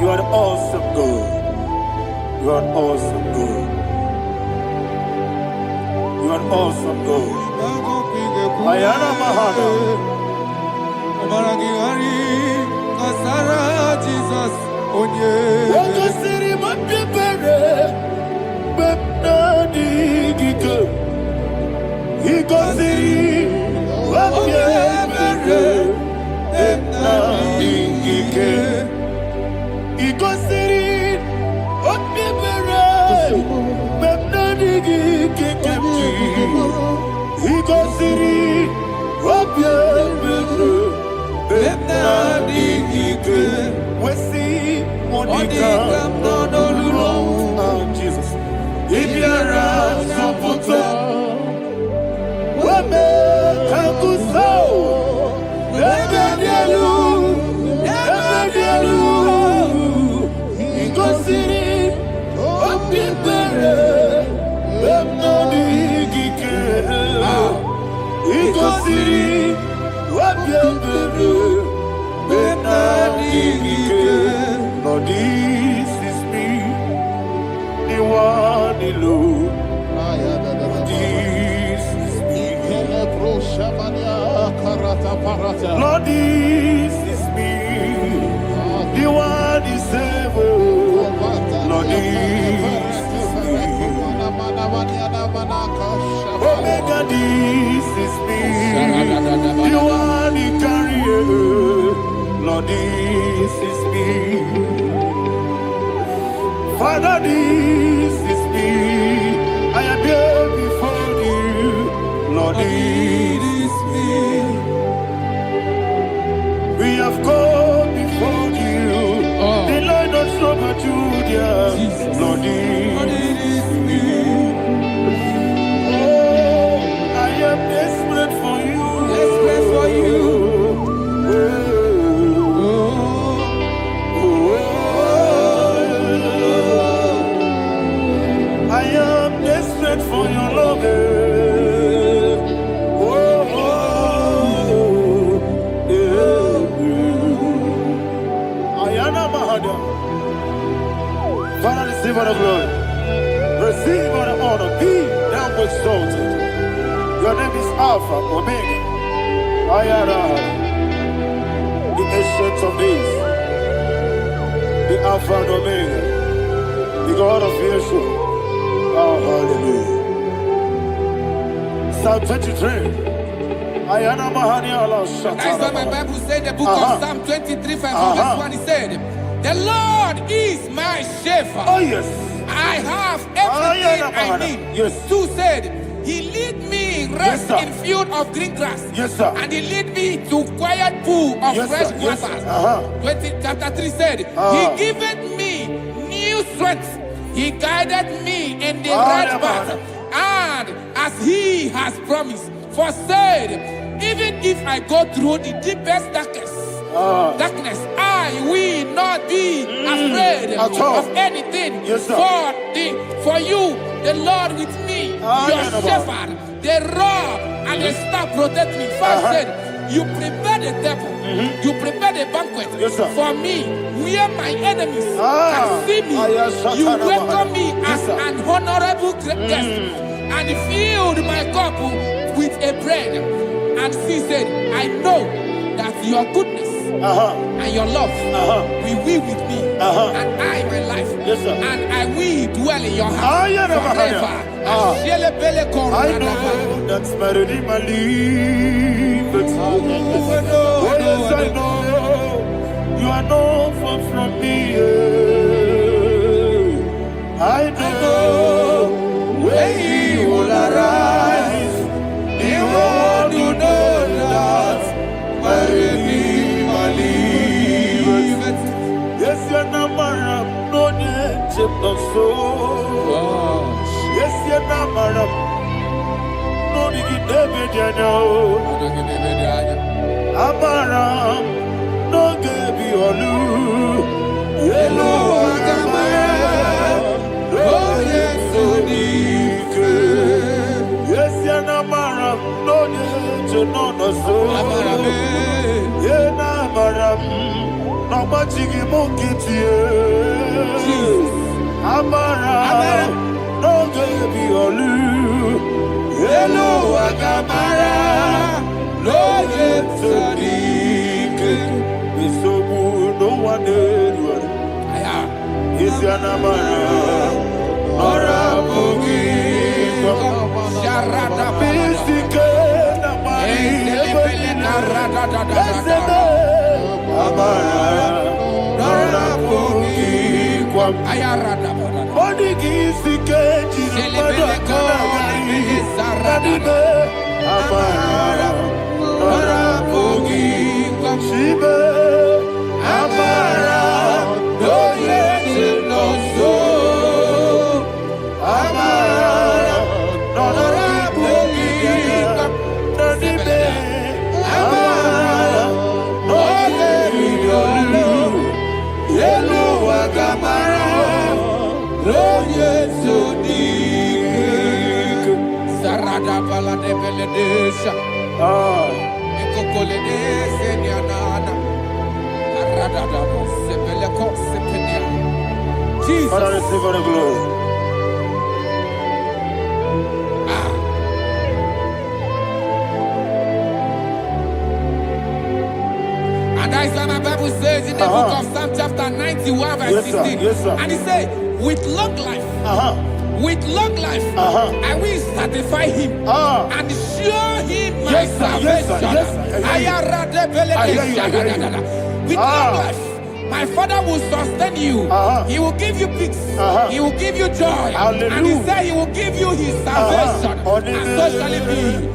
[SPEAKER 1] You are the awesome God. You are awesome God. You are awesome God. Ayana Mahana. Jesus. Waka siri mapipere, bepna digike. Iko siri mapipere, bepna digike. Iko siri mapipere, bepna digike kemji. Iko siri mapipere, bepna digike. Wesi Monica, Jesus. Ibiara Sopoto, Wame Kakuso, Ebedielu, Igosiri, Opipere, Ebnodi Gike, Igosiri, Opipere. Lord, this is me, the one alone. This is me. Lord, this is me, the one is able. Lord, this is me. Omega, this is me, the one he carries. Lord, this is me. Father, this is me. I am here before you. Lord, this is me. We have come before you. The Lord of Super Judah. Lord, this is me. Oh, I am desperate for you. Desperate for you. For your love, Ayana Mahada. Father, receive all the glory, receive all the honor. Be thou exalted. Your name is Alpha, Omega. Ayana, the ancient of days, the Alpha and Omega, the God of Yeshua. Oh, hallelujah. Psalm 23. Ayana Mahani Allah Shata.
[SPEAKER 2] That's what my Bible said, the book of Psalm 23, 5, verse 1. He said, the Lord is my shepherd.
[SPEAKER 1] Oh, yes.
[SPEAKER 2] I have everything I need.
[SPEAKER 1] Yes.
[SPEAKER 2] 2 said, he lead me rest in field of green grass.
[SPEAKER 1] Yes, sir.
[SPEAKER 2] And he lead me to quiet pool of fresh waters. 20, chapter 3 said, he giveth me new strength. He guided me in the right path, and as he has promised, for said, even if I go through the deepest darkness, I will not be afraid of anything.
[SPEAKER 1] Yes,
[SPEAKER 2] for you, the Lord with me, your shepherd, the rod and the staff protect me. First said, you prepare the table, you prepare the banquet for me, where my enemies can see me. You welcome me as an honorable guest, and filled my cup with a bread. And she said, I know that your goodness and your love will be with me, and I, my life, and I will dwell in your house forever.
[SPEAKER 1] I know that's better than my life. Oh, yes, I know you are not far from me. so. Yes, you're not maram. No, you get Amaram, no gebi olu. Yellow Agamara, oh yes, so dike. Yes, you're not maram. No, you no so. Yena maram, no machigi mokiti. Amaram, no gebi olu. Yellow Agamara, no yet so deep. So good, no one did. Is your number? Or a boogie? Sharada Pistica, Amara, or a boogie. Ayarada, Body is the cage, Amara, or a boogie. Shiba, Amara, no yet no so. Amara, no boogie. Amara, no yellow Agamara, no yet so deep. Sarada Bala de Beledesha. Jesus. Father, receive all the glory.
[SPEAKER 2] And that is what my Bible says in the book of Psalm chapter 91 verse 16.
[SPEAKER 1] Yes, sir.
[SPEAKER 2] And it says, with long life, with long life, I will satisfy him and show him my salvation. With long life, my Father will sustain you. He will give you peace. He will give you joy.
[SPEAKER 1] Hallelujah.
[SPEAKER 2] And he said he will give you his salvation. And so shall it be.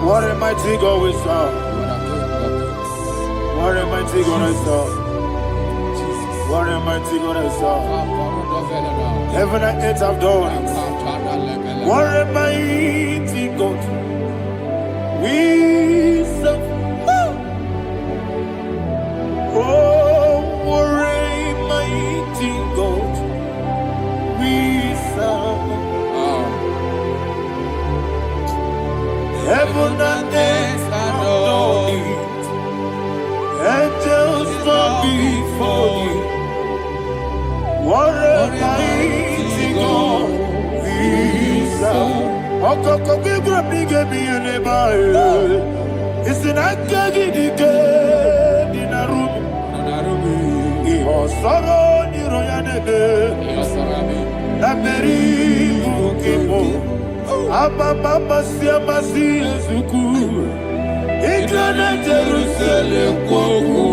[SPEAKER 1] What a mighty God we serve. What a mighty God I serve. What a mighty God I serve. Heaven and earth have done it. What a mighty God we serve. Oh, what a mighty God we serve. Heaven and earth adore it. Angels bow before you. What a mighty God we serve. Okoko bigro bige bi eleba. It's an akagi dike dinarubi. Iho soro ni royanebe. Naberi bukipo. Ababa siamasi ezuku. Ikrana Jerusalem kwoku.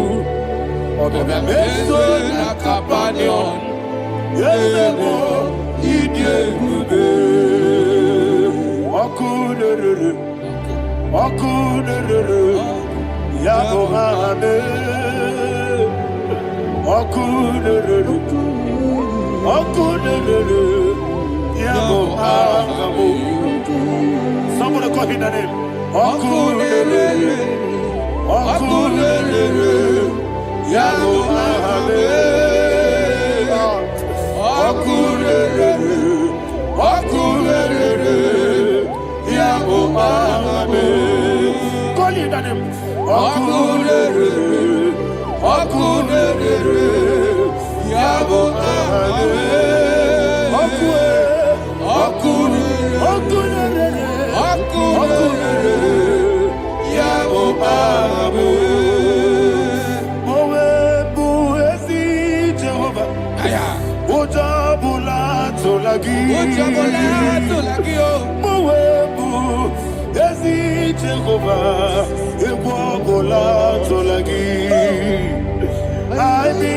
[SPEAKER 1] Obebe meso na kapanion. Yelebo idie gube. Okunere. Okunere. Yago hame. Okunere. Okunere. Yago hame. Somebody call him the name. Okunere. Okunere. Yago hame. Okunere. Okunere. Yago hame. Call him the name. Okunere.
[SPEAKER 2] Okunere, Yabo Abe.
[SPEAKER 1] Mowebu ezi Jehovah Ebola tolagi Ami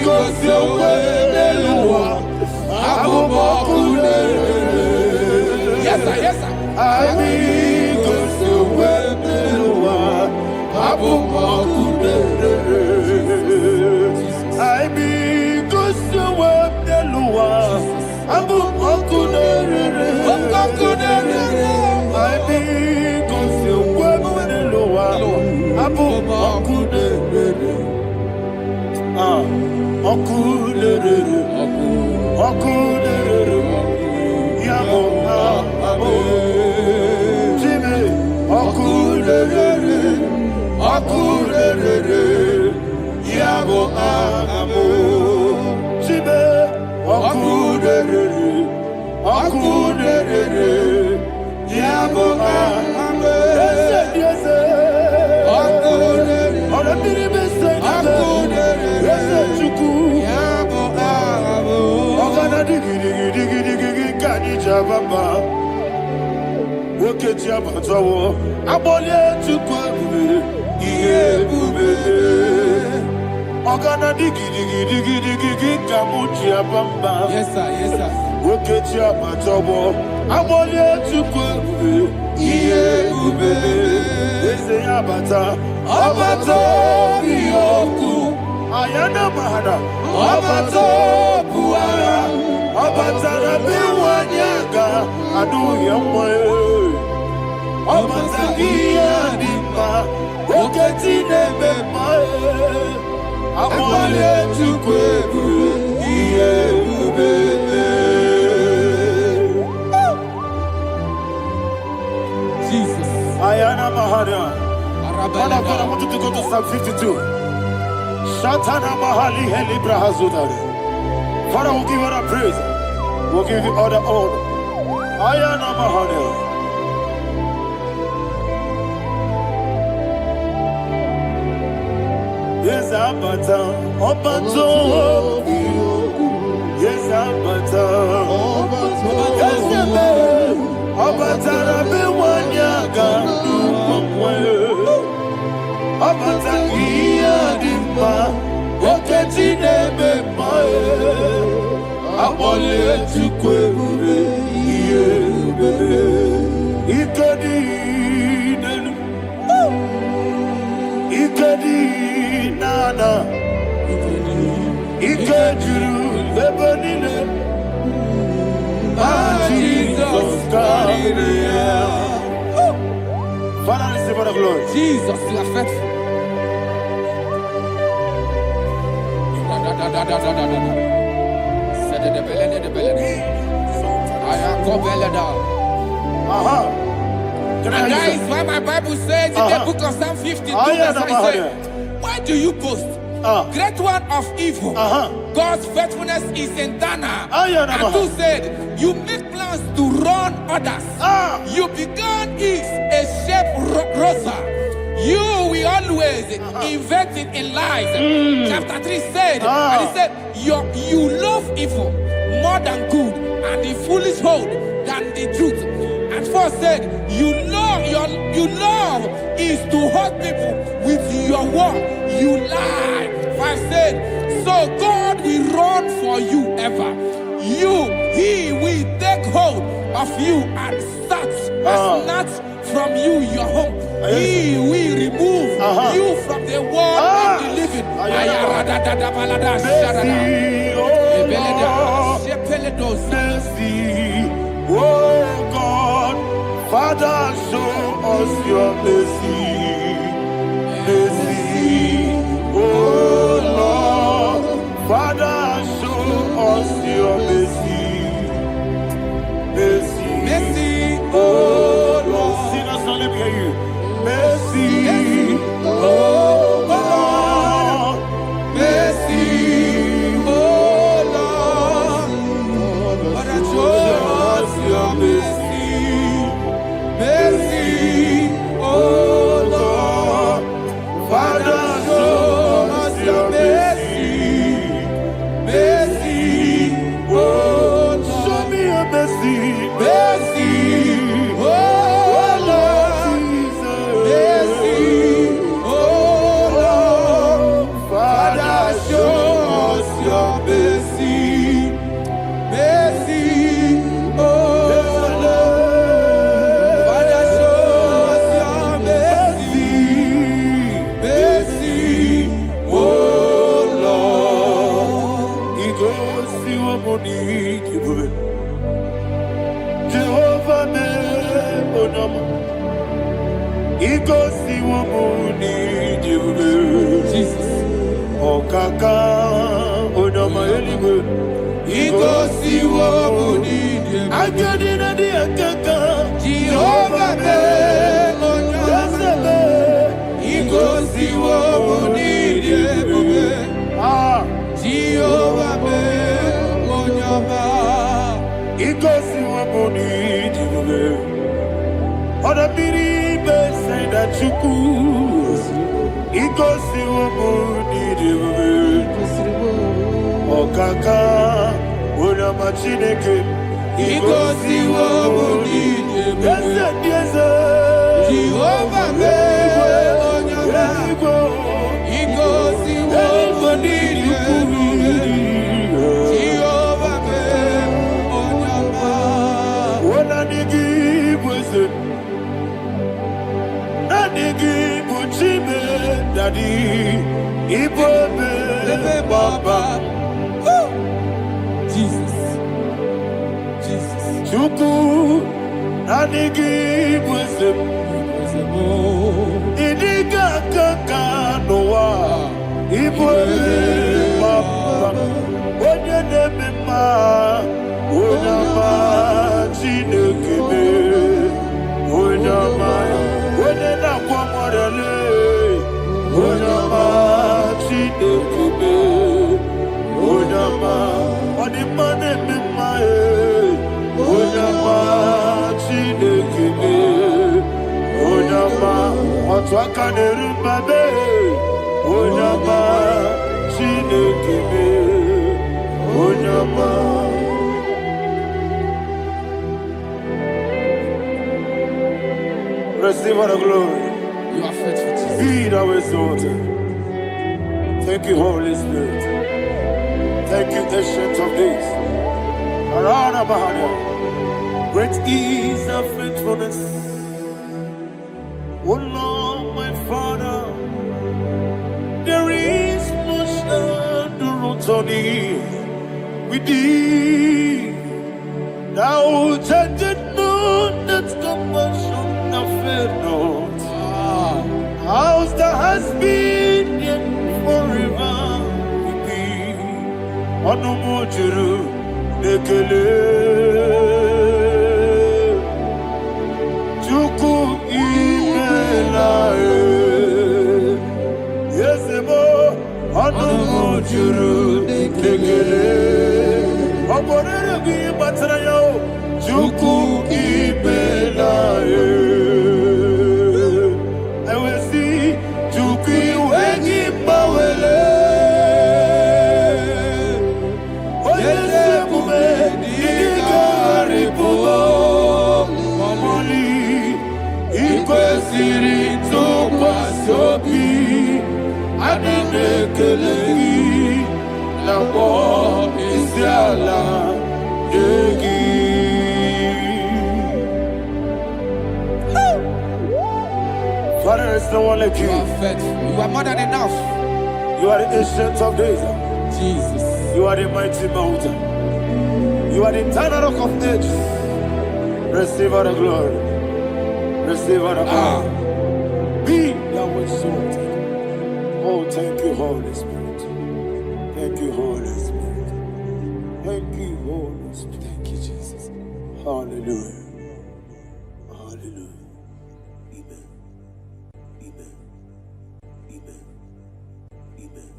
[SPEAKER 1] kosyowe beluwa Abubakune
[SPEAKER 2] Yes sir, yes sir.
[SPEAKER 1] Ami kosyowe beluwa Abubakune Ami kosyowe beluwa Abubakune Okechi abatawo aboli etukwu ebube ihe ebube Ogana digi kamuchi abamba.
[SPEAKER 2] Yes sir, yes sir.
[SPEAKER 1] Okechi abatawo aboli etukwu ebube ihe ebube eze abata biyoku ayana mahana abata buara abata na biwanyaga aduye mwe Obata iya dimba, oketi nebe mae. Amale tukwebu, iye ubebe.
[SPEAKER 2] Jesus.
[SPEAKER 1] Ayana Mahana. I want you to go to Psalm 52. Shatana Mahali Heli Brahazudari. Father, we'll give you the praise. We'll give you all the honor. Ayana Mahana. Yes, Abata, Obato, yes, Abata, yes, Abata, Rabiwanyaga, Abata, Iadimba, Oketi Nebe, Abole Tukwe, Ikadi nana Ikajuru Lebanine Jesus God. Father, receive the glory.
[SPEAKER 2] Jesus, you are faithful. And that is why my Bible says in the book of Psalm 52, verse 9, why do you boast? Great one of evil. God's faithfulness is eternal. And who said, you make plans to run others. You began is a shape rosa. You will always invent it in lies. Chapter 3 said, and he said, you love evil more than good, and the foolish hold than the truth. And 4 said, you love is to hurt people with your word. You lie. 5 said, so God will run for you ever. He will take hold of you and snatch from you your home. He will remove you from the world of the living.
[SPEAKER 1] Oh God, Father, show us your mercy. Mercy, oh Lord, Father, show us your mercy. Mercy, mercy, oh Lord. Sinners, let me hear you. Mercy, oh Lord, muni jibube. Jehovah me onama. Ikosi wo muni jibube.
[SPEAKER 2] Jesus.
[SPEAKER 1] Okaka onama eligwe.
[SPEAKER 2] Ikosi wo muni jibube.
[SPEAKER 1] Agadina di akaka.
[SPEAKER 2] Jehovah me onama. Ikosi wo muni jibube. Jehovah me onama.
[SPEAKER 1] Ikosi wo muni jibube. Oda biri be say that you could. Ikosi wo muni jibube. Okaka ona machineke.
[SPEAKER 2] Ikosi wo muni jibube.
[SPEAKER 1] Yes.
[SPEAKER 2] Jehovah me onama. Ikosi wo muni jibube. Jehovah me onama.
[SPEAKER 1] Ona nigi bwese. Nigi buchime dadi. Ibobe baba.
[SPEAKER 2] Jesus.
[SPEAKER 1] Chuku nigi bwese. Idiga kaka noa. Ibobe baba. Onye nemema. Onama chinekebe. Onama. Onye nakwa morele. Onama chinekebe. Onama. Onimane memae. Onama chinekebe. Onama. Otwaka nerumbabe. Onama chinekebe. Onama. Receive all the glory.
[SPEAKER 2] You are faithful, Jesus.
[SPEAKER 1] Be thou exalted. Thank you, Holy Spirit. Thank you, Ancient of Days. Arana Bahania. Great is thy faithfulness. Oh Lord, my Father, there is no shadow on thee. With thee, thou judgest not that compassion have failed not. How's the has been yet forever with thee? Onomojuru nekele. Chuku imelae. Yesebo onomojuru nekele. Oborere gwi batara yo. Chuku imelae. Father, is no one like you.
[SPEAKER 2] You are faithful. You are more than enough.
[SPEAKER 1] You are the ancient of days.
[SPEAKER 2] Jesus.
[SPEAKER 1] You are the mighty mountain. You are the eternal rock of ages. Receive all the glory. Receive all the honor. Be thou exalted. Oh, thank you, Holy Spirit. Thank you, Holy Spirit. Thank you, Holy Spirit.
[SPEAKER 2] Thank you, Jesus.
[SPEAKER 1] Hallelujah. Hallelujah. Amen. Amen. Amen. Amen.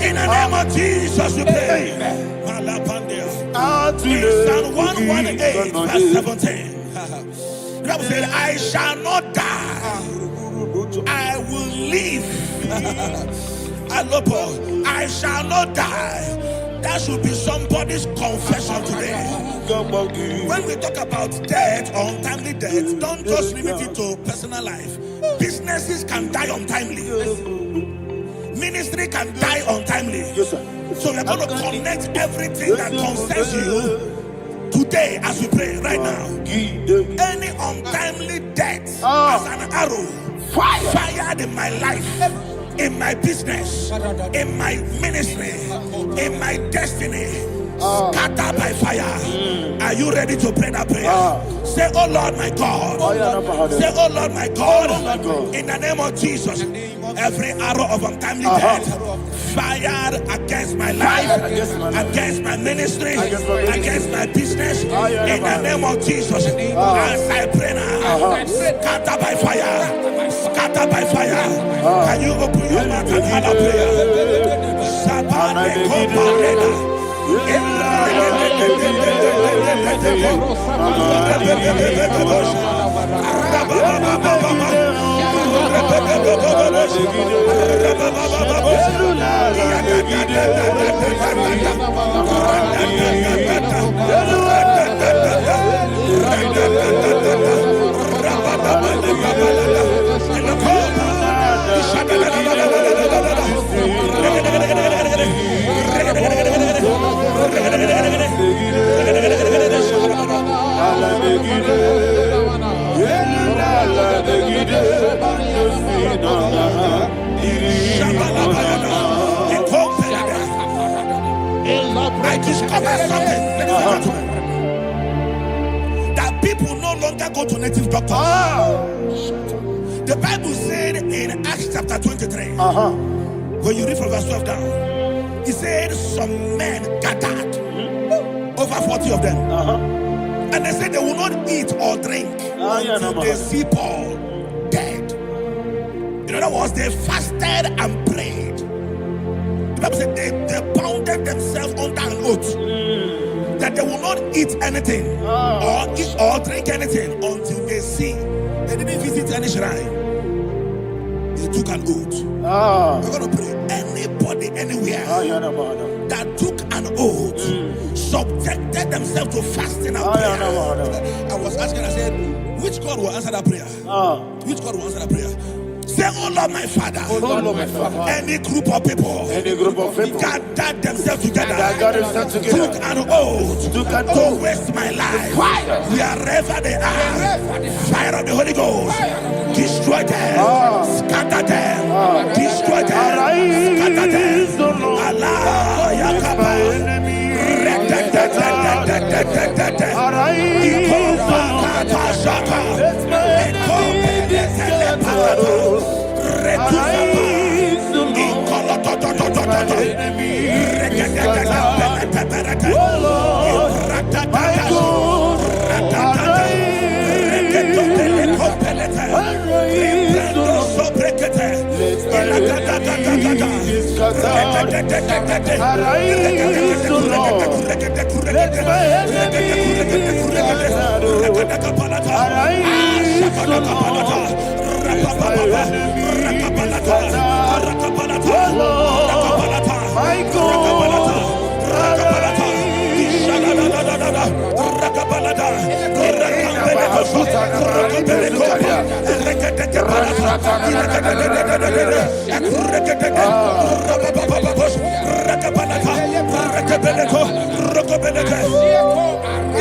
[SPEAKER 3] In the name of Jesus, we pray. In Psalm 118, verse 17, the Bible said, I shall not die, I will live. I shall not die. That should be somebody's confession today. When we talk about death or untimely death, don't just limit it to personal life. Businesses can die untimely. Ministry can die untimely. So we're going to connect everything that concerns you today as we pray right now. Any untimely death as an arrow fired in my life, in my business, in my ministry, in my destiny, scattered by fire. Are you ready to pray that prayer? Say, oh Lord my God. Say, oh Lord my God. In the name of Jesus, every arrow of untimely death fired against my life, against my ministry, against my business, in the name of Jesus, as I pray now, scattered by fire, scattered by fire. Can you open your mouth and have a prayer? I discovered something, ladies and gentlemen, that people no longer go to native doctors. The Bible said in Acts chapter 23, when you read from verse 12 down, it said some men gathered, over 40 of them, and they said they will not eat or drink until they see Paul dead. In other words, they fasted and prayed. The Bible said they bounded themselves under an oath that they will not eat anything or drink anything until they see. They didn't visit any shrine. They took an oath. We're going to pray. Anybody, anywhere that took an oath, subjected themselves to fasting and prayer. I was asking, I said, which God will answer that prayer? Which God will answer that prayer? Say, oh Lord my Father, any group of people gathered themselves together, took an oath to waste my life, wherever they are, fire of the Holy Ghost, destroy them, scatter them, destroy them, scatter them. Allah Yakaba,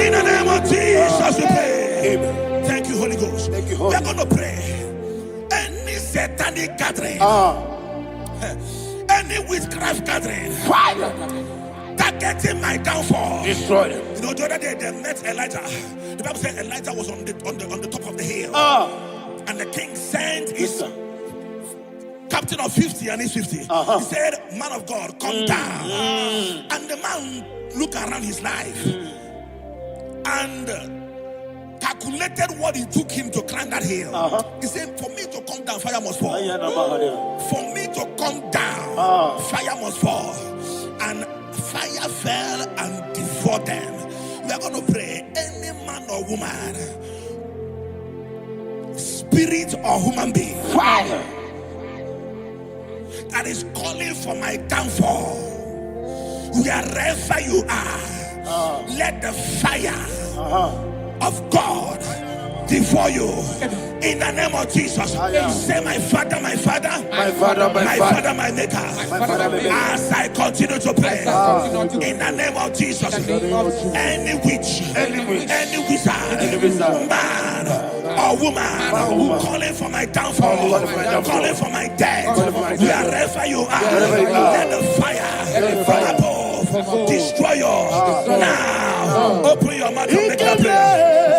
[SPEAKER 3] In the name of Jesus, we pray. Thank you, Holy Ghost. We're going to pray. Any satanic gathering, any witchcraft gathering, fire, targeting my downfall, destroy them. You know, the other day they met Elijah. The Bible said Elijah was on the top of the hill, and the king sent his captain of 50 and his 50. He said, man of God, come down. And the man looked around his life and calculated what it took him to climb that hill. He said, for me to come down, fire must fall. For me to come down, fire must fall. And fire fell and devoured them. We are going to pray. Any man or woman, spirit or human being,
[SPEAKER 1] Fire.
[SPEAKER 3] that is calling for my downfall, wherever you are, let the fire of God devour you in the name of Jesus. Say, my father, my father,
[SPEAKER 1] My father,
[SPEAKER 3] my father, my maker. As I continue to pray in the name of Jesus, any witch, any wizard, man or woman calling for my downfall, calling for my death, wherever you are, let the fire from above destroy you now. Open your mouth and make that prayer.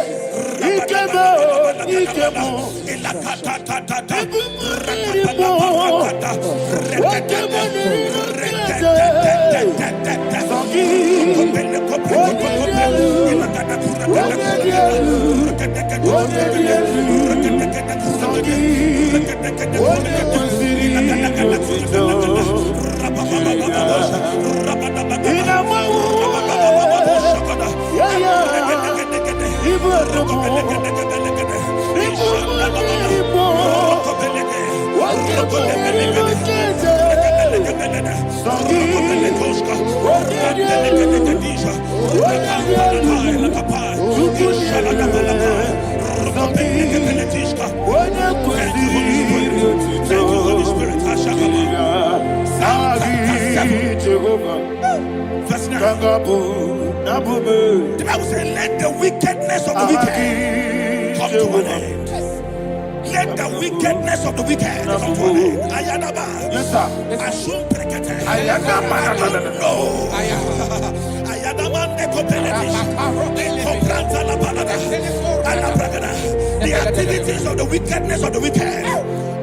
[SPEAKER 3] The Bible says, let the wickedness of the wicked come to an end. Let the wickedness of the wicked come to an end. Ayadaba.
[SPEAKER 1] Yes, sir.
[SPEAKER 3] Assume prekete.
[SPEAKER 1] Ayadaba.
[SPEAKER 3] I don't know. Ayadaba nekopeletis. Nekopranta la balada. Alabragada. The activities of the wickedness of the wicked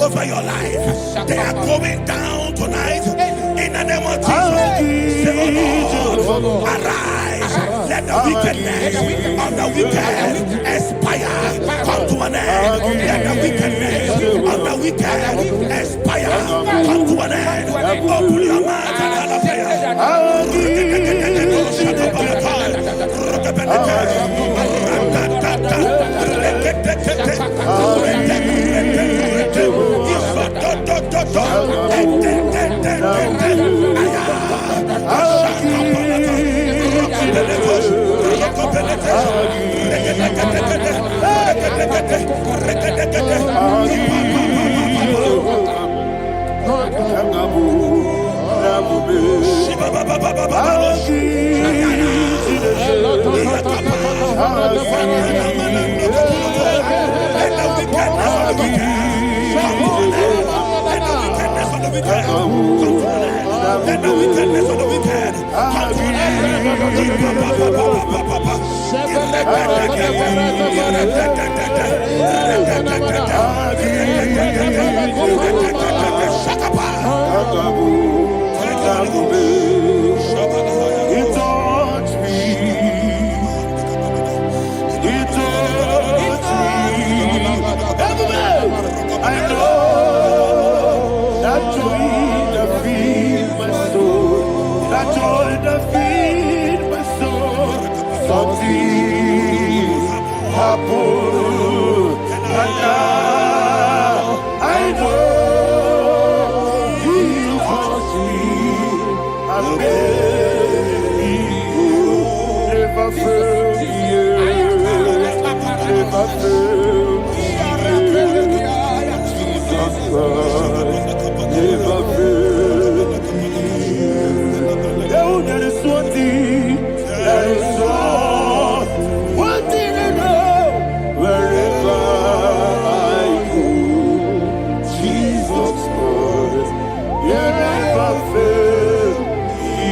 [SPEAKER 3] over your life, they are going down tonight in the name of Jesus. Say, oh Lord, arise. Let the wickedness of the wicked expire. Come to an end. Let the wickedness of the wicked expire. Come to an end. Open your mouth and have a prayer. Let the wickedness of the wicked come to an
[SPEAKER 1] He touched me. He touched me. I know that joy that feeds my soul. That joy that feeds my soul. Something happened, and now I know He touched me. And baby, never failed me yet. Never failed me yet. Jesus Christ, never failed me yet. Oh, there is one thing, there is one thing I know. Wherever I go, Jesus Christ, you never fail me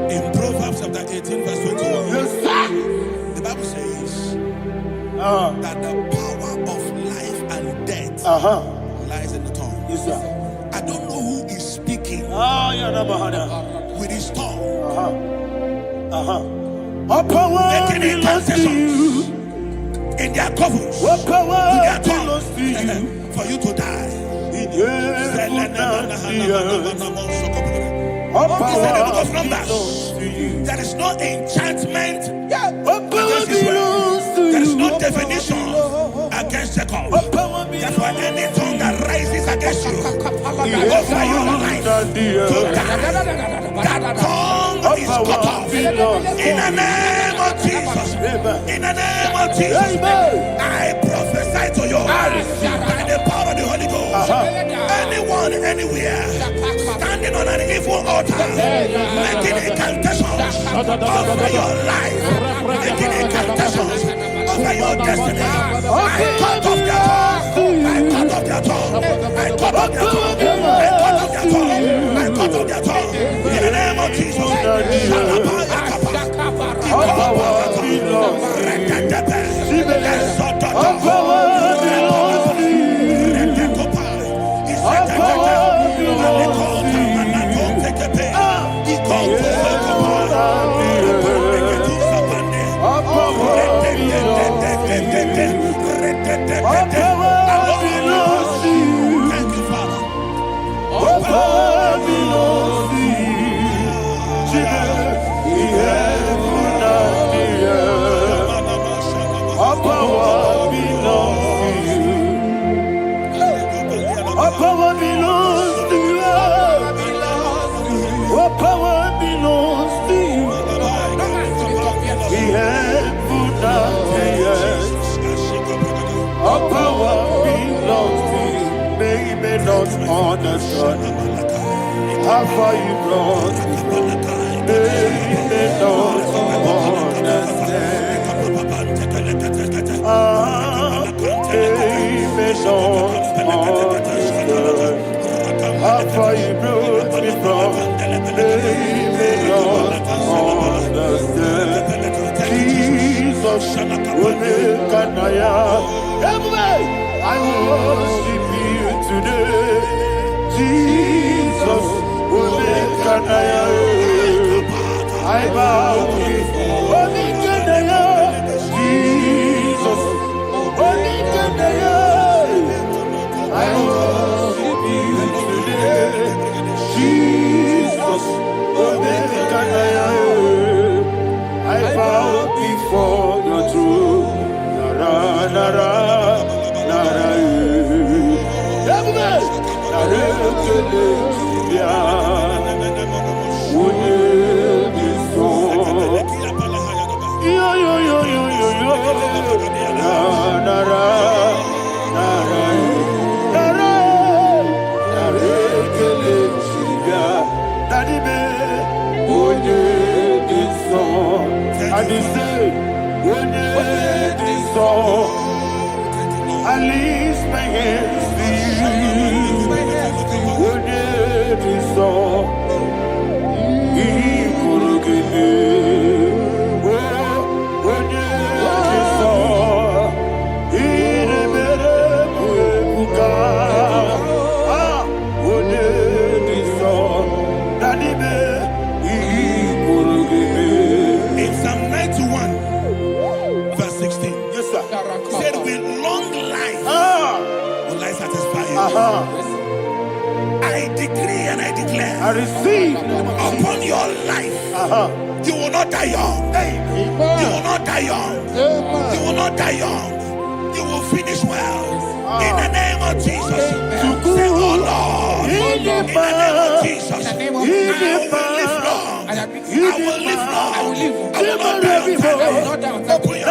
[SPEAKER 1] yet.
[SPEAKER 3] In Proverbs chapter 18, verse 21,
[SPEAKER 1] Yes, sir.
[SPEAKER 3] the Bible says that the power of life and death lies in the tongue.
[SPEAKER 1] Yes, sir.
[SPEAKER 3] I don't know who is speaking
[SPEAKER 1] Yeah,
[SPEAKER 3] with his tongue, making incantations in their covens, in their tongue, for you to die. He said in the book of Numbers, there is no enchantment against Israel. There is no definition against Jacob. Therefore, any tongue that rises against you over your life to die, that tongue is cut off. In the name of Jesus. In the name of Jesus. I prophesy to you by the power of the Holy Ghost. Anyone, anywhere, standing on an evil altar, making incantations over your life, making incantations over your destiny, I cut off their tongue. I cut off their tongue. I cut off their tongue. I cut off their tongue. I cut off their tongue. In the name of Jesus. Thank you, Father.
[SPEAKER 1] Understand how far you brought me from. They don't understand. They don't understand how far you brought me from. They don't understand. Jesus, will make an I worship you today. Jesus, will make an I bow before Jesus, will make an I worship you today. Jesus, will make an I bow before your throne. Nara, nara. I lift my hands to you. Would it be so? He could give me. Would it be so? He never would would it be so? Daddy, he could give me.
[SPEAKER 3] In Psalm 91, verse 16. Yes, sir. Said with long life will I satisfy you. I decree and I declare,
[SPEAKER 1] I receive
[SPEAKER 3] upon your life, you will not die young. You will not die young. You will not die young. You will finish well. In the name of Jesus. Say, oh Lord, in the name of Jesus, I will live long. I will live long. I will not die young.
[SPEAKER 1] Yeah.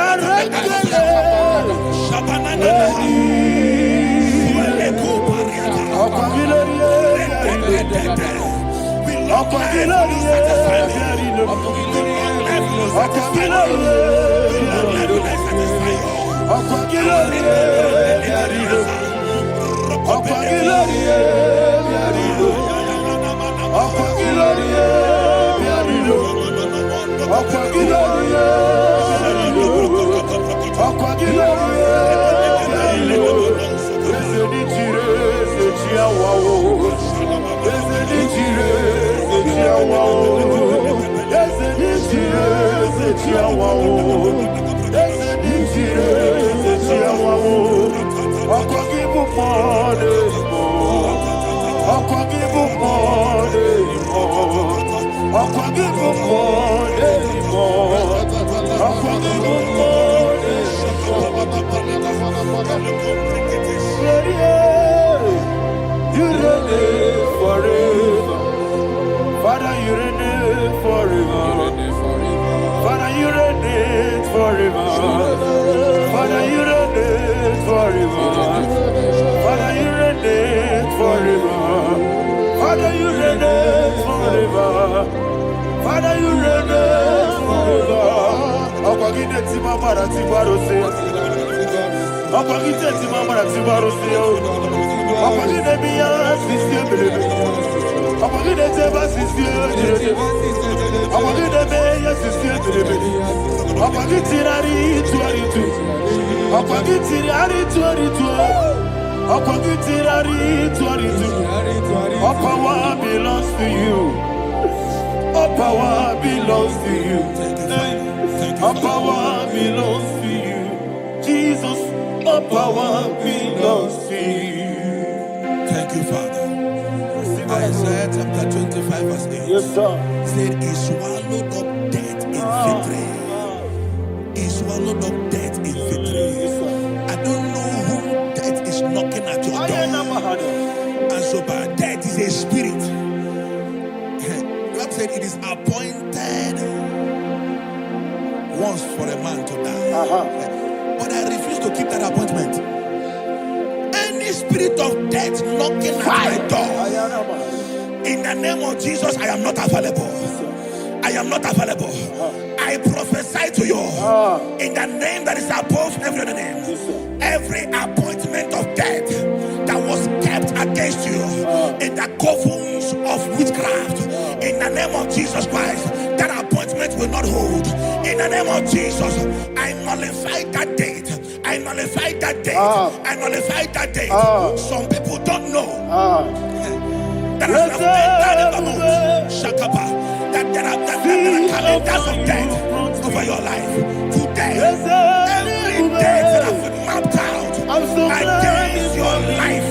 [SPEAKER 1] forever. Father, you reign forever. Father, you reign forever. Father, you reign forever. Father, you reign forever. Ọ̀pọ̀gídé tí máa padà tí gbárò sí ọ. Ọ̀pọ̀gídé tí máa padà tí gbárò sí ọ. Ọ̀pọ̀gídé bí yá sísí ebèlébè. Ọ̀pọ̀gídé tí bá sísí ebèlébè. Ọ̀pọ̀gídé bí yá sísí ebèlébè. Ọ̀pọ̀gídé rárí tú àrí tú. Ọ̀pọ̀gídé rárí tú àrí tú. Ọ̀pọ̀gídé rárí tú àrí tú. All power belongs to you. All power belongs to you. All power belongs to you. Jesus, all power belongs to you.
[SPEAKER 3] Thank you, Father. Isaiah chapter 25 verse 8.
[SPEAKER 1] Yes, sir.
[SPEAKER 3] Said he swallowed up death in victory. He swallowed up death in victory. I don't know who death is knocking at your door. And so by death is a spirit. God said it is appointed once for a man to die. But I refuse to keep that appointment. Any spirit of death knocking at my door, in the name of Jesus, I am not available. I am not available. I prophesy to you in the name that is above every other name. Every appointment of death that was kept against you in the covens of witchcraft, in the name of Jesus Christ, that appointment will not hold. In the name of Jesus, I nullify that date. I nullify that date. I nullify that date. Some people don't know that as of Shakapa, that there are calendars of death over your life. Today, every date that I've mapped out against your life,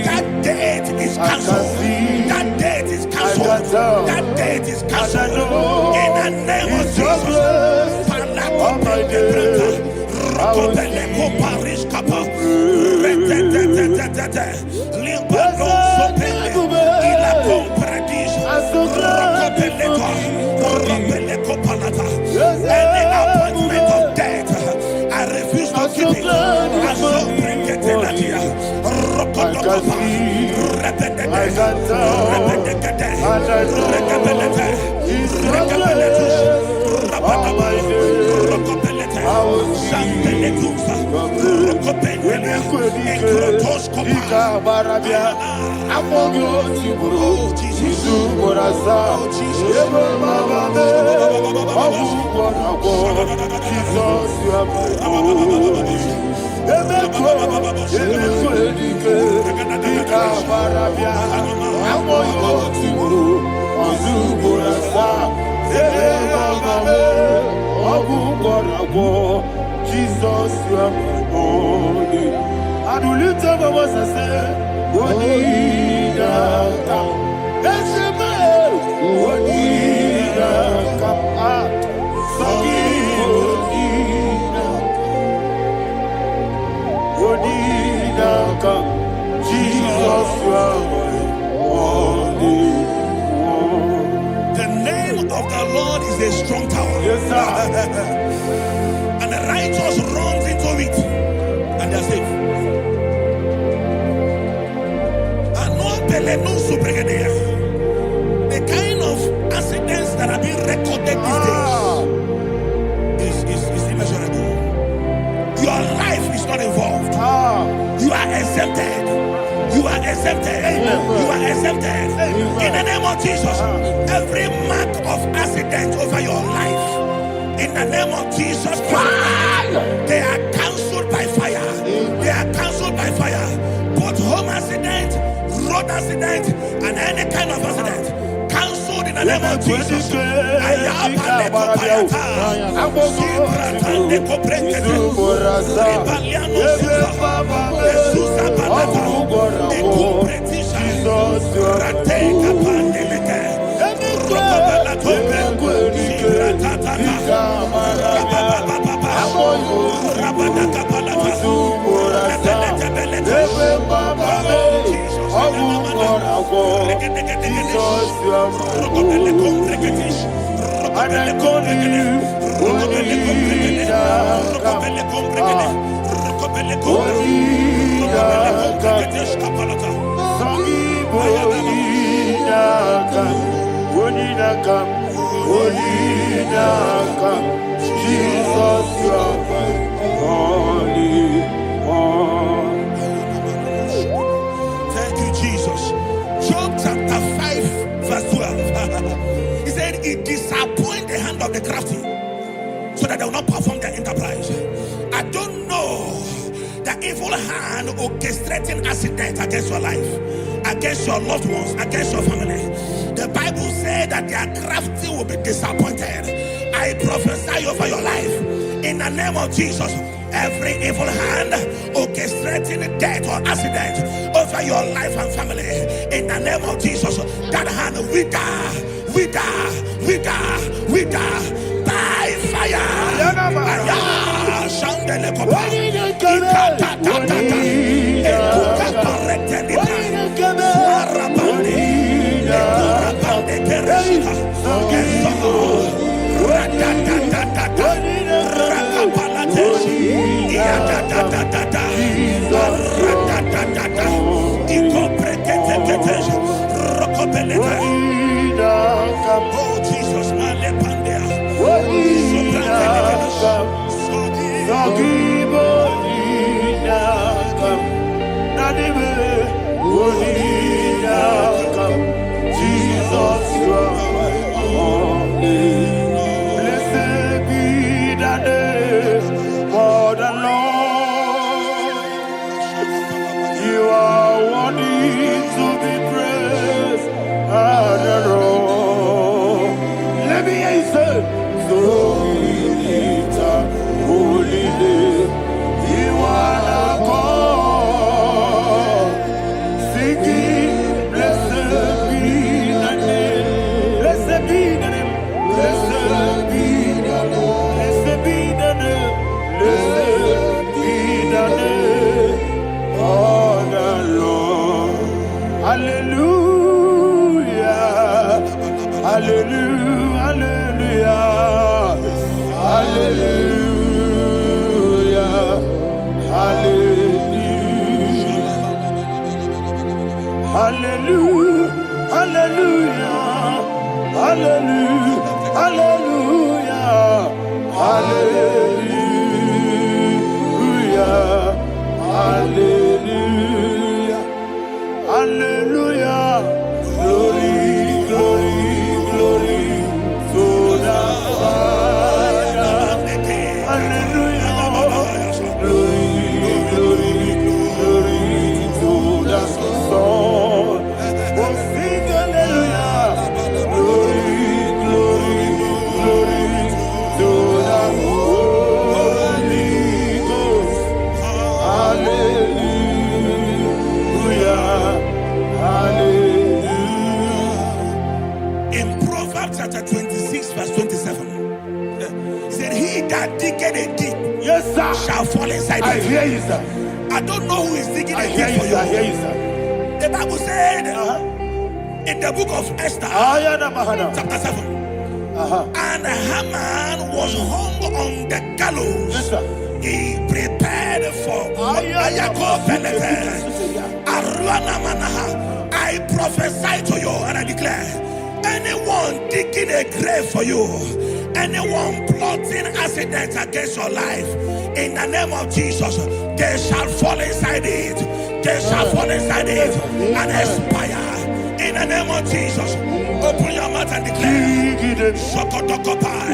[SPEAKER 3] that date is cancelled. That date is cancelled. That date is cancelled. In the name of Jesus. Any appointment of death, I refuse to keep it. I so bring it in here. Jesus, you are my only. And we lift up our voice and say, Wodinaka. Let's say, Wodinaka. Sogi Wodinaka. Jesus, you are my only. The name of the Lord is a strong tower.
[SPEAKER 1] Yes, sir.
[SPEAKER 3] And the righteous runs into it and they are safe. The kind of accidents that are being recorded these days is immeasurable. Your life is not involved. You are exempted. You are exempted. You are exempted. In the name of Jesus, every mark of accident over your life, in the name of Jesus Christ, they are cancelled by fire. They are cancelled by fire. Both home accident, road accident, and any kind of accident, cancelled in the name of Jesus. Rokobele kombregede. Rokobele kombregede skapalata.
[SPEAKER 1] Jesus, you are my only one.
[SPEAKER 3] Thank you, Jesus. Job chapter 5, verse 12. He said, it disappoints the hand of the crafty, so that they will not perform their enterprise. I don't know the evil hand orchestrating accident against your life, against your loved ones, against your family. The Bible said that their crafty will be disappointed. I prophesy over your life in the name of Jesus. Every evil hand orchestrating death or accident over your life and family, in the name of Jesus, that hand wither by fire. Shandele kopa ikatatata etuka parete libra warabande ekurabande kereshika eso ratatatata rakapalateshi iatatatata ratatatata ikopreketeketesh rokopelete. Oh Jesus, malepandea
[SPEAKER 1] Jesus, you are my only. Blessed be the name for the Lord. You are worthy to be praised and adored. Let me hear you say, so we lift up holy name. You are the God. Singing, blessed be the name. Blessed be the name. Blessed be the name. Blessed be the name. Blessed be the name of the Lord. Hallelujah. Hallelujah. Hallelujah. Hallelujah. Hallelujah. Hallelujah. Hallelujah. Hallelujah. Hallelujah. Hallelujah. Hallelujah. Glory, glory, glory to the Father. Hallelujah. Glory, glory, glory to the Son. Oh, sing hallelujah. Glory, glory, glory to the Holy Ghost. Hallelujah. Hallelujah.
[SPEAKER 3] In Proverbs chapter 26, verse 27, he said, he that diggeth a deep,
[SPEAKER 1] Yes, sir,
[SPEAKER 3] shall fall inside
[SPEAKER 1] I
[SPEAKER 3] it.
[SPEAKER 1] hear you, sir.
[SPEAKER 3] I don't know who is digging
[SPEAKER 1] I
[SPEAKER 3] a
[SPEAKER 1] hear
[SPEAKER 3] deep
[SPEAKER 1] you,
[SPEAKER 3] for
[SPEAKER 1] sir. I hear
[SPEAKER 3] you.
[SPEAKER 1] you, sir.
[SPEAKER 3] The Bible said in the book of Esther, chapter 7, and Haman was hung on the gallows.
[SPEAKER 1] Yes, sir.
[SPEAKER 3] He prepared for I prophesy to you and I declare, anyone digging a grave for you, anyone plotting accidents against your life, in the name of Jesus, they shall fall inside it. They shall fall inside it and expire. In the name of Jesus, open your mouth and declare. Shokotokopai.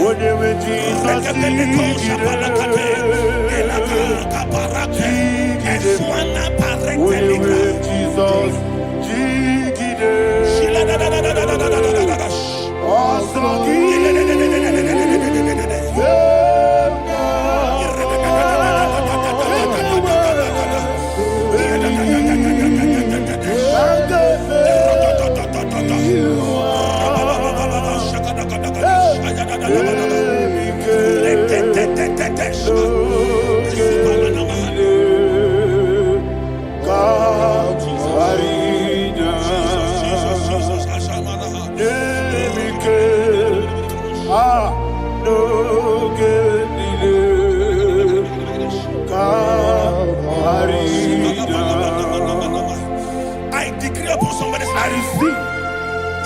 [SPEAKER 3] somebody's
[SPEAKER 1] I
[SPEAKER 3] life.
[SPEAKER 1] receive.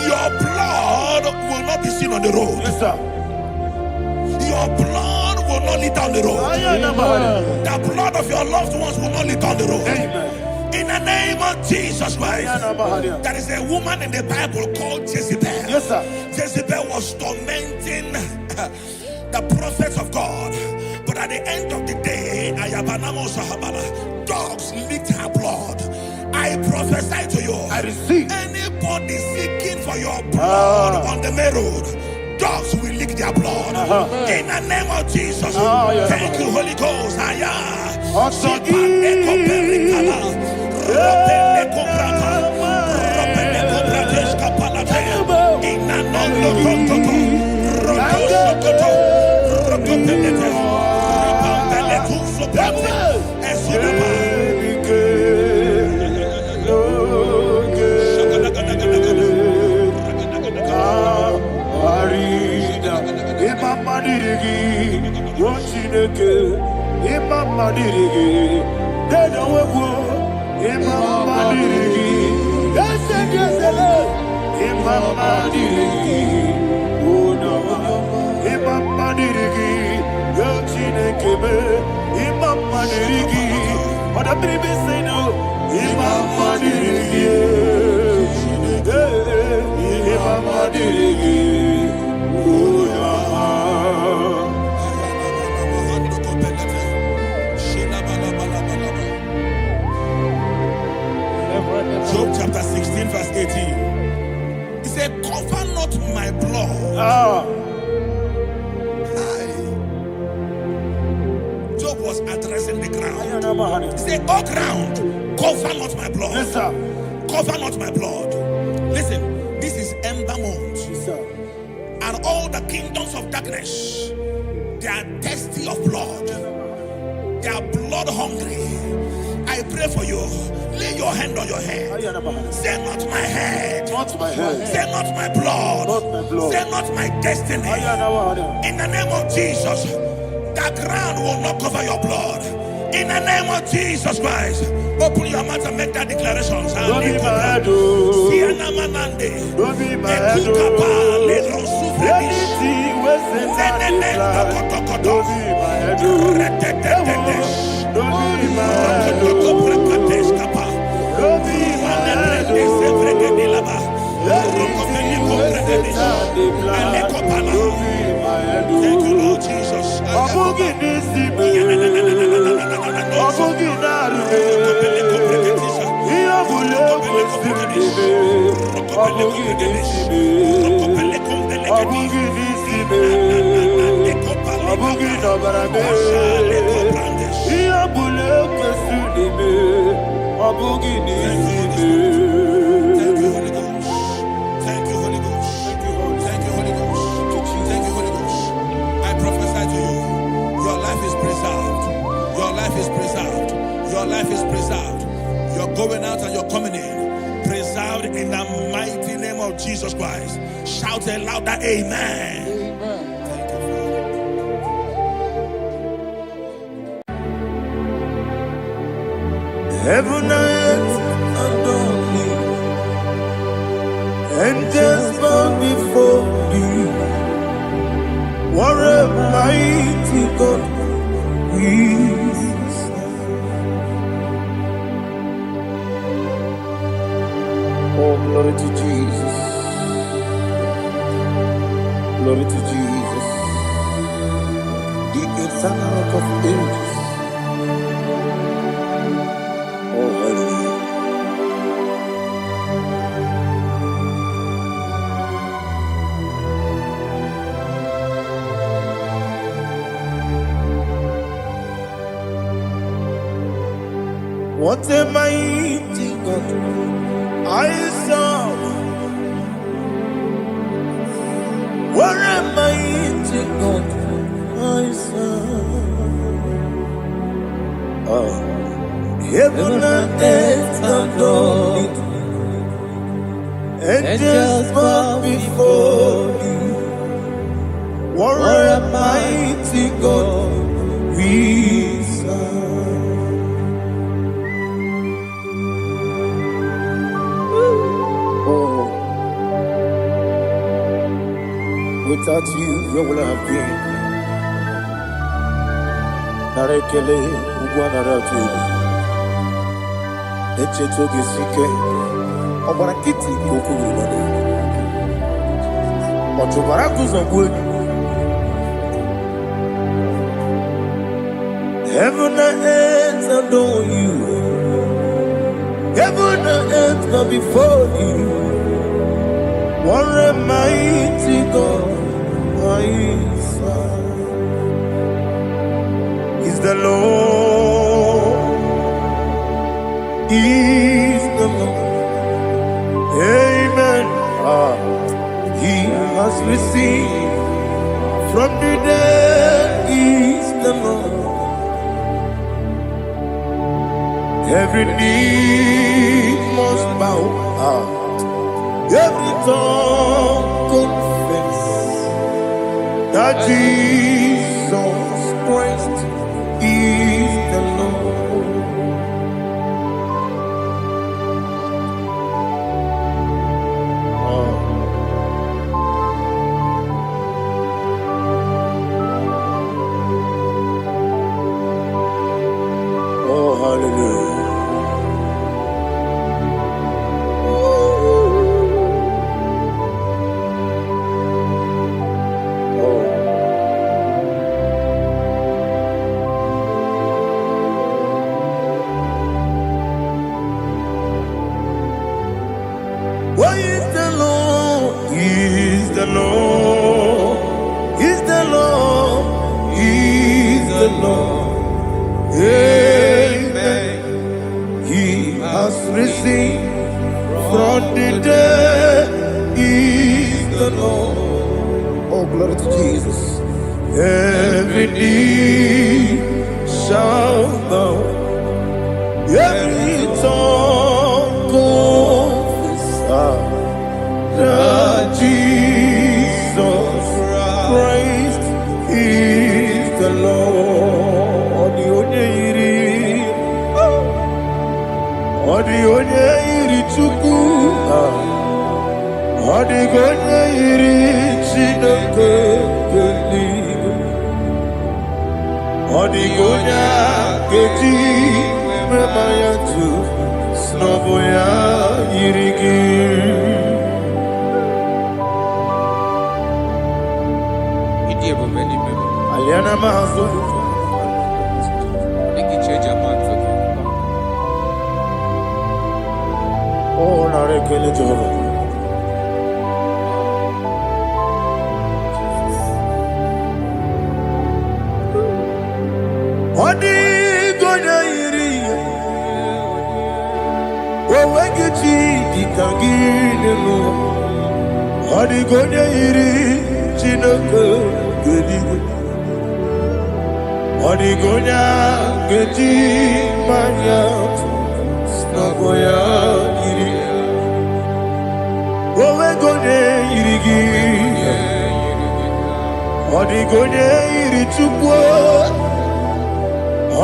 [SPEAKER 3] Your blood will not be seen on the road.
[SPEAKER 1] Yes, sir.
[SPEAKER 3] Your blood will not lead down the road. The blood of your loved ones will not lead down the road.
[SPEAKER 1] Amen.
[SPEAKER 3] In the name of Jesus Christ. There is a woman in the Bible called Jezebel.
[SPEAKER 1] Yes, sir.
[SPEAKER 3] Jezebel was tormenting the prophets of God. But at the end of the day, dogs licked her blood. I prophesy to you.
[SPEAKER 1] I receive.
[SPEAKER 3] Anybody seeking for your blood on the main road, dogs will lick their blood. In the name of Jesus. Thank you, Holy Ghost. Job chapter 16 verse 18. He said, cover not my blood. Job was addressing the ground. He said, oh ground, cover not my blood.
[SPEAKER 1] Yes, sir.
[SPEAKER 3] Cover not my blood. Listen, this is ember month.
[SPEAKER 1] Yes, sir.
[SPEAKER 3] And all the kingdoms of darkness, they are thirsty of blood. They are blood hungry. I pray for you. Lay your hand on your head. Say not my head.
[SPEAKER 1] Not my head.
[SPEAKER 3] Say not my blood.
[SPEAKER 1] Not my blood.
[SPEAKER 3] Say not my destiny. In the name of Jesus, the ground will not cover your blood. In the name of Jesus Christ, open your mouth and make that declaration.
[SPEAKER 1] Don't be mad, oh. Don't be mad, oh. Anything was in that plan. Don't be mad, oh. Don't be mad, oh. Don't be mad, oh. Anything was in that plan. Don't be mad, oh.
[SPEAKER 3] Thank you, Lord Jesus. Thank you, Holy Ghost. Thank you, Holy Ghost. Thank you, Holy Ghost. Thank you, Holy Ghost. Thank you, Holy Ghost. I prophesy to you, your life is preserved. Your life is preserved. Your life is preserved. You're going out and you're coming in. Preserved in the mighty name of Jesus Christ. Shout a louder amen. Thank you, Father.
[SPEAKER 1] Heaven and earth adore me, angels bow before you. What a mighty God we serve. Oh, glory to Jesus. Glory to Jesus. The eternal rock of ages. Oh, hallelujah. What a mighty God I serve. What a mighty God I serve. Oh. Heaven and earth adore it. Angels bow before you. What a mighty God we serve.
[SPEAKER 6] Without you, where would I have been? Narekele, Ugwanaratu. Echetoge Sike. Obarakiti, Kokuru. Otobarakus of wood. Heaven and earth adore you. Heaven and earth come before you. What a mighty God I serve. Is the Lord. Is the Lord. Amen. He has received from the dead. Is the Lord. Every knee must bow. Every tongue confess that Jesus Christ is the Lord. Oh, hallelujah. Why is the Lord? Is the Lord? Is the Lord? Is the Lord? Amen. He has risen from the dead. Is the Lord? Oh, glory to Jesus. Every knee shall bow. Every tongue confess that Jesus Christ is the Lord. The onye iri Chukwu, the onye iri Chineke eluigwe, the onye keji mema ya tu snobo ya iri gị. Aliana mazo. Oh, narekele Jehovah. Odi gonya iri. Owegechi dikagine mo. Odi gonya iri Chineke eluigwe. Odi gonya keji manya snogo ya iri. Owe gonya iri gi. Odi gonya iri Chukwu.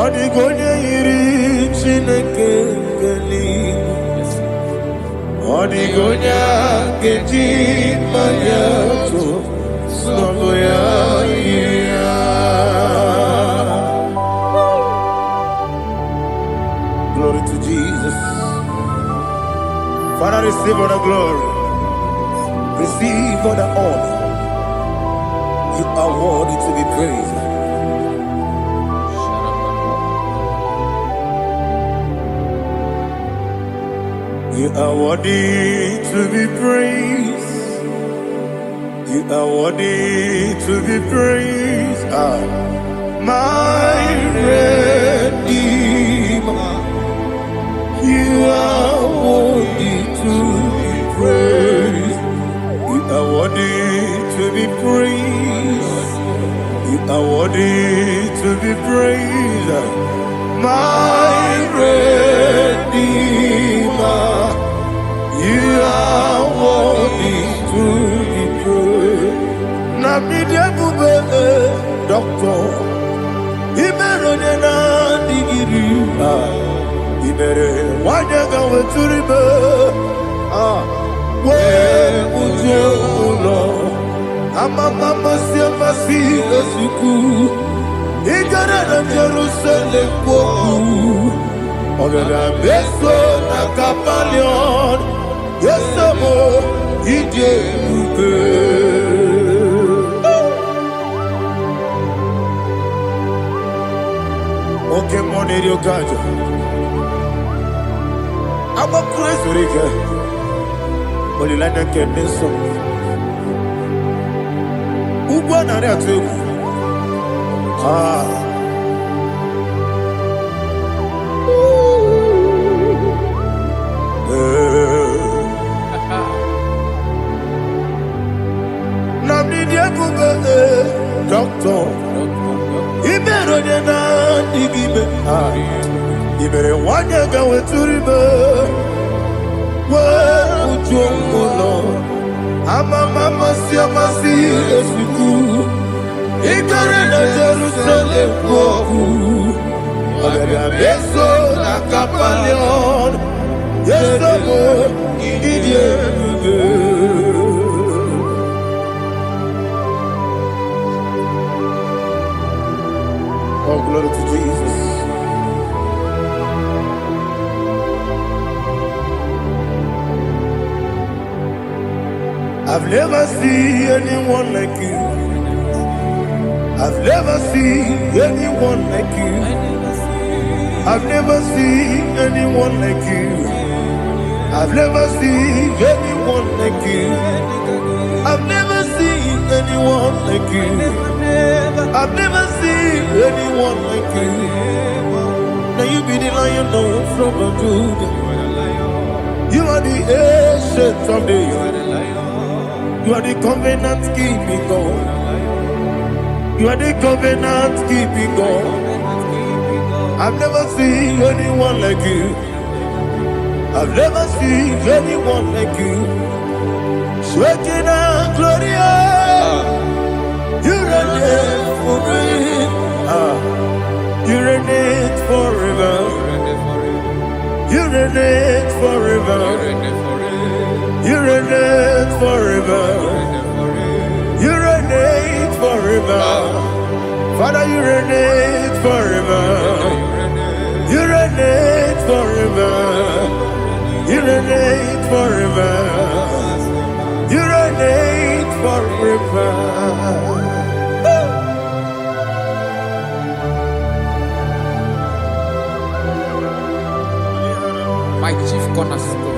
[SPEAKER 6] Odi gonya iri Chineke eluigwe. Odi gonya keji manya snogo ya iri. Glory to Jesus. Father, receive all the glory. Receive all the honor. You are worthy to be praised. You are worthy to be praised. You are worthy to be praised. My Redeemer. You are worthy to be praised. You are worthy to be praised. You are worthy to be praised. My Redeemer. You are worthy to be praised. Nabidebube, Doctor. Imeronena digiri. Ibere wanyaga weturibe we ujo ulo
[SPEAKER 1] Mama Siamasi Suku Igara Jerusalem Poku Ogada Beso Nakapalion Yesamo Ije Ube Oke Moneri Okajo I'm a crazy Rika Olilana Keneso Ugwa na ria tu. Namni dia kuga doctor. Ibero de na digibe. Ibere wanya ga weturibe. Wa ujongo Mama Siamasi Suku Igara Jerusalem Poku Ogada Beso Nakapalion Yesamo Ije Ube Oh, glory to Jesus. I've never seen anyone like you. I've never seen anyone like you. I've never seen anyone like you. I've never seen anyone like you. I've never seen anyone like you. I've never seen anyone like you. Now you be the lion from the Judah. You are the ancient of days. You are the covenant keeping God. You are the covenant keeping God. I've never seen anyone like you. I've never seen anyone like you. Shekinah Gloria, you reign forever. You reign forever. You reign forever. You reign forever. You reign forever. Father, you reign forever. You reign forever. You reign forever. You reign forever.
[SPEAKER 2] My chief cornerstone.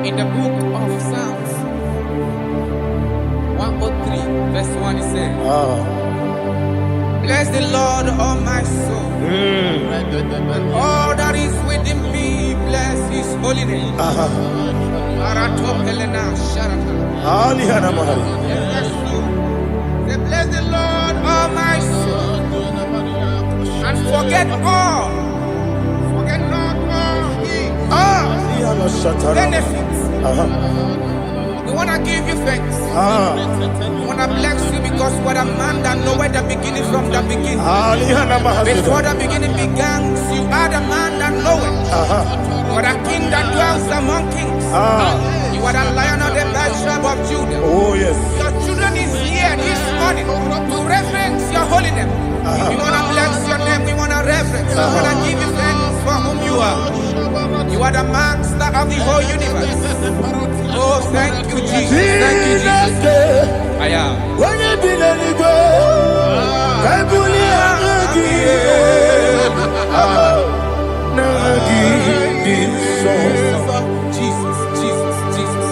[SPEAKER 2] In the book of Psalms 103 verse 1 it says, bless the Lord, all my soul, and all that is within me, bless his holy name. Bless the Lord, all my soul, and forget not all his benefits. We want to give you thanks. We want to bless you because what a man that knoweth the beginning from the beginning. Before the beginning began, you are the man that knoweth. You are the king that dwells among kings. You are the lion of the tribe of Judah.
[SPEAKER 1] Oh yes.
[SPEAKER 2] Your children is here this morning to reverence your holy name. We want to bless your name. We want to reverence. We want to give you thanks for whom you are. You are the master of the whole universe. Oh, thank you, Jesus. Thank you, Jesus. I am. Jesus, Jesus, Jesus.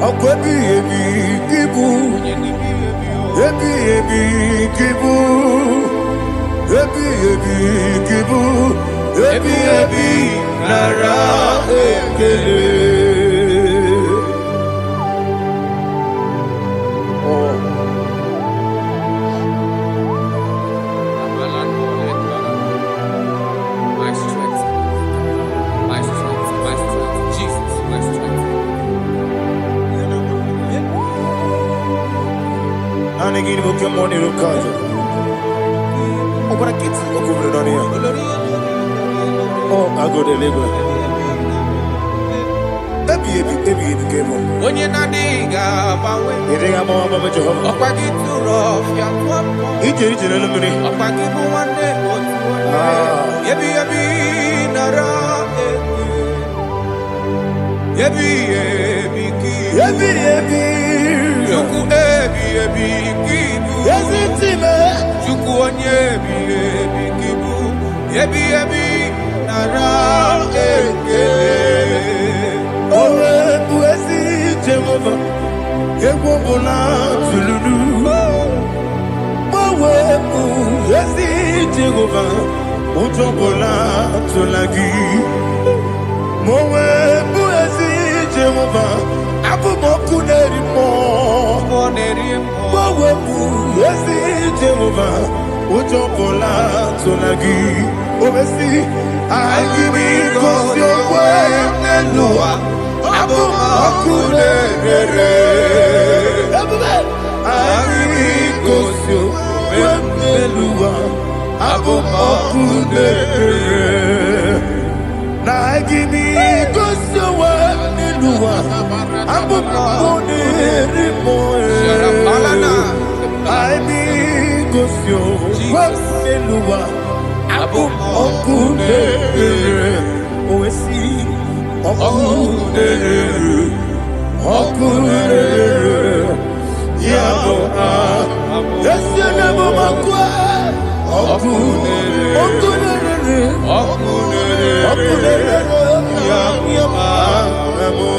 [SPEAKER 1] Akwebi ebi kibu. Ebi ebi kibu. Ebi ebi kibu. Ebi ebi nara ekele. Oh.
[SPEAKER 2] My strength, my strength, my strength, Jesus, my strength.
[SPEAKER 1] Anegini bukemoni rukaja. Obara kiti okubredonia. Oh, ago de lego. Ebi kemo.
[SPEAKER 2] Onye na diga bawe.
[SPEAKER 1] Iriga mama baba Jehovah.
[SPEAKER 2] Okwagi turo fia kwampo.
[SPEAKER 1] Ije na lumini.
[SPEAKER 2] Okwagi buwande otuwande. Ebi nara eke. Ebi ki.
[SPEAKER 1] Ebi.
[SPEAKER 2] Juku ebi kibu.
[SPEAKER 1] Yazitime.
[SPEAKER 2] Juku onye ebi kibu. Ebi nara eke.
[SPEAKER 1] Owe buezi Jehovah. Ekwombola tululu. Owe buezi Jehovah. Utombola tulagi. Mowe buezi Jehovah. Abumoku nerimo. Mowe buezi Jehovah. Utombola tulagi. Ovesi agimi kosyo wenelua. Abumoku nerere. Agimi kosyo wenelua. Abumoku nerere. Agimi kosyo wenelua. Abumoku nerimo. Agimi kosyo wenelua. Okunere, oesi, okunere, yabo yesene mumakwa, okunere, yabo amo.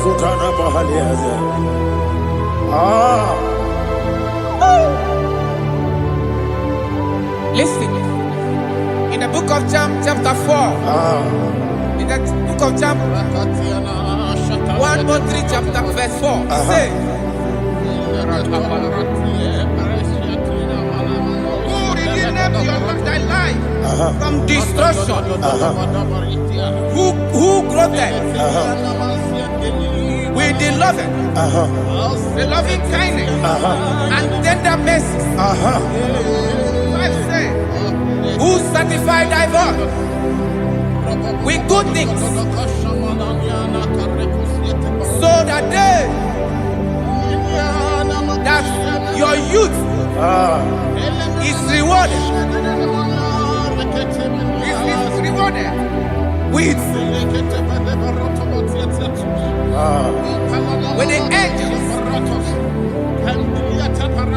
[SPEAKER 1] Sultana Bahaliaza.
[SPEAKER 2] Listen, in the book of John, chapter 4, in the book of John 1:3, chapter verse 4, it says, who redeemed thy life from destruction? Who groweth with the loving kindness and tender mercies. Who sanctify thy body with good things, so that your youth is rewarded. Is rewarded with the angels.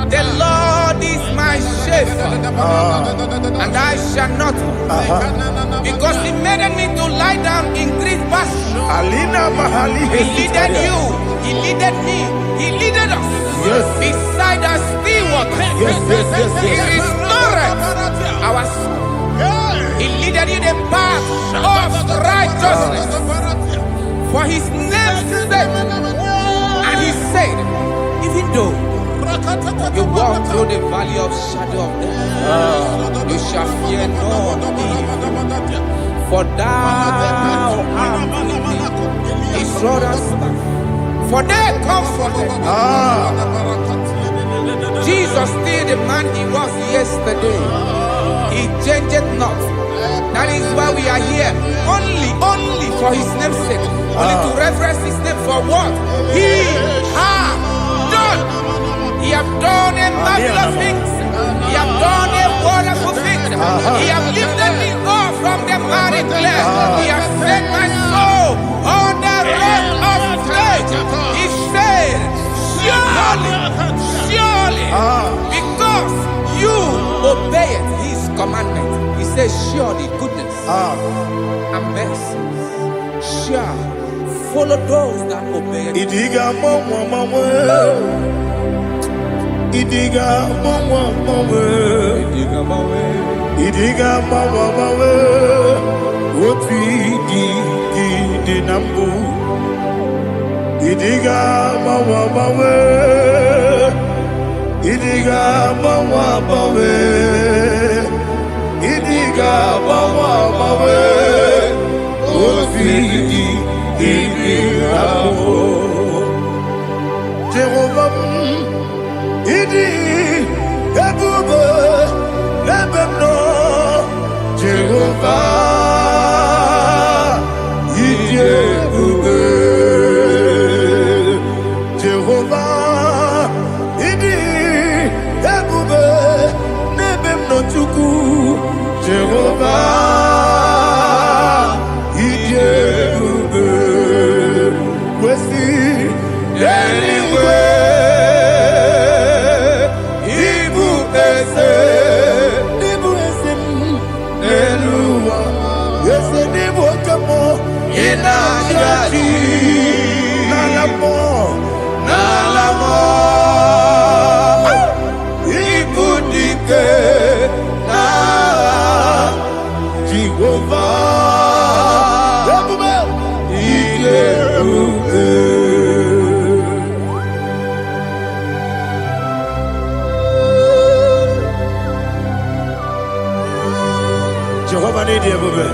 [SPEAKER 2] The Lord is my shepherd, and I shall not want, because He made me to lie down in green pastures. He leaded you, He leaded me, He leaded us beside the still waters. He restored our soul. He leaded you the path of righteousness for His name's sake. And He said, even though you walk through the valley of shadow of death, you shall fear no evil, for thou art with me. His rod and staff, for they comforted. Jesus still the man He was yesterday. He changed not. That is why we are here. Only for His name's sake. Only to reverence His name for what He has done. He has done a marvelous things. He has done a wonderful thing. He has lifted me up from the miry clay. He has set my soul on the rock of faith. He said, surely, because you obey commandment. He says, surely goodness and mercy shall follow those that obey.
[SPEAKER 1] Idiga mama mama, idiga mama mama,
[SPEAKER 2] Idiga mawe,
[SPEAKER 1] idiga mama mama. What we di nambu. Idiga mama mama, idiga mama mama, idiga mama mama. What we Jehovah, idi ebube lebemno. Jehovah, idi ebube. Jehovah, idi ebube lebemno chuku. Jehovah, idi ebube. Anyway, Ibu ese, Eluwa, ese nibu kamo, inajaji, nalamo, Ibu dike, na Jehovah, Ebube. Jehovah need you, baby.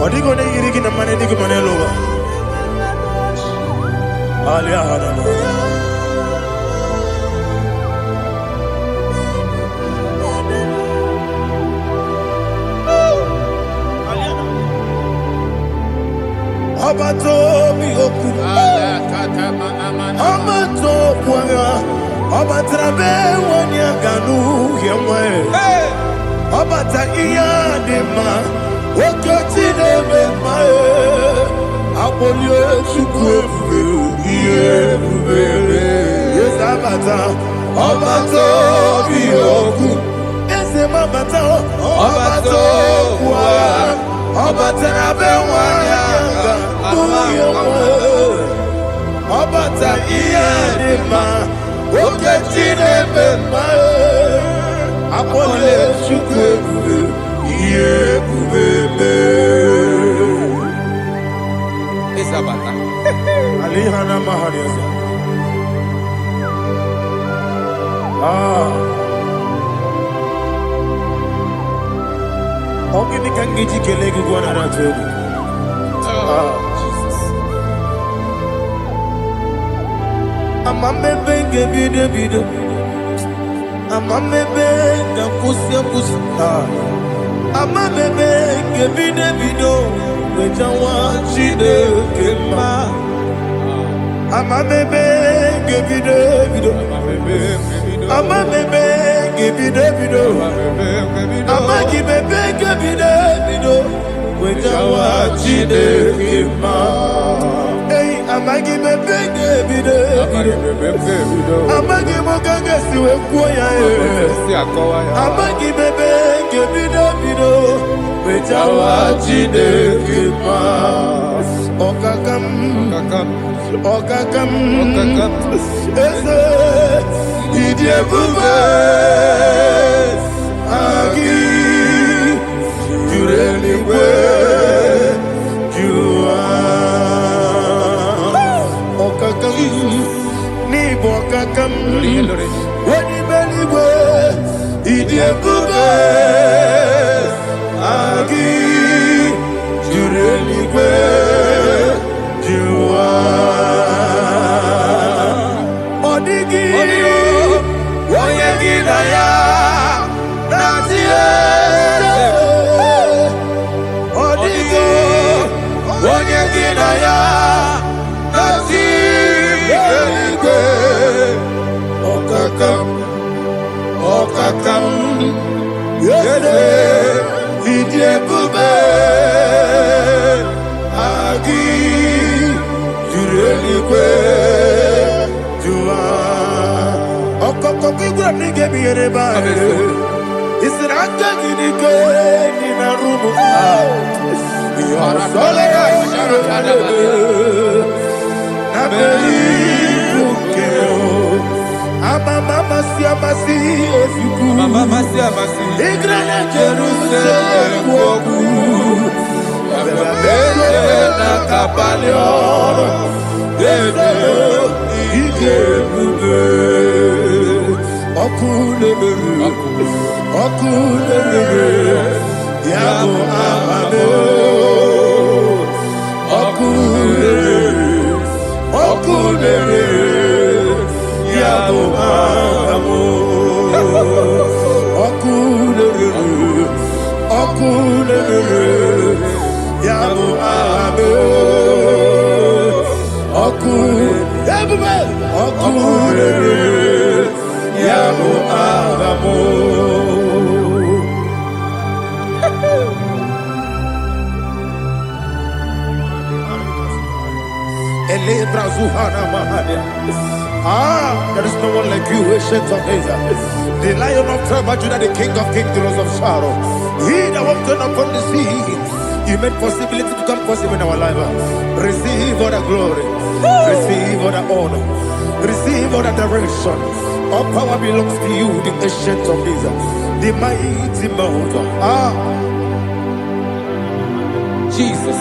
[SPEAKER 1] Odigo ne yirigi na mane digo mane loba. Alia hana. Abato mi oku. Abato kwanga. Obatrabe wanya ganu yemwe. Obata iya dema. Okoti nebe mae. Apolio chukwe iye bubere. Yes abata. Obato biyoku. Ese mabata. Obato kwa. Obatrabe wanya ganu yemwe. Obata iya dema. Oketi nebe mae. Apole chukwe iye bubebe.
[SPEAKER 2] Isabata.
[SPEAKER 1] Alihana mahariasa. Ogini kangiji kelegu gwana ratogu.
[SPEAKER 2] Jesus.
[SPEAKER 1] Amamebe bido. Amamebe kusia. Amamebe bido. Wejawa chide kema. Amamebe bido. Amamebe bido. Amagibebe bido. Wejawa chide kema. Hey, amagibebe bido. Amagimoga siwe kuya. Amagibebe bido. Wejawa chide kema. Okakam. Ese idie bube agi jureli we jua okakam ni bokakam wani beli we idie bube agi jureli we jua odigi oyegi na ya natie odigi oyegi na ya natie okakam yede idie bube agi jureli kwe jua okoko There is no one like you, ancient of days. The Lion of tribe of Judah, the King of kings, the Rose of Sharon. He that walked upon the sea. You made possibility to come possible in our life. Receive all the glory. Receive all the honor. Receive all the direction. All power belongs to you, the ancient of days, the mighty mountain.
[SPEAKER 2] Jesus.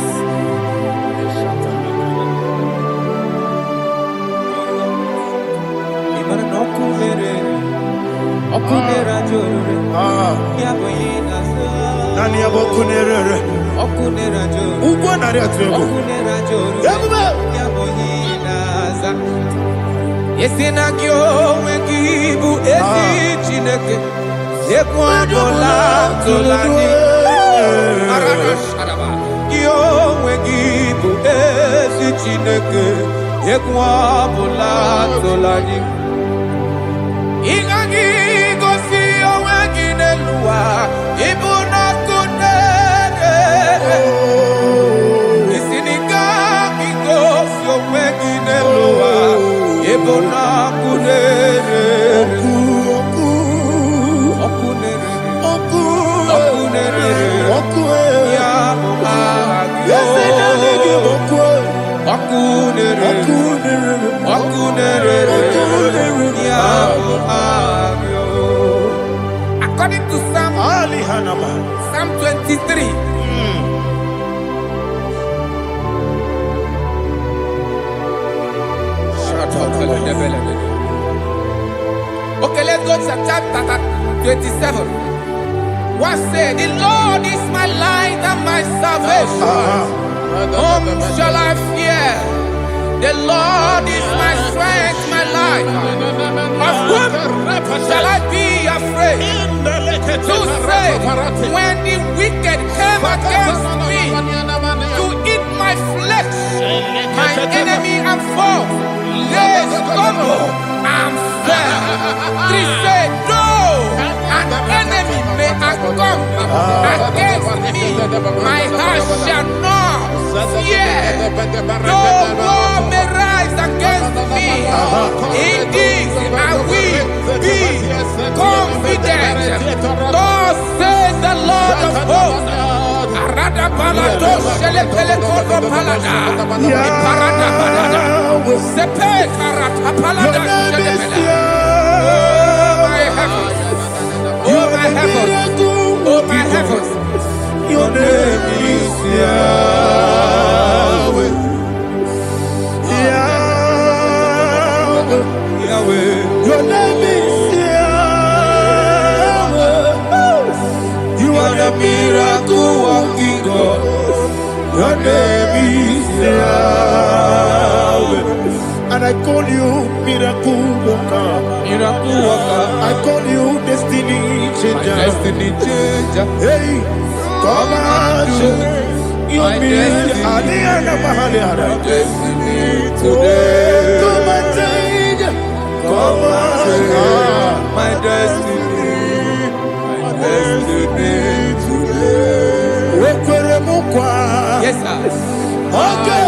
[SPEAKER 2] Yesinagyo wekibu esi chineke yekwadola tolani arashadaba yo wekibu esi chineke yekwadola tolani ingagi gosi oweginelua ibuna kunere isinika gosi oweginelua ibuna kunere According to Psalm 23. Okay, let's go to chapter 27. What said? The Lord is my light and my salvation. Whom shall I fear? The Lord is my strength, my life. Of whom shall I be afraid? To say, when the wicked came against me to eat my flesh, my enemy and foe, they stumble and fell. 3 said, no, an enemy may have come against me, my heart shall not fear. No war may rise against me. In this I will be confident. Thus says the Lord of hosts. Arada palado shele pele kodo palada. Iparada palada. Sepe karata palada shele pele. Oh my heavens. Oh my heavens. Your name is Yahweh. Yahweh. Your name is Yahweh. You are the miracle working God. Your name is Yahweh. And I call you miracle worker. Miracle worker. I call you destiny changer. Destiny changer. Hey, come on, your destiny. My destiny today. Come on, change. Come on, my destiny. My destiny today. Yes, sir. Okay,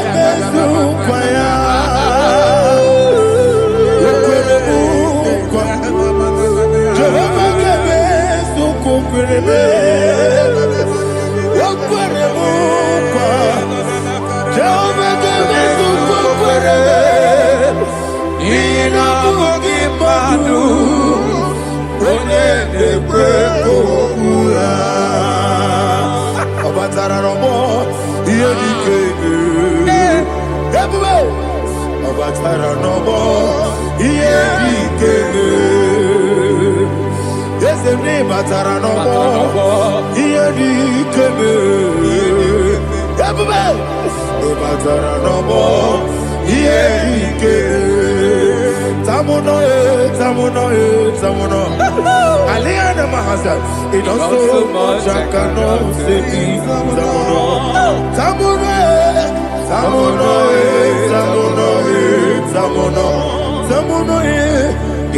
[SPEAKER 1] Sene batara no more. Iye keme. Ebube. E batara no more. Iye keme. Tamuno. Aliana Mahasa. It does so much I cannot say. Tamuno.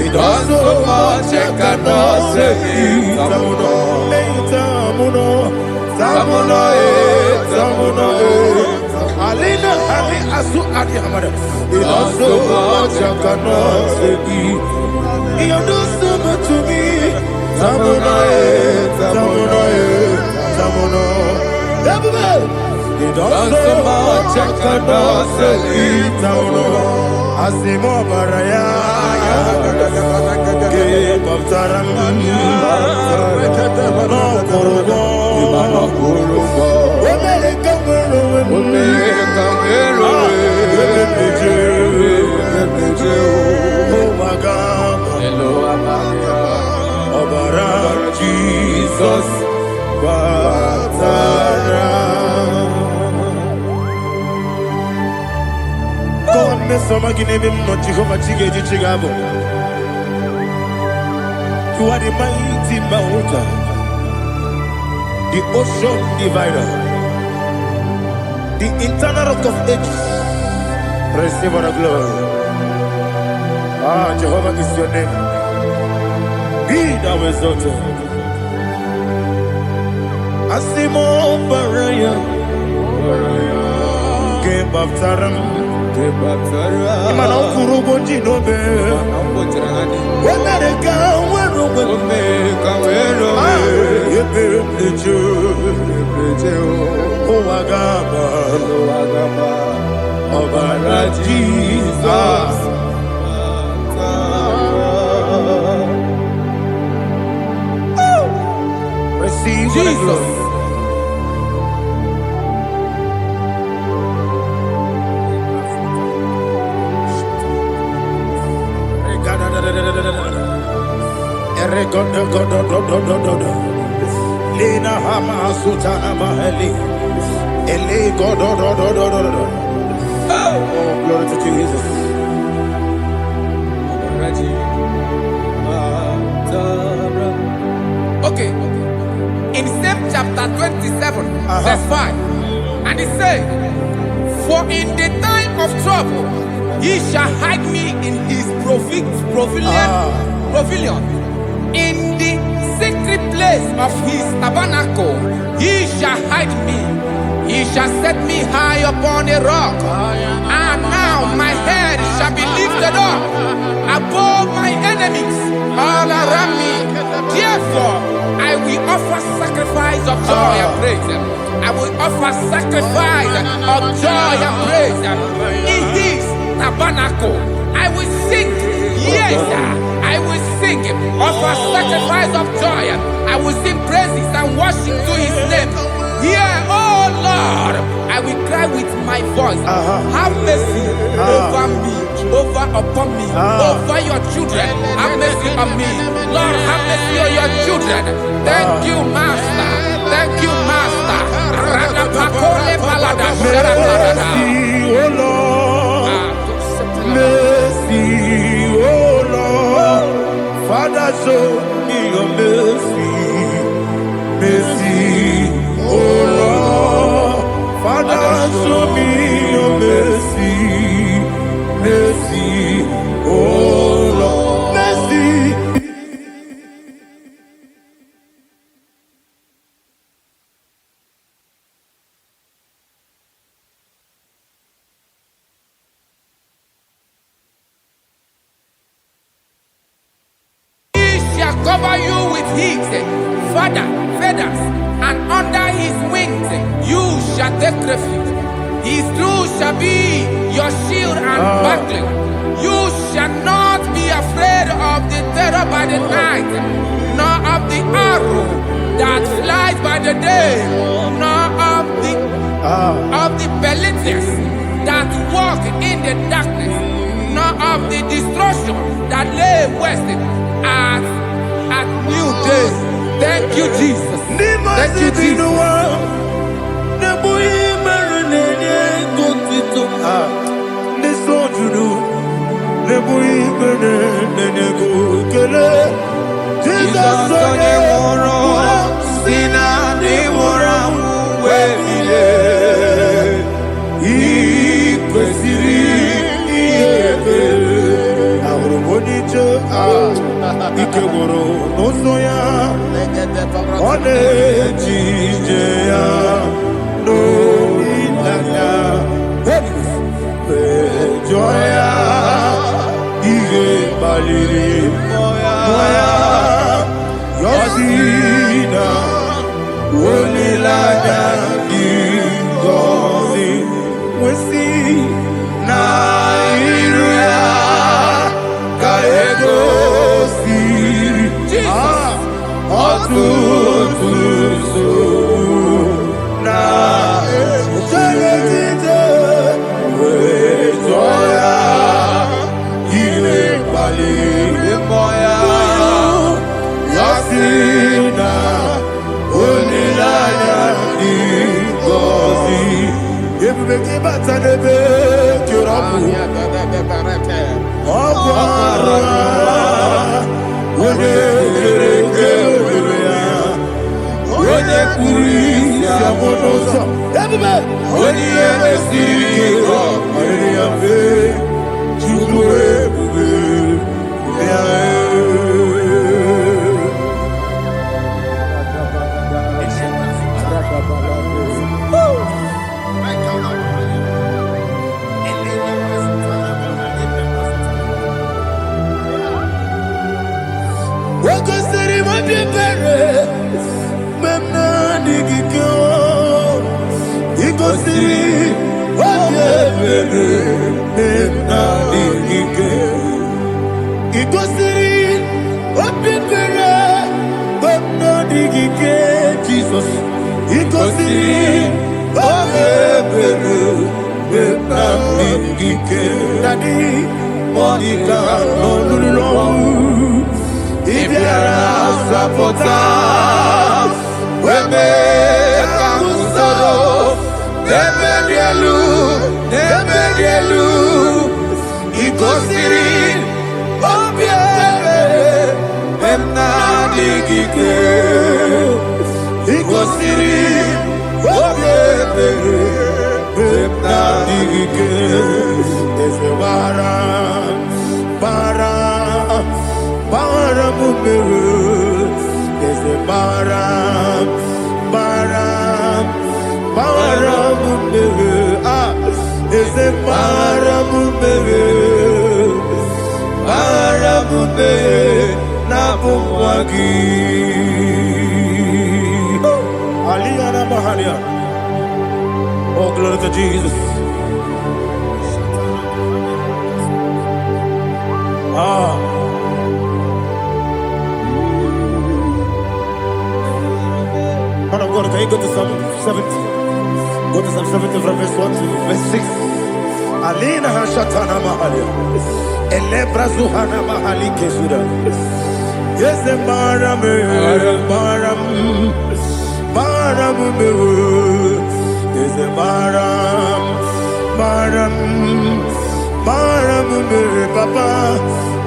[SPEAKER 1] It does so much I cannot say. Tamuno. Alina Ali Asu Adi Hamada. It does so much I cannot say. You do so much to me. Tamuno. It does so much I cannot say. Tamuno. Asimo Baraya. Give up Taramani. No Kurugo. Jesus, God, Miss Somaginebim, not Jehovah Chigati Chigabo. You are the mighty mountain, the ocean divider, the internal rock of ages. Receive all the glory. Jehovah is your name. Be thou exalted. Asimo Baraya, Game of Taram, Imano Kuruboji Nobe, when I go, when Jesus. Receive Jesus. Lena Hama Sutana Maheli. Ele God. Oh, glory to Jesus.
[SPEAKER 2] Okay. In same chapter 27, verse 5, and it says, for in the time of trouble, he shall hide me in his pavilion. In the secret place of his tabernacle, he shall hide me. He shall set me high upon a rock. And now my head shall be lifted up above my enemies all around me. Therefore, I will offer sacrifice of joy and praise. I will offer sacrifice of joy and praise. In his tabernacle, I will sing. Yes, I will sing. Offer sacrifice of joy. I will sing praises and worship to his name. Here, oh Lord, I will cry with my voice. Have mercy over me, upon me, over your children. Have mercy on me. Lord, have mercy on your children. Thank you, Master. Thank you, Master.
[SPEAKER 1] Mercy, oh Lord. Mercy, oh Lord. Father, show me your mercy. Mercy, oh Lord. Father, show me your mercy. Mercy, oh Lord. Mercy.
[SPEAKER 2] Cover you with his feathers, and under his wings you shall take refuge. His truth shall be your shield and buckler. You shall not be afraid of the terror by the night, nor of the arrow that flies by the day, nor of the pestilence that walk in the darkness, nor of the destruction that lay waste at new day. you, Jesus. Thank you, Jesus. Jesus onye nwụrụ si na ndị nwụrụ anwụ wee bilie. Ị kwesịrị ihe ekele.
[SPEAKER 1] Ahụrụ m onye ije ike gwụrụ n'ụzọ ya, ọ na-eji ije ya n'olileanya, jụọ ya ihe kpaliri mmụọ ya, yọzi na olileanya dị ngọzi nwesị na iru ya ka egosiri ọtụtụ nsogbu na ejeghị wee jụọ ya ihe kpaliri mmụọ ya, ya sị na olileanya dị ngọzi. Ebube gị bata n'ebe kere ọkụ, ọkụ ara onye kere eke were ya, onye kpụrụ isi abụ n'ụzọ. Ebube onye ihe mesiri ike ọ kpaliri ya mfe, Chukwu ebube ya. Wakosiri mabibere, memna digiko. Ikosiri mabibere, memna digike. Ikosiri mabibere, memna digike. Jesus. Ikosiri mabibere, memna digike. Daddy, Monica, no lulu. Ibiara sapota, weme kamusoro, nebedielu, ikosiri, obiere, memna digike, ikosiri, obiere, memna digike, ese bara mumere, ese bara mumere, ese bara mumere, na bumwagi. Aliyana Mahalia. Oh, glory to Jesus. Man of God, can you go to Psalm 70? Go to Psalm 70 from verse 1 to verse 6. Alina Hashatana Mahalia. Elebra Zuhana Mahali Kesuda. Yes, the Maram. Yes, the Maram. Papa.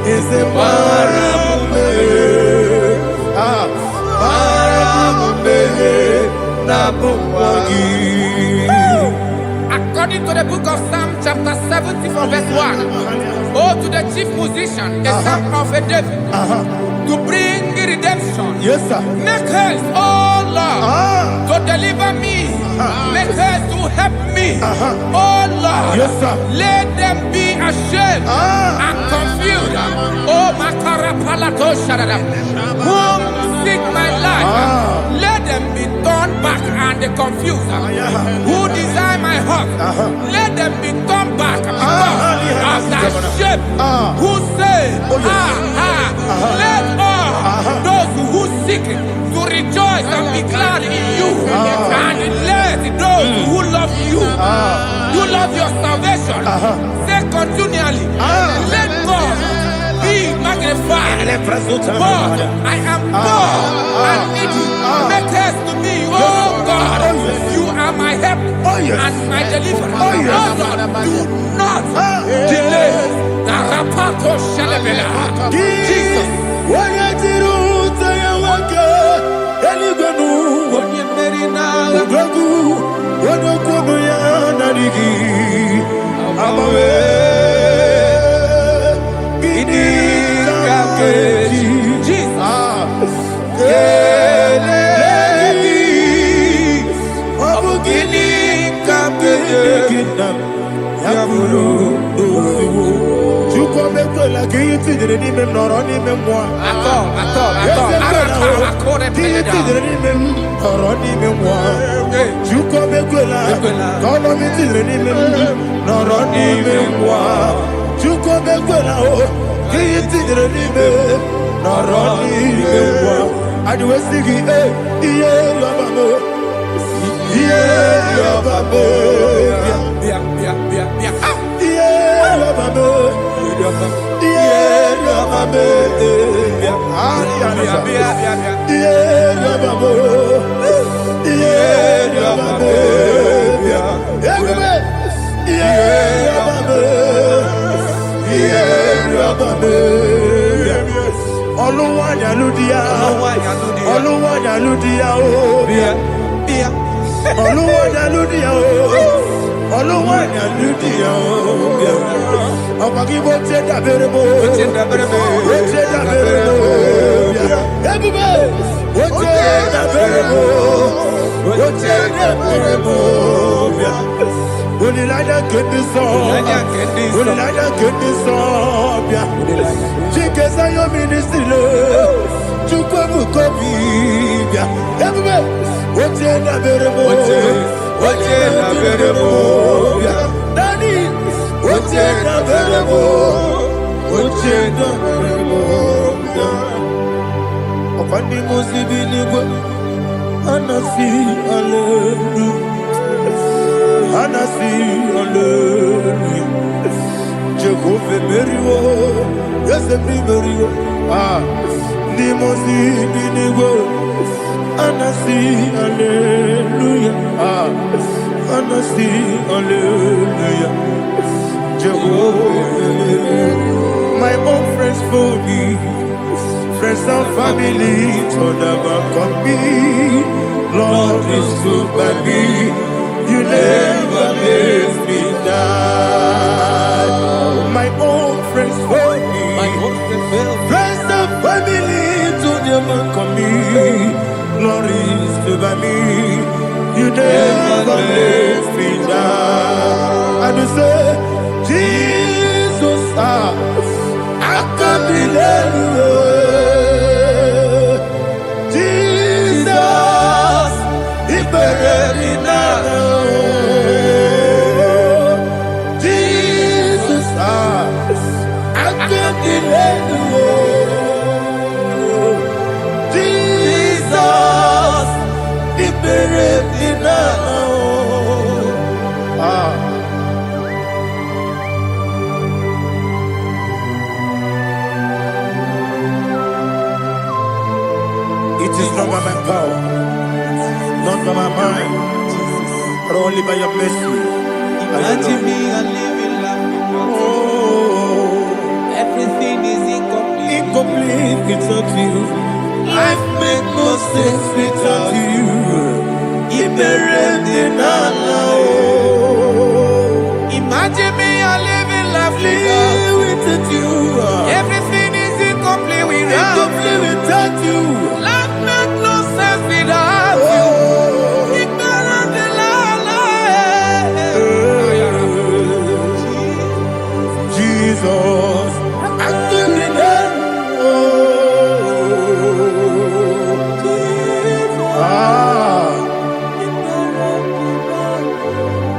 [SPEAKER 1] Yes, the Maram.
[SPEAKER 2] According to the book of Psalm chapter 70 from verse 1, oh, to the chief musician, a son of a David, to bring redemption.
[SPEAKER 1] Yes, sir.
[SPEAKER 2] Make haste, oh Lord, to deliver me. Make haste to help me. Oh Lord,
[SPEAKER 1] yes, sir.
[SPEAKER 2] Let them be ashamed and confused. Oh, Makara Palato Shadadam, whom seek my life, let them be turned back and confused. Who desire my heart, let them be turned back because of that shape. Who say, let all those who seek to rejoice and be glad in you, and let those who love you, you love your salvation, say continually, let God be magnified Poor, I am poor and needy. Make haste to me, oh God. You are my help and my deliverer. Oh Lord, do not delay. Narapato shalebela. Jesus.
[SPEAKER 1] My own friends for me, friends and family, told never come me. Lord is good by me, you never let me die. My own friends for me, friends and family, told never come me. Lord is good by me, you never let me die. And you say, Jesus, I can't believe you. Jesus, He buried me now. Jesus, I can't believe you. Jesus, He buried me now. It is not by my power, not by my mind, but only by your mercy.
[SPEAKER 6] Imagine me and living life without you.
[SPEAKER 1] Oh,
[SPEAKER 6] Everything is incomplete.
[SPEAKER 1] incomplete without you. Life makes no sense without you.
[SPEAKER 2] Imagine me and living life
[SPEAKER 1] Without you.
[SPEAKER 2] Everything is incomplete without
[SPEAKER 1] Incomplete without you.
[SPEAKER 2] Life makes no sense without you. Ignorant the
[SPEAKER 1] Jesus, I give you that.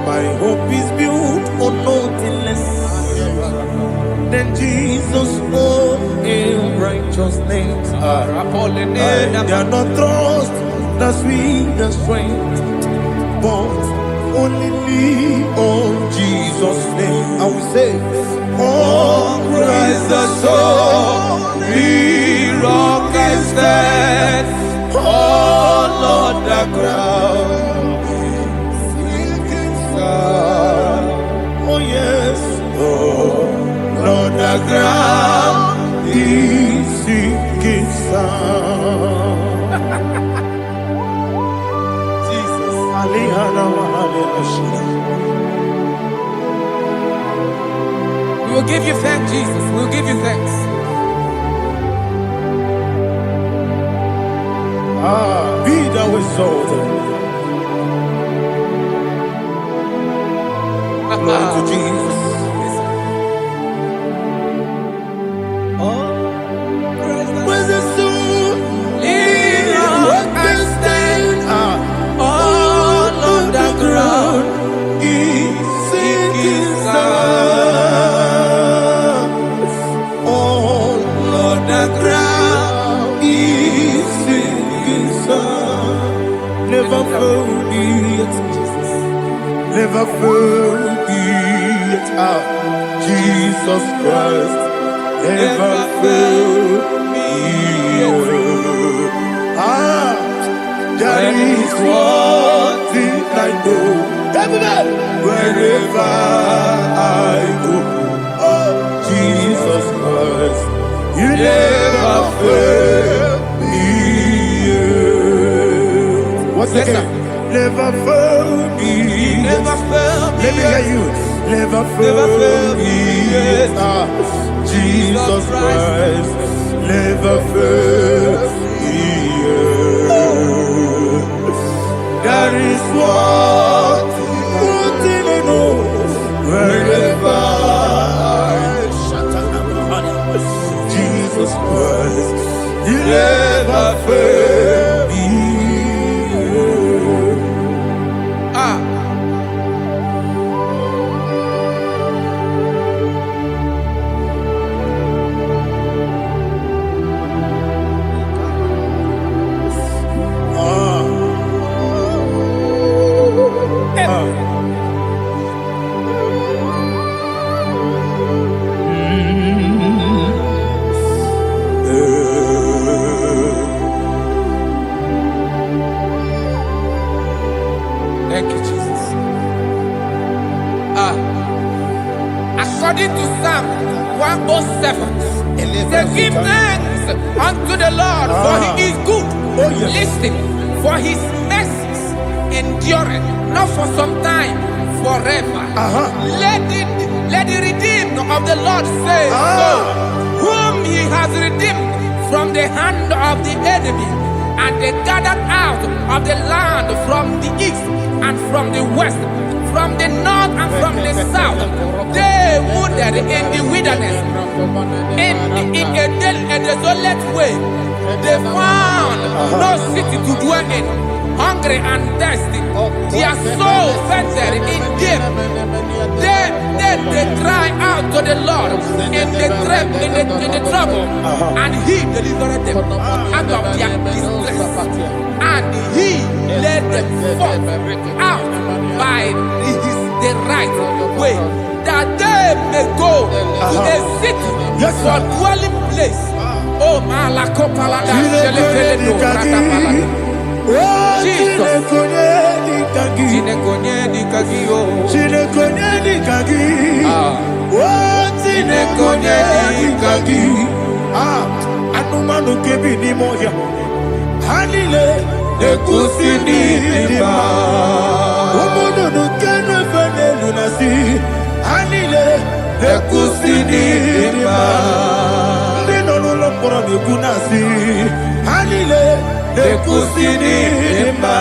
[SPEAKER 1] My hope is built on nothing less than Jesus' own in righteousness. I cannot trust the sweetest strength, but only lean on Jesus' name. I will say, on Christ the soul.
[SPEAKER 6] thanks. Oh Lord, the ground is sinking sun. Oh yes, oh Lord, the ground is sinking sun. Jesus, we will give you thanks, Jesus. We will give you thanks. Be thou exalted. Glory to Jesus. Praise the soul in what can stand. All on the ground is sinking sun. All on the ground is sinking sun. Never forget, Jesus. Never forget, Jesus Christ. Never fail me. That is one thing I know. Wherever I go, oh Jesus Christ, you never fail me. What's again? Never fail me. Never fail me. Let me hear you. Never fail me. Jesus Christ, never fail me. That is what I know. Wherever Jesus Christ, you never fail me. Thank you, Jesus. According to Psalm 107, say, give thanks unto the Lord, for he is good. Listen, for his mercies endureth, not for some time, forever. Let the redeemed of the Lord say so, whom he has redeemed from the hand of the enemy, and they gathered out of the land from the east and from the west, from the north and from the south. They wandered in the wilderness, in a desolate way. They found no city to dwell in, hungry and thirsty. Their soul fainted in deep. They cry out to the Lord in the trouble, and he delivered them out of their distress, and he led them forth out by the right way, that they may go to a city for dwelling place. Oh, Malakopalada, Jesus. Anumanu kebi ni moya Hanile Nekusini Nima Omono nukenu fene lunasi Hanile Nekusini Nima Nino luloporo nukunasi Hanile Nekusini Nima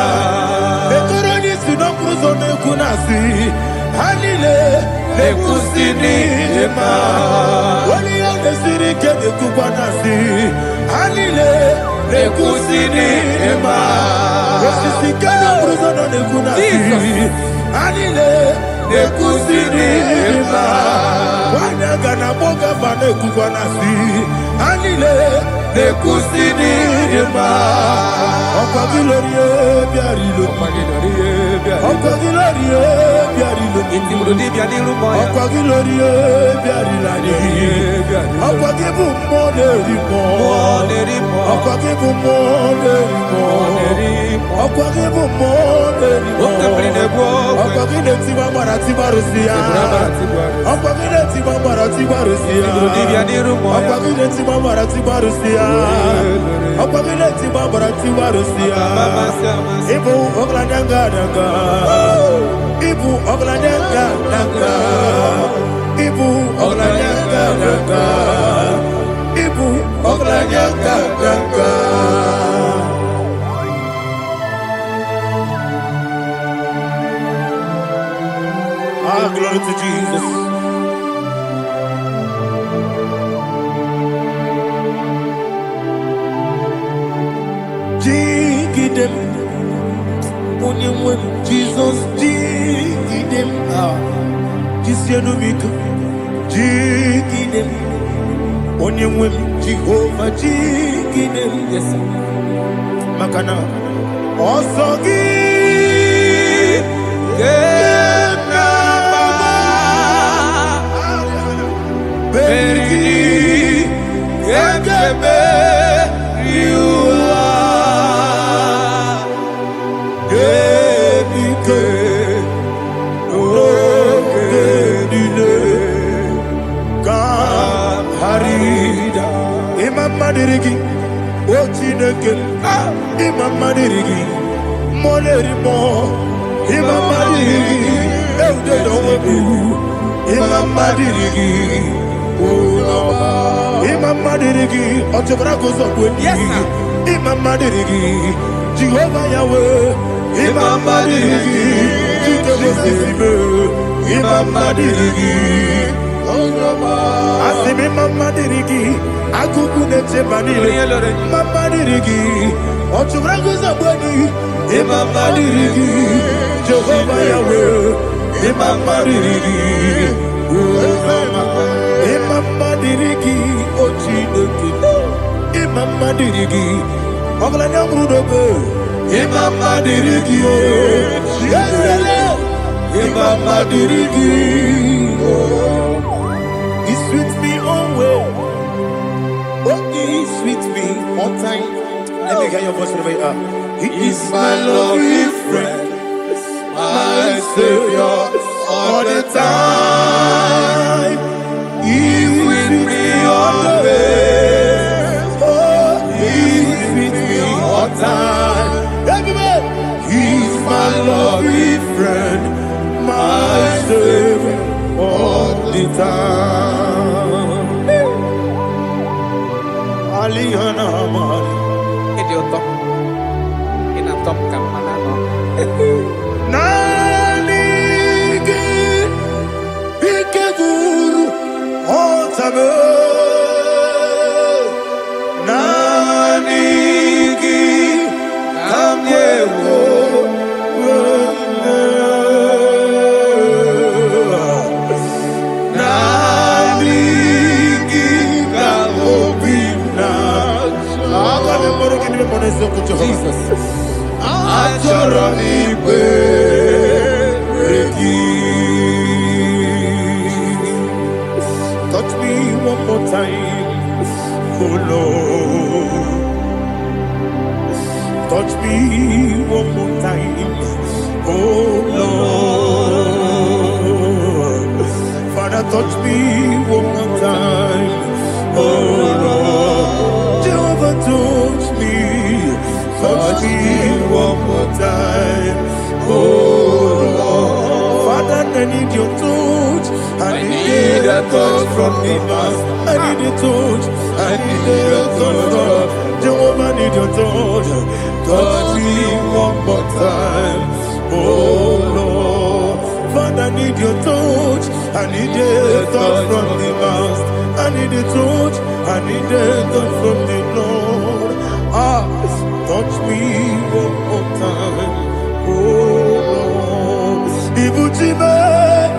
[SPEAKER 6] Nekoroni sinokruzo nukunasi Hanile Nekusini Nima Wali yone sirike nekubanasi Hanile Nekusini Nima Wasisikana bruzono nekunasi Hanile Nekusini Nima Wanagana boga vane kubanasi Hanile Nekusini Nima Okwa gilorie biarilo Okwa gilorie biarilo Intimrudi biarilo Okwa gilorie biarilani Okwa gibu mode rimo
[SPEAKER 1] Glory to Jesus. Jigidem, Jesus, jigidem, Jisianumika, jigidem, Onyemwem, Jehovah, jigidem, yes, Makana, Osogi, Madirigi, Ochineke, Imam Madirigi, Molerimo, Imam Madirigi, Eldedobu, Imam Madirigi, Imam Madirigi, Otobracos of Wendy, Imam Madirigi, Jehovah Yahweh, Imam Madirigi, Imam Madirigi, Asimi Mama Dirigi, Akukunete Manili, Mama Dirigi, Otubragus Abadi, Imama Dirigi, Jehovah Yahweh, Imama Dirigi, Imama Dirigi, Ochineki, Imama Dirigi, Oglanya Brudobe, Imama Dirigi, Imama Dirigi. He sweet me away. Oh, he sweet me all time. Let me hear your voice wherever you are. He is my lovely friend, my Savior all the time. He is with me always. Oh, he is with me all time. Everybody, he is my lovely friend, my Savior all the time. Alihana Mari.
[SPEAKER 2] Idiotom. Inatom kamanano.
[SPEAKER 1] Nanigi Ikeguru Otame. Nanigi Kamyewo. Jesus, touch me one more time, oh Lord. Touch me one more time, oh Lord. Father, touch me one more time, oh Lord. Jehovah, touch me. Touch me one more time, oh Lord. Father, I need your touch. I need a touch from the Master. I need a touch. I need a touch from Jehovah. I need your touch. Touch me one more time, oh Lord. Father, I need your touch. I need a touch from the Master. I need a touch. I need a touch from the Lord. Touch me one more time, oh Lord. Ibuchima,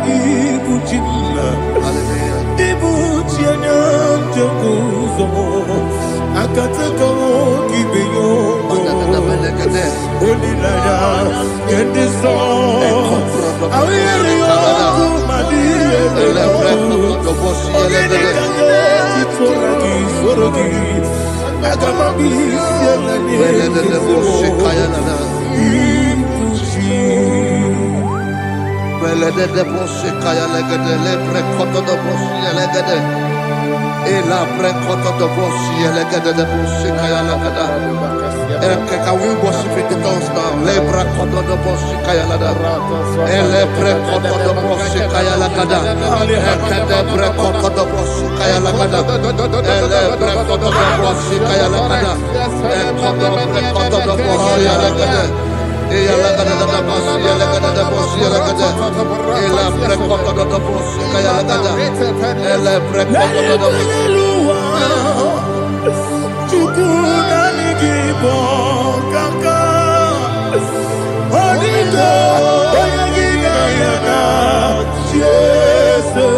[SPEAKER 1] Ibuchima, Ibuchina, Jaguzo, Akataka, Gibeyo, Olilaya, get this song. I will hear you, my dear.
[SPEAKER 4] Ela precoto do bossi, ela gada de bossi, kaya la gada. Can we worship in the tongues now? Lebra koto do bossi, kaya la gada. Ele precoto do bossi, kaya la gada. Ekade precoto do bossi, kaya la gada. Ele precoto do bossi, kaya la gada. Ekodo precoto do bossi, kaya la gada. Ela gada da bossi, ela gada da bossi, ela gada. Ela precoto do bossi, kaya la gada. Ele precoto do bossi.
[SPEAKER 6] Chukuna nigibo kaka Onito oyagina yana Jesus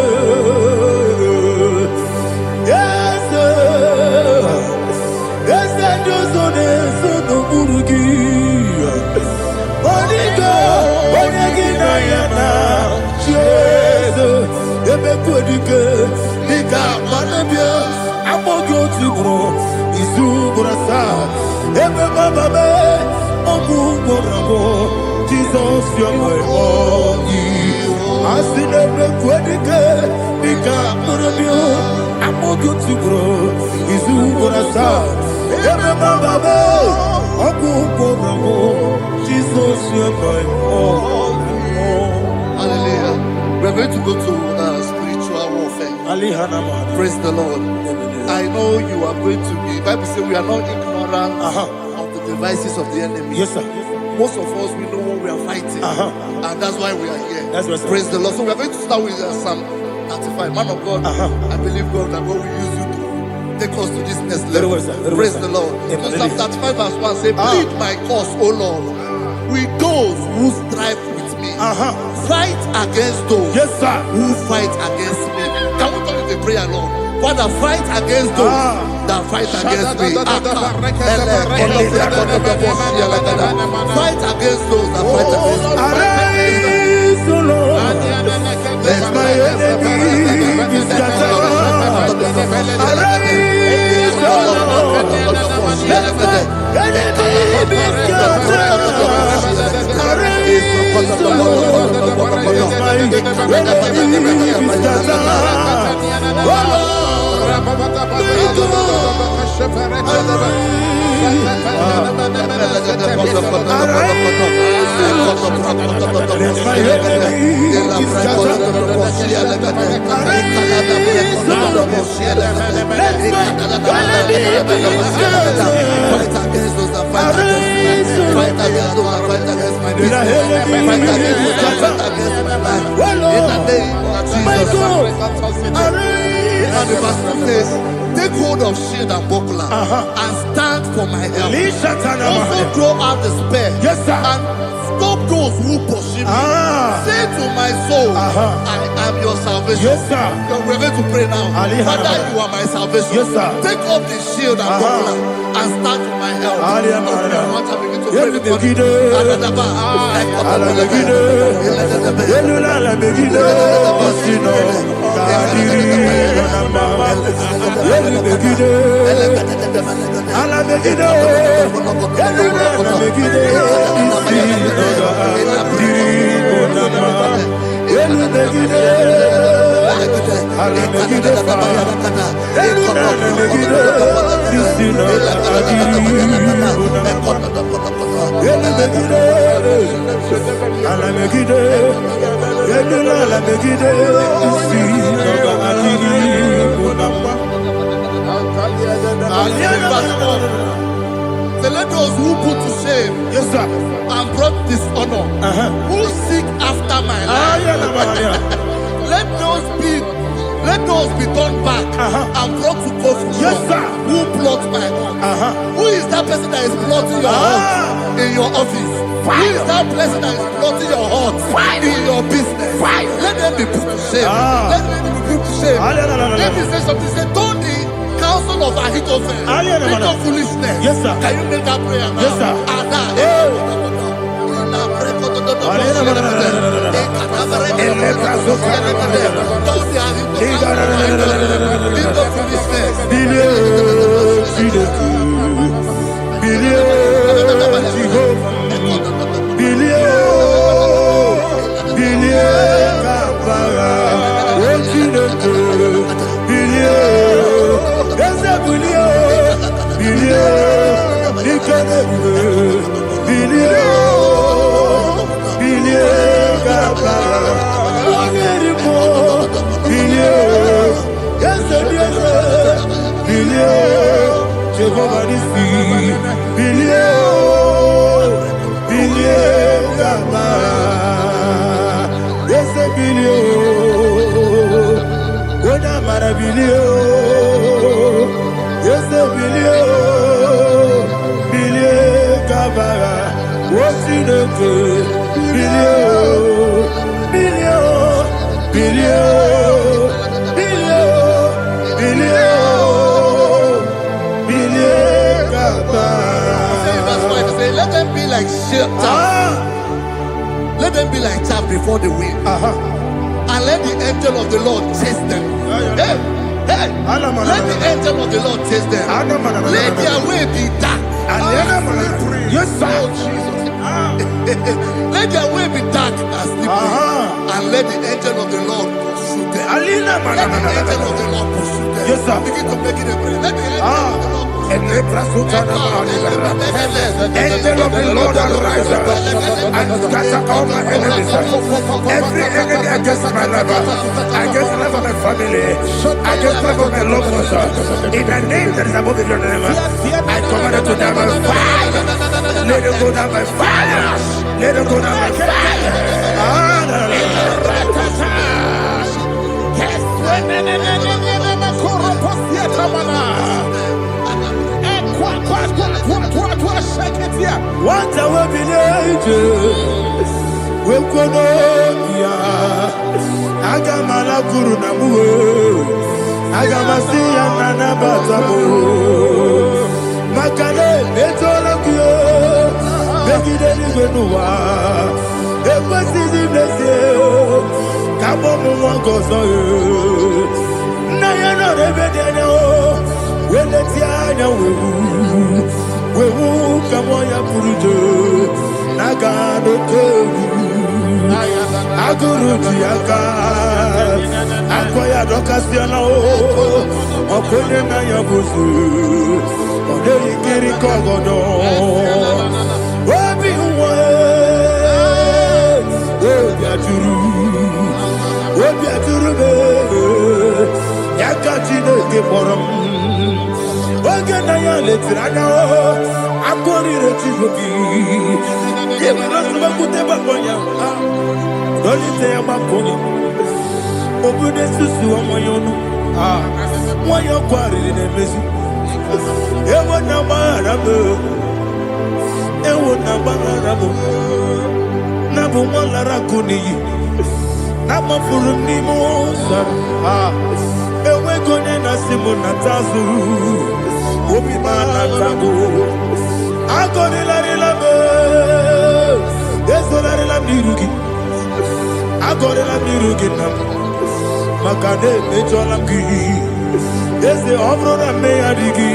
[SPEAKER 6] Yes Josone sono burugi Onito oyagina yana Jesus Ebe kodike Nika manabia Amogo tibro Izubrasa Ebe bababe Ogu borabo Jesus your boy Asinebe kwadike Nika manabia Amogo tibro Izubrasa Ebe bababe Ogu borabo Jesus your boy
[SPEAKER 4] Hallelujah. We're going to go to spiritual warfare. Praise the Lord. I know you are going to be. Bible says we are not ignorant of the devices of the enemy.
[SPEAKER 6] Yes, sir.
[SPEAKER 4] Most of us, we know what we are fighting. And that's why we are here.
[SPEAKER 6] That's right, sir.
[SPEAKER 4] Praise the Lord. So we are going to start with Psalm 35. Man of God, I believe God that God will use you to take us to this next level.
[SPEAKER 6] Well, sir.
[SPEAKER 4] Praise the Lord. So Psalm 35 verse 1 says, plead my cause, O Lord, with those who strive with me. Fight against those who fight against me. Can we turn to the prayer, Lord? Father, fight against those that fight against me. Fight against those that fight against me.
[SPEAKER 6] Arise, O Lord. Let my enemy be scattered. Arise, O Lord. Let my enemy be scattered. Arise, O Lord. Let my enemy be scattered. Oh Lord.
[SPEAKER 4] And the verse 2 says, take hold of shield and buckler and stand for my help. Also throw out the spear and stop those who pursue me. Say to my soul, I am your salvation. We're going to pray now. Father, you are my salvation. Take up the shield and buckler and stand for my help. Let those who put to shame and brought dishonor, who seek after my life, let those be turned back and brought to confusion. Who plot my heart? Who is that person that is plotting your heart in your office? Who is that person that is plotting your heart in your business? Let them be put to shame. Let them be put to shame. Let me say something. Say, don't the counsel of Ahithophel become foolishness. Can you make that prayer now?
[SPEAKER 1] Chineke, bilie Jehova, bilie, bilie Kabara, o Chineke, bilie, eze bilie, bilie, Nikedebe, bilie, bilie Kabara, Wanirimo, bilie, eze bilie, bilie, Jehovah Nissi, bilie, bilie Kabara, eze bilie, Oda mara bilie, eze bilie, bilie Kabara, Osineke, bilie, bilie, bilie, bilie, bilie, bilie Kabara.
[SPEAKER 4] Say, let them be like chaff. Let them be like chaff before the wind. And let the angel of the Lord chase them. Hey, hey, let the angel of the Lord chase them. Let their way be dark.
[SPEAKER 1] Yes, sir.
[SPEAKER 4] Let their way be dark and slippery. And let the angel of the Lord pursue them. Let the angel of the Lord pursue them.
[SPEAKER 1] Yes, sir.
[SPEAKER 4] Begin to make it a prayer. Let the angel of the Lord
[SPEAKER 1] Angel of the Lord arise and scatter all my enemies. Every enemy against my life, against the life of my family, against the life of my loved ones. In the name that is above your name, I command it to die by fire. Let it go down by fire. Let it go down by fire. What a village, we could Agamala Guru Namu, Agamasi and Nabatamu, Makale, Betolakio, Begideni Benua, Equasi Blessio, Kabomu Gozo, Nayana Rebedeno, Weletiana, we will come on your Purujo, Nagano Kogu, Aguru Tiaka, Akoya Docasiano, Okonema Yabusu, Odeli Kiri Kogodo, Wabi Wabiaturu, Yakachino Giborum. Oganaya letrana akori retivoki yebara subakute bakonya dolite bakoni obude susu omoyonu moyo kwari nemezi ewo na marabu na bu molara kuni na mafuru ni mosa ewe gone na simona tazu Obi manatago, agone la relabe, esolare la mirugi, agone la mirugi nam, makade mejolamgi, ese ovro na meadigi,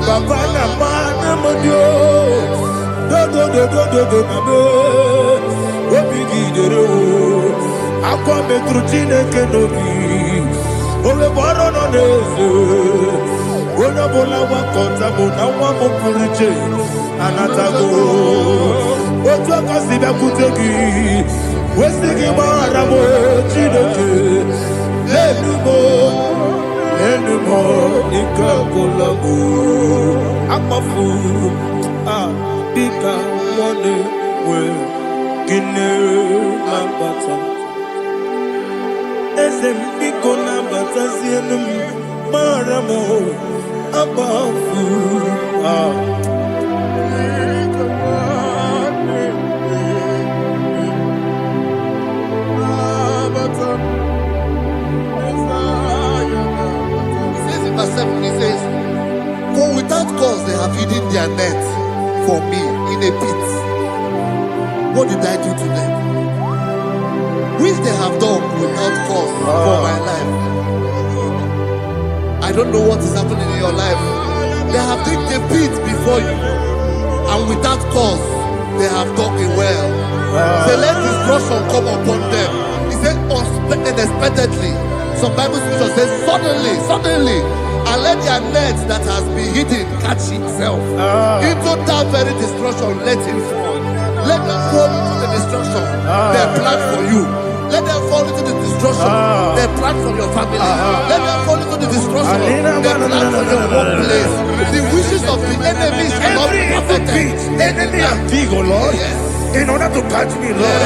[SPEAKER 1] papa na mana modio, do nabe, obi gidero, akwa metrutine kenobi, ole boro no nezo. Ona bola wa kota bona wa mopurije anatago ojo kasibe kutegi wesigi maramo chidoke lenumo ikakolago amafu bika one we gine mabata esem biko na bata sienum maramo above
[SPEAKER 4] He says, for without cause they have hidden their net for me in a pit. What did I do to them? Which they have done without cause for my life. I don't know what is happening in your life. They have digged a pit before you, and without cause, they have dug it well. Say, let destruction come upon them. He said, unexpectedly. Some Bible scripture says, suddenly, and let their nets that has been hidden catch itself. Into that very destruction, let him fall. Let them fall into the destruction they plan for you. Let them fall into the destruction they plan for your family. Let them fall into the destruction they plan for your workplace. The wishes of the enemies cannot be perfected.
[SPEAKER 3] Enemy and big, oh Lord.
[SPEAKER 4] Yes.
[SPEAKER 3] In order to catch me, Lord,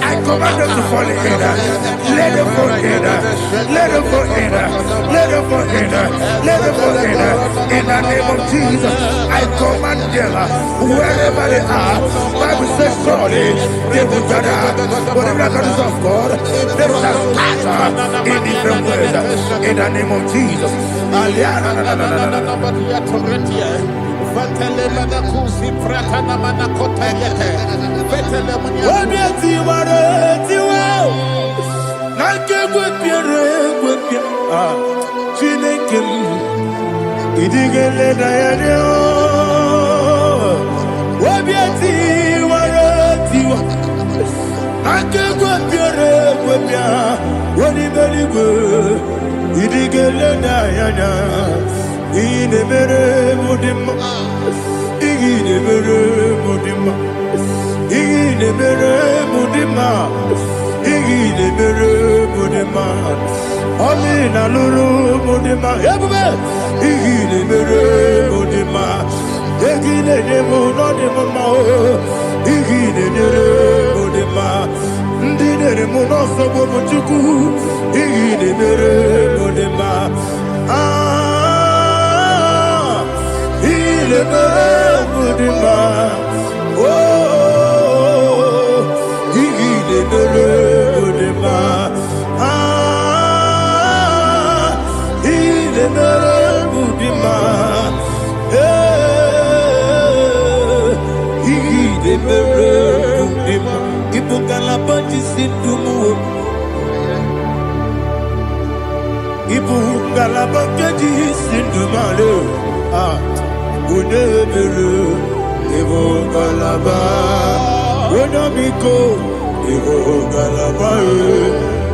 [SPEAKER 3] I command them to fall in. Let them fall in. Let them fall in. Let them fall in. Let them fall in. In the name of Jesus, I command them wherever they are. Bible says surely they will gather. Whatever that is of God, they shall scatter in different ways. In the name of Jesus. Amina lulu mudima ebube igile mere mudima egile nemo no demo ma igile nere mudima ndine mo no so bo chuku igile mere mudima igile mere mudima oh igile mere mudima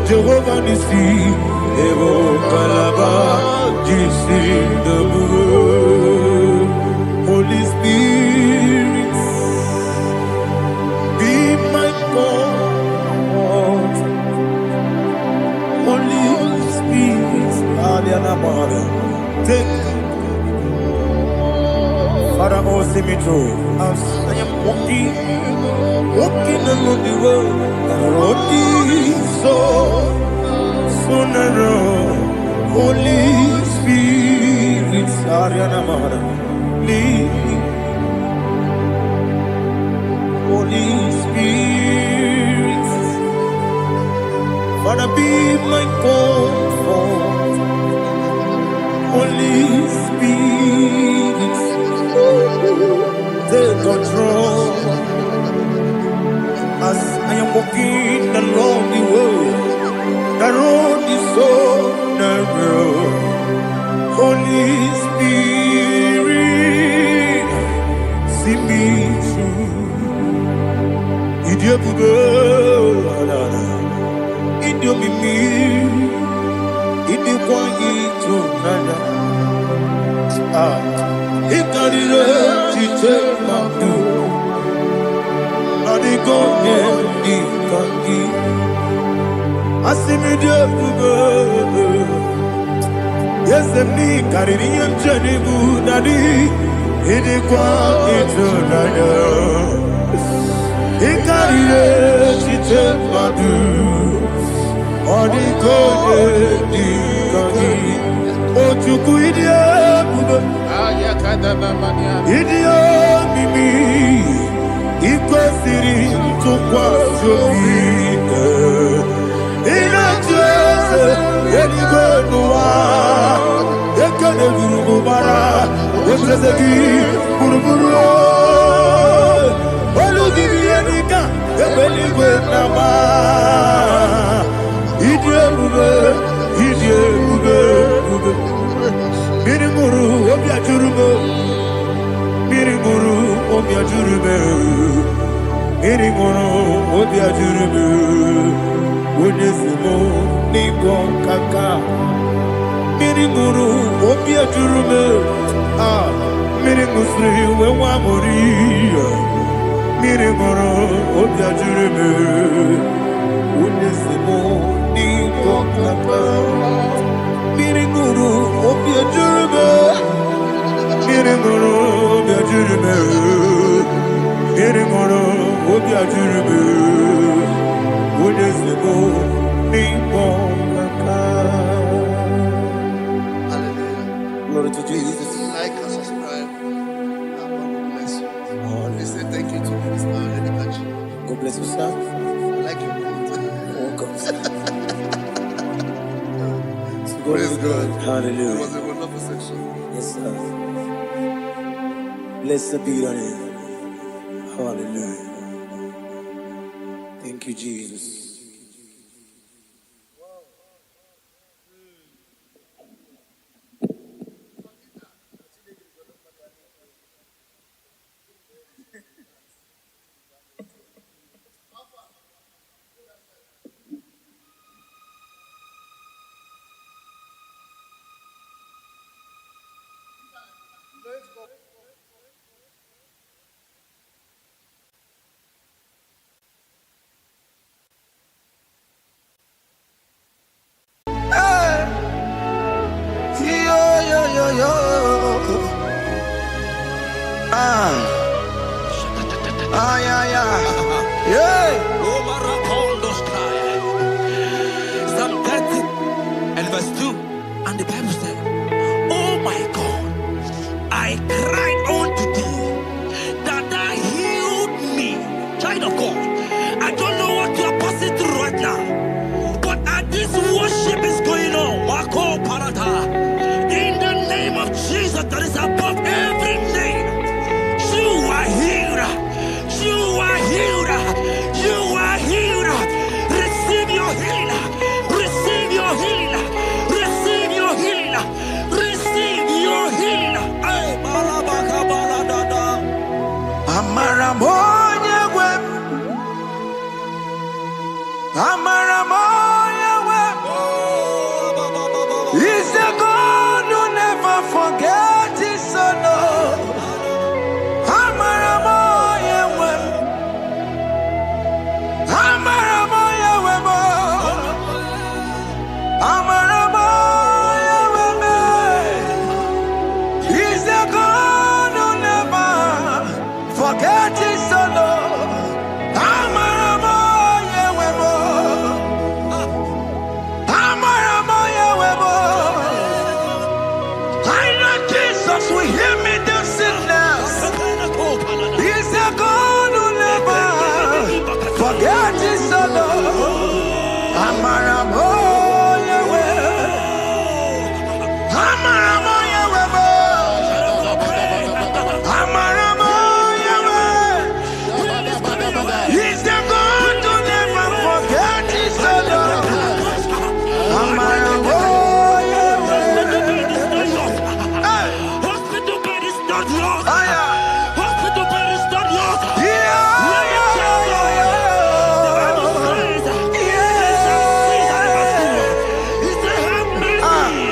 [SPEAKER 3] Jehovah Nissi, Evo Kalaba, Jesus the Lord. Holy Spirit, be my God. Holy Spirit, take Father, oh, see me through. As I am walking along the road, the road is so narrow. Holy Spirit, Ariana Mara, lead. Holy Spirit, Father, be my comfort. Holy Spirit, take control. As I am walking along the road is so narrow. Holy Spirit, see me through. Idiopube, Idiomimi, Idioquanito, Nana. Icarire, Tite, Mabdu. Adigo, Ikangi. Asimidioube. Yes, me, Caribbean Jenny Budadi, Idioquanito, Nana. Icarire, Tite, Mabdu. Adigo, Ikangi. Ochuku, Idiopube. Idio mimi iko siri tukwa sofika inacheze eligo nuwa ekane guru bara ozezeki buruburu oludibi enika ebeligwe nama idiebube Minimuru obiajurumo
[SPEAKER 1] obia jurube. Miringoro obia jurube. Unesimo nigo kaka. Miringoro obia jurube. Ah, miringusri wewa moria. Miringoro obia jurube. Unesimo nigo kaka. Miringoro obia jurube. Miringoro obia jurube. Miringoro obia jurube. Unesimo nigo kaka. Glory to Jesus.
[SPEAKER 4] Like and subscribe. God bless you. They say thank you to Minister Lady Kachi.
[SPEAKER 1] God bless you, sir.
[SPEAKER 4] I like your quote.
[SPEAKER 1] Welcome.
[SPEAKER 4] Praise God. It
[SPEAKER 1] Hallelujah.
[SPEAKER 4] was a wonderful section.
[SPEAKER 1] Yes, sir. Blessed be your name. Hallelujah. Thank you, Jesus.
[SPEAKER 5] Psalm 30 and verse 2. And the Bible said, oh my God, I cried unto thee that thou healed me. Child of God, I don't know what you are passing through right now, but as this worship is going on, Wako Parata, in the name of Jesus that is above every name, you are healed. You are healed. You are healed. Receive your healing. Receive your healing. Receive your healing. Receive your healing. Ay, balabaka baladada.
[SPEAKER 6] Amaramoya web. Amaramoya web. He's the God who never forgets his son. Amaramoya web. Amaramoya web. Amaramoya web. He's the God who never forgets his son. Amaramoya web. Amaramoya web. I know Jesus will hear me the sickness. He's the God who never forgets his son. Amaramoya web. Amaramoya web. Amaramoya web. He's the God who never forgets his son. Amaramoya web.
[SPEAKER 5] Hospital bed is not yours.
[SPEAKER 6] Aya.
[SPEAKER 5] Hospital bed is not yours.
[SPEAKER 6] Yeah.
[SPEAKER 5] Let me tell you, the Bible says, Psalm 6 and verse 2, he said, have mercy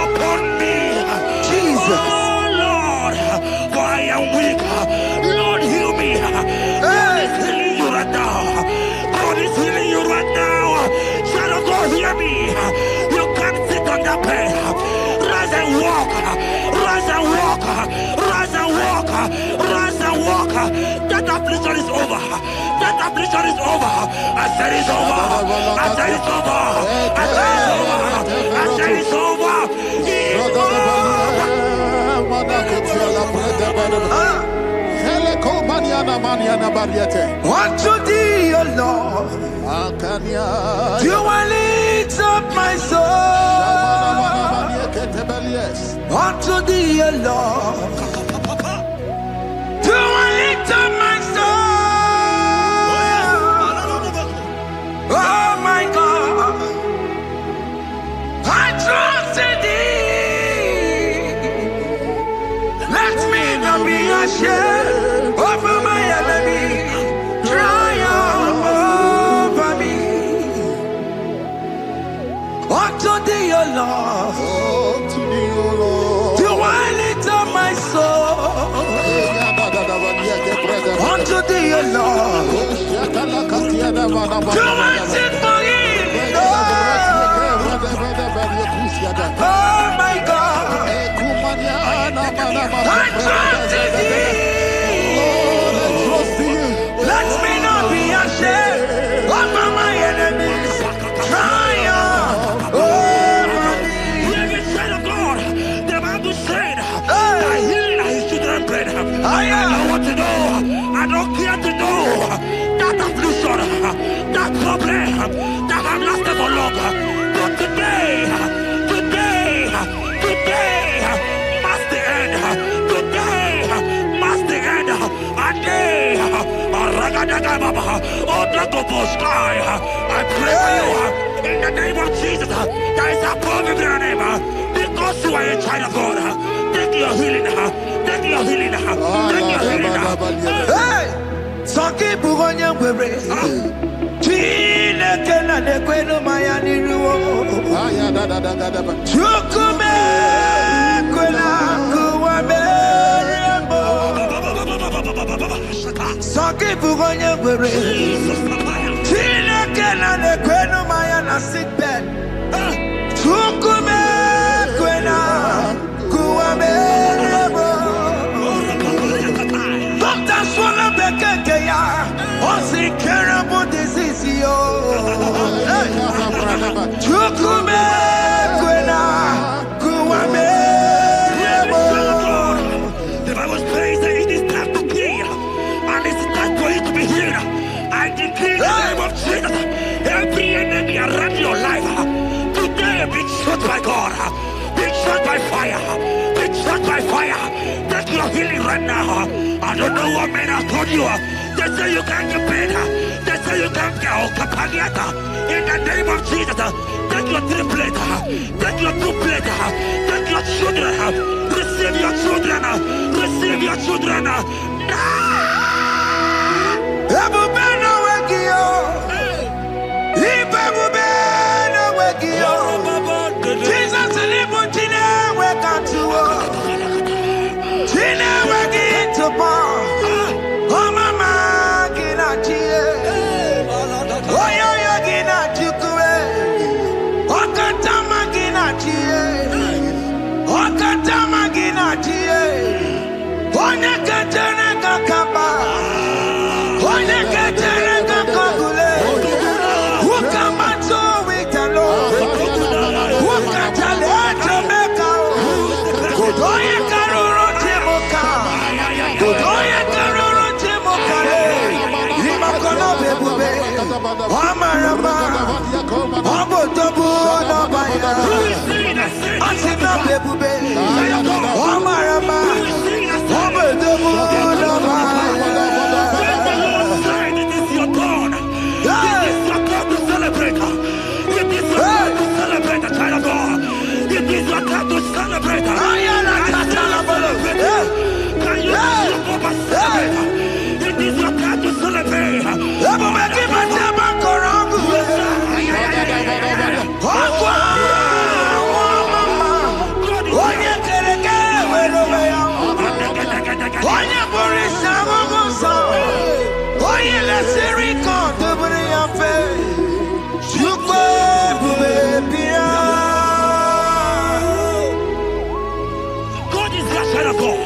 [SPEAKER 5] upon me,
[SPEAKER 6] Jesus.
[SPEAKER 5] oh Lord, for I am weak. Lord, heal me. God is healing you right now. God is healing you right now. Child of God, hear me. You can't sit on that bed. Rise and walk. Rise and walk. Rise and walk. Rise and walk. That affliction is over. That affliction is over. I said it's over. I said it's over. I said it's over. I said it's over. It's
[SPEAKER 6] Unto thee, O Lord, do I lift up my soul. Unto thee, O Lord, do I lift up my soul. Oh my God, I trust in thee. Let me not be ashamed. to your Lord. Do it for him, Lord. Oh my God. I trust in thee. Let me not be ashamed of my enemies. Triumph over me.
[SPEAKER 5] Living child of God, the Bible said, I heal his children bread. I don't want to know, I don't care to know that affliction, that problem that have lasted for long. But today must the end. Today must the end. And day, I pray for you in the name of Jesus. There is a problem in your name. Because you are a child of God. Take your healing. Take your healing. Take your healing.
[SPEAKER 6] Hey! Saki bugonya wewe. Chine kena de kwenu mayani ruo. Chukume kwela kuwame rembo. Saki bugonya wewe. Chine kena de kwenu mayana sick bed. Chukume kwela kuwame rembo. Doctor swallow the keke ya. Onsi terrible disease yo. Chukume kwena kuwame.
[SPEAKER 5] The Bible says that it is time to heal, and it's time for you to be healed. I decree in the name of Jesus, every enemy around your life today be shot by God, be shot by fire, be shot by fire. Take your healing right now. I don't know what men have told you. They say you can't get better. They say you can't get Kapaniata. In the name of Jesus, take your 3 plate, take your 2 plate, take your children, receive your children, receive your children.
[SPEAKER 6] Ebubena wekio. Ibebubena wekio. Jesus libutine wekatuo. Tine wekito pa. Oh mama gina chie. Oh yo yo gina chukue. Okatama gina chie. Okatama gina chie. Onya katene kakaba. Onya katene kakagule. Ukamato witalo. Ukatale Jamaica. Oye karuro timoka. Oye karuro timoka. Imakono bebube. Amarama. Abotobu nabaya. Asina bebube. Amarama. Abotobu nabaya.
[SPEAKER 5] It is your turn. It is your time to celebrate. It is your time to celebrate, child of God. It is your time to celebrate. Can you celebrate? It is your time to celebrate. God is your child of God.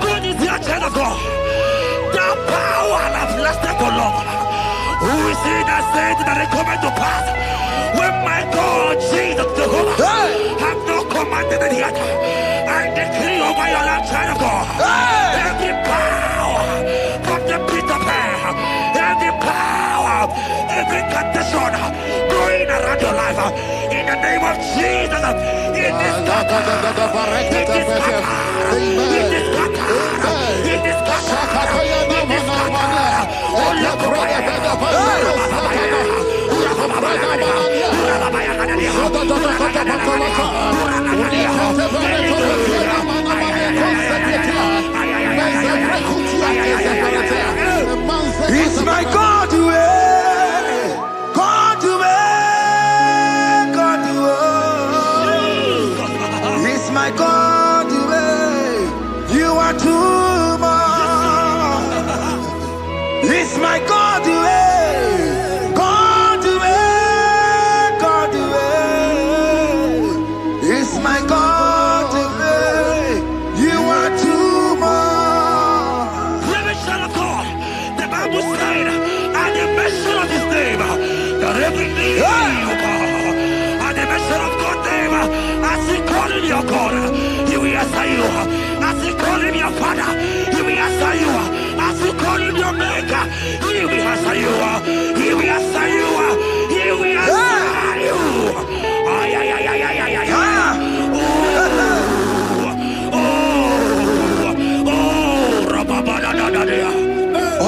[SPEAKER 5] God is your child of God. The power has lasted for long. Who is he that said that it coming to pass? When my God, Jesus Jehovah, have not commanded it yet. I decree over your life, child of God. Every power from the pit of hell, every power, every condition going around your life, in the name of Jesus, it is scattered. It is scattered. It is scattered. It is scattered. It is scattered. Oh, look over
[SPEAKER 6] It's my God way, God way, God way. It's my God way. You are too much.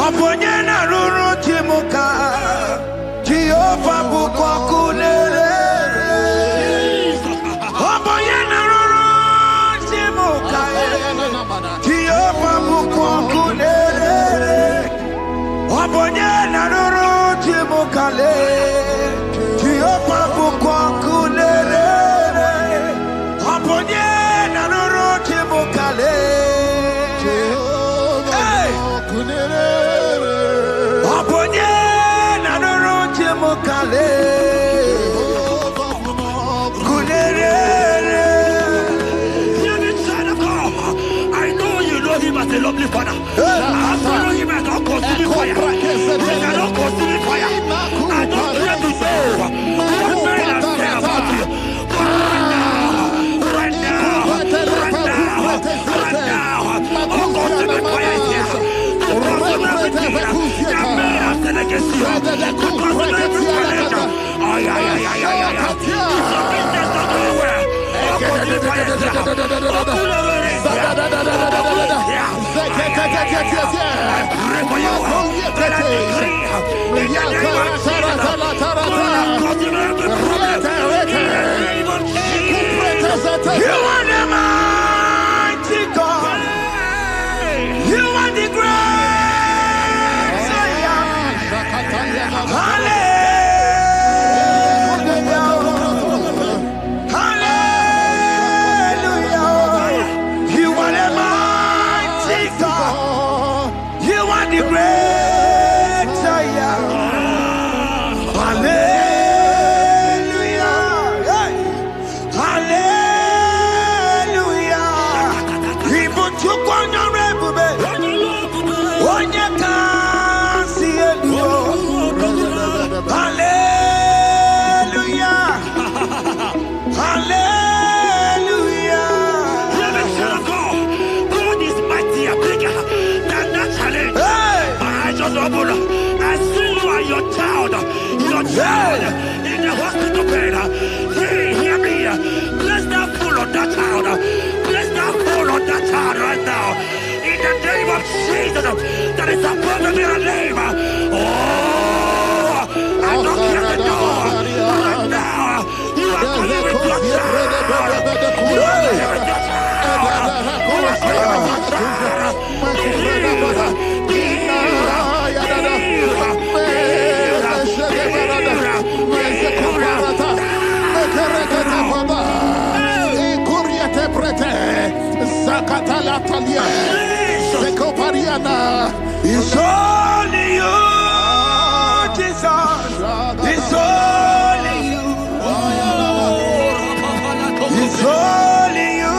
[SPEAKER 6] Oponyena ruru chimuka Jehovah bukokulele Oponyena ruru chimuka Jehovah bukokulele Oponyena ruru chimuka Jehovah bukokulele Oponyena ruru chimuka
[SPEAKER 5] I know you know him as a lovely father. I follow him as a consuming fire. He cannot consume fire. I don't care to know what men are saying about you. But right now, consuming fire is here. To consume everything that men are saying against you. To consume every connection. Business not going well. Consuming fire is here.
[SPEAKER 6] You are the mighty God. You are the great Zion. Hallelujah. Hallelujah. You are the mighty God. You are the great Zion. Hallelujah.
[SPEAKER 5] In the hospital bed, hear me. Bless that fool on that child. Bless that fool on that child right now. In the name of Jesus, that is above the mirror name. Oh, I don't care the door. Right now, you are coming with your child. You are coming with your child. You are coming with your child.
[SPEAKER 6] It's only you, Jesus. It's only you. It's only you,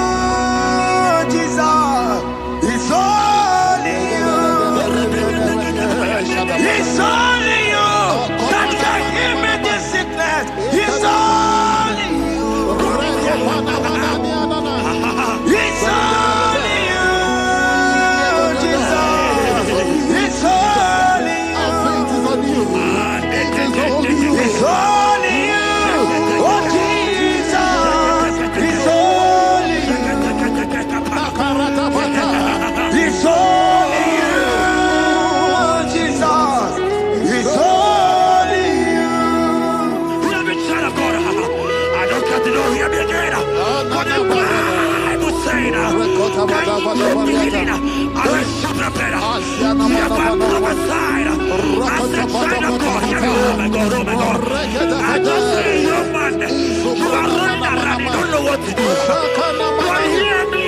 [SPEAKER 6] Jesus. It's only you. It's only you that can heal me this sickness. It's only you. It's only you, Jesus. It's only you. It's only you. Oh, Jesus. It's only you. It's only you, Jesus. It's only you.
[SPEAKER 5] Child of God, I don't got to know here again. But the Bible saying, I just see you, man. You are running around, you don't know what to do. But hear me.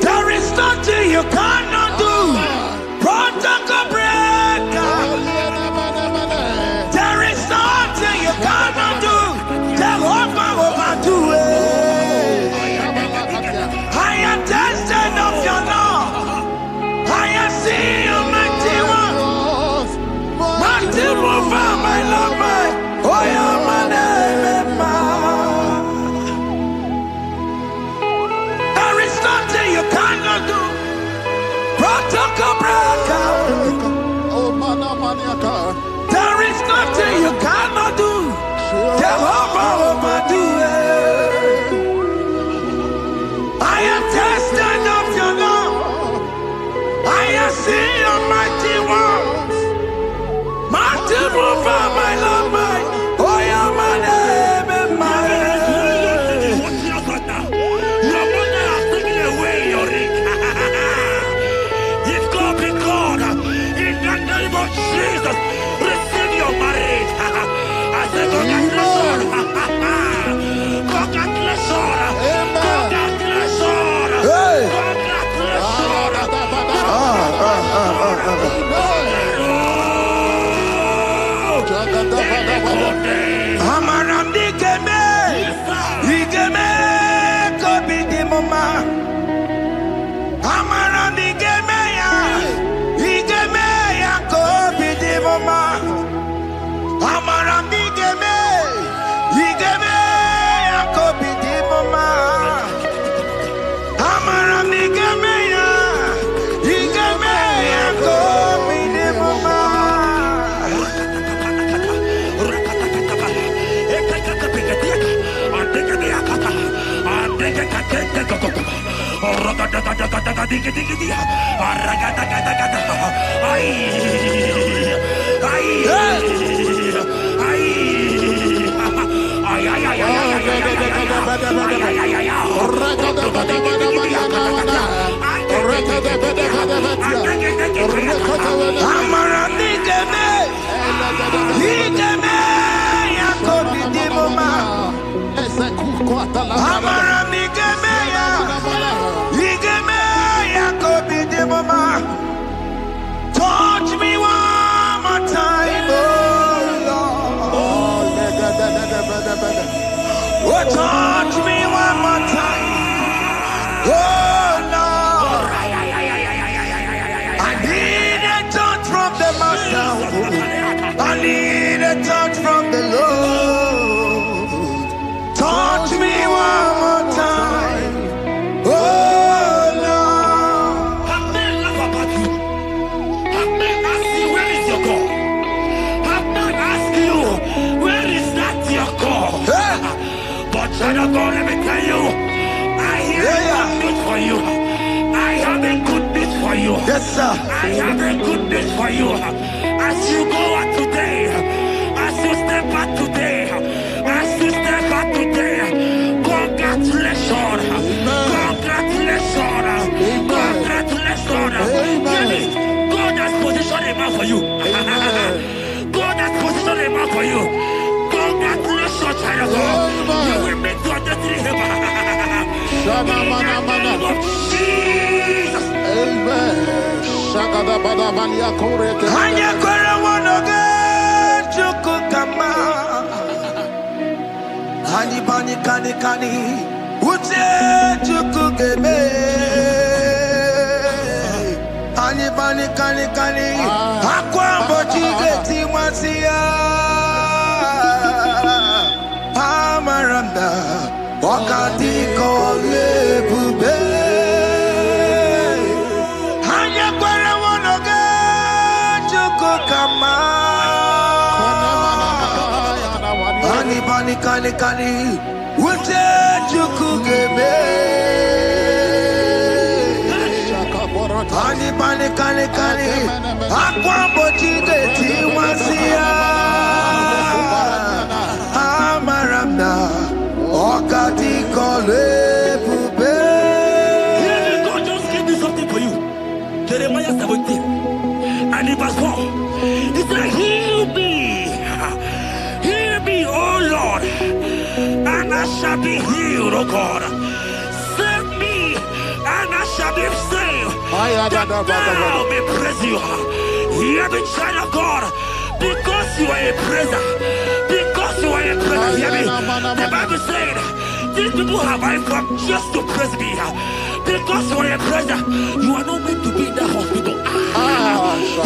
[SPEAKER 6] There is nothing you cannot do. Protocol breaker. There is nothing you cannot do. Jehovah will do it. I am tested of your law. I am seen There is nothing you cannot do. Jehovah will do it. I am tested of your love. I have seen your mighty works. Mighty mover, my Lord, my. Oh, yeah, my name and my name.
[SPEAKER 5] Your mother has taken away your ring. If God be God, in the name of Jesus, receive your marriage. I say congratulations. Congratulations. Congratulations.
[SPEAKER 6] Amaramdi keme, igeme kobi di mama. Amaramdi keme ya, igeme ya kobi di mama. Amaramdi keme, igeme ya kobi di mama. Amaramdi keme ya, igeme ya kobi di mama. Touch me one more time, oh Lord. Oh, touch me one more time, oh Lord. I need a touch from the Master. I need a touch from the Lord. Touch me one more time, oh Lord.
[SPEAKER 5] Have men laugh about you. Have men ask you, where is your God? Have men ask you, where is that your God? But child of God, let me tell you, I hear a good news for you. I have a good news for you.
[SPEAKER 6] Yes, sir.
[SPEAKER 5] I have a good news for you. As you go out today, as you step out today, as you step out today, congratulations. Congratulations. Congratulations. Hear me. God has positioned a man for you. God has positioned a man for you. Congratulations, child of God. You will meet your destiny helper. In the name of Jesus.
[SPEAKER 4] Amen.
[SPEAKER 6] Hanya kwere wonoge juku kama. Hani bani kani kani uche juku gebe. Hani bani kani kani akwa mbochi geti mwasiya. Amaranda wakati kole bube. Hanya kwere wonoge juku kama. Hani bani kani kani uche juku gebe. Hani bani kani kani akwa mbochi geti mwasiya. Amaranda wakati kole bube.
[SPEAKER 5] God just gave me something for you. Jeremiah 17 and in verse 4. He said, heal me, oh Lord, and I shall be healed, oh God. Save me, and I shall be saved. That thou may praise you. Hear me, child of God, because you are a praiser. Because you are a praiser, hear me. The Bible said, these people have I come just to praise me. Because you are a praiser, you are not meant to be in that hospital.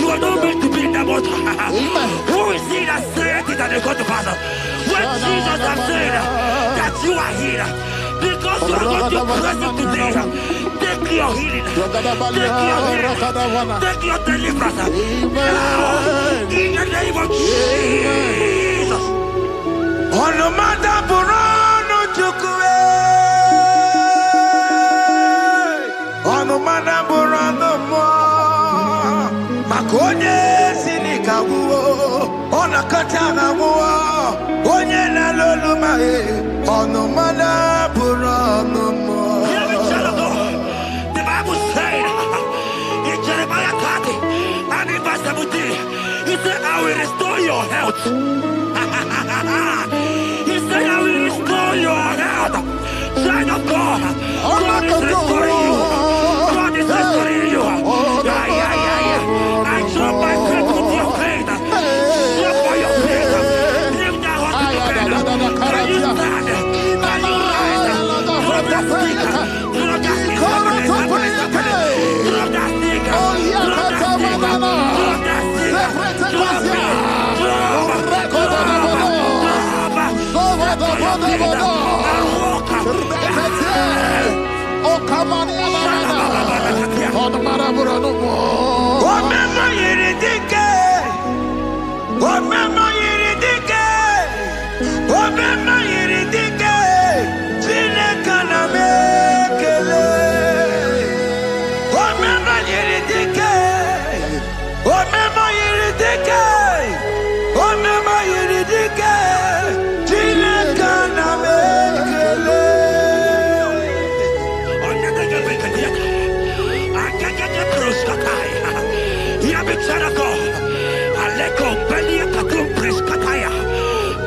[SPEAKER 5] You are not meant to be in that bottle. Who is he that said it and they got to pass? When Jesus has said that you are here, because you are going to praise him today, the Take your healing. Take your deliverance. Now, in the name of Jesus.
[SPEAKER 6] Makonye sinika wuo, ona katana wuo, onye na lolu mae, ono mana burano mo.
[SPEAKER 5] Hear me, child of God. The Bible said in Jeremiah 30 and in verse 17, He said, I will restore your health. He said, I will restore your health. Child of God, God is restoring you. God is restoring you. I drop my faith with your faith. Drop by your faith. Lift that hospital bed. Can you stand? Can you rise? Drop that stick. Drop that stick. Drop that stick. Drop that stick. Drop it.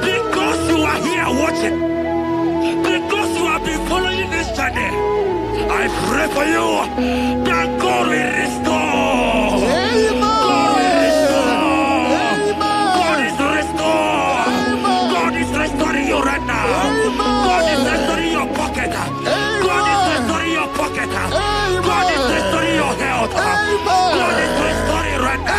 [SPEAKER 5] Because you are here watching, because you have been following this journey, I pray for you that God will restore. God will restore. God is restoring. God is restoring you right now. God is restoring your pocket. God is restoring your pocket. God is restoring your health. God is restoring right now.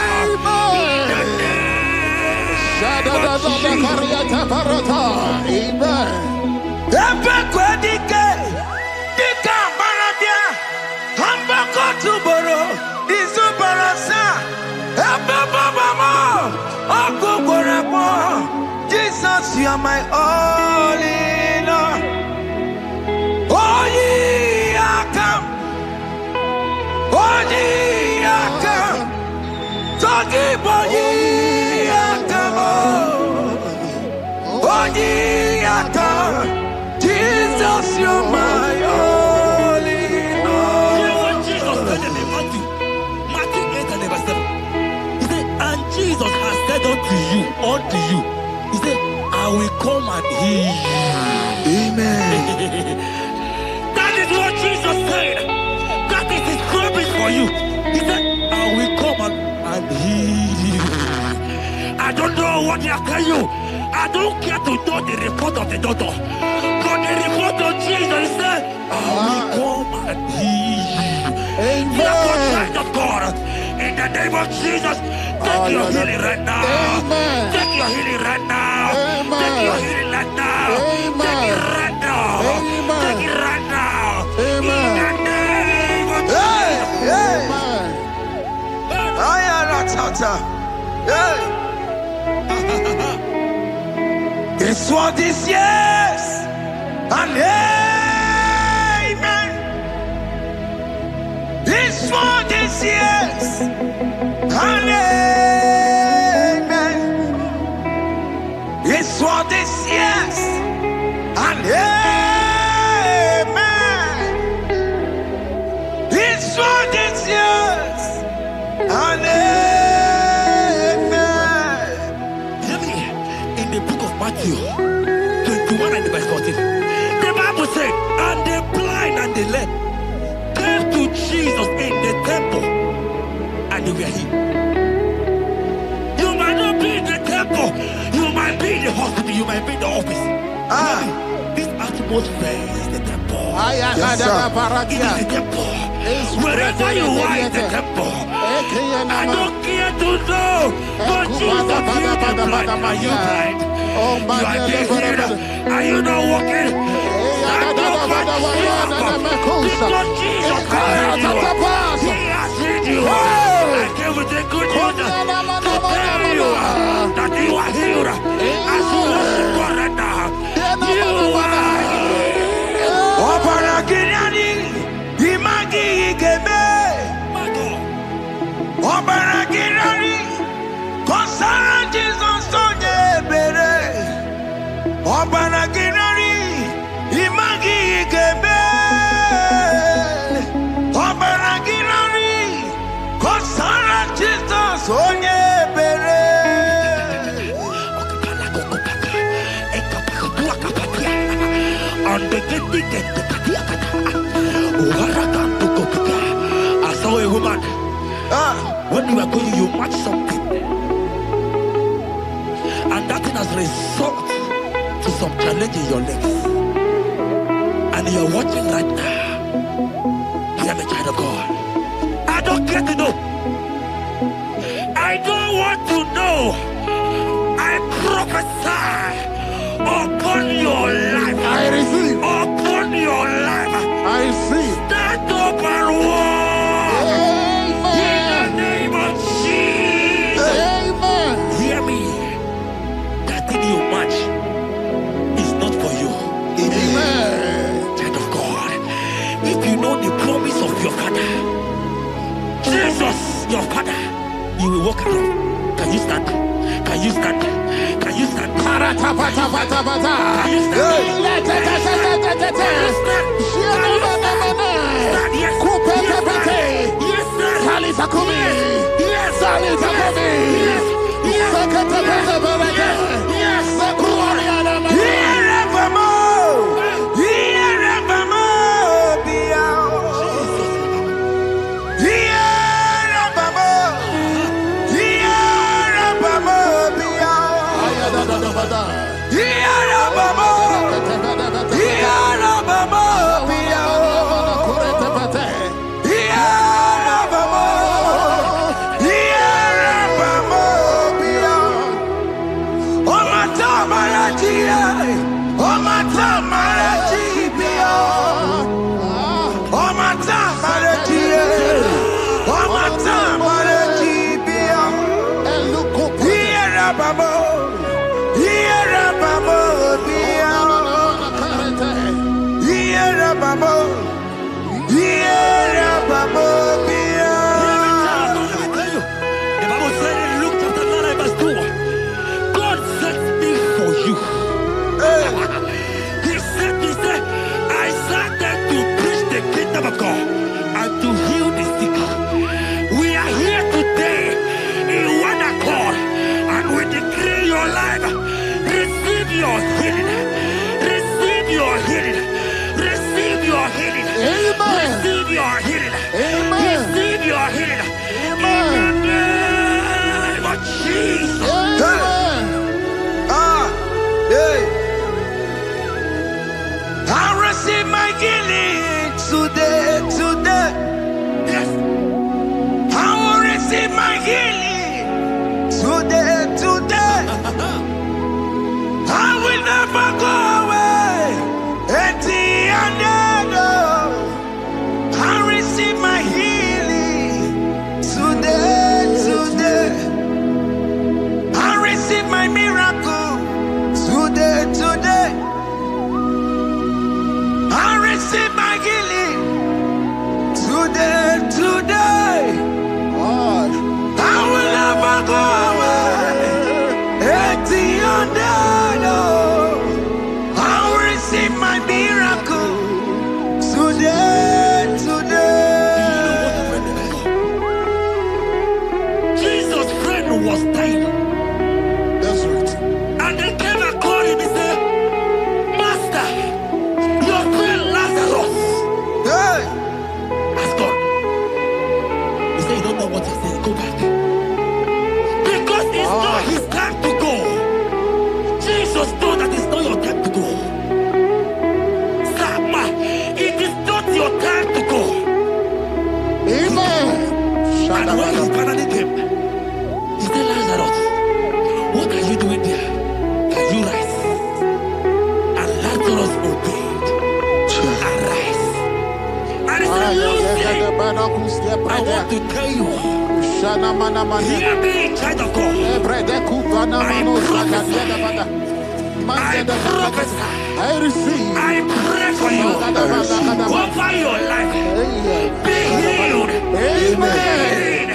[SPEAKER 6] Jesus, you are my all in all. Oh, ye are come. Oh, ye are come. Talking about ye are come. Oh, ye are come. Jesus, you are my all in all.
[SPEAKER 5] You know what Jesus said in Matthew 8 and verse 7? He said, and Jesus has said unto you, He said, I will come and heal you.
[SPEAKER 6] Amen.
[SPEAKER 5] That is what Jesus said. That is His promise for you. He said, I will come and heal you. I don't know what they are telling you. I don't care to know the report of the doctor. But the report of Jesus said, I will come and heal you. Therefore, child of God, in the name of Jesus, take your healing right now. Take your healing right now. Take your healing right now. Take it right now. Take it right now. In the name of
[SPEAKER 6] Jesus. It's what this yes and amen. It's what this yes and amen. It's what this yes and amen. It's what this yes and amen.
[SPEAKER 5] Hear me. In the book of Matthew 21 and verse 14, the Bible said, and the blind and the lame came to Jesus in the temple, and they were healed. You might not be in the temple, you might be in the hospital, you might be in the office. This atmosphere is the temple.
[SPEAKER 6] Yes,
[SPEAKER 5] it is the temple. Wherever you are in the temple, I don't care to know, but Jesus healed the blind. Are you blind? You are dead. Are you not walking? Stand up and Because Jesus has freed you. I came with the good news to tell you that you are healed. As you worship God right now, you are healed.
[SPEAKER 6] Obaragirani, Imagi Igebe. Obaragirani, Konsara Jesus Sonye Bere. Obaragirani, Imagi Igebe. Obaragirani, Konsara Jesus Sonye Bere.
[SPEAKER 5] I saw a woman. When you are going, you match something, and that thing has resulted to some challenge in your legs. And you're watching right now. I am a child of God. I don't care to know. I don't want to know. I prophesy upon your life.
[SPEAKER 6] I receive.
[SPEAKER 5] Upon your life.
[SPEAKER 6] I receive.
[SPEAKER 5] Stand up and walk. In the name of Jesus.
[SPEAKER 6] Amen.
[SPEAKER 5] Hear me. That thing you match is not for you.
[SPEAKER 6] Amen.
[SPEAKER 5] Child of God. If you know the promise of your father, Jesus, your father, you will walk around. Can you stand? Can you stand? Can you stand? Can you of God and to heal the sick. We are here today in one accord and we declare your life. Receive your healing. Receive your healing. Receive your healing.
[SPEAKER 6] Amen.
[SPEAKER 5] Receive your healing.
[SPEAKER 6] Amen.
[SPEAKER 5] Receive your healing.
[SPEAKER 6] Amen.
[SPEAKER 5] In the name of Jesus.
[SPEAKER 6] Amen.
[SPEAKER 5] I receive my healing today. Yes. I will receive my healing today. I will never go away. I receive my healing today. I receive my miracle today. I receive my healing today. I will never go away. I will receive my miracle today. Jesus' friend was dying.
[SPEAKER 6] That's right.
[SPEAKER 5] And they came and called him and said, Master, your friend Lazarus has gone. He said, you don't know what he said. Go back. Because it's not his time to go. Hear me, child of God. I prophesy.
[SPEAKER 4] I receive.
[SPEAKER 5] I pray for you. Over your life. Be healed.
[SPEAKER 4] Amen.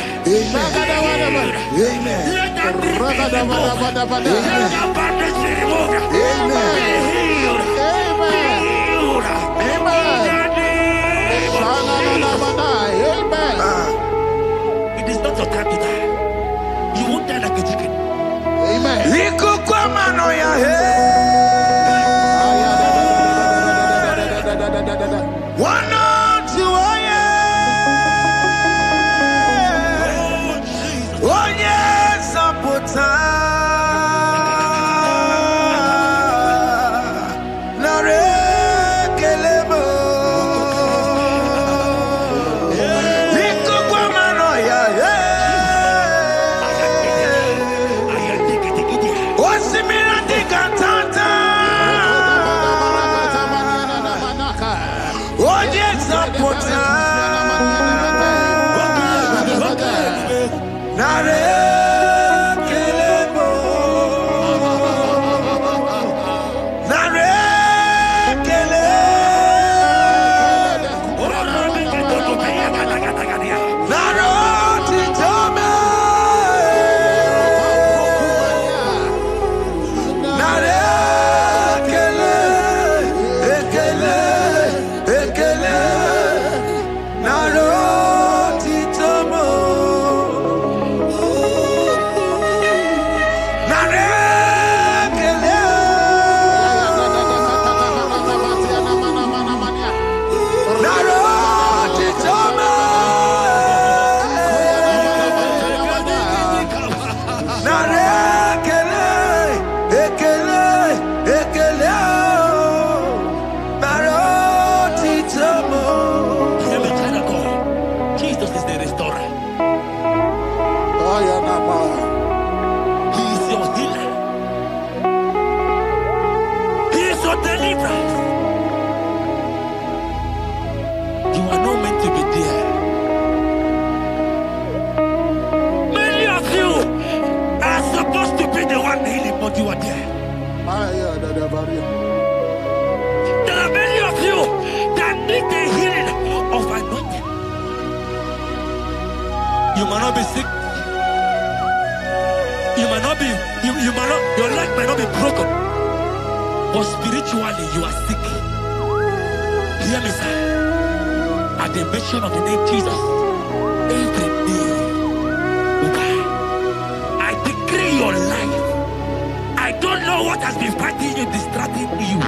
[SPEAKER 5] Let that disease be removed. Let that bandage be removed. Be healed. Be healed. It is not your time to die. You won't die like a chicken.
[SPEAKER 4] Amen.
[SPEAKER 6] One to oh yes, Sapota.
[SPEAKER 5] There are many of you that need the healing of anointing. You might not be sick. You might not be, you might not, your leg might not be broken. But spiritually you are sick. Hear me, sir. At the mention of the name Jesus, every day will die. I decree your life. I don't know what has been fighting you, distracting you.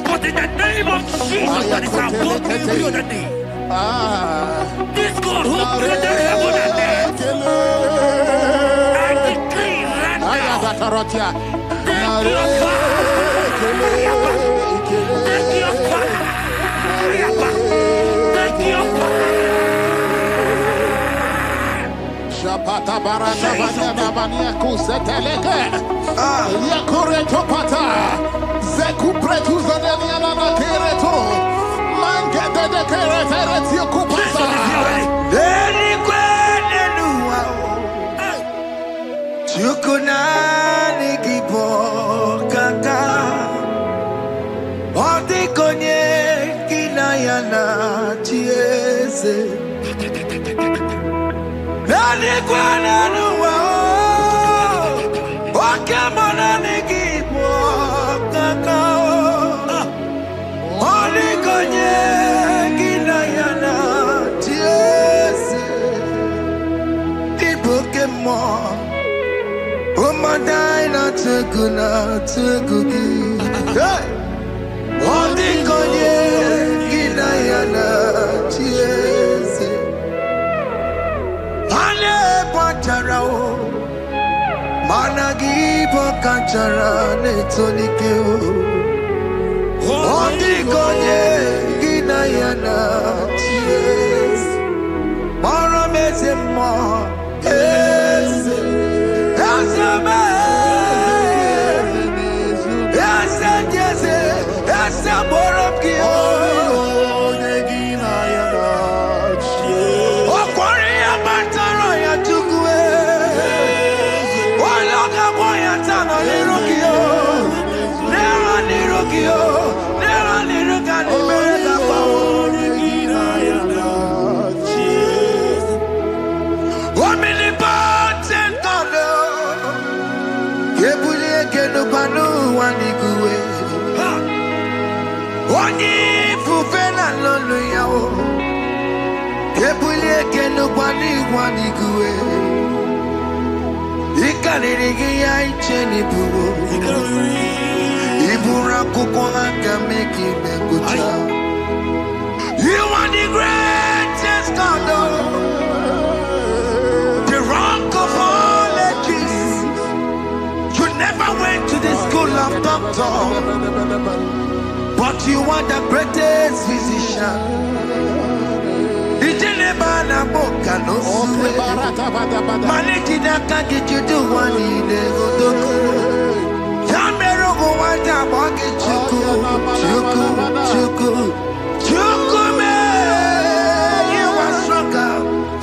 [SPEAKER 5] But in the name of Jesus, that is above every other name. This God who created heaven and earth, I decree right now, take your fire. Take your fire. Take your fire.
[SPEAKER 4] Shapata barata bania kuseteleke. Yakure topata. Zeku pretu zanenia na kereto. Mange de keretere tio kupasa.
[SPEAKER 6] Deni kwene nuwa. Chukunani gibo kaka. Odi konye kinayana chieze. Deni kwene nuwa. Wakemona ni gibo kaka. Odi konye kinayana chieze. Ibokemo. Umadai na tegugi. Hey! Odi konye kinayana chieze. Ane pacharao. Managi pokachara netonikeo. Odi konye kinayana chieze. Mara mezemo. Eze. Azame. Eze jeze. Eze borokio. Okwari abatara. You are the greatest God, the rock of all ages. You never went to the school of doctor, but you are the greatest physician.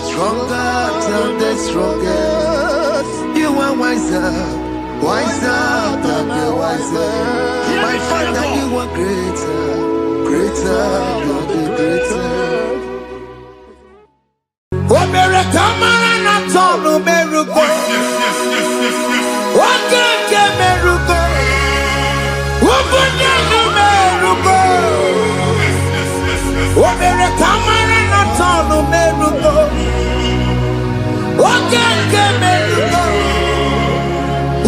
[SPEAKER 6] Stronger than the strongest. You are wiser than the wiser. My Father, you are greater than the greater. Oh, miracle, man, not all no miracle. What can miracle? What can miracle? Oh, miracle, man, not all no miracle. What can miracle?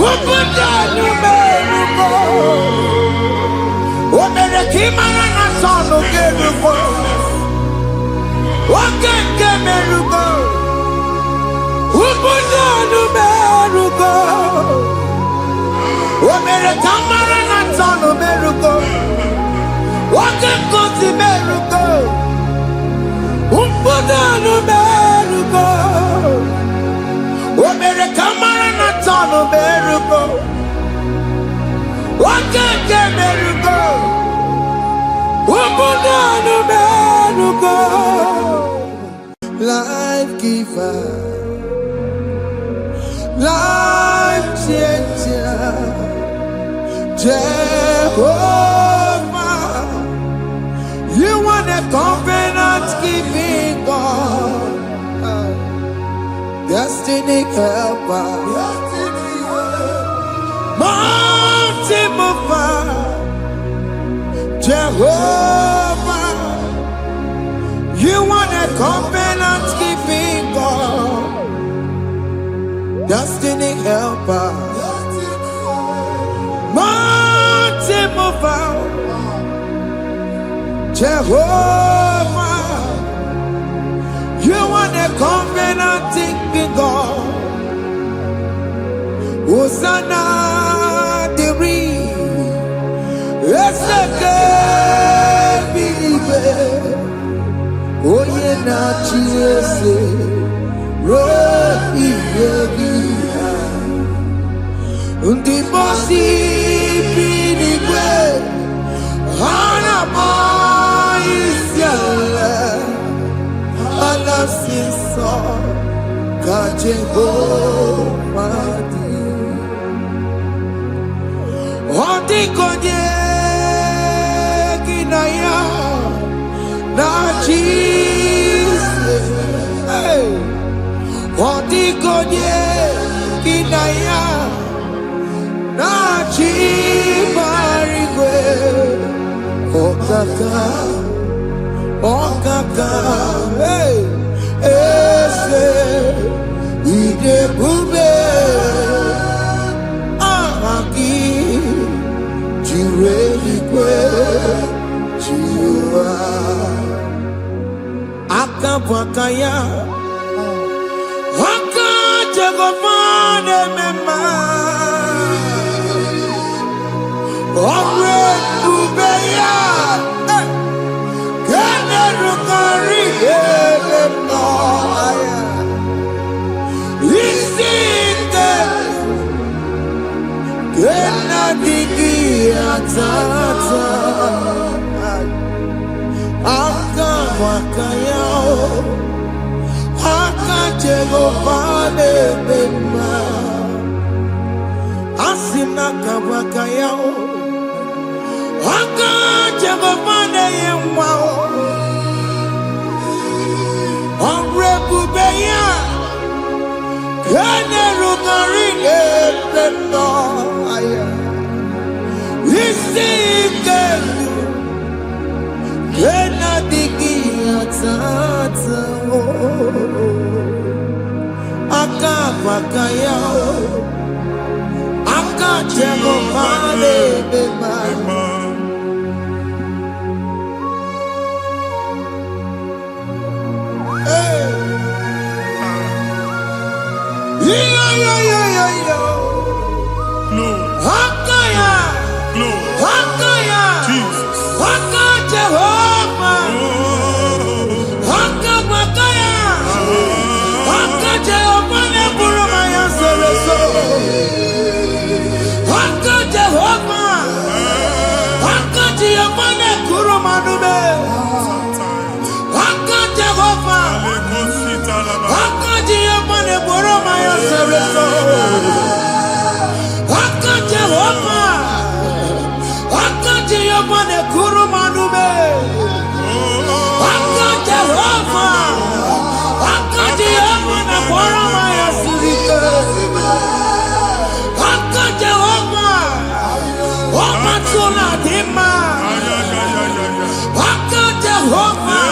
[SPEAKER 6] What can miracle? Oh, miracle, man, not all no miracle. What can miracle? Who put down the miracle? What miracle? Not on the miracle. What can cause the miracle? Who put down the miracle? What miracle? Not on the miracle. What can miracle? Who put down the miracle? Life giver, life changer, Jehovah, you want a covenant keeping God, destiny helper, mountain mover, Jehovah, you want a covenant keeping God, destiny helper, mountain mover, Jehovah, you want a covenant keeping God. Hosanna the believe. Oh yeah, not Jesus. Undi bosi binigwe ana maisiala ana sinso kajebo madi Undi konye kinaya na Jesus. Undi konye kinaya na chibarigwe okaka hey ese idebube ahaki jireligwe jiwa akapakaya akajegofane mema Omre Ubeya, Generukari Noaya, Isite, Genadiki Atata, Akawakayao, Akajego Vale Bema, simna kabakayao. Aka jagomane yemwao. Onrebubeya. Kene rugarine pendo aya. Isikelu. Kena digi atata. Aka bakayao. Aka jagomane bema. Hakaya, Hakaya, Jesus, Haka Jehovah, Haka Bakaya, Haka Jehovah, Neburumaya Sereso, Haka Jehovah, Haka Jehovah, Nekurumanume, Haka Jehovah, Haka Jehovah, Neburumaya Sereso. Haka Jehovah, Haka Jehovah ne kurumanume. Haka Jehovah, Haka Jehovah ne kuramaya sirike. Haka Jehovah, Omatuna dima. Haka Jehovah,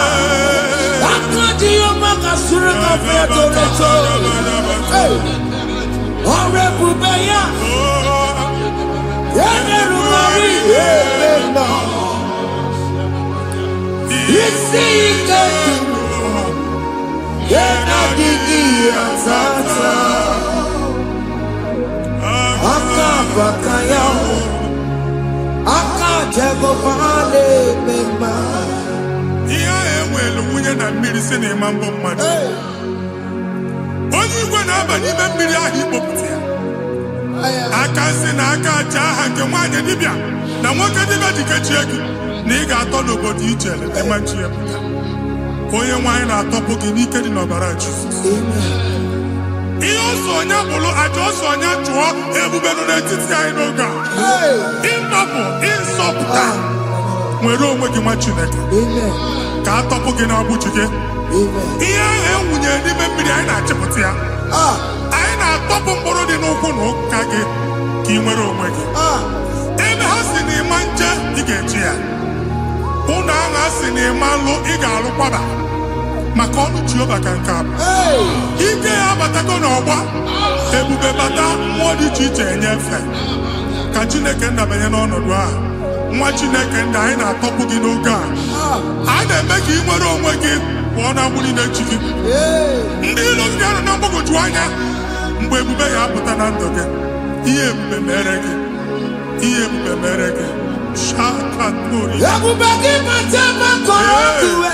[SPEAKER 6] Haka Jehovah kasurika featoreto. Orebubeya.
[SPEAKER 3] Aka si na aka aja aha nke nwaanyị dibịa na nwoke dibịa jikechie gị na ị ga-atọ n'obodo ijele ịmachi ya pụta. Onye nwaanyị na-atọpụ gị n'ike dị n'ọbara Jizọs. Ihe ọsọ onye bụrụ aja ọsọ onye chụọ ebube nọ n'etiti anyị n'oge a. Ịtọpụ ịsọpụta nwere onwe gị nwa Chineke ka atọpụ gị n'agbụchi gị. Ihe ahụ ewunye n'ime mmiri anyị na-achịpụta ya. Anyị na-atọpụ mkpụrụ dị n'ụkwụ na ụka gị ka ị nwere onwe gị. Ebe ha si na ịma nje ị ga-eji ya. Ụlọ ahụ ha si na ịma nlụ ị ga-alụkwaba maka ọnụ Jehova ka nke a bụ. Ike ya abatago n'ọgba ebube bata mmụọ dị iche iche enyefe ka Chineke ndabanye n'ọnọdụ ahụ. Nwa Chineke ndị anyị na-atọpụ gị n'oge a. A na-eme ka ị nwere onwe gị pụọ na mgbuli na-echi gị. Ndị ilo gị ga-anọ na mgbagwoju anya mgbe ebube ya apụta na ndụ gị. Ihe ebube mere gị. Ihe ebube mere gị. Shakatori.
[SPEAKER 6] Ebube gị bata makọrọ iwe.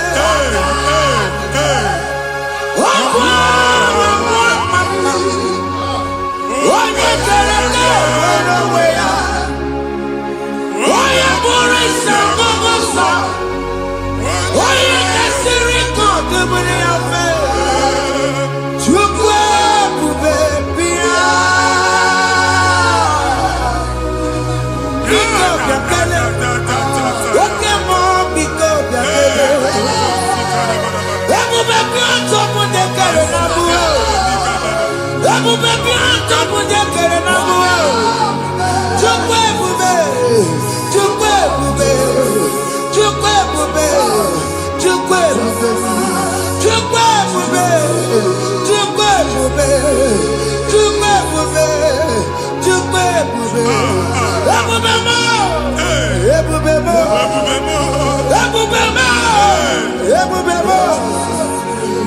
[SPEAKER 6] Onye kere ka nwere onwe ya. Onye bụrụ isi ọgụgụ nsọ. Onye kesịrị ka ọ dịbụrụ ya mfe. Chukwu ebube bịa. Biko bịakele. Oke mmụọ biko bịakele. Ebube bịa ntọpụ dekere na mbuo. Ebube bịa ntọpụ dekere na mbuo. Chukwu ebube. Chukwu ebube. Chukwu ebube. Chukwu ebube. Chukwu ebube. Chukwu ebube. Chukwu ebube. Chukwu ebube. Ebube mo. Ebube mo. Ebube mo. Ebube mo.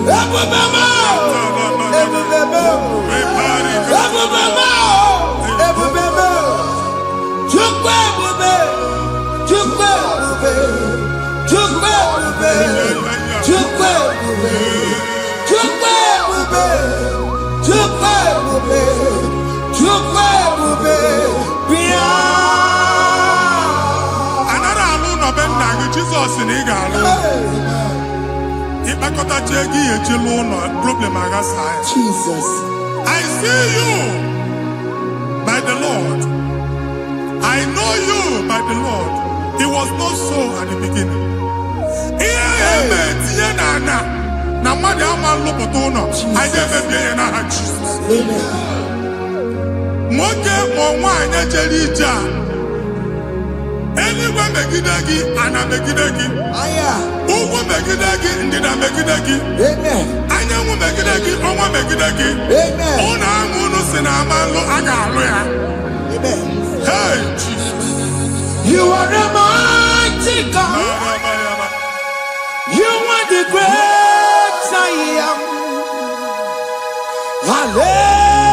[SPEAKER 6] Ebube mo. Ebube mo. Ebube mo. Ebube mo. Chukwu ebube. Chukwu ebube. Chukwu ebube. Chukwu ebube. Chukwu ebube. Chukwu ebube. Chukwu ebube. Bịa.
[SPEAKER 3] Anara alụ nọbe nna gị Jizọs na ị ga-alụ. Ịkpakọtacha ego ihe eji lụọ ụlọ problem aghasa ya.
[SPEAKER 6] Jesus.
[SPEAKER 3] I see you by the Lord the Lord. It was not so at the beginning. Na mmadụ ama nlụpụta ụlọ anyị emebie ya n'aha Jizọs. Nwoke ma nwaanyị jere ije a eluigwe megide gị, ana megide gị, ugwu megide gị, ndịda megide gị, anyanwụ megide gị, ọnwa megide gị, ụlọ ahụ unu si na ama nlụ a ga-alụ ya. Hey, Jesus.
[SPEAKER 6] You are the mighty God. You are the great I am. Hallelujah.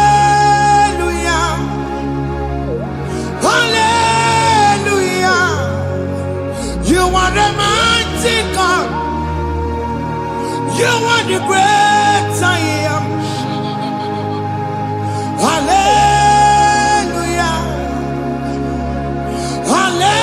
[SPEAKER 6] Hallelujah. You are the mighty God. You are the great I am. Hallelujah. Hallelujah.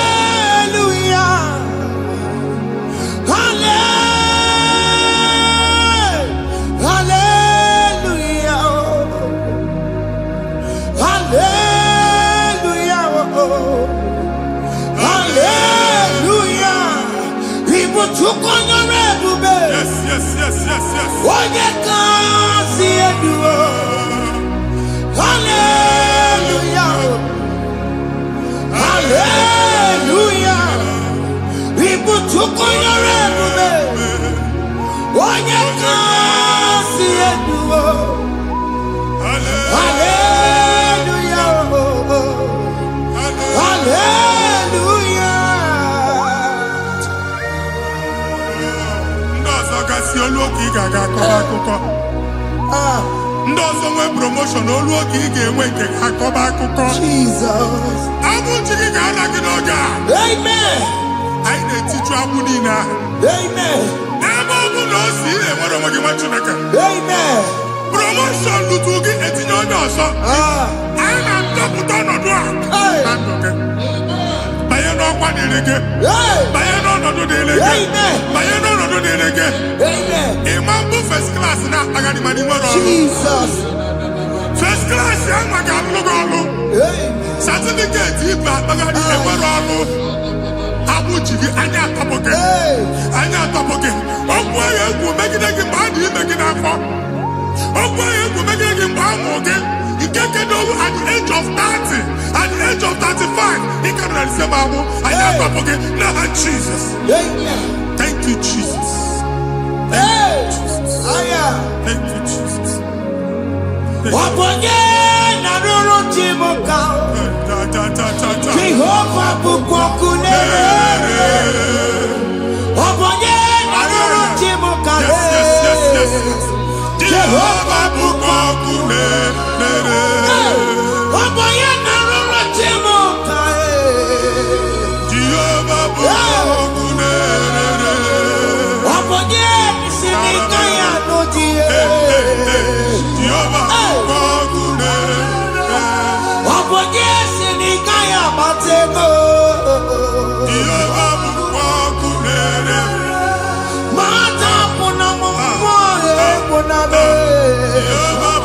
[SPEAKER 3] Yes, yes, yes, yes, yes.
[SPEAKER 6] Hallelujah. Hallelujah. People took on your rebel. What you can see it do. Hallelujah. Hallelujah.
[SPEAKER 3] Si oluoki ga-aga akọba akụkọ. Ndị ọzọ nwee promotion oluoki ị ga-enwe nke akọba akụkọ.
[SPEAKER 6] Jesus.
[SPEAKER 3] Abụ chi gị ga-ala gị n'oge a.
[SPEAKER 6] Amen.
[SPEAKER 3] Anyị na-etiju abụ niile ahụ.
[SPEAKER 6] Amen.
[SPEAKER 3] Ebe ọ bụ na o si enwere onwe gị nwa Chineke.
[SPEAKER 6] Amen.
[SPEAKER 3] Promotion lutu gị etinye onye ọzọ. Anyị na-adọpụta ọnọdụ a na ndụ gị. Banye n'ọkwa dịrị gị. Banye n'ọnọdụ dịrị gị. Banye n'ọnọdụ dịrị gị. Imam bụ first class na agadi ma n'ime ọrụ.
[SPEAKER 6] Jesus.
[SPEAKER 3] First class ya nwa ga-alụ gị ọrụ. Certificate ibe agadi enwere ọrụ. Abụ ji gị anya atọpụ gị. Anya atọpụ gị. Ọgwụ agha egwu megide gị mgbe a dị ime gị n'afọ. Ọgwụ agha egwu megide gị mgbe a mụ gị. Ike kedu at the age of 30, at the age of 35, he can receive Bible. I never forget. Now, Jesus. Thank you, Jesus. Thank you, Jesus. Thank you, Jesus.
[SPEAKER 6] Jehovah Bukwakunere.
[SPEAKER 3] Jehovah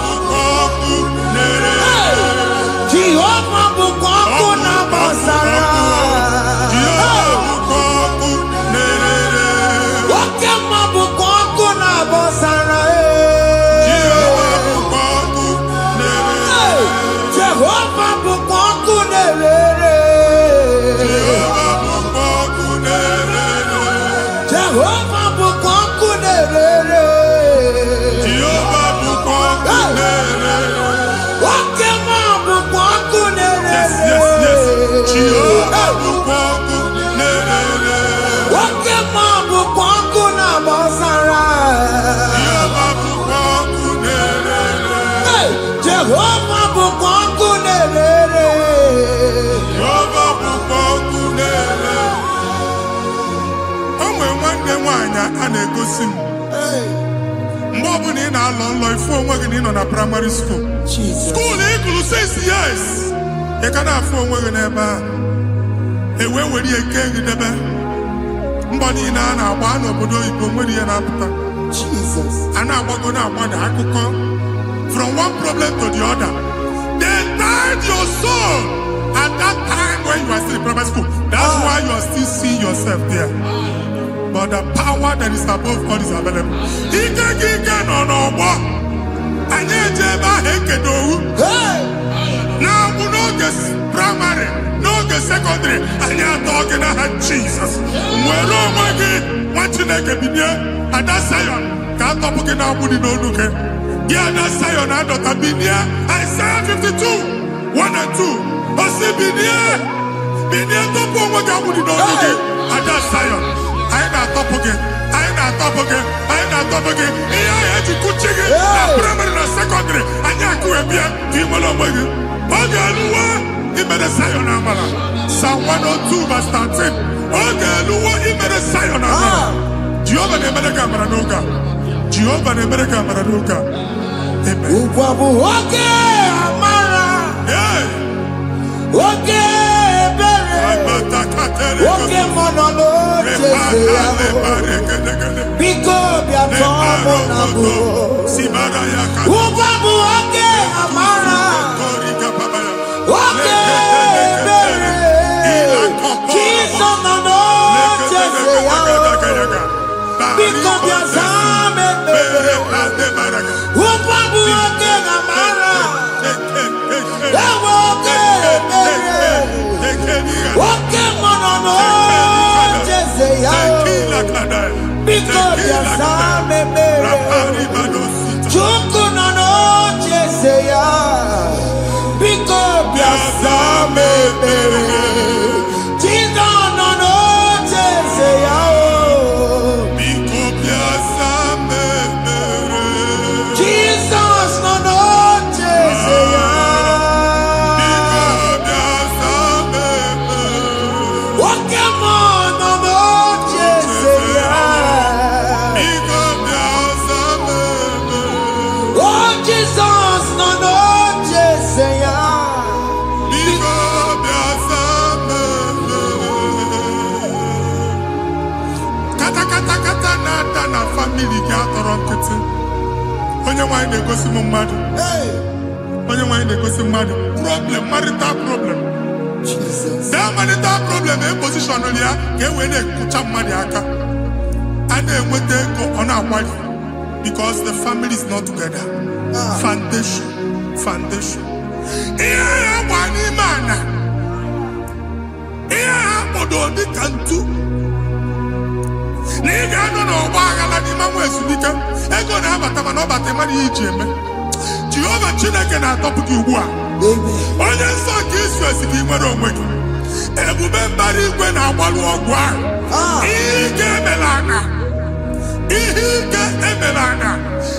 [SPEAKER 3] Bukwakunere. Jehovah Bukwakunere. Na primary school. School equal 6 years. You can have fun with never. A way where you can get the Mbani na one of the Ibomudi and after.
[SPEAKER 6] Jesus.
[SPEAKER 3] And I'm going to want to from one problem to the other. They tied your soul at that time when you were still in primary school. That 12 there. But the power that is above all is available. No more. And now we know this primary, no the secondary, and you're talking about Jesus. Well, oh my God, what you like a video? And that's Zion. Can't talk about it now. Yeah, that's Zion. I don't have been here. Isaiah 52, 1 and 2. I say, been here. Been here. Don't put what I would know. And that's Zion. I ain't not top again. I ain't not top again. I ain't not top again. I had to cook chicken. Primary and secondary. And you're going to be a people of my God. He made a Zion Amala. Psalm 102 verse 13. He made a Zion Amala. Jehovah ne made a camera noga. Jehovah ne made a camera noga. Amen. Okay, Amara. Yeah. Okay, Bere. Okay, Monolo. Because we are torn on okay, Amara. Problem, marital problem. Jesus. That marital problem, a position on here, get when they put up Mariaka. And then when they go on our wife, because the family is not together. Foundation. Yeah, one man. Yeah, Bodoni Kantu. Nigga, no, Wagala, the man was Nika. I go to have a Tamano, but the money Jehovah Chineke na topic ugbu a. Onye nsọ ka isu esi nwere onwe gị. Ebube mbara igwe na-agbalụ ọgwụ ahụ. Ihe ike emela anya.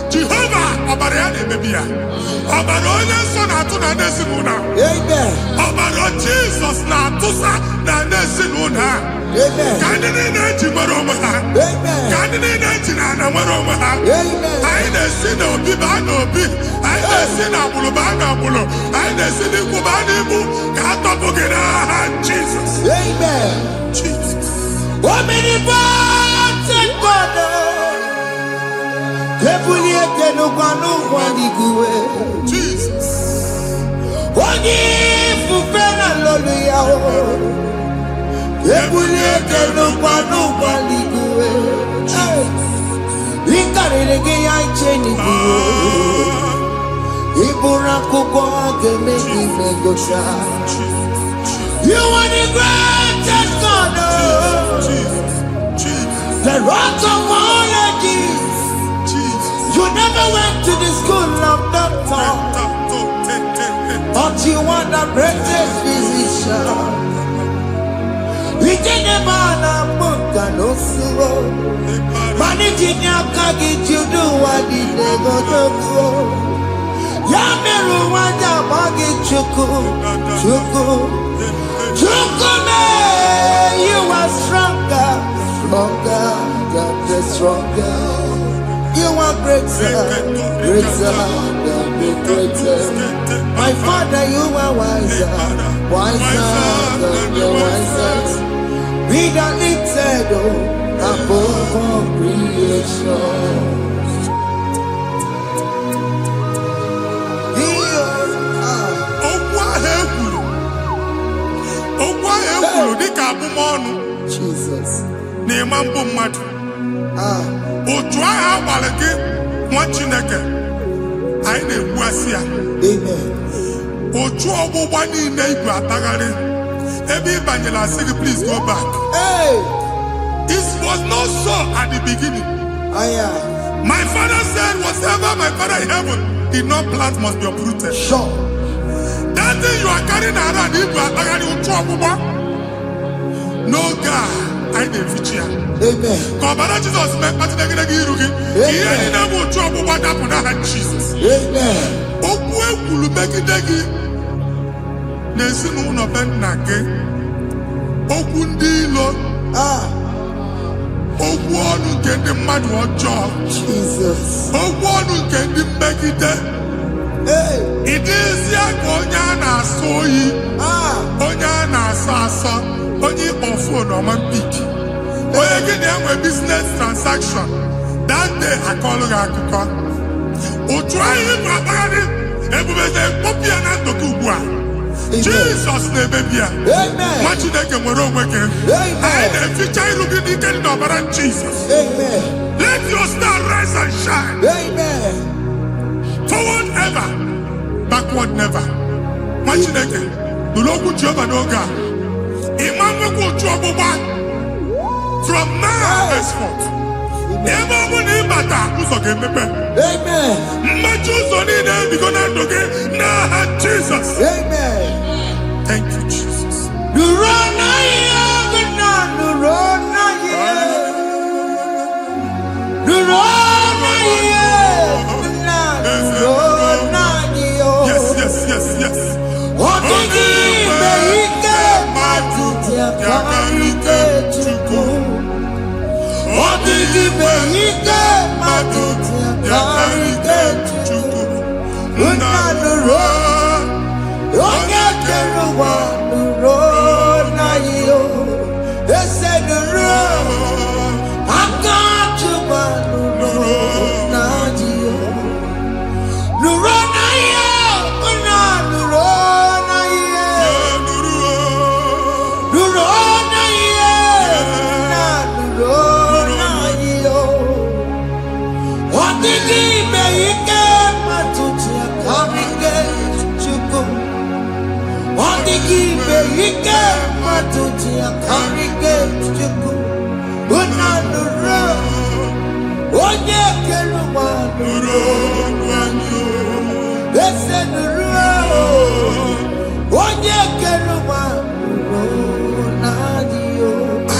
[SPEAKER 3] Jehova ọbara ya na-emebi ya. Ọbara onye nsọ na-atụ na ndị ezinụlọ ahụ. Ọbara Jizọs na-atụsa na ndị ezinụlọ ahụ. Ka ndị niile eji nwere onwe ha. Ka ndị niile eji na ana nwere onwe ha. Anyị na-esi n'obi baa n'obi. Anyị na-esi n'agbụrụ baa n'agbụrụ. Anyị na-esi n'ikwu baa n'ikwu. Ka a tọpụ gị n'aha Jizọs. Jesus. Omnipotent God. Jesus. Onye ifufe na lolu ya o. Ebuleke n'ụgbọ n'igwe. Ịkarịrị gị ya iche n'igwe. Ịbụrụ akwụkwọ ga-eme gị megocha. You are the greatest God. The rock of all ages. You never went to the school of doctor. But you are the greatest physician. We didn't man a book and no suro. Managing your kagi to do what did they go to do. Yamiru wanja bagi chuku. Chuku me, you are stronger than the stronger. You are greater than the greatest. My Father, you are wiser than the wisest. Be the lifted above all creation. Ogwa hekulu dika abumonu.
[SPEAKER 6] Jesus.
[SPEAKER 3] N'imambu mmadụ. Otu ahụ agbalị gị nwa Chineke. Anyị na-egbu asị ya.
[SPEAKER 6] Amen.
[SPEAKER 3] Otu ọgbụgba niile igwe atagharị. Ebe ị banyere asị gị, please go back.
[SPEAKER 6] Hey.
[SPEAKER 3] It was not so at the beginning. My father said, whatever my father in heaven did not plant must be uprooted.
[SPEAKER 6] Sure.
[SPEAKER 3] That thing you are carrying around, if you are carrying no God, I didn't feature.
[SPEAKER 6] Amen.
[SPEAKER 3] Kọbara Jesus mee kpatụ degedege iru gị. Ihe ndị na-eme otu ọgbụgba dapụ n'aha Jesus.
[SPEAKER 6] Amen.
[SPEAKER 3] Okwu ekwuru megide gị n'ezinụlọ be nna gị. Okwu ndị ilo. Okwu ọnụ nke ndị mmadụ ọjọọ.
[SPEAKER 6] Jesus.
[SPEAKER 3] Okwu ọnụ nke ndị mmegide. Ịdịzi ka onye a na-asọ oyi. Onye a na-asọ asọ. Onye ịkpọ fon ọma mpiki. Onye gị na-enwe business transaction. That day akọlụ gị akụkọ. Otu anyị bụ akpagharị ebubeze mkpọpụ ya na ndụkọ ugbu a. Jesus na-emebi ya. Nwa Chineke nwere onwe gị. Anyị na-eficha iru gị n'ike dị n'ọbara Jesus. Let your star rise and shine. Forward ever, backward never. Nwa Chineke nụrụ okwu Jehova n'oge a. Ịma nwekwa otu ọgbụgba from now henceforth. Ebe ọ bụ na ịbata ụzọ ga-emepe. Mmechi ụzọ niile ebigo na ndụ gị n'aha Jesus. Thank you, Jesus. Yes, yes, yes, yes.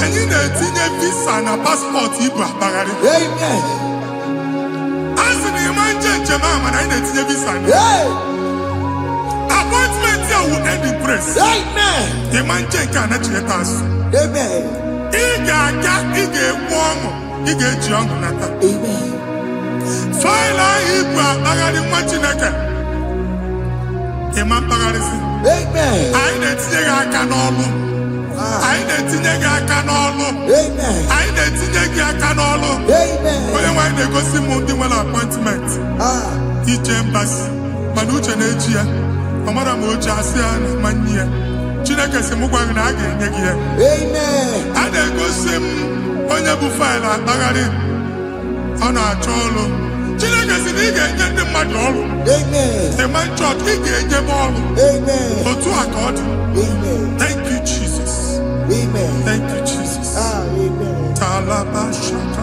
[SPEAKER 3] Anyị na-etinye visa na paspọtụ ibu akpagharị. A sị na ịma njem ahụ mana anyị na-etinye visa na appointment ya will end in praise. Ịma nke a na-echileta azụ. Ị ga-aga, ị ga-ekwu ọṅụ, ị ga-eji ọṅụ nata. Faịlụ ahụ ibu akpagharị nwa Chineke. Ịma mkpagharịsị. Anyị na-etinye gị aka n'ọlụ. Anyị na-etinye gị aka n'ọlụ. Anyị na-etinye gị aka n'ọlụ. Onye nwaanyị na-egosi m ndị nwere appointment. Ije mbasi mana uche na-eji ya. Ọ mara ma o ji asị ya na nwanne ya. Chineke sị m gwa gị na a ga-enye gị ya. A na-egosi m onye bụ faịlụ akpagharị. Ọ na-achọ ọrụ. Chineke sị na ị ga-enye ndị mmadụ ọrụ. Ịma chọọchị ị ga-enye m ọrụ. Otu a ka ọ dị. Thank you, Jesus. Thank you, Jesus. Talabashaka.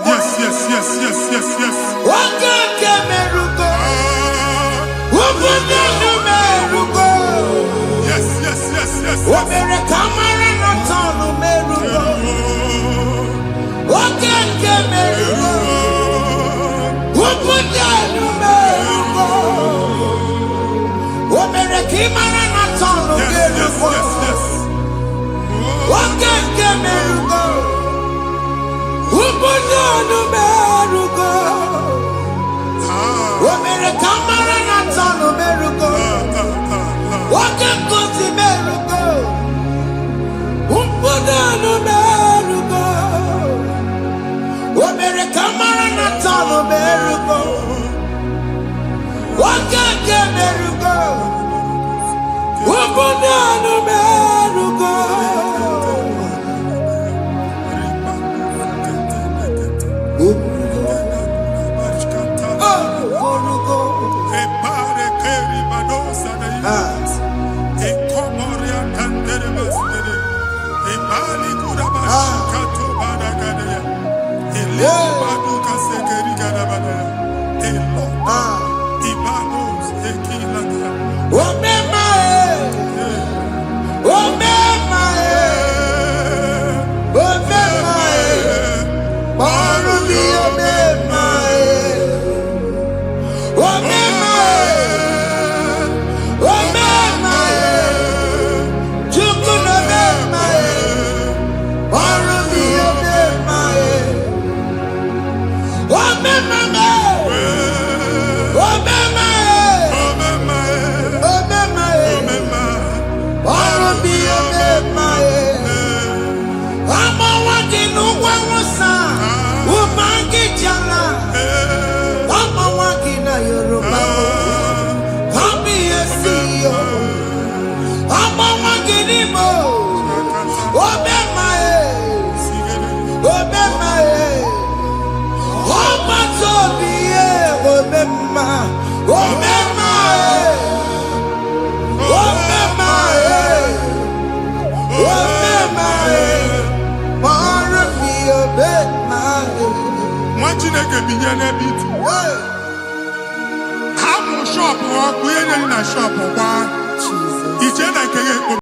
[SPEAKER 3] Yes, yes, yes, yes, yes, yes. Yes, yes, yes, yes, yes. Chineke binye n'ebe itu. Ha mụ shop ọ bụ ihe na shop gba. Iche na nke